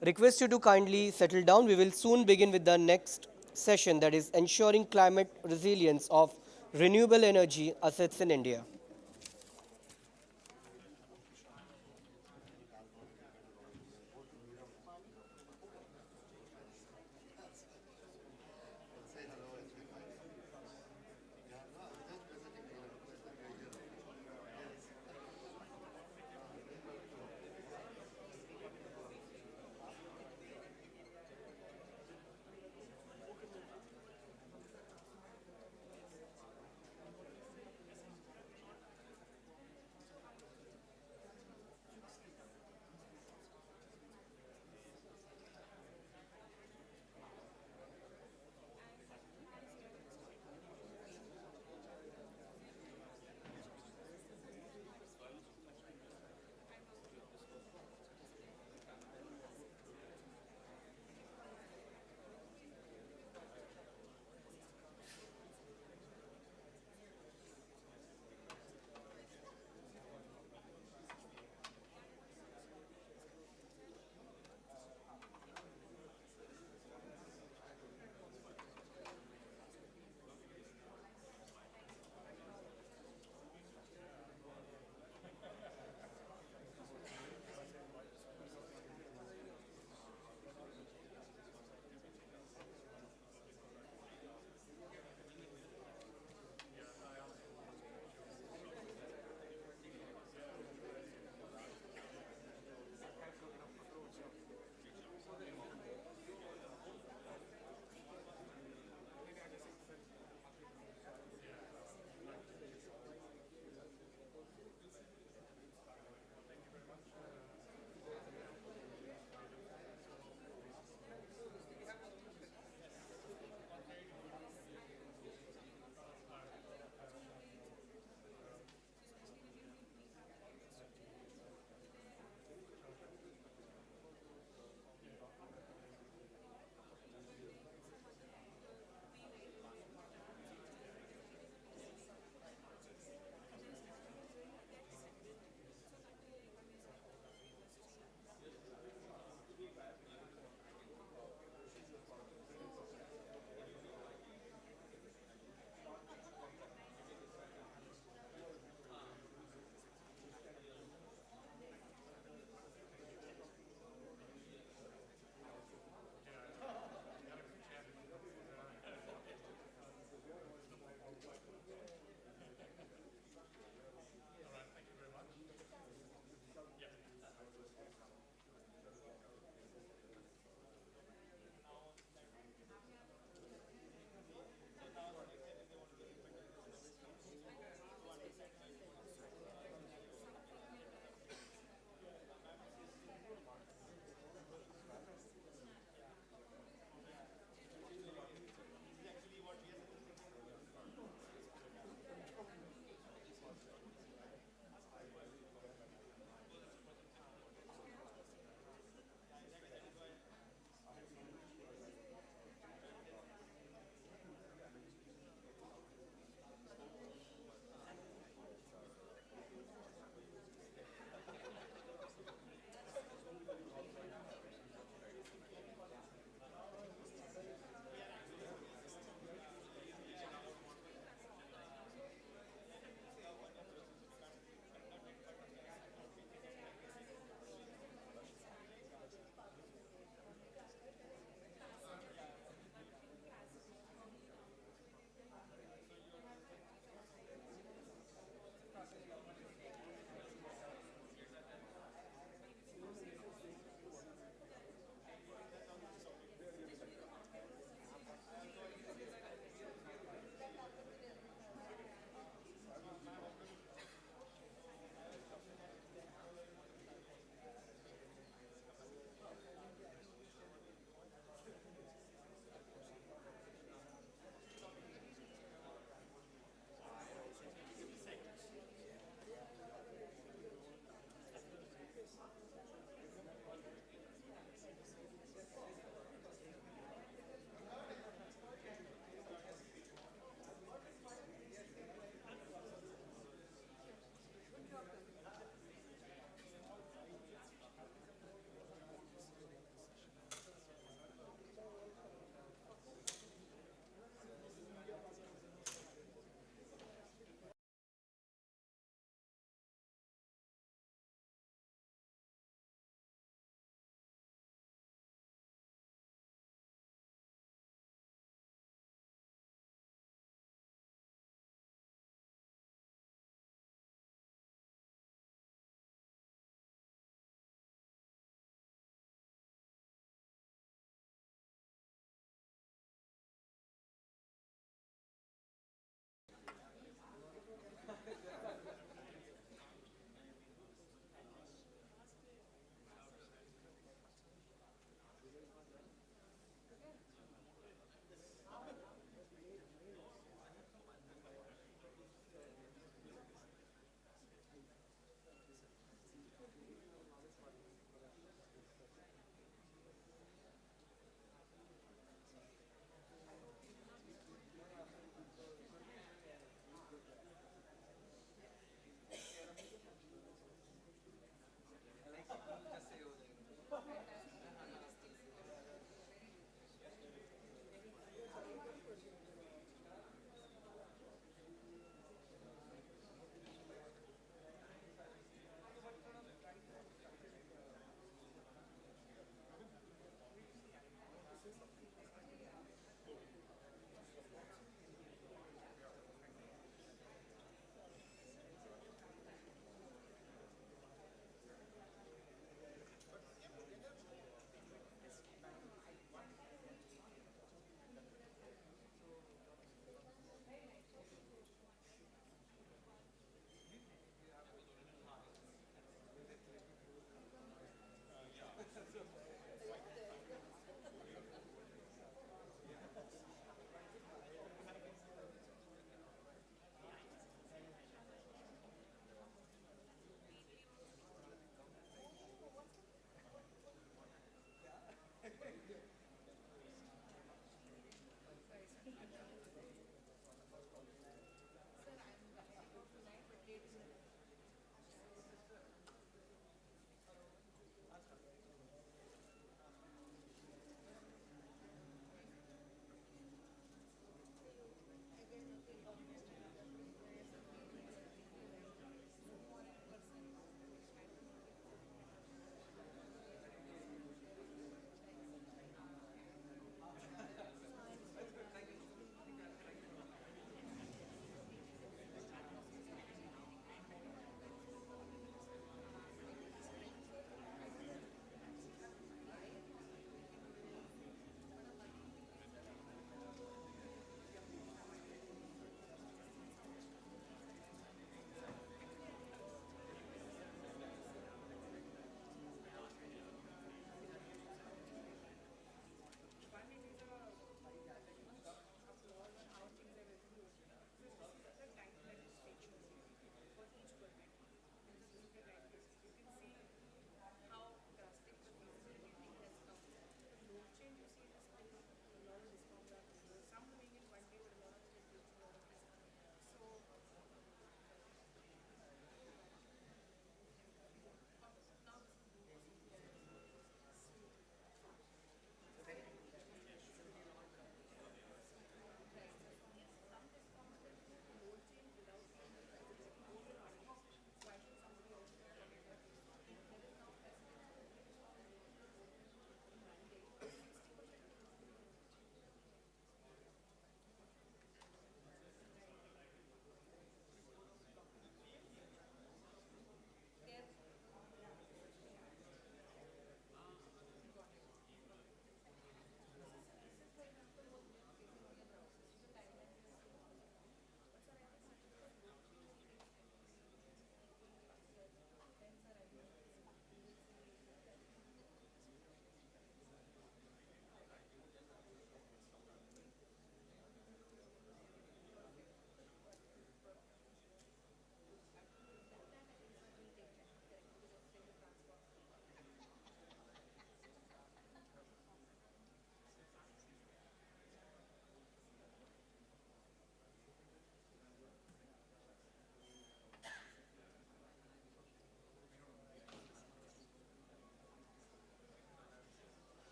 request you to kindly settle down. We will soon begin with the next session, that is ensuring climate resilience of renewable energy assets in India.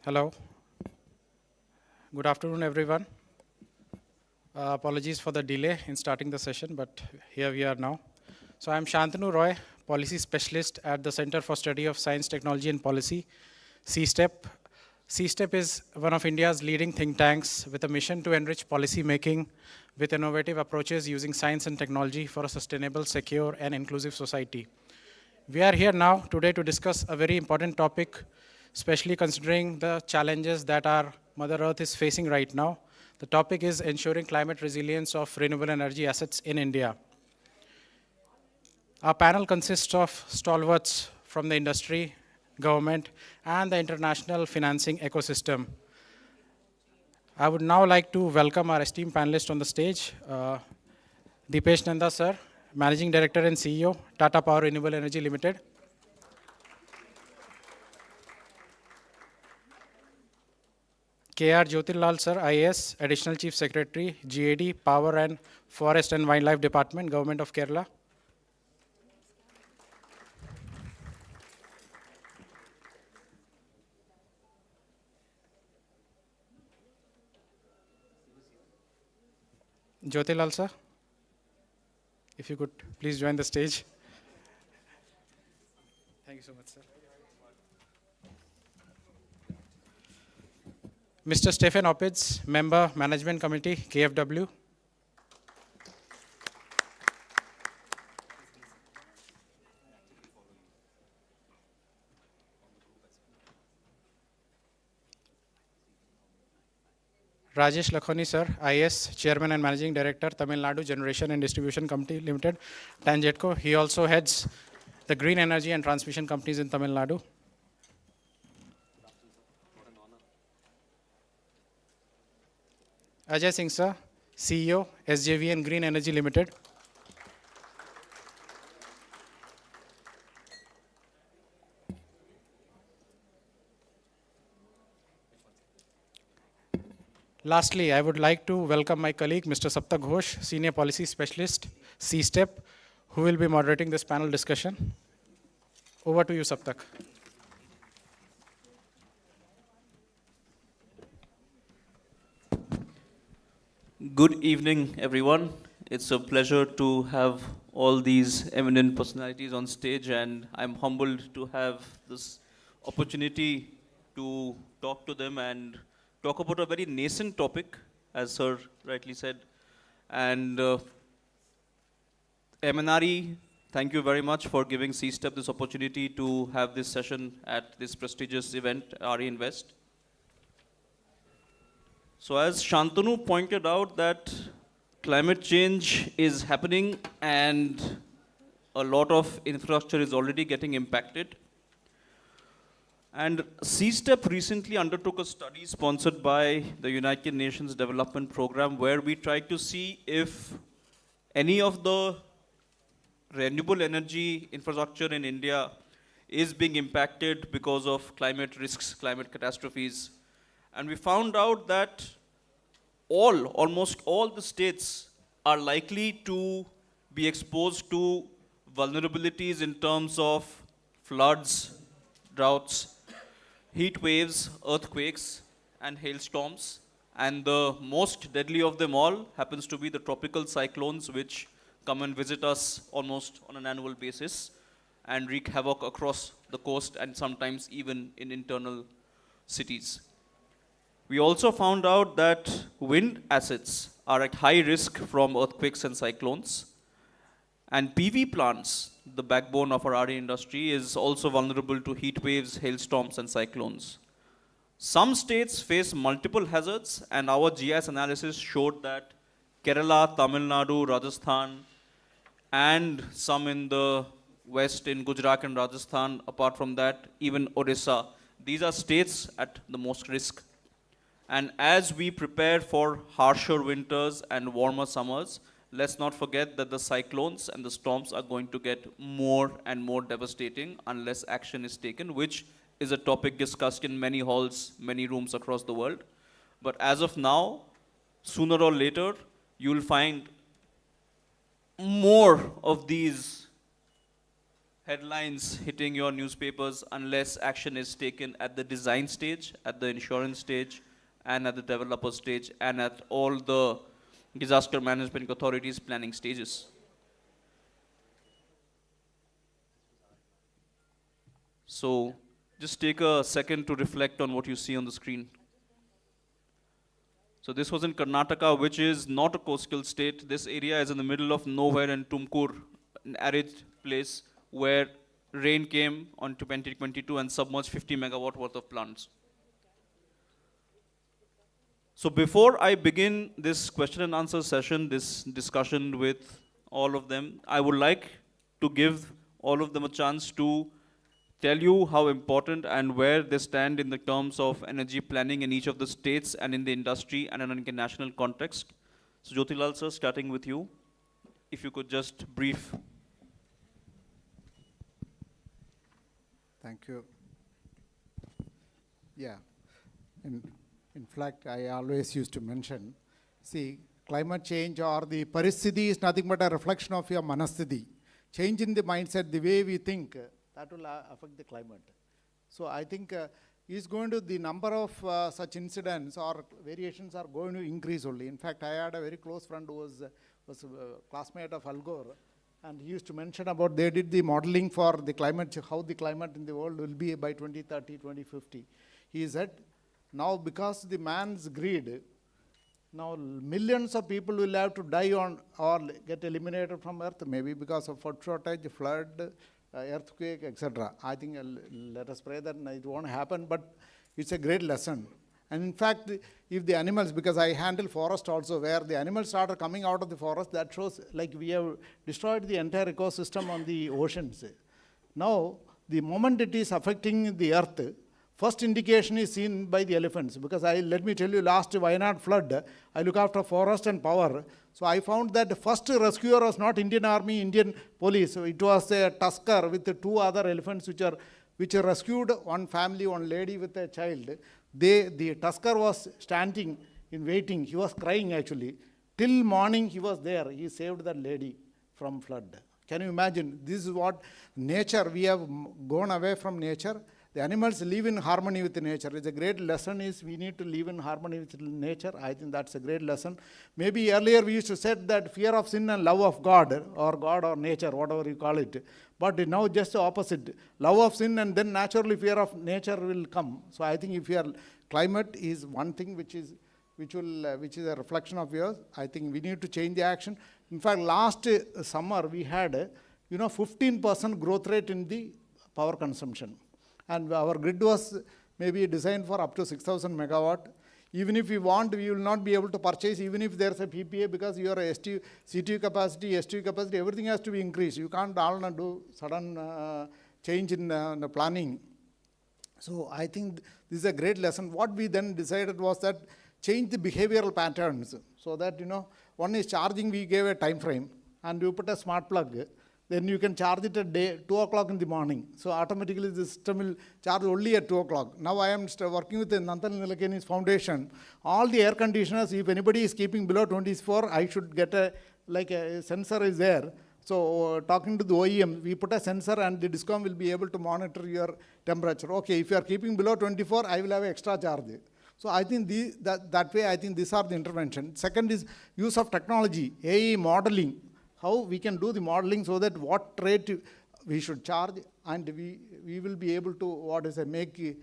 Hello. Good afternoon, everyone. Apologies for the delay in starting the session, but here we are now. So I'm Shantanu Roy, Policy Specialist at the Center for Study of Science, Technology and Policy, CSTEP. CSTEP is one of India's leading think tanks with a mission to enrich policy making with innovative approaches using science and technology for a sustainable, secure, and inclusive society. We are here now today to discuss a very important topic, especially considering the challenges that our Mother Earth is facing right now. The topic is ensuring climate resilience of renewable energy assets in India. Our panel consists of stalwarts from the industry, government, and the international financing ecosystem. I would now like to welcome our esteemed panelists on the stage. Deepesh Nanda, sir, Managing Director and CEO, Tata Power Renewable Energy Limited. K.R. Jyotirlal, sir, IAS, Additional Chief Secretary, GAD, Power and Forest and Wildlife Department, Government of Kerala. Jyotirlal, sir, if you could please join the stage. Thank you so much, sir. Mr. Stephen Opitz, Member, Management Committee, KFW. Rajesh Lakhoni, sir, IS, Chairman and Managing Director, Tamil Nadu Generation and Distribution Company Limited, Tangetco. He also heads the Green Energy and Transmission Companies in Tamil Nadu. Ajay Singh, sir, CEO, SJVN Green Energy Limited. Lastly, I would like to welcome my colleague, Mr. Saptak Ghosh, Senior Policy Specialist, CSTEP, who will be moderating this panel discussion. Over to you, Saptak. Good evening, everyone. It's a pleasure to have all these eminent personalities on stage, and I'm humbled to have this opportunity to talk to them and talk about a very nascent topic, as Sir rightly said. And MNRE, thank you very much for giving CSTEP this opportunity to have this session at this prestigious event, RE Invest. So as Shantanu pointed out, that climate change is happening and a lot of infrastructure is already getting impacted. And CSTEP recently undertook a study sponsored by the United Nations Development Program, where we tried to see if any of the renewable energy infrastructure in India is being impacted because of climate risks, climate catastrophes. And we found out that almost all the states are likely to be exposed to vulnerabilities in terms of floods, droughts, heat waves, earthquakes, and hailstorms. And the most deadly of them all happens to be the tropical cyclones, which come and visit us almost on an annual basis and wreak havoc across the coast and sometimes even in internal cities. We also found out that wind assets are at high risk from earthquakes and cyclones. And PV plants, the backbone of our RE industry, is also vulnerable to heat waves, hailstorms, and cyclones. Some states face multiple hazards, and our GIS analysis showed that Kerala, Tamil Nadu, Rajasthan, and some in the west in Gujarat and Rajasthan, apart from that, even Odisha, these are states at the most risk. And as we prepare for harsher winters and warmer summers, let's not forget that the cyclones and the storms are going to get more and more devastating unless action is taken, which is a topic discussed in many halls, many rooms across the world. But as of now, sooner or later, you'll find more of these headlines hitting your newspapers unless action is taken at the design stage, at the insurance stage, and at the developer stage, and at all the disaster management authorities planning stages. So just take a second to reflect on what you see on the screen. So this was in Karnataka, which is not a coastal state. This area is in the middle of nowhere in Tumkur, an arid place where rain came on 2022 and submerged 50 megawatt worth of plants. So before I begin this question and answer session, this discussion with all of them, I would like to give all of them a chance to tell you how important and where they stand in the terms of energy planning in each of the states and in the industry and in an international context. So Jyotilal sir, starting with you, if you could just brief. Thank you. Yeah. In fact, I always used to mention, see, climate change or the paristhiti is nothing but a reflection of your manasthiti. Change in the mindset, the way we think, that will affect the climate. So I think the number of such incidents or variations are going to increase only. In fact, I had a very close friend who was a classmate of Al Gore, and he used to mention about they did the modeling for the climate, how the climate in the world will be by 2030, 2050. He said, now because the man's greed, now millions of people will have to die on or get eliminated from earth, maybe because of food shortage, flood, earthquake, etc. I think let us pray that it won't happen, but it's a great lesson. And in fact, if the animals, because I handle forest also, where the animals started coming out of the forest, that shows like we have destroyed the entire ecosystem on the oceans. Now, the moment it is affecting the earth, first indication is seen by the elephants, because let me tell you, last Wayanad flood, I look after forest and power. So I found that the first rescuer was not Indian Army, Indian police. So it was a tusker with two other elephants which rescued one family, one lady with a child. The tusker was standing in waiting. He was crying actually. Till morning he was there. He saved that lady from flood. Can you imagine? This is what nature, we have gone away from nature. The animals live in harmony with nature. It's a great lesson is we need to live in harmony with nature. I think that's a great lesson. Maybe earlier we used to say that fear of sin and love of God or nature, whatever you call it. But now just the opposite. Love of sin and then naturally fear of nature will come. So I think if your climate is one thing which is a reflection of yours, I think we need to change the action. In fact, last summer we had 15% growth rate in the power consumption. And our grid was maybe designed for up to 6,000 megawatt. Even if we want, we will not be able to purchase, even if there's a PPA, because your CTU capacity, STU capacity, everything has to be increased. You can't all do sudden change in the planning. So I think this is a great lesson. What we then decided was that change the behavioral patterns. So that, one is charging, we gave a time frame, and you put a smart plug. Then you can charge it at 2 o'clock in the morning. So automatically the system will charge only at 2 o'clock. Now I am working with the Nandan Nilekani's foundation. All the air conditioners, if anybody is keeping below 24, I should get a sensor is there. So talking to the OEM, we put a sensor and the DISCOM will be able to monitor your temperature. Okay, if you are keeping below 24, I will have extra charge. So I think that way, I think these are the intervention. Second is use of technology, AI modeling. How we can do the modeling so that what rate we should charge, and we will be able to make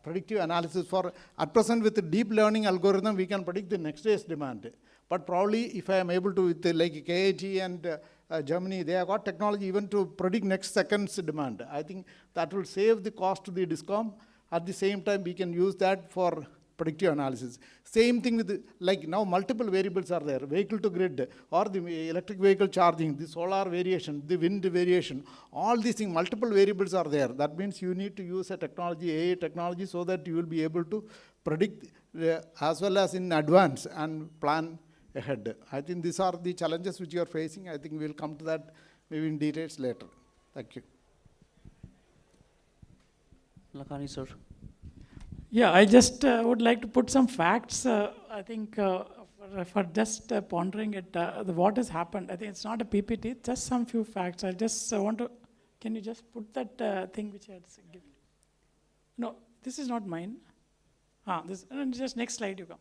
predictive analysis for. At present with the deep learning algorithm we can predict the next day's demand, but probably if I am able to with like KIT and Germany, they have got technology even to predict next second's demand. I think that will save the cost to the DISCOM. At the same time we can use that for predictive analysis. Same thing with now multiple variables are there, vehicle to grid or the electric vehicle charging, the solar variation, the wind variation, all these things, multiple variables are there. That means you need to use a technology, AI technology, so that you will be able to predict as well as in advance and plan ahead. I think these are the challenges which you are facing. I think we will come to that maybe in details later. Thank you. Lakhani sir. Yeah, I just would like to put some facts. I think for just pondering it, what has happened. I think it's not a PPT, just some few facts. I just want to Can you just put that thing which I had given? No, this is not mine. Just next slide you come.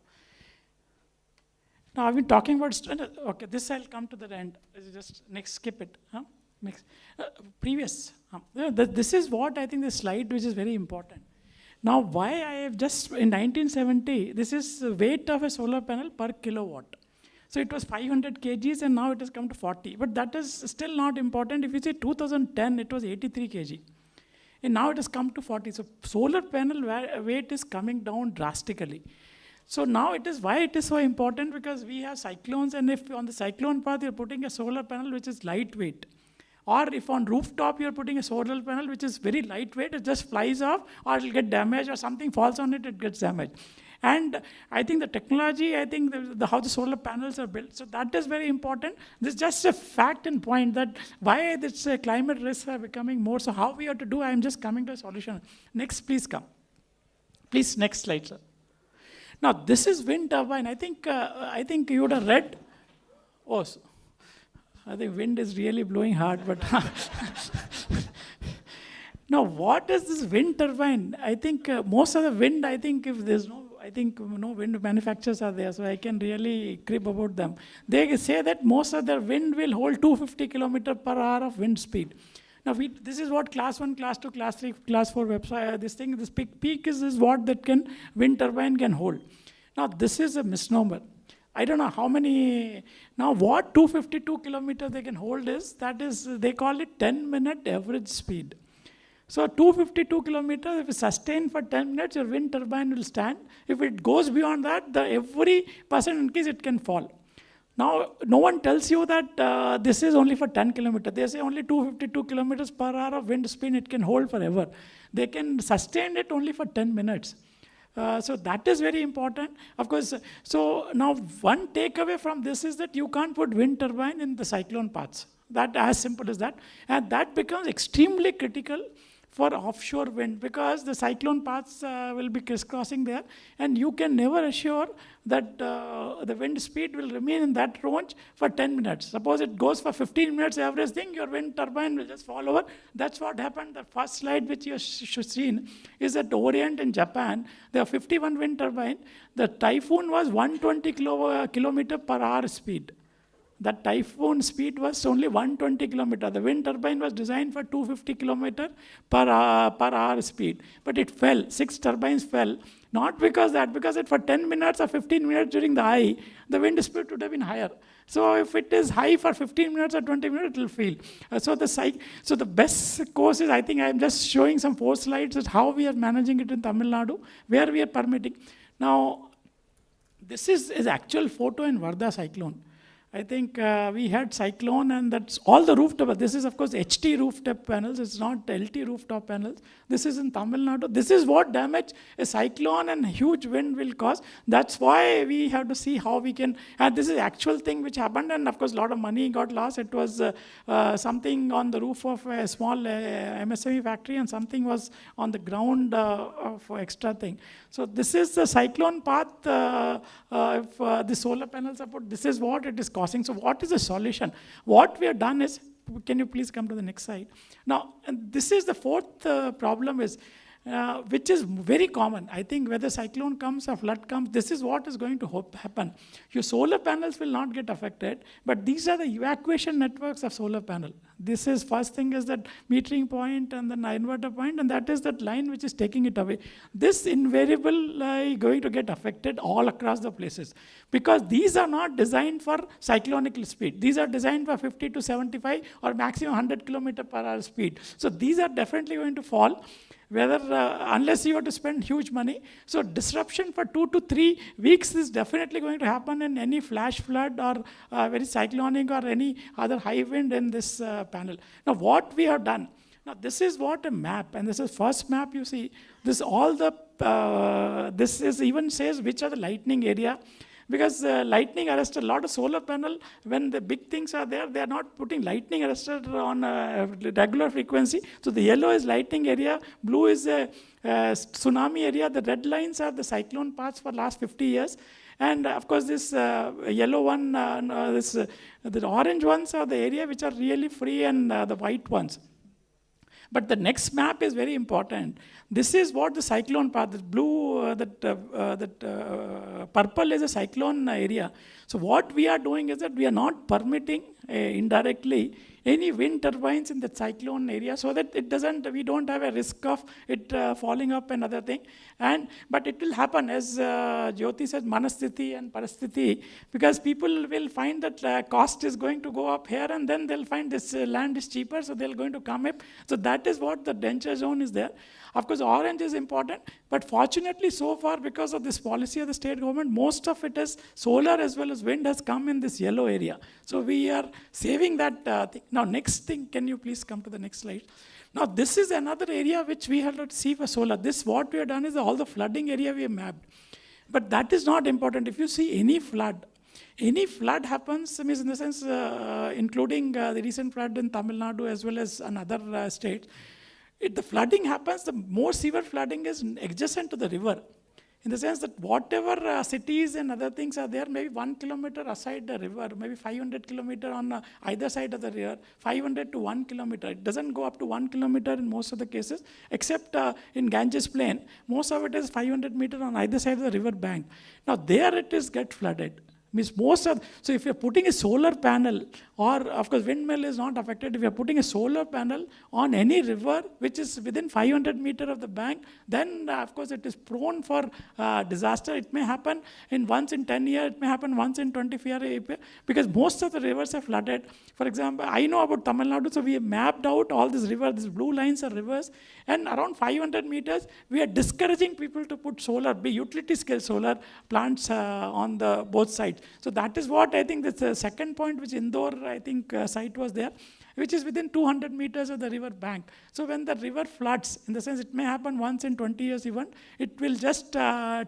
Now I've been talking about, okay, this I'll come to the end. Just next, skip it. Next, previous. This is what I think the slide which is very important. Now why I have just, in 1970, this is the weight of a solar panel per kilowatt. So it was 500 kgs and now it has come to 40. But that is still not important. If you say 2010, it was 83 kg. And now it has come to 40. So solar panel weight is coming down drastically. So now it is why it is so important, because we have cyclones, and if on the cyclone path you're putting a solar panel which is lightweight, or if on rooftop you're putting a solar panel which is very lightweight, it just flies off, or it'll get damaged, or something falls on it, it gets damaged. And I think the technology, I think how the solar panels are built, so that is very important. This is just a fact and point that why this climate risks are becoming more. So how we have to do, I'm just coming to a solution. Next, please come. Please, next slide, sir. Now, this is wind turbine. I think you would have read. Oh, so I think wind is really blowing hard, but now what is this wind turbine? I think most of the wind, I think if there's no, no wind manufacturers are there, so I can really crib about them. They say that most of their wind will hold 250 km per hour of wind speed. Now, this is what class 1, class 2, class 3, class 4 website, this peak is what that wind turbine can hold. Now, this is a misnomer. I don't know how many, now what 252 kilometers they can hold is, that is, they call it 10-minute average speed. So 252 kilometers, if it's sustained for 10 minutes, your wind turbine will stand. If it goes beyond that, every percent increase, it can fall. Now, no one tells you that this is only for 10 kilometers. They say only 252 kilometers per hour of wind speed it can hold forever. They can sustain it only for 10 minutes. So that is very important. Of course, so now one takeaway from this is that you can't put wind turbine in the cyclone paths. That as simple as that. And that becomes extremely critical for offshore wind, because the cyclone paths will be crisscrossing there, and you can never assure that the wind speed will remain in that range for 10 minutes. Suppose it goes for 15 minutes average thing, your wind turbine will just fall over. That's what happened. The first slide which you have seen is at Orient in Japan. There are 51 wind turbine. The typhoon was 120 kilometer per hour speed. That typhoon speed was only 120 kilometers. The wind turbine was designed for 250 kilometers per hour speed. But it fell. 6 turbines fell. Not because for 10 minutes or 15 minutes during the high, the wind speed would have been higher. So if it is high for 15 minutes or 20 minutes, it will fail. So the best course is, I think I'm just showing some 4 slides of how we are managing it in Tamil Nadu, where we are permitting. Now, this is actual photo in Varda cyclone. I think we had cyclone, and that's all the rooftop. This is, of course, HT rooftop panels. It's not LT rooftop panels. This is in Tamil Nadu. This is what damage a cyclone and huge wind will cause. That's why we have to see how we can, and this is actual thing which happened, and of course, a lot of money got lost. It was something on the roof of a small MSME factory, and something was on the ground for extra thing. So this is the cyclone path. If the solar panels are put, this is what it is causing. So what is the solution? What we have done is, can you please come to the next slide? Now, and this is the 4th problem is, which is very common. I think whether cyclone comes or flood comes, this is what is going to happen. Your solar panels will not get affected, but these are the evacuation networks of solar panel. This is, first thing is that metering point and then inverter point, and that is that line which is taking it away. This invariably going to get affected all across the places, because these are not designed for cyclonic speed. These are designed for 50 to 75 or maximum 100 kilometer per hour speed. So these are definitely going to fall, whether unless you have to spend huge money. So disruption for 2 to 3 weeks is definitely going to happen in any flash flood or very cyclonic or any other high wind in this panel. Now what we have done, now this is what a map, and this is first map you see. This all the, this is even says which are the lightning area. Because lightning arrestor, a lot of solar panel, when the big things are there, they are not putting lightning arrestor on a regular frequency. So the yellow is lightning area, blue is a tsunami area, the red lines are the cyclone paths for last 50 years. And of course this yellow one, the orange ones are the area which are really free, and the white ones. But the next map is very important. This is what the cyclone path, the blue, purple is a cyclone area. So what we are doing is that we are not permitting indirectly any wind turbines in the cyclone area, so that it doesn't, we don't have a risk of it falling up and other thing. But it will happen, as Jyoti said, manasthiti and parasthiti, because people will find that cost is going to go up here, and then they'll find this land is cheaper, so they're going to come up. So that is what the danger zone is there. Of course, orange is important, but fortunately so far, because of this policy of the state government, most of it is solar as well as wind has come in this yellow area. So we are saving that thing. Now, next thing, can you please come to the next slide? Now, this is another area which we have to see for solar. This, what we have done is all the flooding area we have mapped. But that is not important. If you see any flood happens, means in the sense, including the recent flood in Tamil Nadu as well as another states, the flooding happens, the more severe flooding is adjacent to the river. In the sense that whatever cities and other things are there, maybe 1 kilometer aside the river, maybe 500 kilometer on either side of the river, 500 to 1 kilometer. It doesn't go up to 1 kilometer in most of the cases, except in Ganges Plain. Most of it is 500 meter on either side of the river bank. Now there it is get flooded. Means most of, so if you're putting a solar panel, or of course windmill is not affected, if you're putting a solar panel on any river which is within 500 meter of the bank, then of course it is prone for disaster. It may happen once in 10 years, it may happen once in 25 years, because most of the rivers are flooded. For example, I know about Tamil Nadu, so we have mapped out all these rivers, these blue lines are rivers, and around 500 meters, we are discouraging people to put solar, be utility scale solar plants on the both sides. So that is what I think that's the second point, which Indore, I think, site was there, which is within 200 meters of the river bank. So when the river floods, in the sense it may happen once in 20 years even, it will just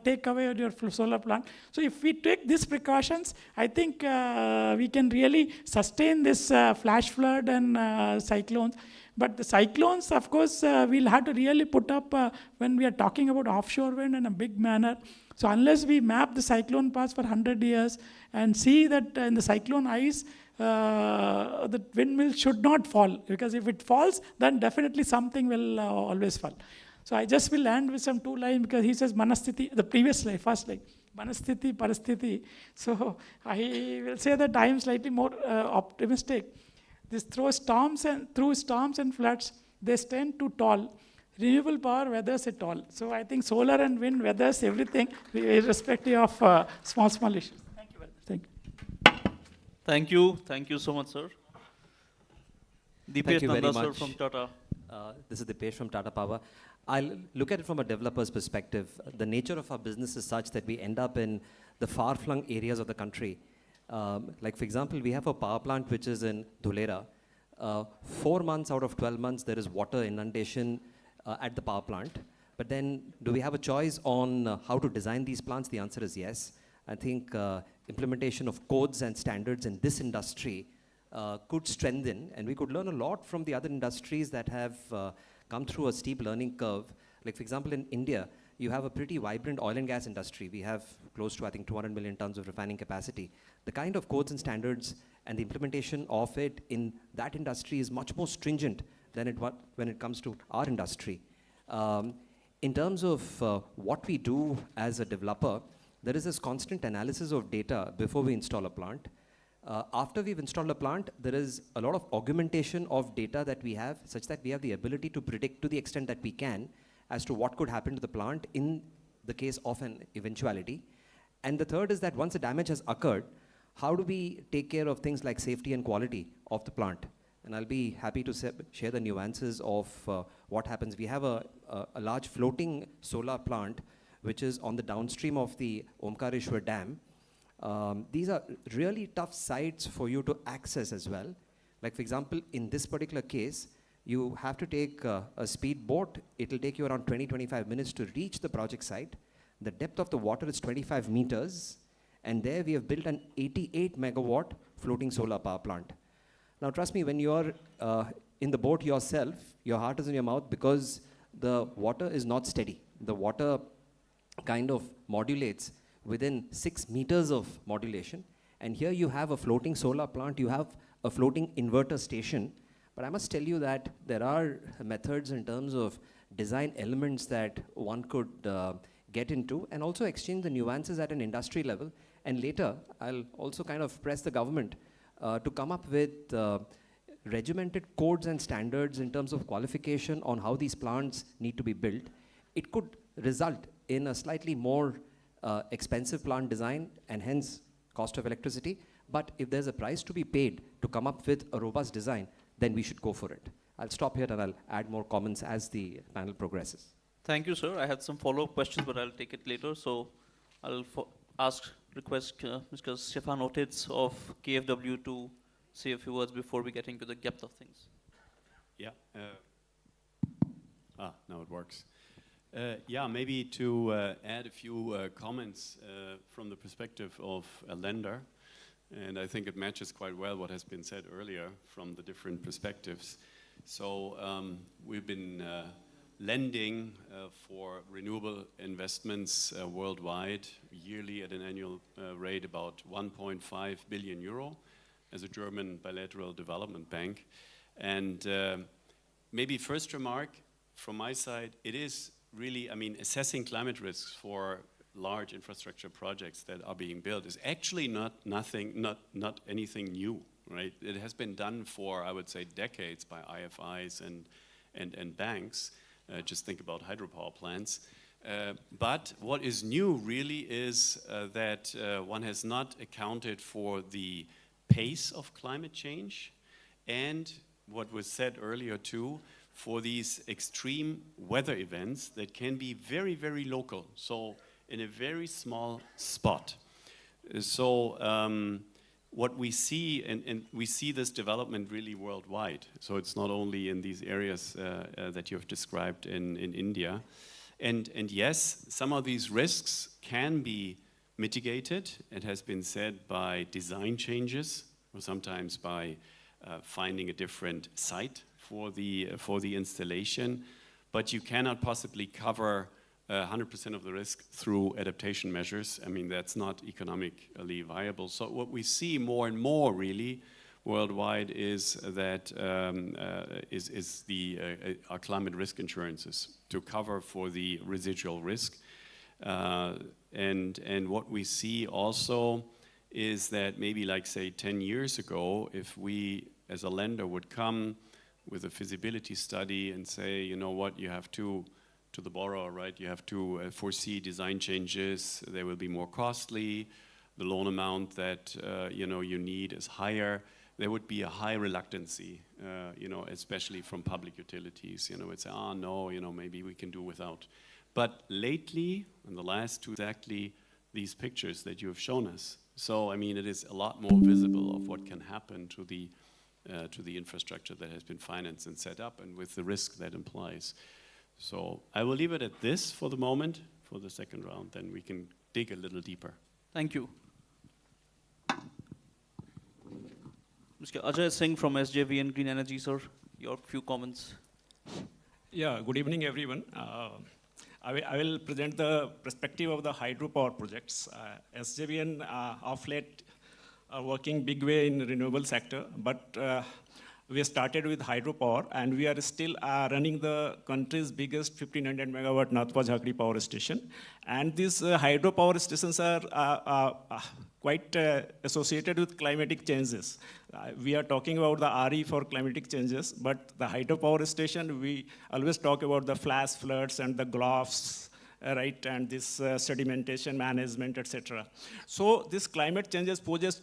take away your solar plant. So if we take these precautions, I think we can really sustain this flash flood and cyclones. But the cyclones, of course, we'll have to really put up when we are talking about offshore wind in a big manner. So unless we map the cyclone paths for 100 years and see that in the cyclone eyes, the windmill should not fall, because if it falls, then definitely something will always fall. So I just will end with some two lines, because he says manasthiti, the previous slide, first slide, manasthiti, parasthiti. So I will say that I am slightly more optimistic. This through storms and floods, they stand too tall. Renewable power weathers it all. So I think solar and wind weathers everything, irrespective of small issues. Thank you very much. Thank you. Thank you so much, sir. Dipesh Nanda, sir, from Tata. This is Dipesh from Tata Power. I'll look at it from a developer's perspective. The nature of our business is such that we end up in the far-flung areas of the country. Like for example, we have a power plant which is in Dhulera. 4 months out of 12 months, there is water inundation at the power plant. But then, do we have a choice on how to design these plants? The answer is yes. I think implementation of codes and standards in this industry could strengthen, and we could learn a lot from the other industries that have come through a steep learning curve. Like for example, in India, you have a pretty vibrant oil and gas industry. We have close to, I think, 200 million tons of refining capacity. The kind of codes and standards and the implementation of it in that industry is much more stringent than when it comes to our industry. In terms of what we do as a developer, there is this constant analysis of data before we install a plant. After we've installed a plant, there is a lot of augmentation of data that we have, such that we have the ability to predict to the extent that we can as to what could happen to the plant in the case of an eventuality. And the third is that once the damage has occurred, how do we take care of things like safety and quality of the plant? And I'll be happy to share the nuances of what happens. We have a large floating solar plant, which is on the downstream of the Omkareshwar Dam. These are really tough sites for you to access as well. Like for example, in this particular case, you have to take a speed boat. It'll take you around 20-25 minutes to reach the project site. The depth of the water is 25 meters. And there we have built an 88 megawatt floating solar power plant. Now trust me, when you're in the boat yourself, your heart is in your mouth, because the water is not steady. The water kind of modulates within 6 meters of modulation. And here you have a floating solar plant, you have a floating inverter station. But I must tell you that there are methods in terms of design elements that one could get into, and also exchange the nuances at an industry level. And later, I'll also kind of press the government to come up with regimented codes and standards in terms of qualification on how these plants need to be built. It could result in a slightly more expensive plant design and hence cost of electricity. But if there's a price to be paid to come up with a robust design, then we should go for it. I'll stop here and I'll add more comments as the panel progresses. Thank you, sir. I had some follow-up questions, but I'll take it later. So I'll request Mr. Stefan Otitz of KFW to say a few words before we get into the depth of things. Yeah. Now it works. Yeah, maybe to add a few comments from the perspective of a lender. And I think it matches quite well what has been said earlier from the different perspectives. So we've been lending for renewable investments worldwide yearly at an annual rate about 1.5 billion euro as a German bilateral development bank. And maybe first remark from my side, it is really, I mean, assessing climate risks for large infrastructure projects that are being built is actually not anything new, right? It has been done for, I would say, decades by IFIs and banks. Just think about hydropower plants. But what is new really is that one has not accounted for the pace of climate change and what was said earlier too, for these extreme weather events that can be very, very local. So in a very small spot. So what we see, and we see this development really worldwide. So it's not only in these areas that you have described in India. And yes, some of these risks can be mitigated. It has been said by design changes, or sometimes by finding a different site for the installation. But you cannot possibly cover 100% of the risk through adaptation measures. I mean, that's not economically viable. So what we see more and more really worldwide is that our climate risk insurances to cover for the residual risk. And what we see also is that maybe like say 10 years ago, if we as a lender would come with a feasibility study and say, you know what, you have to the borrower, right? You have to foresee design changes. They will be more costly. The loan amount that you need is higher. There would be a high reluctancy, especially from public utilities. It's no, maybe we can do without. But lately, in the last two, exactly these pictures that you have shown us. So I mean, it is a lot more visible of what can happen to the infrastructure that has been financed and set up, and with the risk that implies. So I will leave it at this for the moment. For the second round, then we can dig a little deeper. Thank you. Mr. Ajay Singh from SJVN Green Energy, sir. Your few comments. Yeah, good evening, everyone. I will present the perspective of the hydropower projects. SJVN of late are working big way in renewable sector, but we started with hydropower, and we are still running the country's biggest 1500 megawatt Nathpa Jhakri power station. And these hydropower stations are quite associated with climatic changes. We are talking about the RE for climatic changes, but the hydropower station, we always talk about the flash floods and the GLOFs, right, and this sedimentation management, etc. So this climate changes poses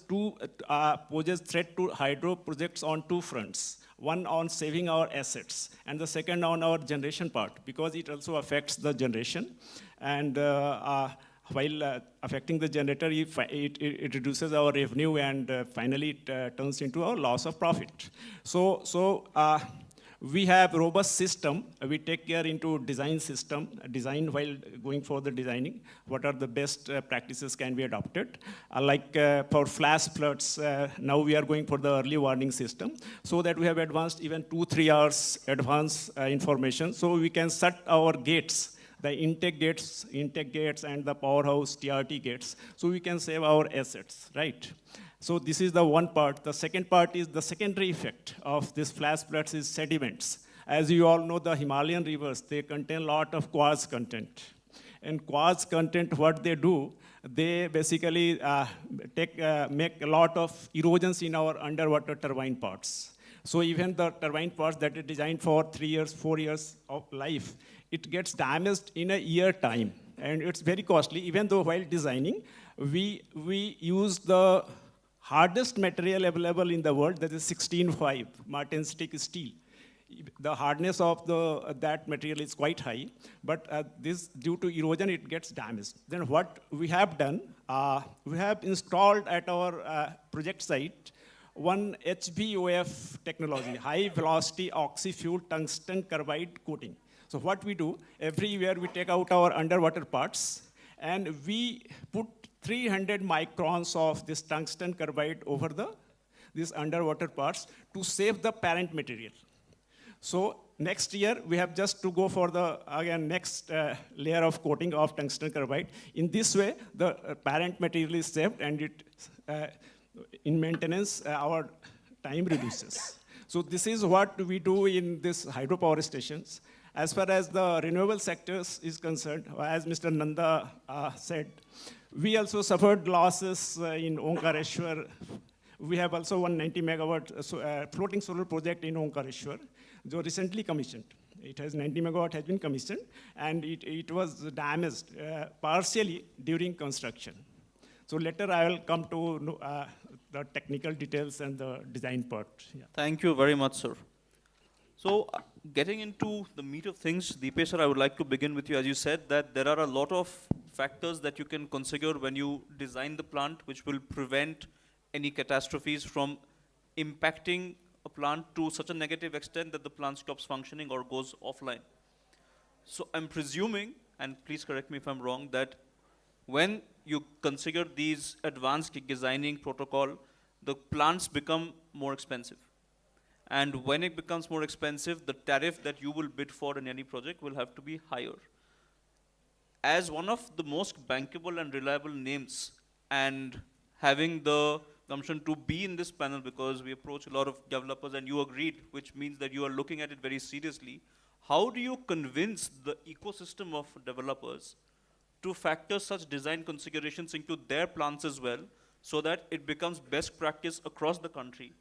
threat to hydro projects on two fronts. One on saving our assets, and the second on our generation part, because it also affects the generation. And while affecting the generator, it reduces our revenue, and finally it turns into a loss of profit. So we have robust system. We take care into design while going for the designing. What are the best practices can be adopted? Like for flash floods, now we are going for the early warning system, so that we have advanced even 2-3 hours advance information, so we can set our gates, the intake gates and the powerhouse TRT gates, so we can save our assets, right? So this is the one part. The second part is the secondary effect of this flash floods is sediments. As you all know, the Himalayan rivers, they contain a lot of quartz content. And quartz content, what they do, they basically make a lot of erosions in our underwater turbine parts. So even the turbine parts that are designed for 3 years, 4 years of life, it gets damaged in a year time. And it's very costly, even though while designing, we use the hardest material available in the world, that is 16.5 martensitic steel. The hardness of that material is quite high, but this, due to erosion, it gets damaged. Then what we have done, we have installed at our project site one HVOF technology, high velocity oxy-fuel tungsten carbide coating. So what we do, every year we take out our underwater parts and we put 300 microns of this tungsten carbide over these underwater parts to save the parent material. So next year, we have just to go for the, again, next layer of coating of tungsten carbide. In this way, the parent material is saved and it, in maintenance, our time reduces. So this is what we do in this hydropower stations. As far as the renewable sectors is concerned, as Mr. Nanda said, we also suffered losses in Omkareshwar. We have also 190 megawatt floating solar project in Omkareshwar, which recently commissioned. It has 90 megawatt has been commissioned, and it was damaged partially during construction. So later I will come to the technical details and the design part. Yeah. Thank you very much, sir. So getting into the meat of things, Deepesh sir, I would like to begin with you. As you said, that there are a lot of factors that you can consider when you design the plant, which will prevent any catastrophes from impacting a plant to such a negative extent that the plant stops functioning or goes offline. So I'm presuming, and please correct me if I'm wrong, that when you consider these advanced designing protocol, the plants become more expensive. And when it becomes more expensive, the tariff that you will bid for in any project will have to be higher. As one of the most bankable and reliable names, and having the gumption to be in this panel, because we approach a lot of developers and you agreed, which means that you are looking at it very seriously, how do you convince the ecosystem of developers to factor such design considerations into their plans as well, so that it becomes best practice across the country,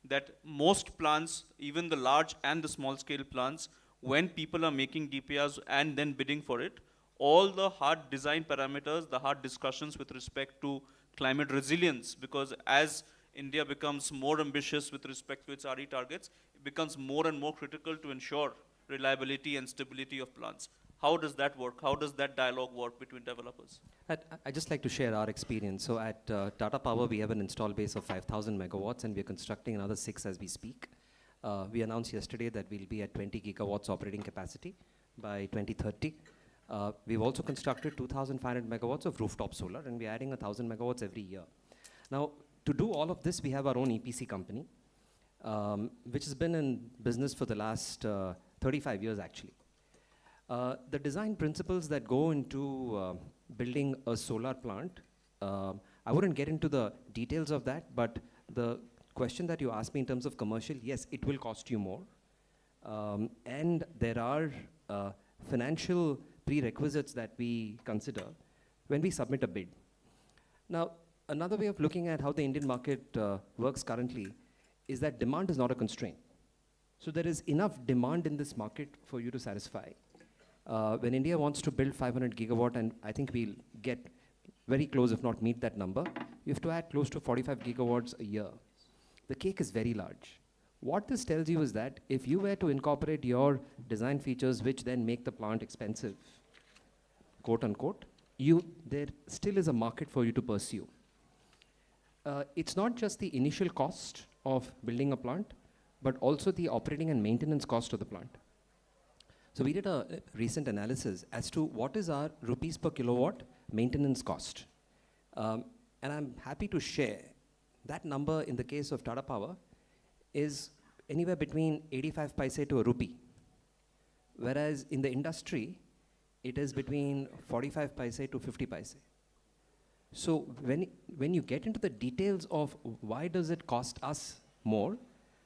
that most plans, even the large and the small scale plans, when people are making DPRs and then bidding for it, all the hard design parameters, the hard discussions with respect to climate resilience, because as India becomes more ambitious with respect to its RE targets, it becomes more and more critical to ensure reliability and stability of plants. How does that work? How does that dialogue work between developers? I'd just like to share our experience. So at Tata Power, we have an install base of 5,000 megawatts, and we're constructing another 6 as we speak. We announced yesterday that we'll be at 20 gigawatts operating capacity by 2030. We've also constructed 2,500 megawatts of rooftop solar, and we're adding 1,000 megawatts every year. Now, to do all of this, we have our own EPC company, which has been in business for the last 35 years, actually. The design principles that go into building a solar plant, I wouldn't get into the details of that, but the question that you asked me in terms of commercial, yes, it will cost you more. And there are financial prerequisites that we consider when we submit a bid. Now, another way of looking at how the Indian market works currently is that demand is not a constraint. So there is enough demand in this market for you to satisfy. When India wants to build 500 gigawatt, and I think we'll get very close, if not meet that number, you have to add close to 45 gigawatts a year. The cake is very large. What this tells you is that if you were to incorporate your design features, which then make the plant expensive, quote unquote, there still is a market for you to pursue. It's not just the initial cost of building a plant, but also the operating and maintenance cost of the plant. So we did a recent analysis as to what is our rupees per kilowatt maintenance cost. And I'm happy to share that number in the case of Tata Power is anywhere between 85 paise to a rupee. Whereas in the industry, it is between 45 paise to 50 paise. So when you get into the details of why does it cost us more,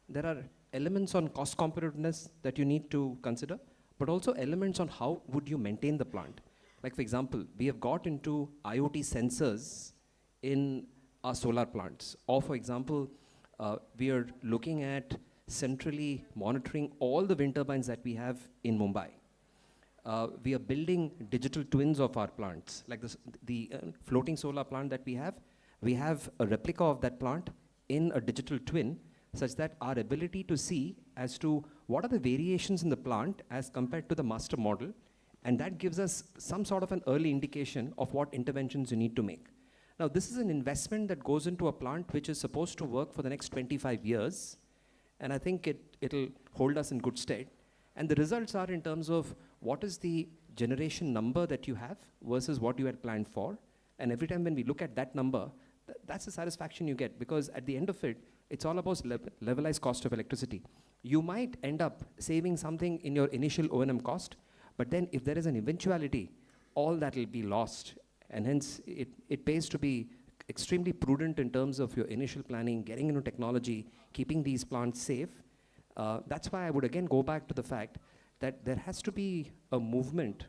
there are elements on cost competitiveness that you need to consider, but also elements on how would you maintain the plant. Like for example, we have got into IoT sensors in our solar plants. Or for example, we are looking at centrally monitoring all the wind turbines that we have in Mumbai. We are building digital twins of our plants. Like the floating solar plant that we have a replica of that plant in a digital twin, such that our ability to see as to what are the variations in the plant as compared to the master model, and that gives us some sort of an early indication of what interventions you need to make. Now, this is an investment that goes into a plant which is supposed to work for the next 25 years, and I think it'll hold us in good stead. And the results are in terms of what is the generation number that you have versus what you had planned for. And every time when we look at that number, that's the satisfaction you get, because at the end of it, it's all about levelized cost of electricity. You might end up saving something in your initial O&M cost, but then if there is an eventuality, all that will be lost. And hence, it pays to be extremely prudent in terms of your initial planning, getting into technology, keeping these plants safe. That's why I would again go back to the fact that there has to be a movement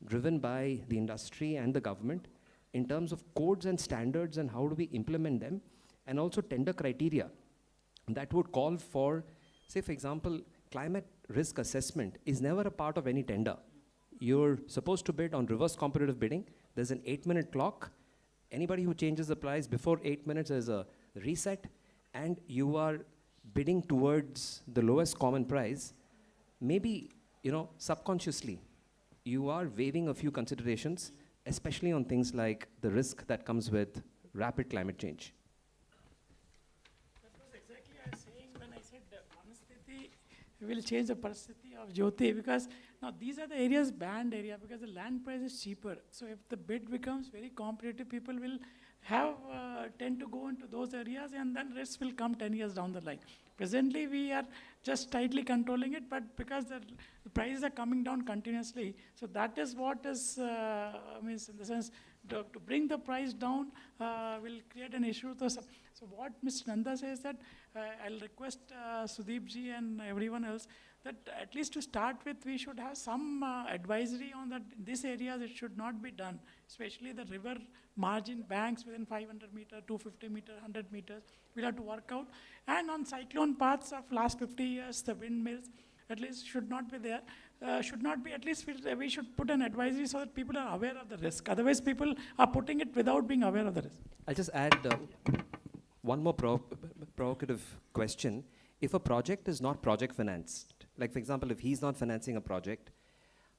driven by the industry and the government in terms of codes and standards and how do we implement them, and also tender criteria that would call for, say for example, climate risk assessment is never a part of any tender. You're supposed to bid on reverse competitive bidding. There's an 8-minute clock. Anybody who changes the price before 8 minutes is a reset, and you are bidding towards the lowest common price. Maybe, subconsciously, you are waiving a few considerations, especially on things like the risk that comes with rapid climate change. That was exactly I was saying when I said Manasthiti will change the Parasthiti of Jyoti, because now these are the areas, banned area, because the land price is cheaper. So if the bid becomes very competitive, people will tend to go into those areas, and then rest will come 10 years down the line. Presently, we are just tightly controlling it, but because the prices are coming down continuously, so that is what is, means in the sense, to bring the price down will create an issue. So what Mr. Nanda says that I'll request Sudeep ji and everyone else that at least to start with, we should have some advisory on that. In these areas, it should not be done, especially the river margin banks within 500 meter, 250 meter, 100 meters. We'll have to work out. And on cyclone paths of last 50 years, the windmills at least should not be there. Should not be, at least we should put an advisory so that people are aware of the risk. Otherwise, people are putting it without being aware of the risk. I'll just add one more provocative question. If a project is not project financed, like for example, if he's not financing a project,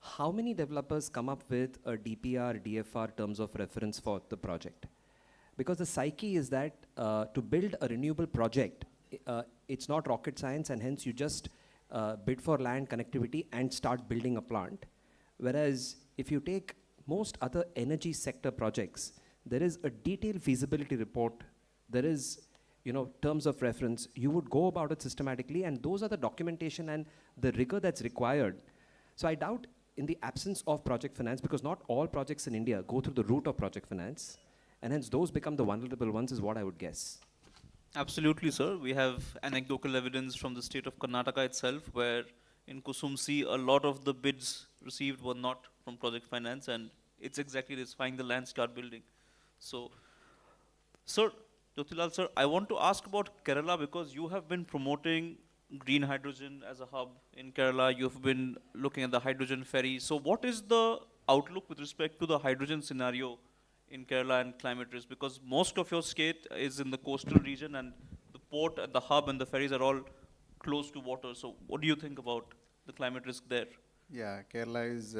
how many developers come up with a DPR, DFR terms of reference for the project? Because the psyche is that to build a renewable project, it's not rocket science, and hence you just bid for land connectivity and start building a plant. Whereas if you take most other energy sector projects, there is a detailed feasibility report, there is terms of reference. You would go about it systematically, and those are the documentation and the rigor that's required. So I doubt in the absence of project finance, because not all projects in India go through the route of project finance, and hence those become the vulnerable ones is what I would guess. Absolutely, sir. We have anecdotal evidence from the state of Karnataka itself, where in Kusum C, a lot of the bids received were not from project finance, and it's exactly this: find the land, start building. So, sir, Jyotilal sir, I want to ask about Kerala, because you have been promoting green hydrogen as a hub in Kerala. You've been looking at the hydrogen ferry. So what is the outlook with respect to the hydrogen scenario in Kerala and climate risk? Because most of your state is in the coastal region, and the port, the hub and the ferries are all close to water. So what do you think about the climate risk there? Yeah, Kerala is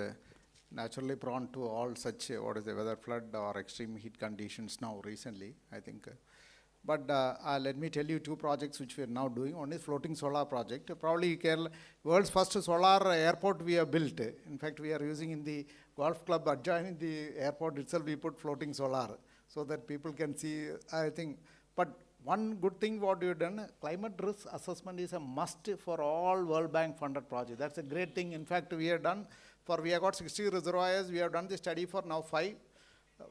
naturally prone to all such, weather flood or extreme heat conditions now recently, I think. But let me tell you two projects which we are now doing. One is floating solar project. Probably Kerala, world's first solar airport we have built. In fact, we are using in the golf club adjoining the airport itself, we put floating solar so that people can see, I think. But one good thing what we have done, climate risk assessment is a must for all World Bank funded projects. That's a great thing. In fact, we have got 60 reservoirs. We have done the study for now 5.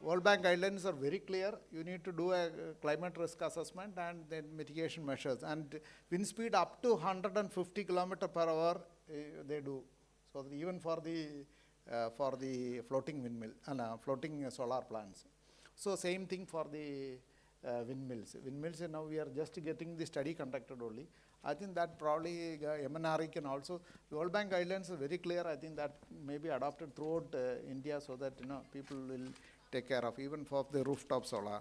World Bank guidelines are very clear. You need to do a climate risk assessment and then mitigation measures. And wind speed up to 150 kilometer per hour, they do. So even for the floating windmill, floating solar plants. So same thing for the windmills. Windmills, now we are just getting the study conducted only. I think that probably MNRE can also, the World Bank guidelines are very clear. I think that may be adopted throughout India so that people will take care of, even for the rooftop solar.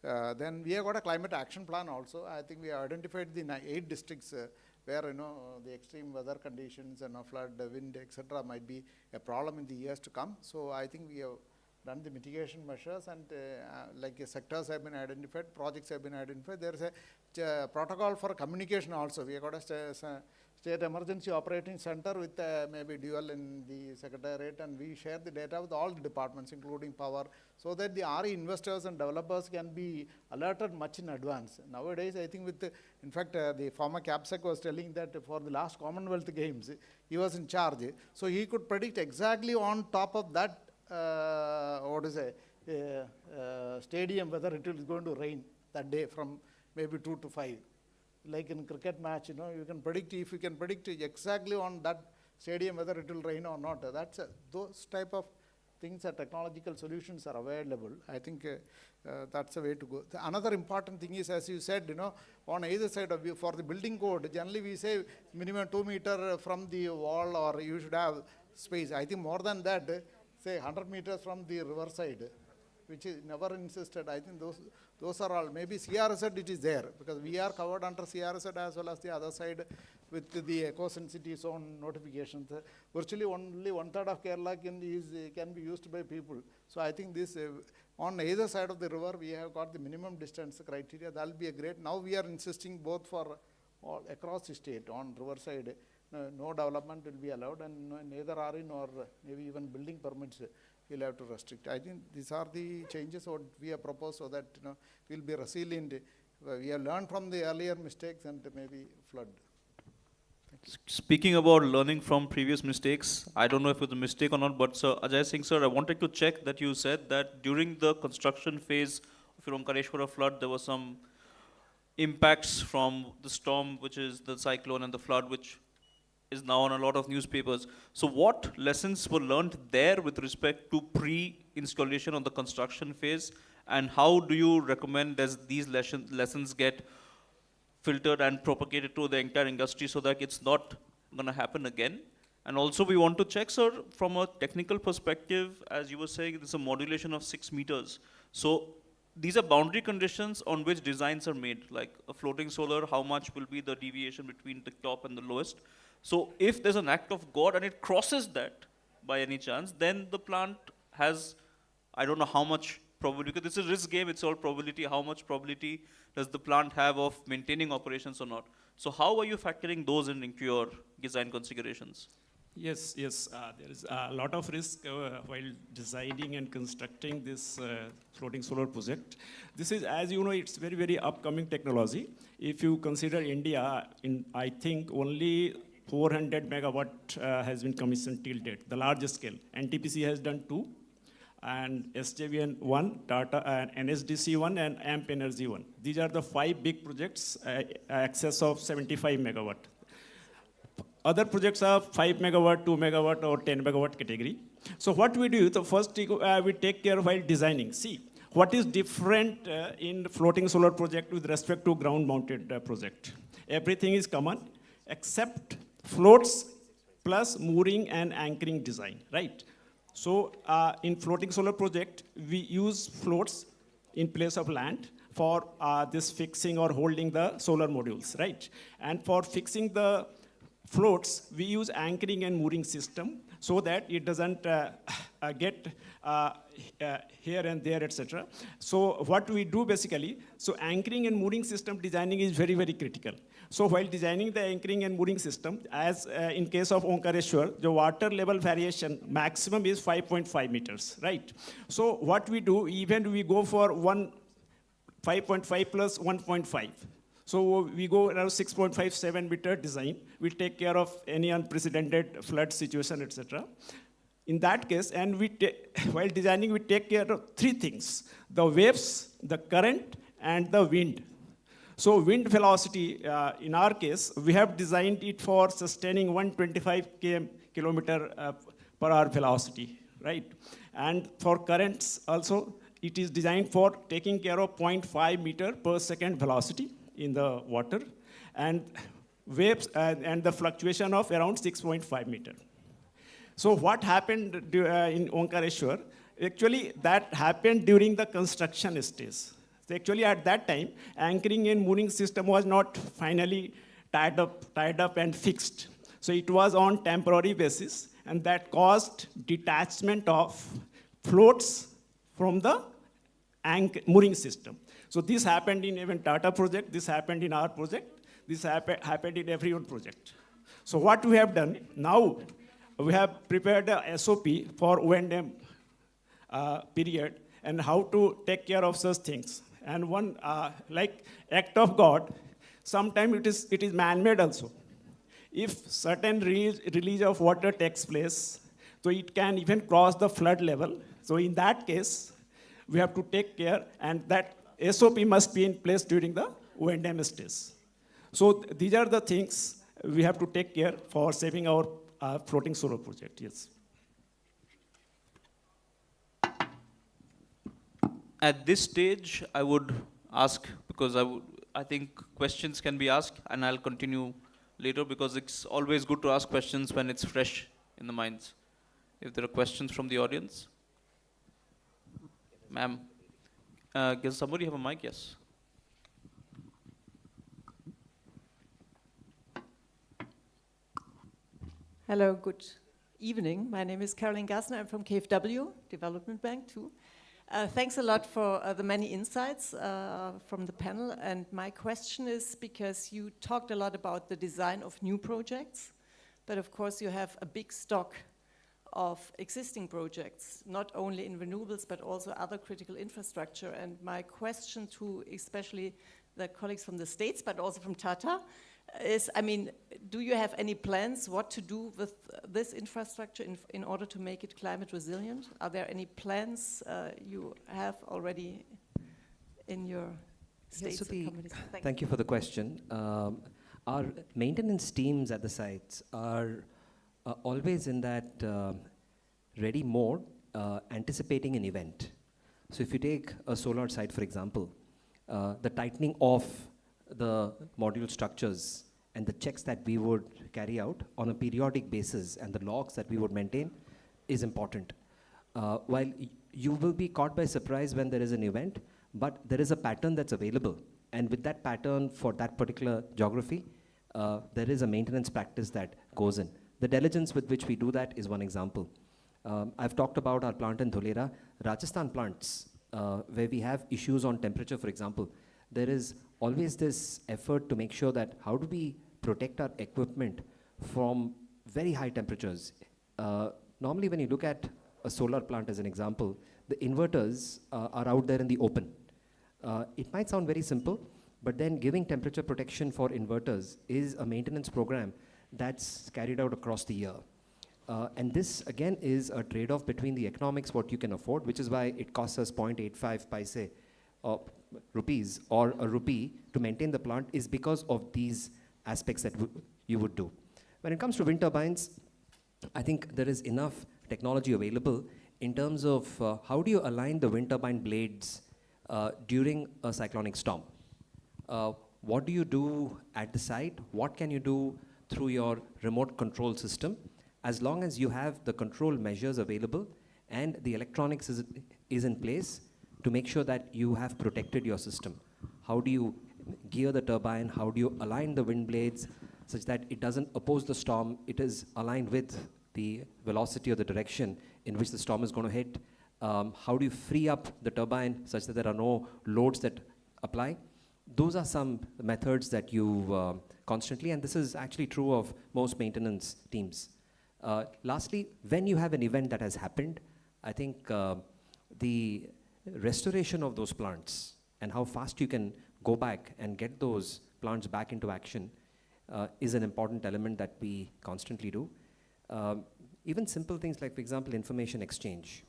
Then we have got a climate action plan also. I think we have identified the 8 districts where the extreme weather conditions and flood, wind, etc. might be a problem in the years to come. So I think we have done the mitigation measures, and like sectors have been identified, projects have been identified. There is a protocol for communication also. We have got a state emergency operating center with maybe dual in the secretariat, and we share the data with all the departments, including power, so that the RE investors and developers can be alerted much in advance. Nowadays, I think in fact, the former CAPSEC was telling that for the last Commonwealth Games, he was in charge. So he could predict exactly on top of that stadium whether it is going to rain that day from maybe 2 to 5. Like in cricket match, you can predict, if you can predict exactly on that stadium whether it will rain or not. Those type of things, technological solutions are available. I think that's a way to go. Another important thing is, as you said, on either side of you, for the building code, generally we say minimum 2 meter from the wall, or you should have space. I think more than that, say 100 meters from the riverside, which is never insisted. I think those are all. Maybe CRZ it is there, because we are covered under CRZ as well as the other side with the eco-sensitive zone notifications. Virtually only 1/3 of Kerala can be used by people. So I think this, on either side of the river, we have got the minimum distance criteria. That will be a great. Now we are insisting both for all across the state on riverside. No development will be allowed, and neither RE nor maybe even building permits we'll have to restrict. I think these are the changes what we have proposed, so that we'll be resilient. We have learned from the earlier mistakes and maybe flood. Speaking about learning from previous mistakes, I don't know if it's a mistake or not, but Sir Ajay Singh, sir, I wanted to check that you said that during the construction phase of your Omkareshwara flood, there were some impacts from the storm, which is the cyclone, and the flood, which is now on a lot of newspapers. So what lessons were learned there with respect to pre-installation on the construction phase, and how do you recommend that these lessons get filtered and propagated to the entire industry so that it's not going to happen again? And also we want to check, sir, from a technical perspective, as you were saying, there's a modulation of 6 meters. So these are boundary conditions on which designs are made, like a floating solar, how much will be the deviation between the top and the lowest. So if there's an act of God and it crosses that by any chance, then the plant has, I don't know how much probability, because this is a risk game, it's all probability, how much probability does the plant have of maintaining operations or not. So how are you factoring those into your design considerations? Yes, there is a lot of risk while designing and constructing this floating solar project. This is, as you know, it's very, very upcoming technology. If you consider India, I think only 400 megawatt has been commissioned till date, the largest scale. NTPC has done 2, and SJVN 1, Tata and NSDC 1, and AMP Energy 1. These are the 5 big projects, excess of 75 megawatt. Other projects are 5 megawatt, 2 megawatt, or 10 megawatt category. So what we do, the first we take care while designing. See, what is different in floating solar project with respect to ground mounted project? Everything is common except floats plus mooring and anchoring design, right? So in floating solar project, we use floats in place of land for this fixing or holding the solar modules, right? And for fixing the floats, we use anchoring and mooring system so that it doesn't get here and there, etc. So what we do basically, so anchoring and mooring system designing is very, very critical. So while designing the anchoring and mooring system, as in case of Omkareshwar, the water level variation maximum is 5.5 meters, right? So what we do, even we go for 5.5 plus 1.5. So we go around 6.57 meter design. We take care of any unprecedented flood situation, etc. in that case, and while designing, we take care of three things: the waves, the current, and the wind. So wind velocity, in our case, we have designed it for sustaining 125 kilometer per hour velocity, right? And for currents also, it is designed for taking care of 0.5 meter per second velocity in the water, and waves and the fluctuation of around 6.5 meter. So what happened in Omkareshwar? Actually, that happened during the construction stage. So actually, at that time, anchoring and mooring system was not finally tied up and fixed. So it was on temporary basis, and that caused detachment of floats from the mooring system. So this happened in even Tata project, this happened in our project, this happened in everyone's project. So what we have done, now we have prepared a SOP for O&M period and how to take care of such things. And one, like act of God, sometimes it is man-made also. If certain release of water takes place, so it can even cross the flood level. So in that case, we have to take care, and that SOP must be in place during the O&M stage. So these are the things we have to take care for saving our floating solar project, yes. At this stage, I would ask, because I think questions can be asked, and I'll continue later, because it's always good to ask questions when it's fresh in the minds. If there are questions from the audience. Ma'am, does somebody have a mic? Yes. Hello, good evening. My name is Caroline Gassner. I'm from KfW, Development Bank too. Thanks a lot for the many insights from the panel. And my question is, because you talked a lot about the design of new projects, but of course you have a big stock of existing projects, not only in renewables, but also other critical infrastructure. And my question to especially the colleagues from the States, but also from Tata, is, I mean, do you have any plans what to do with this infrastructure in order to make it climate resilient? Are there any plans you have already in your states? Thank you for the question. Our maintenance teams at the sites are always in that ready mode, anticipating an event. So if you take a solar site, for example, the tightening of the module structures and the checks that we would carry out on a periodic basis and the logs that we would maintain is important. While you will be caught by surprise when there is an event, but there is a pattern that's available. And with that pattern for that particular geography, there is a maintenance practice that goes in. The diligence with which we do that is one example. I've talked about our plant in Dholera. Rajasthan plants, where we have issues on temperature, for example, there is always this effort to make sure that how do we protect our equipment from very high temperatures. Normally when you look at a solar plant as an example, the inverters are out there in the open. It might sound very simple, but then giving temperature protection for inverters is a maintenance program that's carried out across the year. And this again is a trade-off between the economics, what you can afford, which is why it costs us 0.85 paise rupees or a rupee to maintain the plant, is because of these aspects that you would do. When it comes to wind turbines, I think there is enough technology available in terms of how do you align the wind turbine blades during a cyclonic storm. What do you do at the site? What can you do through your remote control system? As long as you have the control measures available and the electronics is in place to make sure that you have protected your system. How do you gear the turbine? How do you align the wind blades such that it doesn't oppose the storm? It is aligned with the velocity or the direction in which the storm is going to hit. How do you free up the turbine such that there are no loads that apply? Those are some methods that you constantly, and this is actually true of most maintenance teams. Lastly, when you have an event that has happened, I think the restoration of those plants and how fast you can go back and get those plants back into action is an important element that we constantly do. even simple things like, for example, information exchange.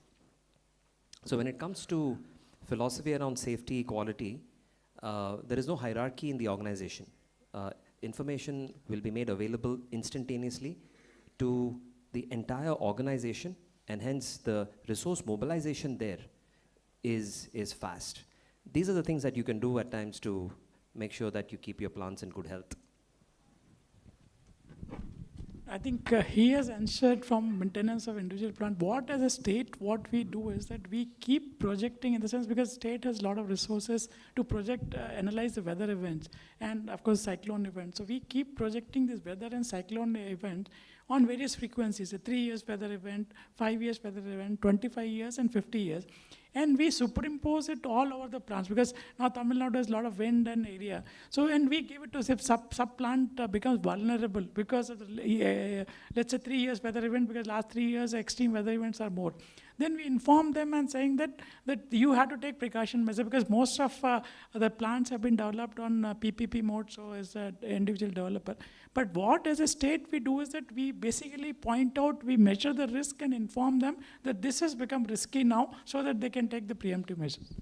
So when it comes to philosophy around safety, quality, there is no hierarchy in the organization. Information will be made available instantaneously to the entire organization, and hence the resource mobilization there is fast. These are the things that you can do at times to make sure that you keep your plants in good health. I think he has answered from maintenance of individual plant. What as a state, what we do is that we keep projecting, in the sense, because state has a lot of resources to project, analyze the weather events, and of course cyclone events. So we keep projecting this weather and cyclone event on various frequencies, a 3 years weather event, 5 years weather event, 25 years and 50 years. And we superimpose it all over the plants, because now Tamil Nadu has a lot of wind and area. So, and we give it to, if sub plant becomes vulnerable because of the, let's say 3 years weather event, because last 3 years extreme weather events are more. Then we inform them and saying that you have to take precaution measures, because most of the plants have been developed on PPP mode, so as an individual developer. But what as a state we do is that we basically point out, we measure the risk and inform them that this has become risky now, so that they can take the preemptive measures.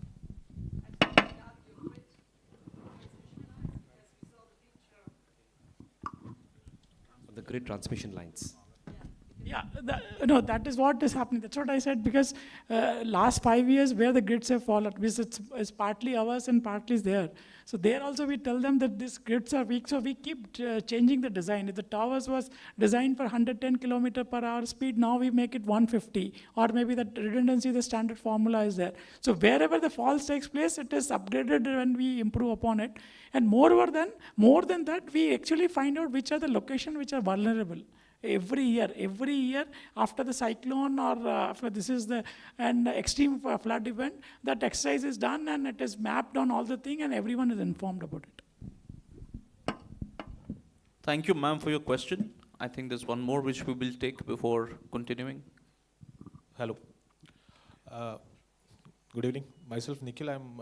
The grid transmission lines. Yeah, no, that is what is happening. That's what I said, because last 5 years where the grids have fallen, because it's partly ours and partly is there. So there also we tell them that these grids are weak, so we keep changing the design. If the towers was designed for 110 km/h speed, now we make it 150, or maybe the redundancy, the standard formula is there. So wherever the fault takes place, it is upgraded when we improve upon it. And more than that, we actually find out which are the locations which are vulnerable. Every year after the cyclone, or after this is the extreme flood event, that exercise is done and it is mapped on all the thing, and everyone is informed about it. Thank you, ma'am, for your question. I think there's one more which we will take before continuing. Hello. Good evening. Myself, Nikhil. I'm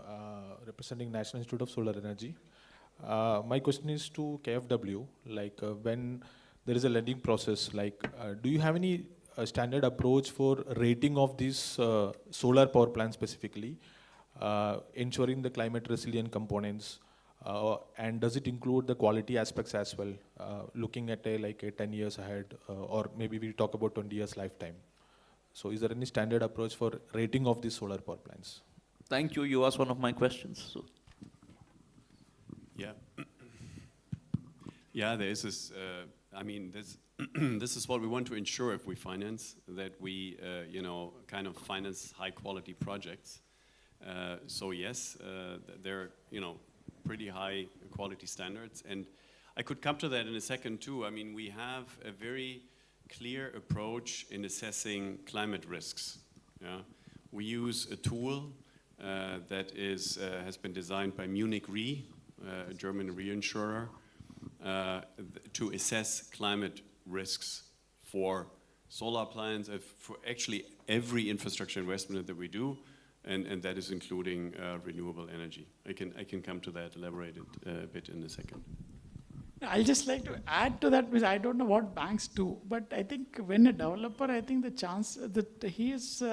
representing National Institute of Solar Energy. My question is to KFW, like when there is a lending process, like do you have any standard approach for rating of these solar power plants specifically, ensuring the climate resilient components, and does it include the quality aspects as well, looking at like 10 years ahead, or maybe we talk about 20 years lifetime. So is there any standard approach for rating of these solar power plants? Thank you. You asked one of my questions. So. Yeah. Yeah, there is this, I mean, this is what we want to ensure if we finance, that we, kind of finance high quality projects. So yes, they're, pretty high quality standards. And I could come to that in a second too. I mean, we have a very clear approach in assessing climate risks. Yeah? We use a tool that has been designed by MNRE, a German reinsurer, to assess climate risks for solar plants, for actually every infrastructure investment that we do, and that is including renewable energy. I can come to that, elaborate it a bit in a second. I'll just like to add to that, because I don't know what banks do, but I think when a developer, I think the chance that he is,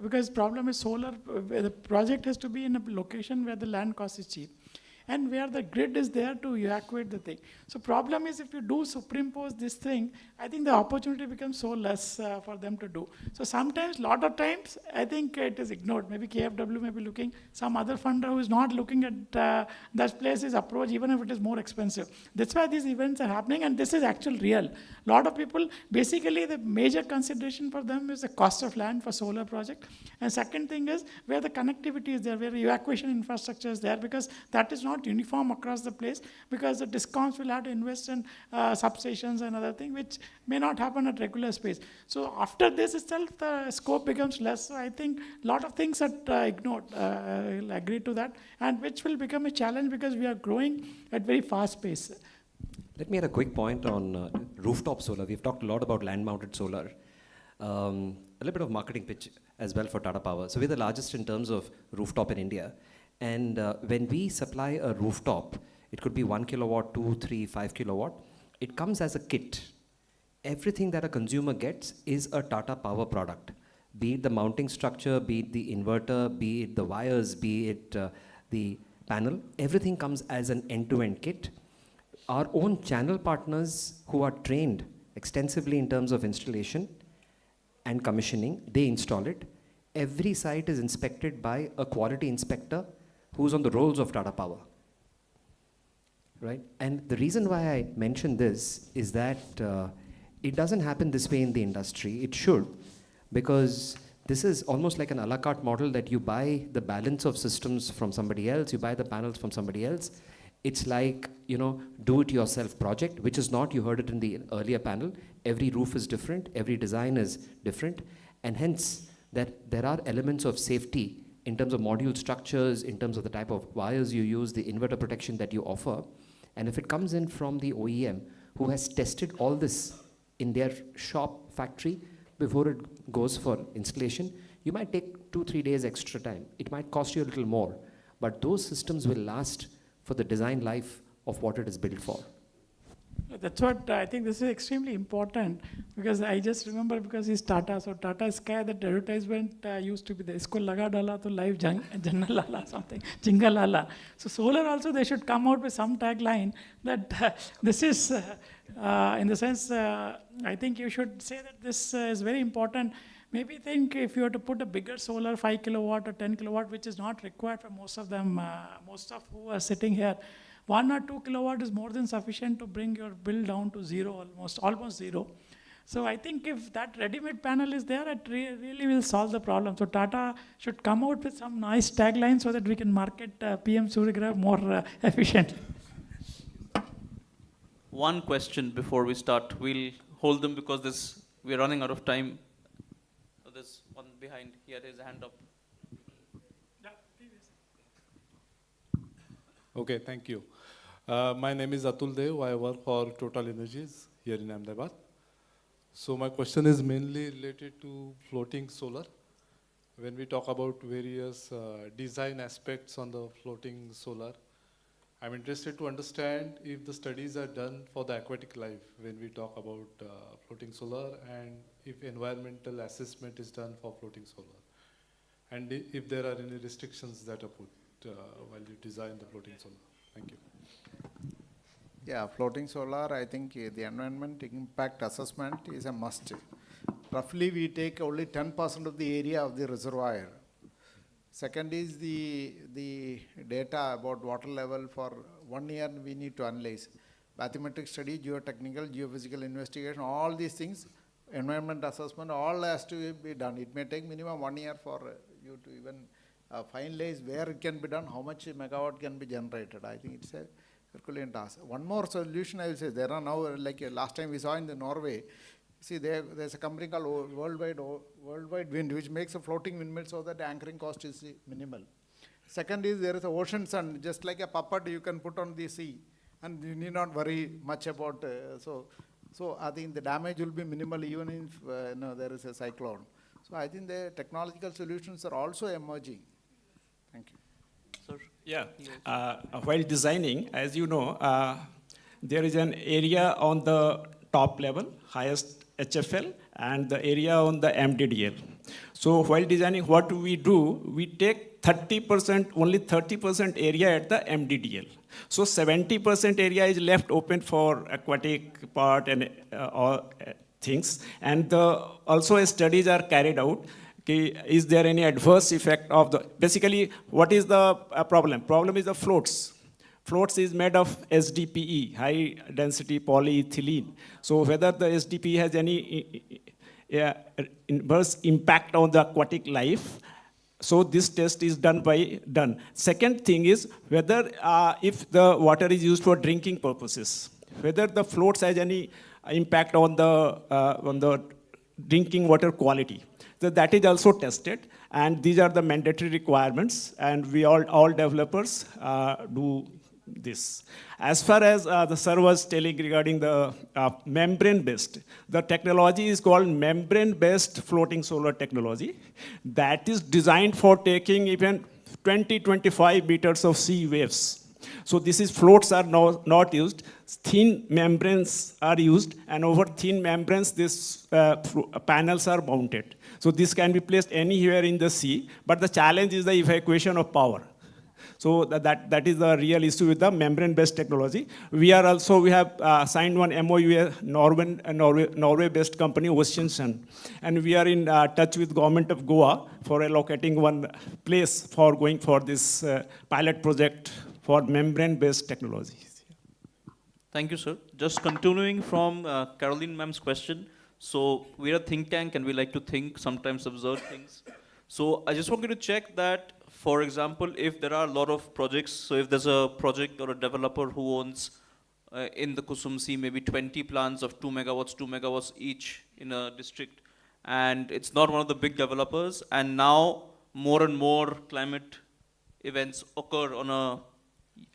because problem is solar, the project has to be in a location where the land cost is cheap, and where the grid is there to evacuate the thing. So problem is, if you do superimpose this thing, I think the opportunity becomes so less for them to do. So sometimes, lot of times, I think it is ignored. Maybe KFW may be looking, some other funder who is not looking at that place is approached, even if it is more expensive. That's why these events are happening, and this is actual real. Lot of people, basically the major consideration for them is the cost of land for solar project. And second thing is where the connectivity is there, where evacuation infrastructure is there, because that is not uniform across the place, because the DISCOMs will have to invest in substations and other things, which may not happen at regular space. So after this itself, the scope becomes less. So I think a lot of things are ignored. I'll agree to that, and which will become a challenge because we are growing at very fast pace. Let me add a quick point on rooftop solar. We've talked a lot about land-mounted solar. A little bit of marketing pitch as well for Tata Power. So we're the largest in terms of rooftop in India. And when we supply a rooftop, it could be 1 kilowatt, 2, 3, 5 kilowatt. It comes as a kit. everything that a consumer gets is a Tata Power product. Be it the mounting structure, be it the inverter, be it the wires, be it the panel, everything comes as an end-to-end kit. Our own channel partners who are trained extensively in terms of installation and commissioning, they install it. Every site is inspected by a quality inspector who's on the rolls of Tata Power. Right? And the reason why I mention this is that it doesn't happen this way in the industry. It should, because this is almost like an a la carte model that you buy the balance of systems from somebody else, you buy the panels from somebody else. It's like, do-it-yourself project, which is not, you heard it in the earlier panel. Every roof is different, every design is different, and hence that there are elements of safety in terms of module structures, in terms of the type of wires you use, the inverter protection that you offer. And if it comes in from the OEM who has tested all this in their shop factory before it goes for installation, you might take 2-3 days extra time. It might cost you a little more, but those systems will last for the design life of what it is built for. That's what I think this is extremely important, because I just remember, because he's Tata, so Tata Sky, that advertisement used to be the isko laga dala to live janna lala something, jinga lala. So solar also, they should come out with some tagline that this is, in the sense, I think you should say that this is very important. Maybe think if you were to put a bigger solar, 5 kilowatt or 10 kilowatt, which is not required for most of them, most of who are sitting here, 1 or 2 kilowatt is more than sufficient to bring your bill down to zero, almost zero. So I think if that ready-made panel is there, it really will solve the problem. So Tata should come out with some nice tagline so that we can market PM Suryagrah more efficiently. One question before we start. We'll hold them because we're running out of time. So there's one behind. He had his hand up. Okay, thank you. My name is Atul Dev. I work for Total Energies here in Ahmedabad. So my question is mainly related to floating solar. When we talk about various design aspects on the floating solar, I'm interested to understand if the studies are done for the aquatic life when we talk about floating solar, and if environmental assessment is done for floating solar, and if there are any restrictions that are put while you design the floating solar. Thank you. Yeah, floating solar, I think the environment impact assessment is a must. Roughly, we take only 10% of the area of the reservoir. Second is the data about water level for 1 year we need to analyze. Bathymetric study, geotechnical, geophysical investigation, all these things, environment assessment, all has to be done. It may take minimum 1 year for you to even finalize where it can be done, how much megawatt can be generated. I think it's a Herculean task. One more solution I will say, there are now, like last time we saw in the Norway, see there's a company called Worldwide Wind, which makes a floating windmill so that the anchoring cost is minimal. Second is there is a ocean sun, just like a puppet you can put on the sea, and you need not worry much about, so I think the damage will be minimal even if there is a cyclone. So I think the technological solutions are also emerging. Thank you. Sir? Yeah, while designing, as you know, there is an area on the top level, highest HFL, and the area on the MDDL. So while designing, what we do, we take 30%, only 30% area at the MDDL. So 70% area is left open for aquatic part and all things. And also studies are carried out. Is there any adverse effect of basically what is the problem? Problem is the floats. Floats is made of SDPE, high density polyethylene. So whether the SDPE has any inverse impact on the aquatic life, so this test is done. Second thing is whether if the water is used for drinking purposes, whether the floats has any impact on the drinking water quality. So that is also tested, and these are the mandatory requirements, and we all developers do this. As far as the sir was telling regarding the membrane-based, the technology is called membrane-based floating solar technology. That is designed for taking even 20-25 meters of sea waves. So this is floats are not used. Thin membranes are used, and over thin membranes, these panels are mounted. So this can be placed anywhere in the sea, but the challenge is the evacuation of power. So that is the real issue with the membrane-based technology. We have signed one MOU, Norway-based company, Ocean, and we are in touch with government of Goa for allocating one place for going for this pilot project for membrane-based technology. Thank you, sir. Just continuing from Caroline ma'am's question. So we're a think tank and we like to think, sometimes observe things. So I just wanted to check that, for example, if there are a lot of projects, so if there's a project or a developer who owns in the Kusum Sea maybe 20 plants of 2 megawatts each in a district, and it's not one of the big developers, and now more and more climate events occur on a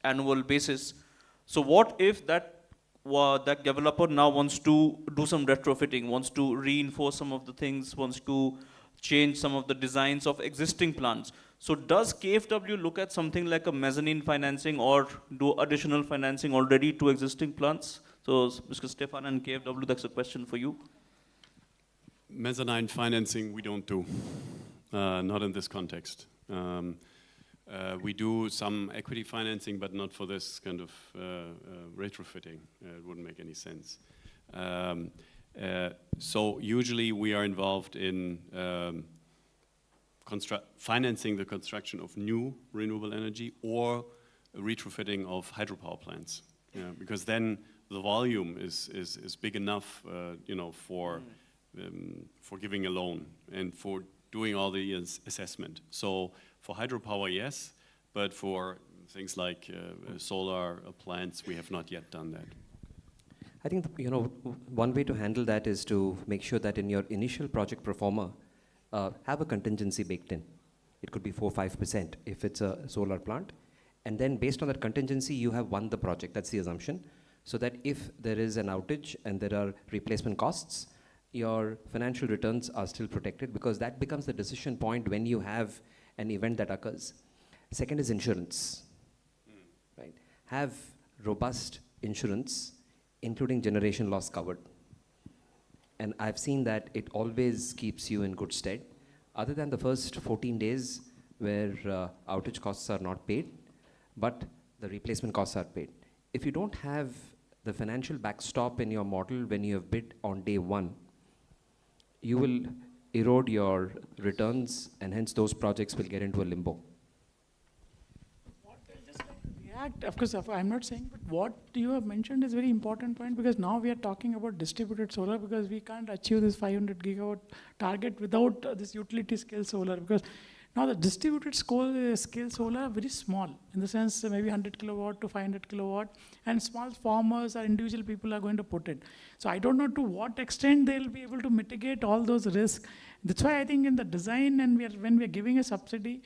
annual basis. So what if that developer now wants to do some retrofitting, wants to reinforce some of the things, wants to change some of the designs of existing plants? So does KFW look at something like a mezzanine financing or do additional financing already to existing plants? So Mr. Stefan and KFW, that's a question for you. Mezzanine financing we don't do, not in this context. We do some equity financing, but not for this kind of retrofitting. It wouldn't make any sense. So usually we are involved in financing the construction of new renewable energy or retrofitting of hydropower plants, because then the volume is big enough, for giving a loan and for doing all the assessment. So for hydropower, yes, but for things like solar plants, we have not yet done that. I think one way to handle that is to make sure that in your initial project pro forma, have a contingency baked in. It could be 4-5% if it's a solar plant. And then based on that contingency, you have won the project. That's the assumption. So that if there is an outage and there are replacement costs, your financial returns are still protected, because that becomes the decision point when you have an event that occurs. Second is insurance. Right? Have robust insurance, including generation loss covered. And I've seen that it always keeps you in good stead, other than the first 14 days where outage costs are not paid, but the replacement costs are paid. If you don't have the financial backstop in your model when you have bid on day one, you will erode your returns, and hence those projects will get into a limbo. Of course, I'm not saying, but what you have mentioned is a very important point, because now we are talking about distributed solar, because we can't achieve this 500 gigawatt target without this utility scale solar, because now the distributed scale solar are very small, in the sense maybe 100 kilowatt to 500 kilowatt, and small farmers or individual people are going to put it. So I don't know to what extent they'll be able to mitigate all those risks. That's why I think in the design, and when we are giving a subsidy,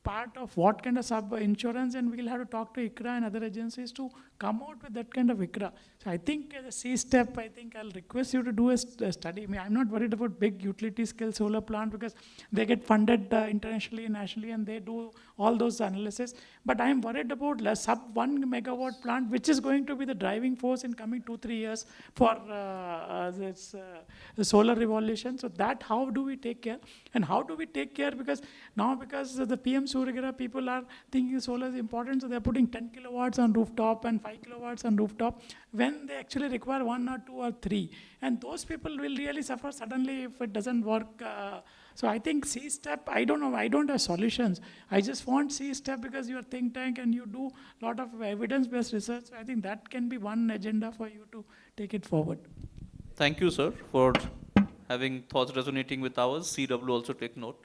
part of what kind of sub-insurance, and we'll have to talk to ICRA and other agencies to come out with that kind of ICRA. So I think the C-step, I think I'll request you to do a study. I mean, I'm not worried about big utility scale solar plant, because they get funded internationally and nationally, and they do all those analysis. But I'm worried about a sub 1 megawatt plant, which is going to be the driving force in coming 2-3 years for this solar revolution. So that, how do we take care? And how do we take care? Because now, because the PM Surya people are thinking solar is important, so they're putting 10 kilowatts on rooftop and 5 kilowatts on rooftop, when they actually require 1 or 2 or 3. And those people will really suffer suddenly if it doesn't work. So I think C-step, I don't know, I don't have solutions. I just want C-step because you're a think tank and you do a lot of evidence-based research. So I think that can be one agenda for you to take it forward. Thank you, sir, for having thoughts resonating with ours. CW also take note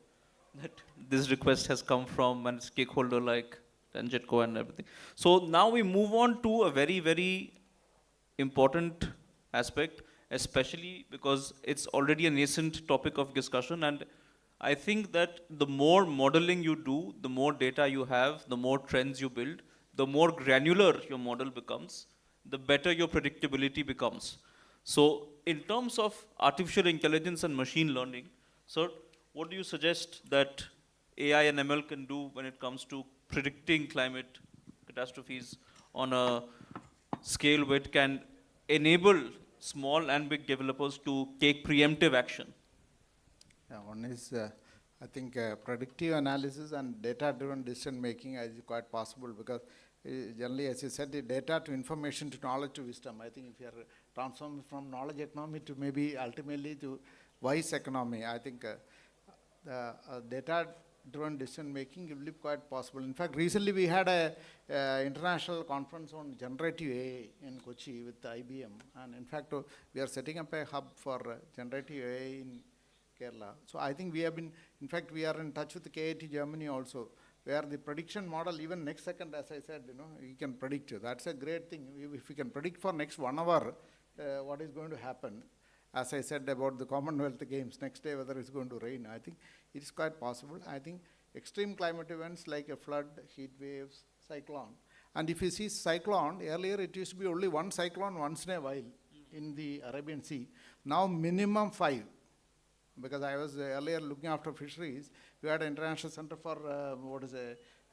that this request has come from a stakeholder like Tanjetco and everything. So now we move on to a very, very important aspect, especially because it's already a nascent topic of discussion. And I think that the more modeling you do, the more data you have, the more trends you build, the more granular your model becomes, the better your predictability becomes. So in terms of artificial intelligence and machine learning, sir, what do you suggest that AI and ML can do when it comes to predicting climate catastrophes on a scale which can enable small and big developers to take preemptive action? Yeah, one is, I think, predictive analysis and data-driven decision making is quite possible because generally, as you said, the data to information to knowledge to wisdom. I think if you are transforming from knowledge economy to maybe ultimately to wise economy, I think the data-driven decision making will be quite possible. In fact, recently we had a international conference on generative AI in Kochi with IBM, and in fact, we are setting up a hub for generative AI in Kerala. So I think we have been, in fact, we are in touch with the KIT Germany also, where the prediction model, even next second, as I said, you can predict. That's a great thing. If we can predict for next 1 hour what is going to happen, as I said about the Commonwealth Games, next day whether it's going to rain, I think it's quite possible. I think extreme climate events like a flood, heat waves, cyclone. And if you see cyclone, earlier it used to be only one cyclone once in a while in the Arabian Sea. Now minimum 5. Because I was earlier looking after fisheries, we had an international center for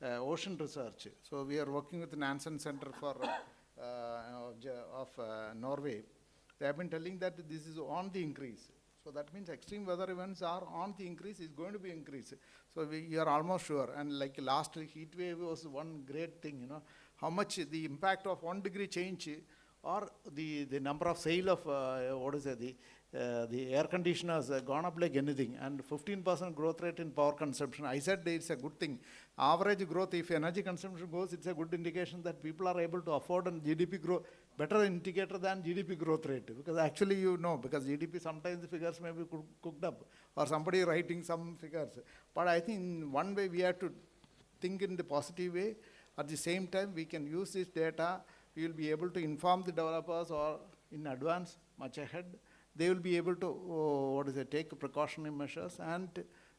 ocean research. So we are working with the Nansen Center for Norway. They have been telling that this is on the increase. So that means extreme weather events are on the increase, is going to be increased. So we are almost sure. And like last heat wave was one great thing, how much the impact of 1 degree change or the number of sale of the air conditioners gone up like anything, and 15% growth rate in power consumption. I said it's a good thing. Average growth, if energy consumption goes, it's a good indication that people are able to afford, and GDP growth, better indicator than GDP growth rate. Because actually because GDP sometimes the figures may be cooked up, or somebody writing some figures. But I think in one way we have to think in the positive way. At the same time, we can use this data. We will be able to inform the developers or in advance, much ahead. They will be able to, take precautionary measures, and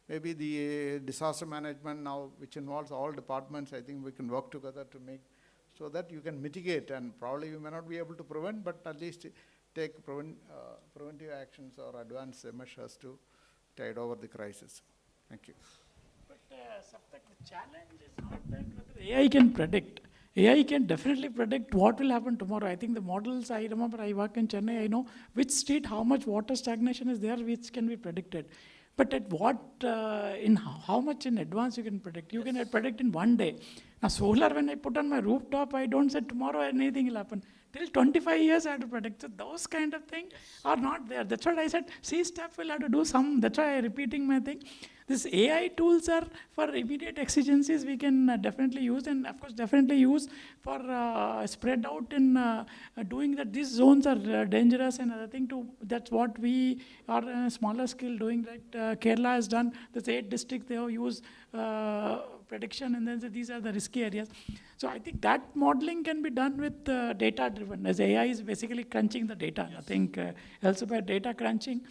maybe the disaster management now, which involves all departments, I think we can work together to make so that you can mitigate, and probably you may not be able to prevent, but at least take preventive actions or advance measures to tide over the crisis. Thank you. But the challenge is not that whether AI can predict. AI can definitely predict what will happen tomorrow. I think the models, I remember I work in Chennai, I know which street, how much water stagnation is there, which can be predicted. But at what, how much in advance you can predict? You can predict in 1 day. Now solar, when I put on my rooftop, I don't say tomorrow anything will happen. Till 25 years I have to predict. So those kind of things are not there. That's what I said, C-step will have to do some, that's why I'm repeating my thing. These AI tools are for immediate exigencies we can definitely use, and of course definitely use for spread out in doing that. These zones are dangerous and other thing too. That's what we are on a smaller scale doing. Right? Kerala has done, there's 8 districts, they have used prediction, and then these are the risky areas. So I think that modeling can be done with data driven, as AI is basically crunching the data. Yes. I think also by data crunching.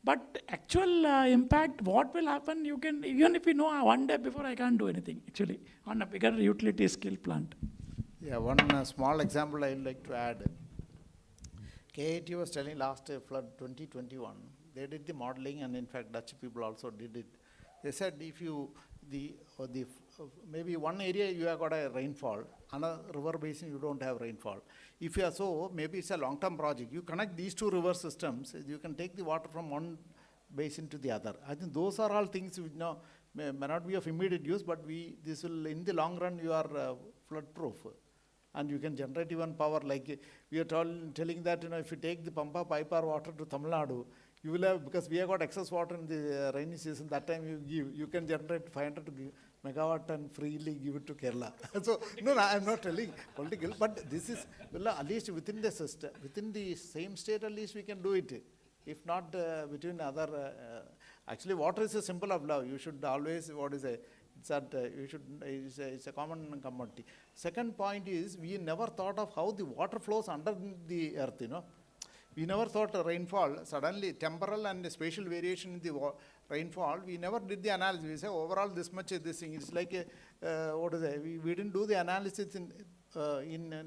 But actual impact, what will happen, you can, even if you know 1 day before, I can't do anything actually on a bigger utility scale plant. Yeah, one small example I would like to add. KIT was telling last flood 2021, they did the modeling, and in fact Dutch people also did it. They said if you, maybe one area you have got a rainfall, another river basin you don't have rainfall. If you are so, maybe it's a long-term project. You connect these 2 river systems, you can take the water from one basin to the other. I think those are all things which may not be of immediate use, but this will, in the long run, you are flood-proof. And you can generate even power, like we are telling that, if you take the Pampa pipe or water to Tamil Nadu, you will have, because we have got excess water in the rainy season, that time you can generate 500 megawatt and freely give it to Kerala. So, no, I'm not telling political, but this is, well, at least within the system, within the same state, at least we can do it. If not between other, actually water is a symbol of love. You should always, it's a common commodity. Second point is, we never thought of how the water flows under the earth, We never thought rainfall, suddenly temporal and spatial variation in the rainfall, we never did the analysis. We say overall this much this thing. It's like, we didn't do the analysis in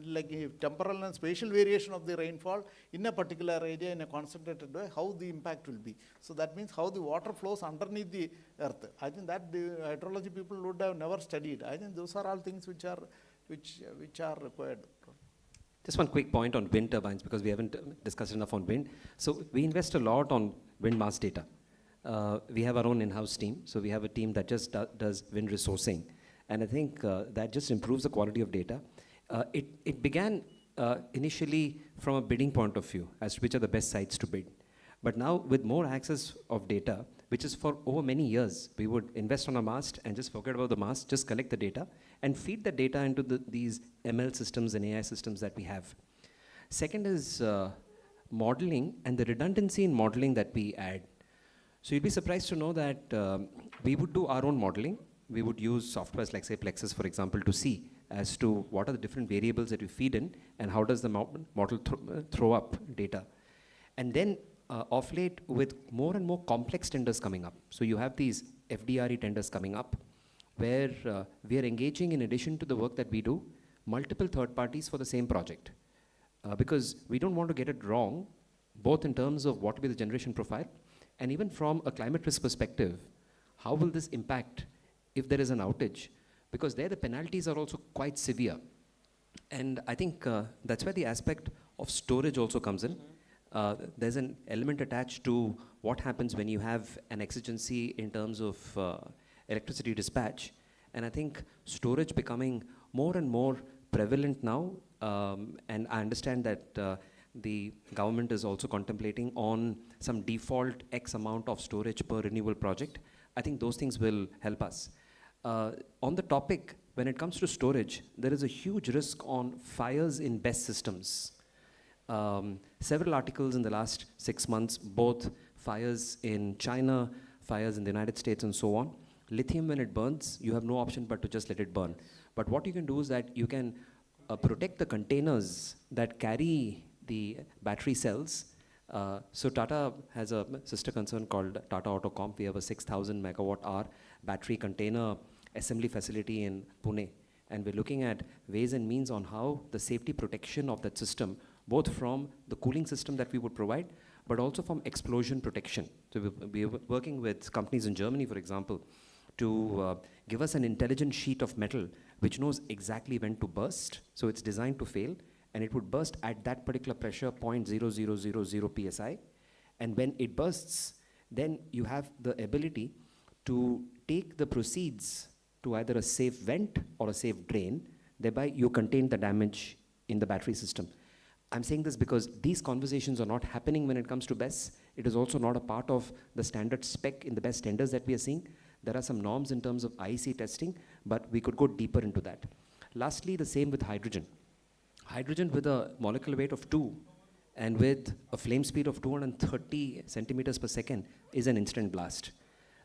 like a temporal and spatial variation of the rainfall in a particular area in a concentrated way, how the impact will be. So that means how the water flows underneath the earth. I think that the hydrology people would have never studied. I think those are all things which are which are required. Just one quick point on wind turbines, because we haven't discussed enough on wind. So we invest a lot on wind mast data. We have our own in-house team. So we have a team that just does wind resourcing. And I think that just improves the quality of data. It began initially from a bidding point of view, as to which are the best sites to bid. But now with more access of data, which is for over many years, we would invest on a mast and just forget about the mast, just collect the data and feed the data into these ML systems and AI systems that we have. Second is modeling and the redundancy in modeling that we add. So you'd be surprised to know that we would do our own modeling. We would use softwares like, say, Plexus, for example, to see as to what are the different variables that we feed in and how does the model throw up data. And then of late, with more and more complex tenders coming up. So you have these FDRE tenders coming up, where we are engaging, in addition to the work that we do, multiple third parties for the same project. Because we don't want to get it wrong, both in terms of what will be the generation profile, and even from a climate risk perspective, how will this impact if there is an outage? Because there the penalties are also quite severe. And I think that's where the aspect of storage also comes in. There's an element attached to what happens when you have an exigency in terms of electricity dispatch. And I think storage becoming more and more prevalent now. And I understand that the government is also contemplating on some default X amount of storage per renewable project. I think those things will help us. On the topic, when it comes to storage, there is a huge risk on fires in BESS systems. Several articles in the last 6 months, both fires in China, fires in the United States, and so on. Lithium, when it burns, you have no option but to just let it burn. But what you can do is that you can protect the containers that carry the battery cells. So Tata has a sister concern called Tata Autocomp. We have a 6,000 megawatt hour battery container assembly facility in Pune. And we're looking at ways and means on how the safety protection of that system, both from the cooling system that we would provide, but also from explosion protection. So we're working with companies in Germany, for example, to give us an intelligent sheet of metal which knows exactly when to burst. So it's designed to fail, and it would burst at that particular pressure, 0.0000 psi. And when it bursts, then you have the ability to take the proceeds to either a safe vent or a safe drain, thereby you contain the damage in the battery system. I'm saying this because these conversations are not happening when it comes to BESS. It is also not a part of the standard spec in the BESS tenders that we are seeing. There are some norms in terms of IEC testing, but we could go deeper into that. Lastly, the same with hydrogen. Hydrogen with a molecular weight of 2 and with a flame speed of 230 centimeters per second is an instant blast.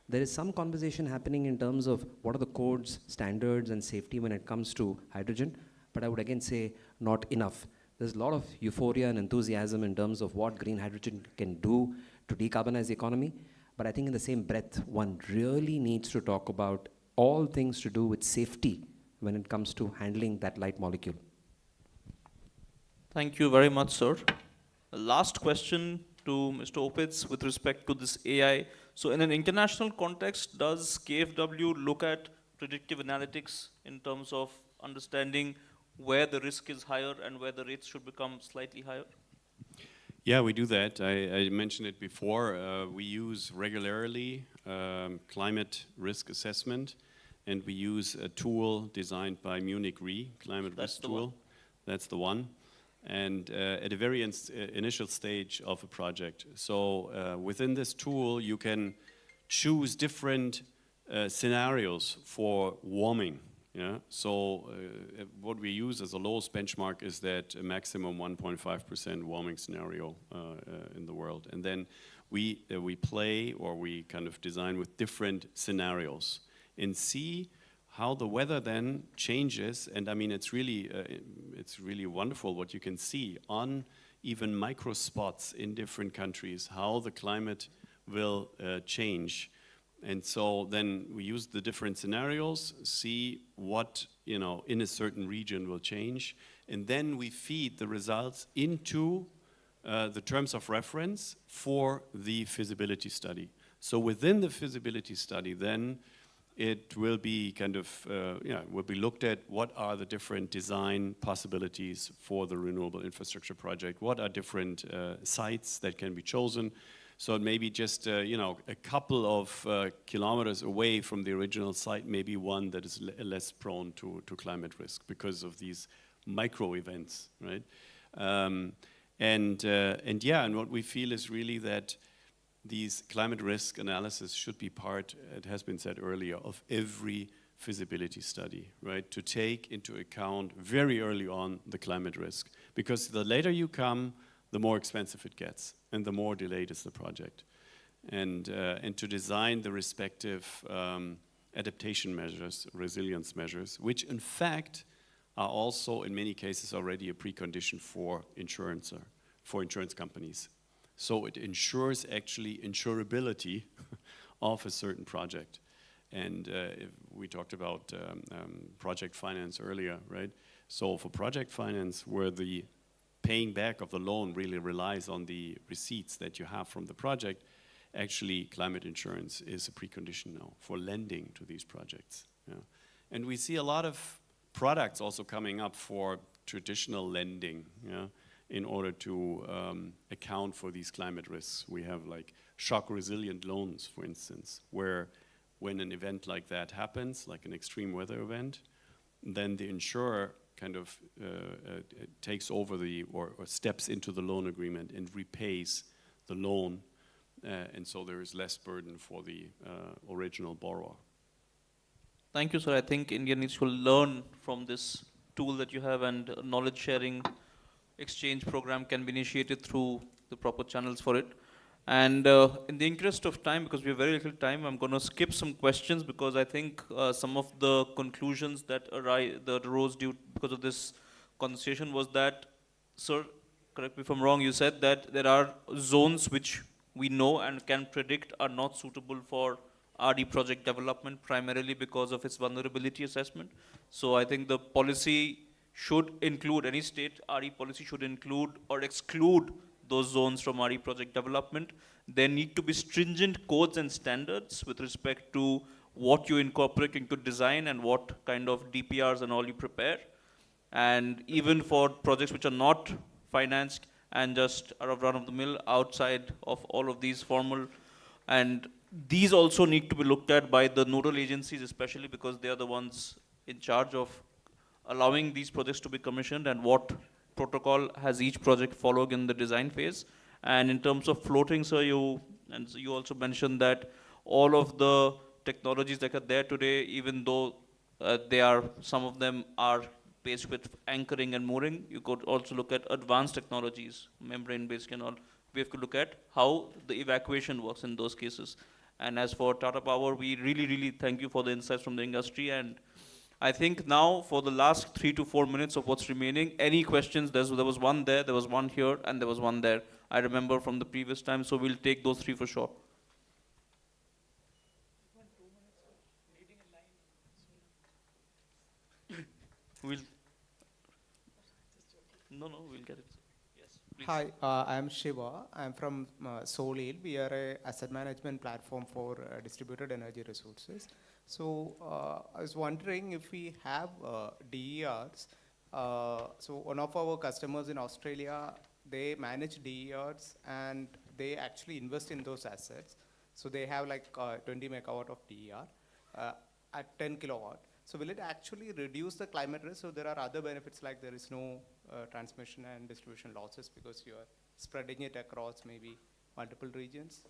There is some conversation happening in terms of what are the codes, standards, and safety when it comes to hydrogen, but I would again say not enough. There's a lot of euphoria and enthusiasm in terms of what green hydrogen can do to decarbonize the economy, but I think in the same breath, one really needs to talk about all things to do with safety when it comes to handling that light molecule. Thank you very much, sir. Last question to Mr. Opitz with respect to this AI. So in an international context, does KFW look at predictive analytics in terms of understanding where the risk is higher and where the rates should become slightly higher? Yeah, we do that. I mentioned it before. We use regularly climate risk assessment, and we use a tool designed by MNRE, climate risk tool. That's the one. And at a very initial stage of a project. So within this tool, you can choose different scenarios for warming. Yeah. So what we use as a lowest benchmark is that a maximum 1.5% warming scenario in the world, and then we play or we kind of design with different scenarios and see how the weather then changes. And I mean, it's really wonderful what you can see on even micro spots in different countries, how the climate will change. And so then we use the different scenarios, see what, in a certain region will change, and then we feed the results into the terms of reference for the feasibility study. So within the feasibility study, then it will be kind of, will be looked at what are the different design possibilities for the renewable infrastructure project, what are different sites that can be chosen. So maybe just, a couple of kilometers away from the original site, maybe one that is less prone to climate risk because of these micro events, right? And what we feel is really that these climate risk analysis should be part, it has been said earlier, of every feasibility study, right? To take into account very early on the climate risk. Because the later you come, the more expensive it gets, and the more delayed is the project. And to design the respective adaptation measures, resilience measures, which in fact are also in many cases already a precondition for insurance companies. So it ensures actually insurability of a certain project. And we talked about project finance earlier, right? So for project finance, where the paying back of the loan really relies on the receipts that you have from the project, actually climate insurance is a precondition now for lending to these projects. Yeah. And we see a lot of products also coming up for traditional lending, yeah, in order to account for these climate risks. We have like shock resilient loans, for instance, where when an event like that happens, like an extreme weather event, then the insurer kind of takes over or steps into the loan agreement and repays the loan. And so there is less burden for the original borrower. Thank you, sir. I think India needs to learn from this tool that you have, and knowledge sharing exchange program can be initiated through the proper channels for it. And in the interest of time, because we have very little time, I'm going to skip some questions because I think some of the conclusions that arose due because of this conversation was that, sir, correct me if I'm wrong, you said that there are zones which we know and can predict are not suitable for RE project development, primarily because of its vulnerability assessment. So I think the policy should include, any state RE policy should include or exclude those zones from RE project development. There need to be stringent codes and standards with respect to what you incorporate into design and what kind of DPRs and all you prepare. And even for projects which are not financed and just are of run-of-the-mill outside of all of these formal, and these also need to be looked at by the nodal agencies, especially because they are the ones in charge of allowing these projects to be commissioned and what protocol has each project followed in the design phase. And in terms of floating, sir, you also mentioned that all of the technologies that are there today, even though some of them are based with anchoring and mooring, you could also look at advanced technologies, membrane-based and all. We have to look at how the evacuation works in those cases. And as for Tata Power, we really, really thank you for the insights from the industry. And I think now for the last 3 to 4 minutes of what's remaining, any questions? There was one there, there was one here, and there was one there. I remember from the previous time, so we'll take those 3 for sure. We'll get it. Yes, please. Hi, I am Shiva. I am from Solil. We are a asset management platform for distributed energy resources. So I was wondering if we have DERs. So one of our customers in Australia, they manage DERs and they actually invest in those assets. So they have like 20 megawatt of DER at 10 kilowatt. So will it actually reduce the climate risk? So there are other benefits, like there is no transmission and distribution losses because you are spreading it across maybe multiple regions.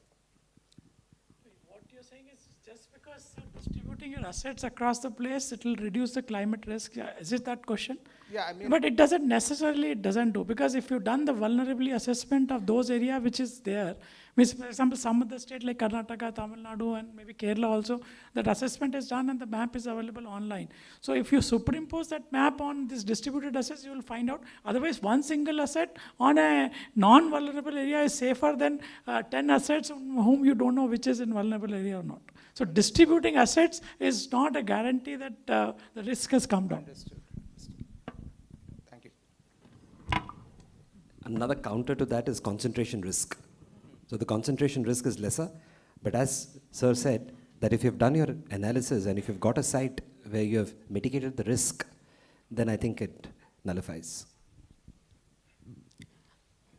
What you're saying is just because you're distributing your assets across the place, it will reduce the climate risk. Is it that question? Yeah, I mean. But it doesn't necessarily, it doesn't do, because if you've done the vulnerability assessment of those areas which is there, means for example, some of the state like Karnataka, Tamil Nadu, and maybe Kerala also, that assessment is done and the map is available online. So if you superimpose that map on this distributed assets, you will find out. Otherwise, one single asset on a non-vulnerable area is safer than 10 assets whom you don't know which is in vulnerable area or not. So distributing assets is not a guarantee that the risk has come down. Understood. Thank you. Another counter to that is concentration risk. So the concentration risk is lesser, but as Sir said, that if you've done your analysis and if you've got a site where you have mitigated the risk, then I think it nullifies.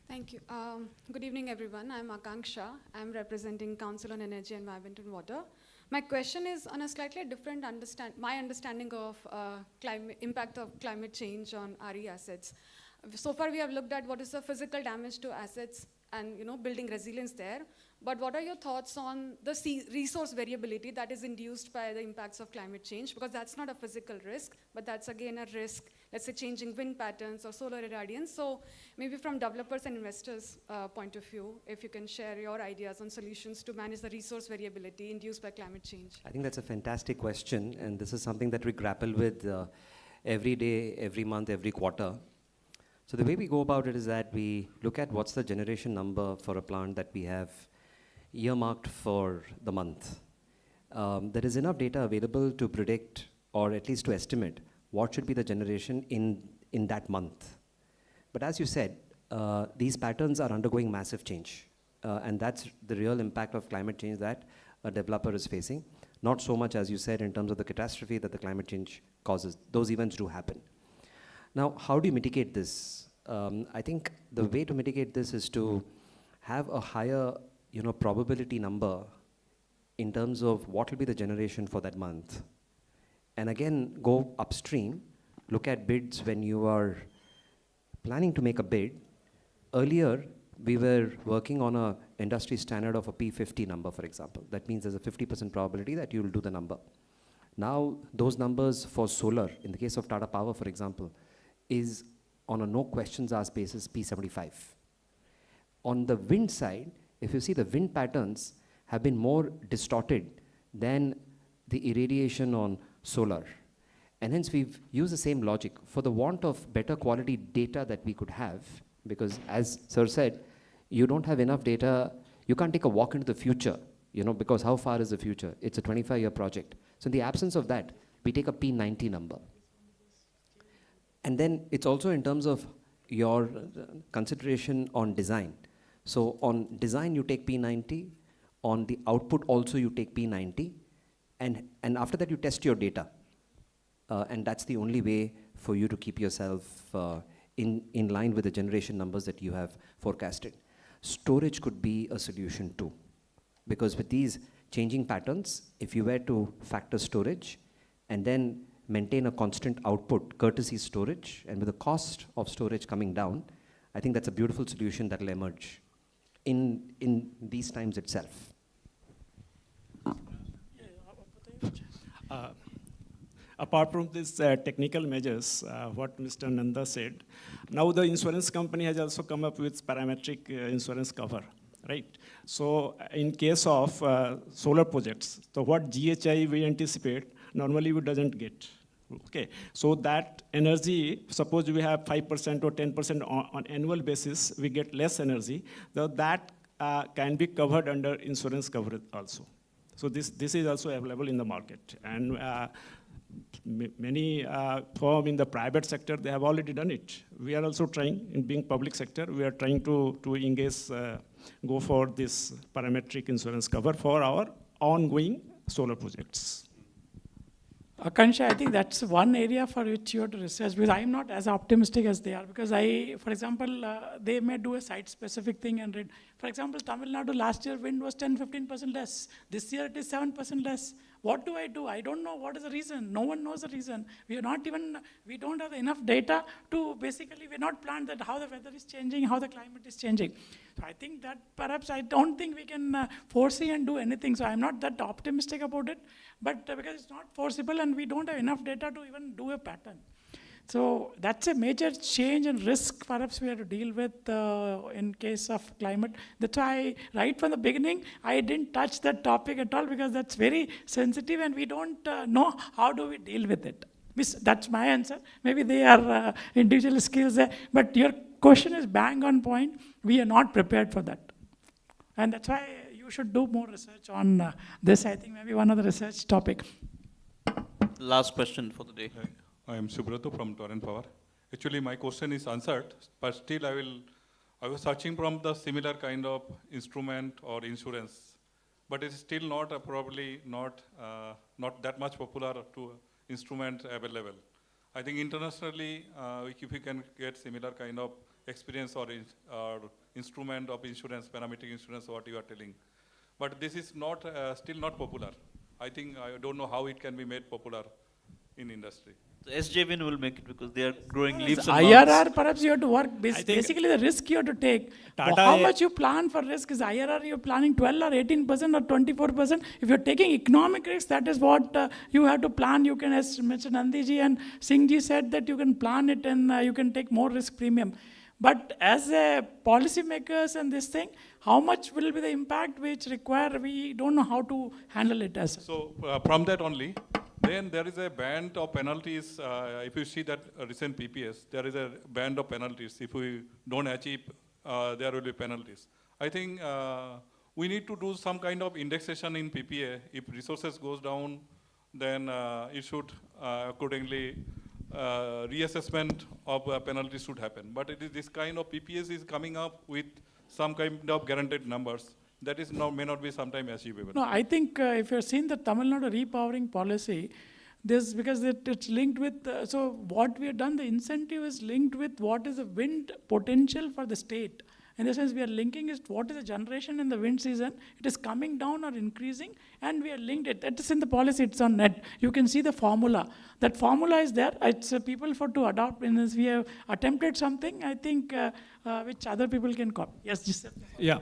Thank you. Good evening, everyone. I'm Akanksha. I'm representing Council on Energy, Environment and Water. My question is on a slightly different my understanding of impact of climate change on RE assets. So far, we have looked at what is the physical damage to assets and building resilience there. But what are your thoughts on the resource variability that is induced by the impacts of climate change? Because that's not a physical risk, but that's again a risk, let's say changing wind patterns or solar irradiance. So maybe from developers and investors' point of view, if you can share your ideas on solutions to manage the resource variability induced by climate change. I think that's a fantastic question, and this is something that we grapple with every day, every month, every quarter. So the way we go about it is that we look at what's the generation number for a plant that we have earmarked for the month. There is enough data available to predict, or at least to estimate, what should be the generation in that month. But as you said, these patterns are undergoing massive change. And that's the real impact of climate change that a developer is facing. Not so much, as you said, in terms of the catastrophe that the climate change causes. Those events do happen. Now, how do you mitigate this? I think the way to mitigate this is to have a higher probability number in terms of what will be the generation for that month. And again, go upstream, look at bids when you are planning to make a bid. Earlier, we were working on an industry standard of a P50 number, for example. That means there's a 50% probability that you will do the number. Now, those numbers for solar, in the case of Tata Power, for example, is on a no questions asked basis P75. On the wind side, if you see, the wind patterns have been more distorted than the irradiation on solar. And hence we've used the same logic. For the want of better quality data that we could have, because as Sir said, you don't have enough data, you can't take a walk into the future, because how far is the future? It's a 25-year project. So in the absence of that, we take a P90 number. And then it's also in terms of your consideration on design. So on design, you take P90. On the output also, you take P90. And after that, you test your data. And that's the only way for you to keep yourself in line with the generation numbers that you have forecasted. Storage could be a solution too. Because with these changing patterns, if you were to factor storage and then maintain a constant output, courtesy storage, and with the cost of storage coming down, I think that's a beautiful solution that will emerge in these times itself. Apart from these technical measures, what Mr. Nanda said, now the insurance company has also come up with parametric insurance cover, right? So in case of solar projects, so what GHI we anticipate, normally we doesn't get. Okay, so that energy, suppose we have 5% or 10% on annual basis, we get less energy, so that can be covered under insurance coverage also. So this is also available in the market. And many firms in the private sector, they have already done it. We are also trying, in being public sector, we are trying to engage, go for this parametric insurance cover for our ongoing solar projects. Akansha, I think that's one area for which you have to research, because I'm not as optimistic as they are, because for example, they may do a site-specific thing and read. For example, Tamil Nadu last year wind was 10-15% less. This year it is 7% less. What do? I don't know what is the reason. No one knows the reason. We don't have enough data to basically, we're not planned that how the weather is changing, how the climate is changing. So I think that perhaps I don't think we can foresee and do anything. So I'm not that optimistic about it, but because it's not foreseeable and we don't have enough data to even do a pattern. So that's a major change and risk perhaps we have to deal with in case of climate. That's why right from the beginning, I didn't touch that topic at all, because that's very sensitive and we don't know how do we deal with it. That's my answer. Maybe they are individual skills there, but your question is bang on point. We are not prepared for that. And that's why you should do more research on this. I think maybe one of the research topic. Last question for the day. I am Subrato from Torrent Power. Actually, my question is answered, but still I was searching from the similar kind of instrument or insurance but it's still not probably not that much popular to instrument available. I think internationally, if we can get similar kind of experience or instrument of insurance, parametric insurance, what you are telling. But this is not still not popular. I think I don't know how it can be made popular in industry. The SJVN will make it because they are growing leaps and IRR, bounds. perhaps you have to work, basically the risk you have to take. Tata How much you plan for risk is IRR, you're planning 12 or 18% or 24%. If you're taking economic risk, that is what you have to plan. You can, as Mr. Nandiji and Singhji said, that you can plan it and you can take more risk premium. But as a policymakers and this thing, how much will be the impact which require, we don't know how to handle it as. So from that only, then there is a band of penalties. If you see that recent PPS, there is a band of penalties. If we don't achieve, there will be penalties. I think we need to do some kind of indexation in PPA. If resources goes down, then it should accordingly reassessment of penalties should happen. But it is this kind of PPS is coming up with some kind of guaranteed numbers. That is may not be sometime achievable. No, I think if you've seen the Tamil Nadu repowering policy, this because it's linked with, so what we have done, the incentive is linked with what is the wind potential for the state. In the sense, we are linking it, what is the generation in the wind season, it is coming down or increasing, and we are linked it. That is in the policy, it's on net. You can see the formula. That formula is there. It's people to adopt. In this, we have attempted something, I think, which other people can copy. Yes, Giuseppe. Yeah.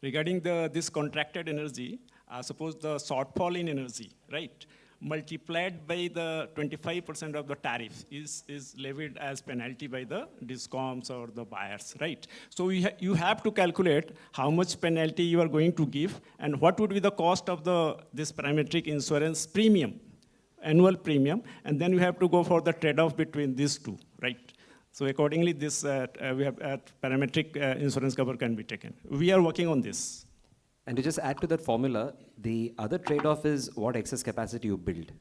Regarding this contracted energy, suppose the shortfall in energy, right, multiplied by the 25% of the tariff is levied as penalty by the discoms or the buyers, right? So you have to calculate how much penalty you are going to give and what would be the cost of this parametric insurance premium, annual premium, and then you have to go for the trade-off between these two, right? So accordingly, this we have parametric insurance cover can be taken. We are working on this. And to just add to that formula, the other trade-off is what excess capacity you build,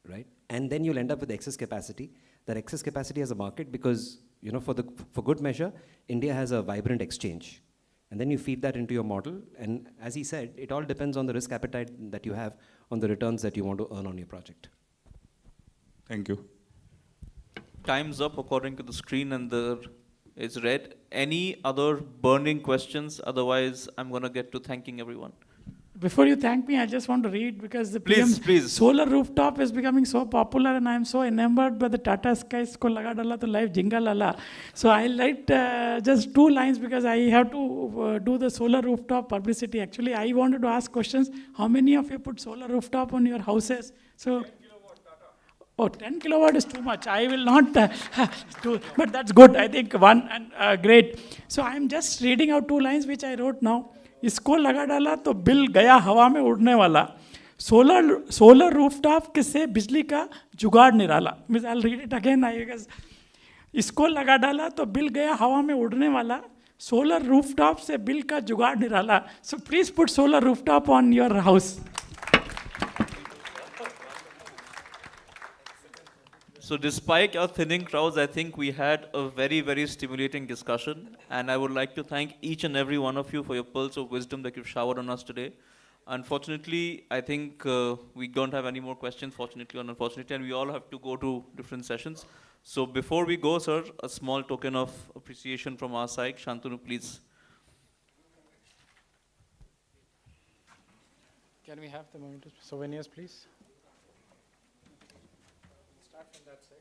right? And then you'll end up with excess capacity. That excess capacity has a market because, you know, for good measure, India has a vibrant exchange. And then you feed that into your model. And as he said, it all depends on the risk appetite that you have, on the returns that you want to earn on your project. Thank you. Time's up according to the screen and it's red. Any other burning questions? Otherwise, I'm going to get to thanking everyone. Before you thank me, I just want to read because the PM solar rooftop is becoming so popular and I'm so enamored by the Tata Skies ko laga dala to life jinga lala. So I'll write just 2 lines because I have to do the solar rooftop publicity. Actually, I wanted to ask questions. How many of you put solar rooftop on your houses? So. Oh, 10 kilowatt is too much. I will not do, but that's good. I think one and great. So I'm just reading out 2 lines which I wrote now. इसको लगा डाला तो bill गया हवा में उड़ने वाला. Solar rooftop किससे बिजली का जुगाड़ निराला. Means I'll read it again because इसको लगा डाला तो बिल गया हवा में उड़ने वाला. Solar rooftop से बिल का जुगाड़ निराला. So please put solar rooftop on your house. So despite our thinning crowds, I think we had a very, very stimulating discussion. And I would like to thank each and every one of you for your pearls of wisdom that you've showered on us today. Unfortunately, I think we don't have any more questions, fortunately or unfortunately, and we all have to go to different sessions. So before we go, sir, a small token of appreciation from our side. Shantanu, please. Can we have the souvenirs, please? Start from that side.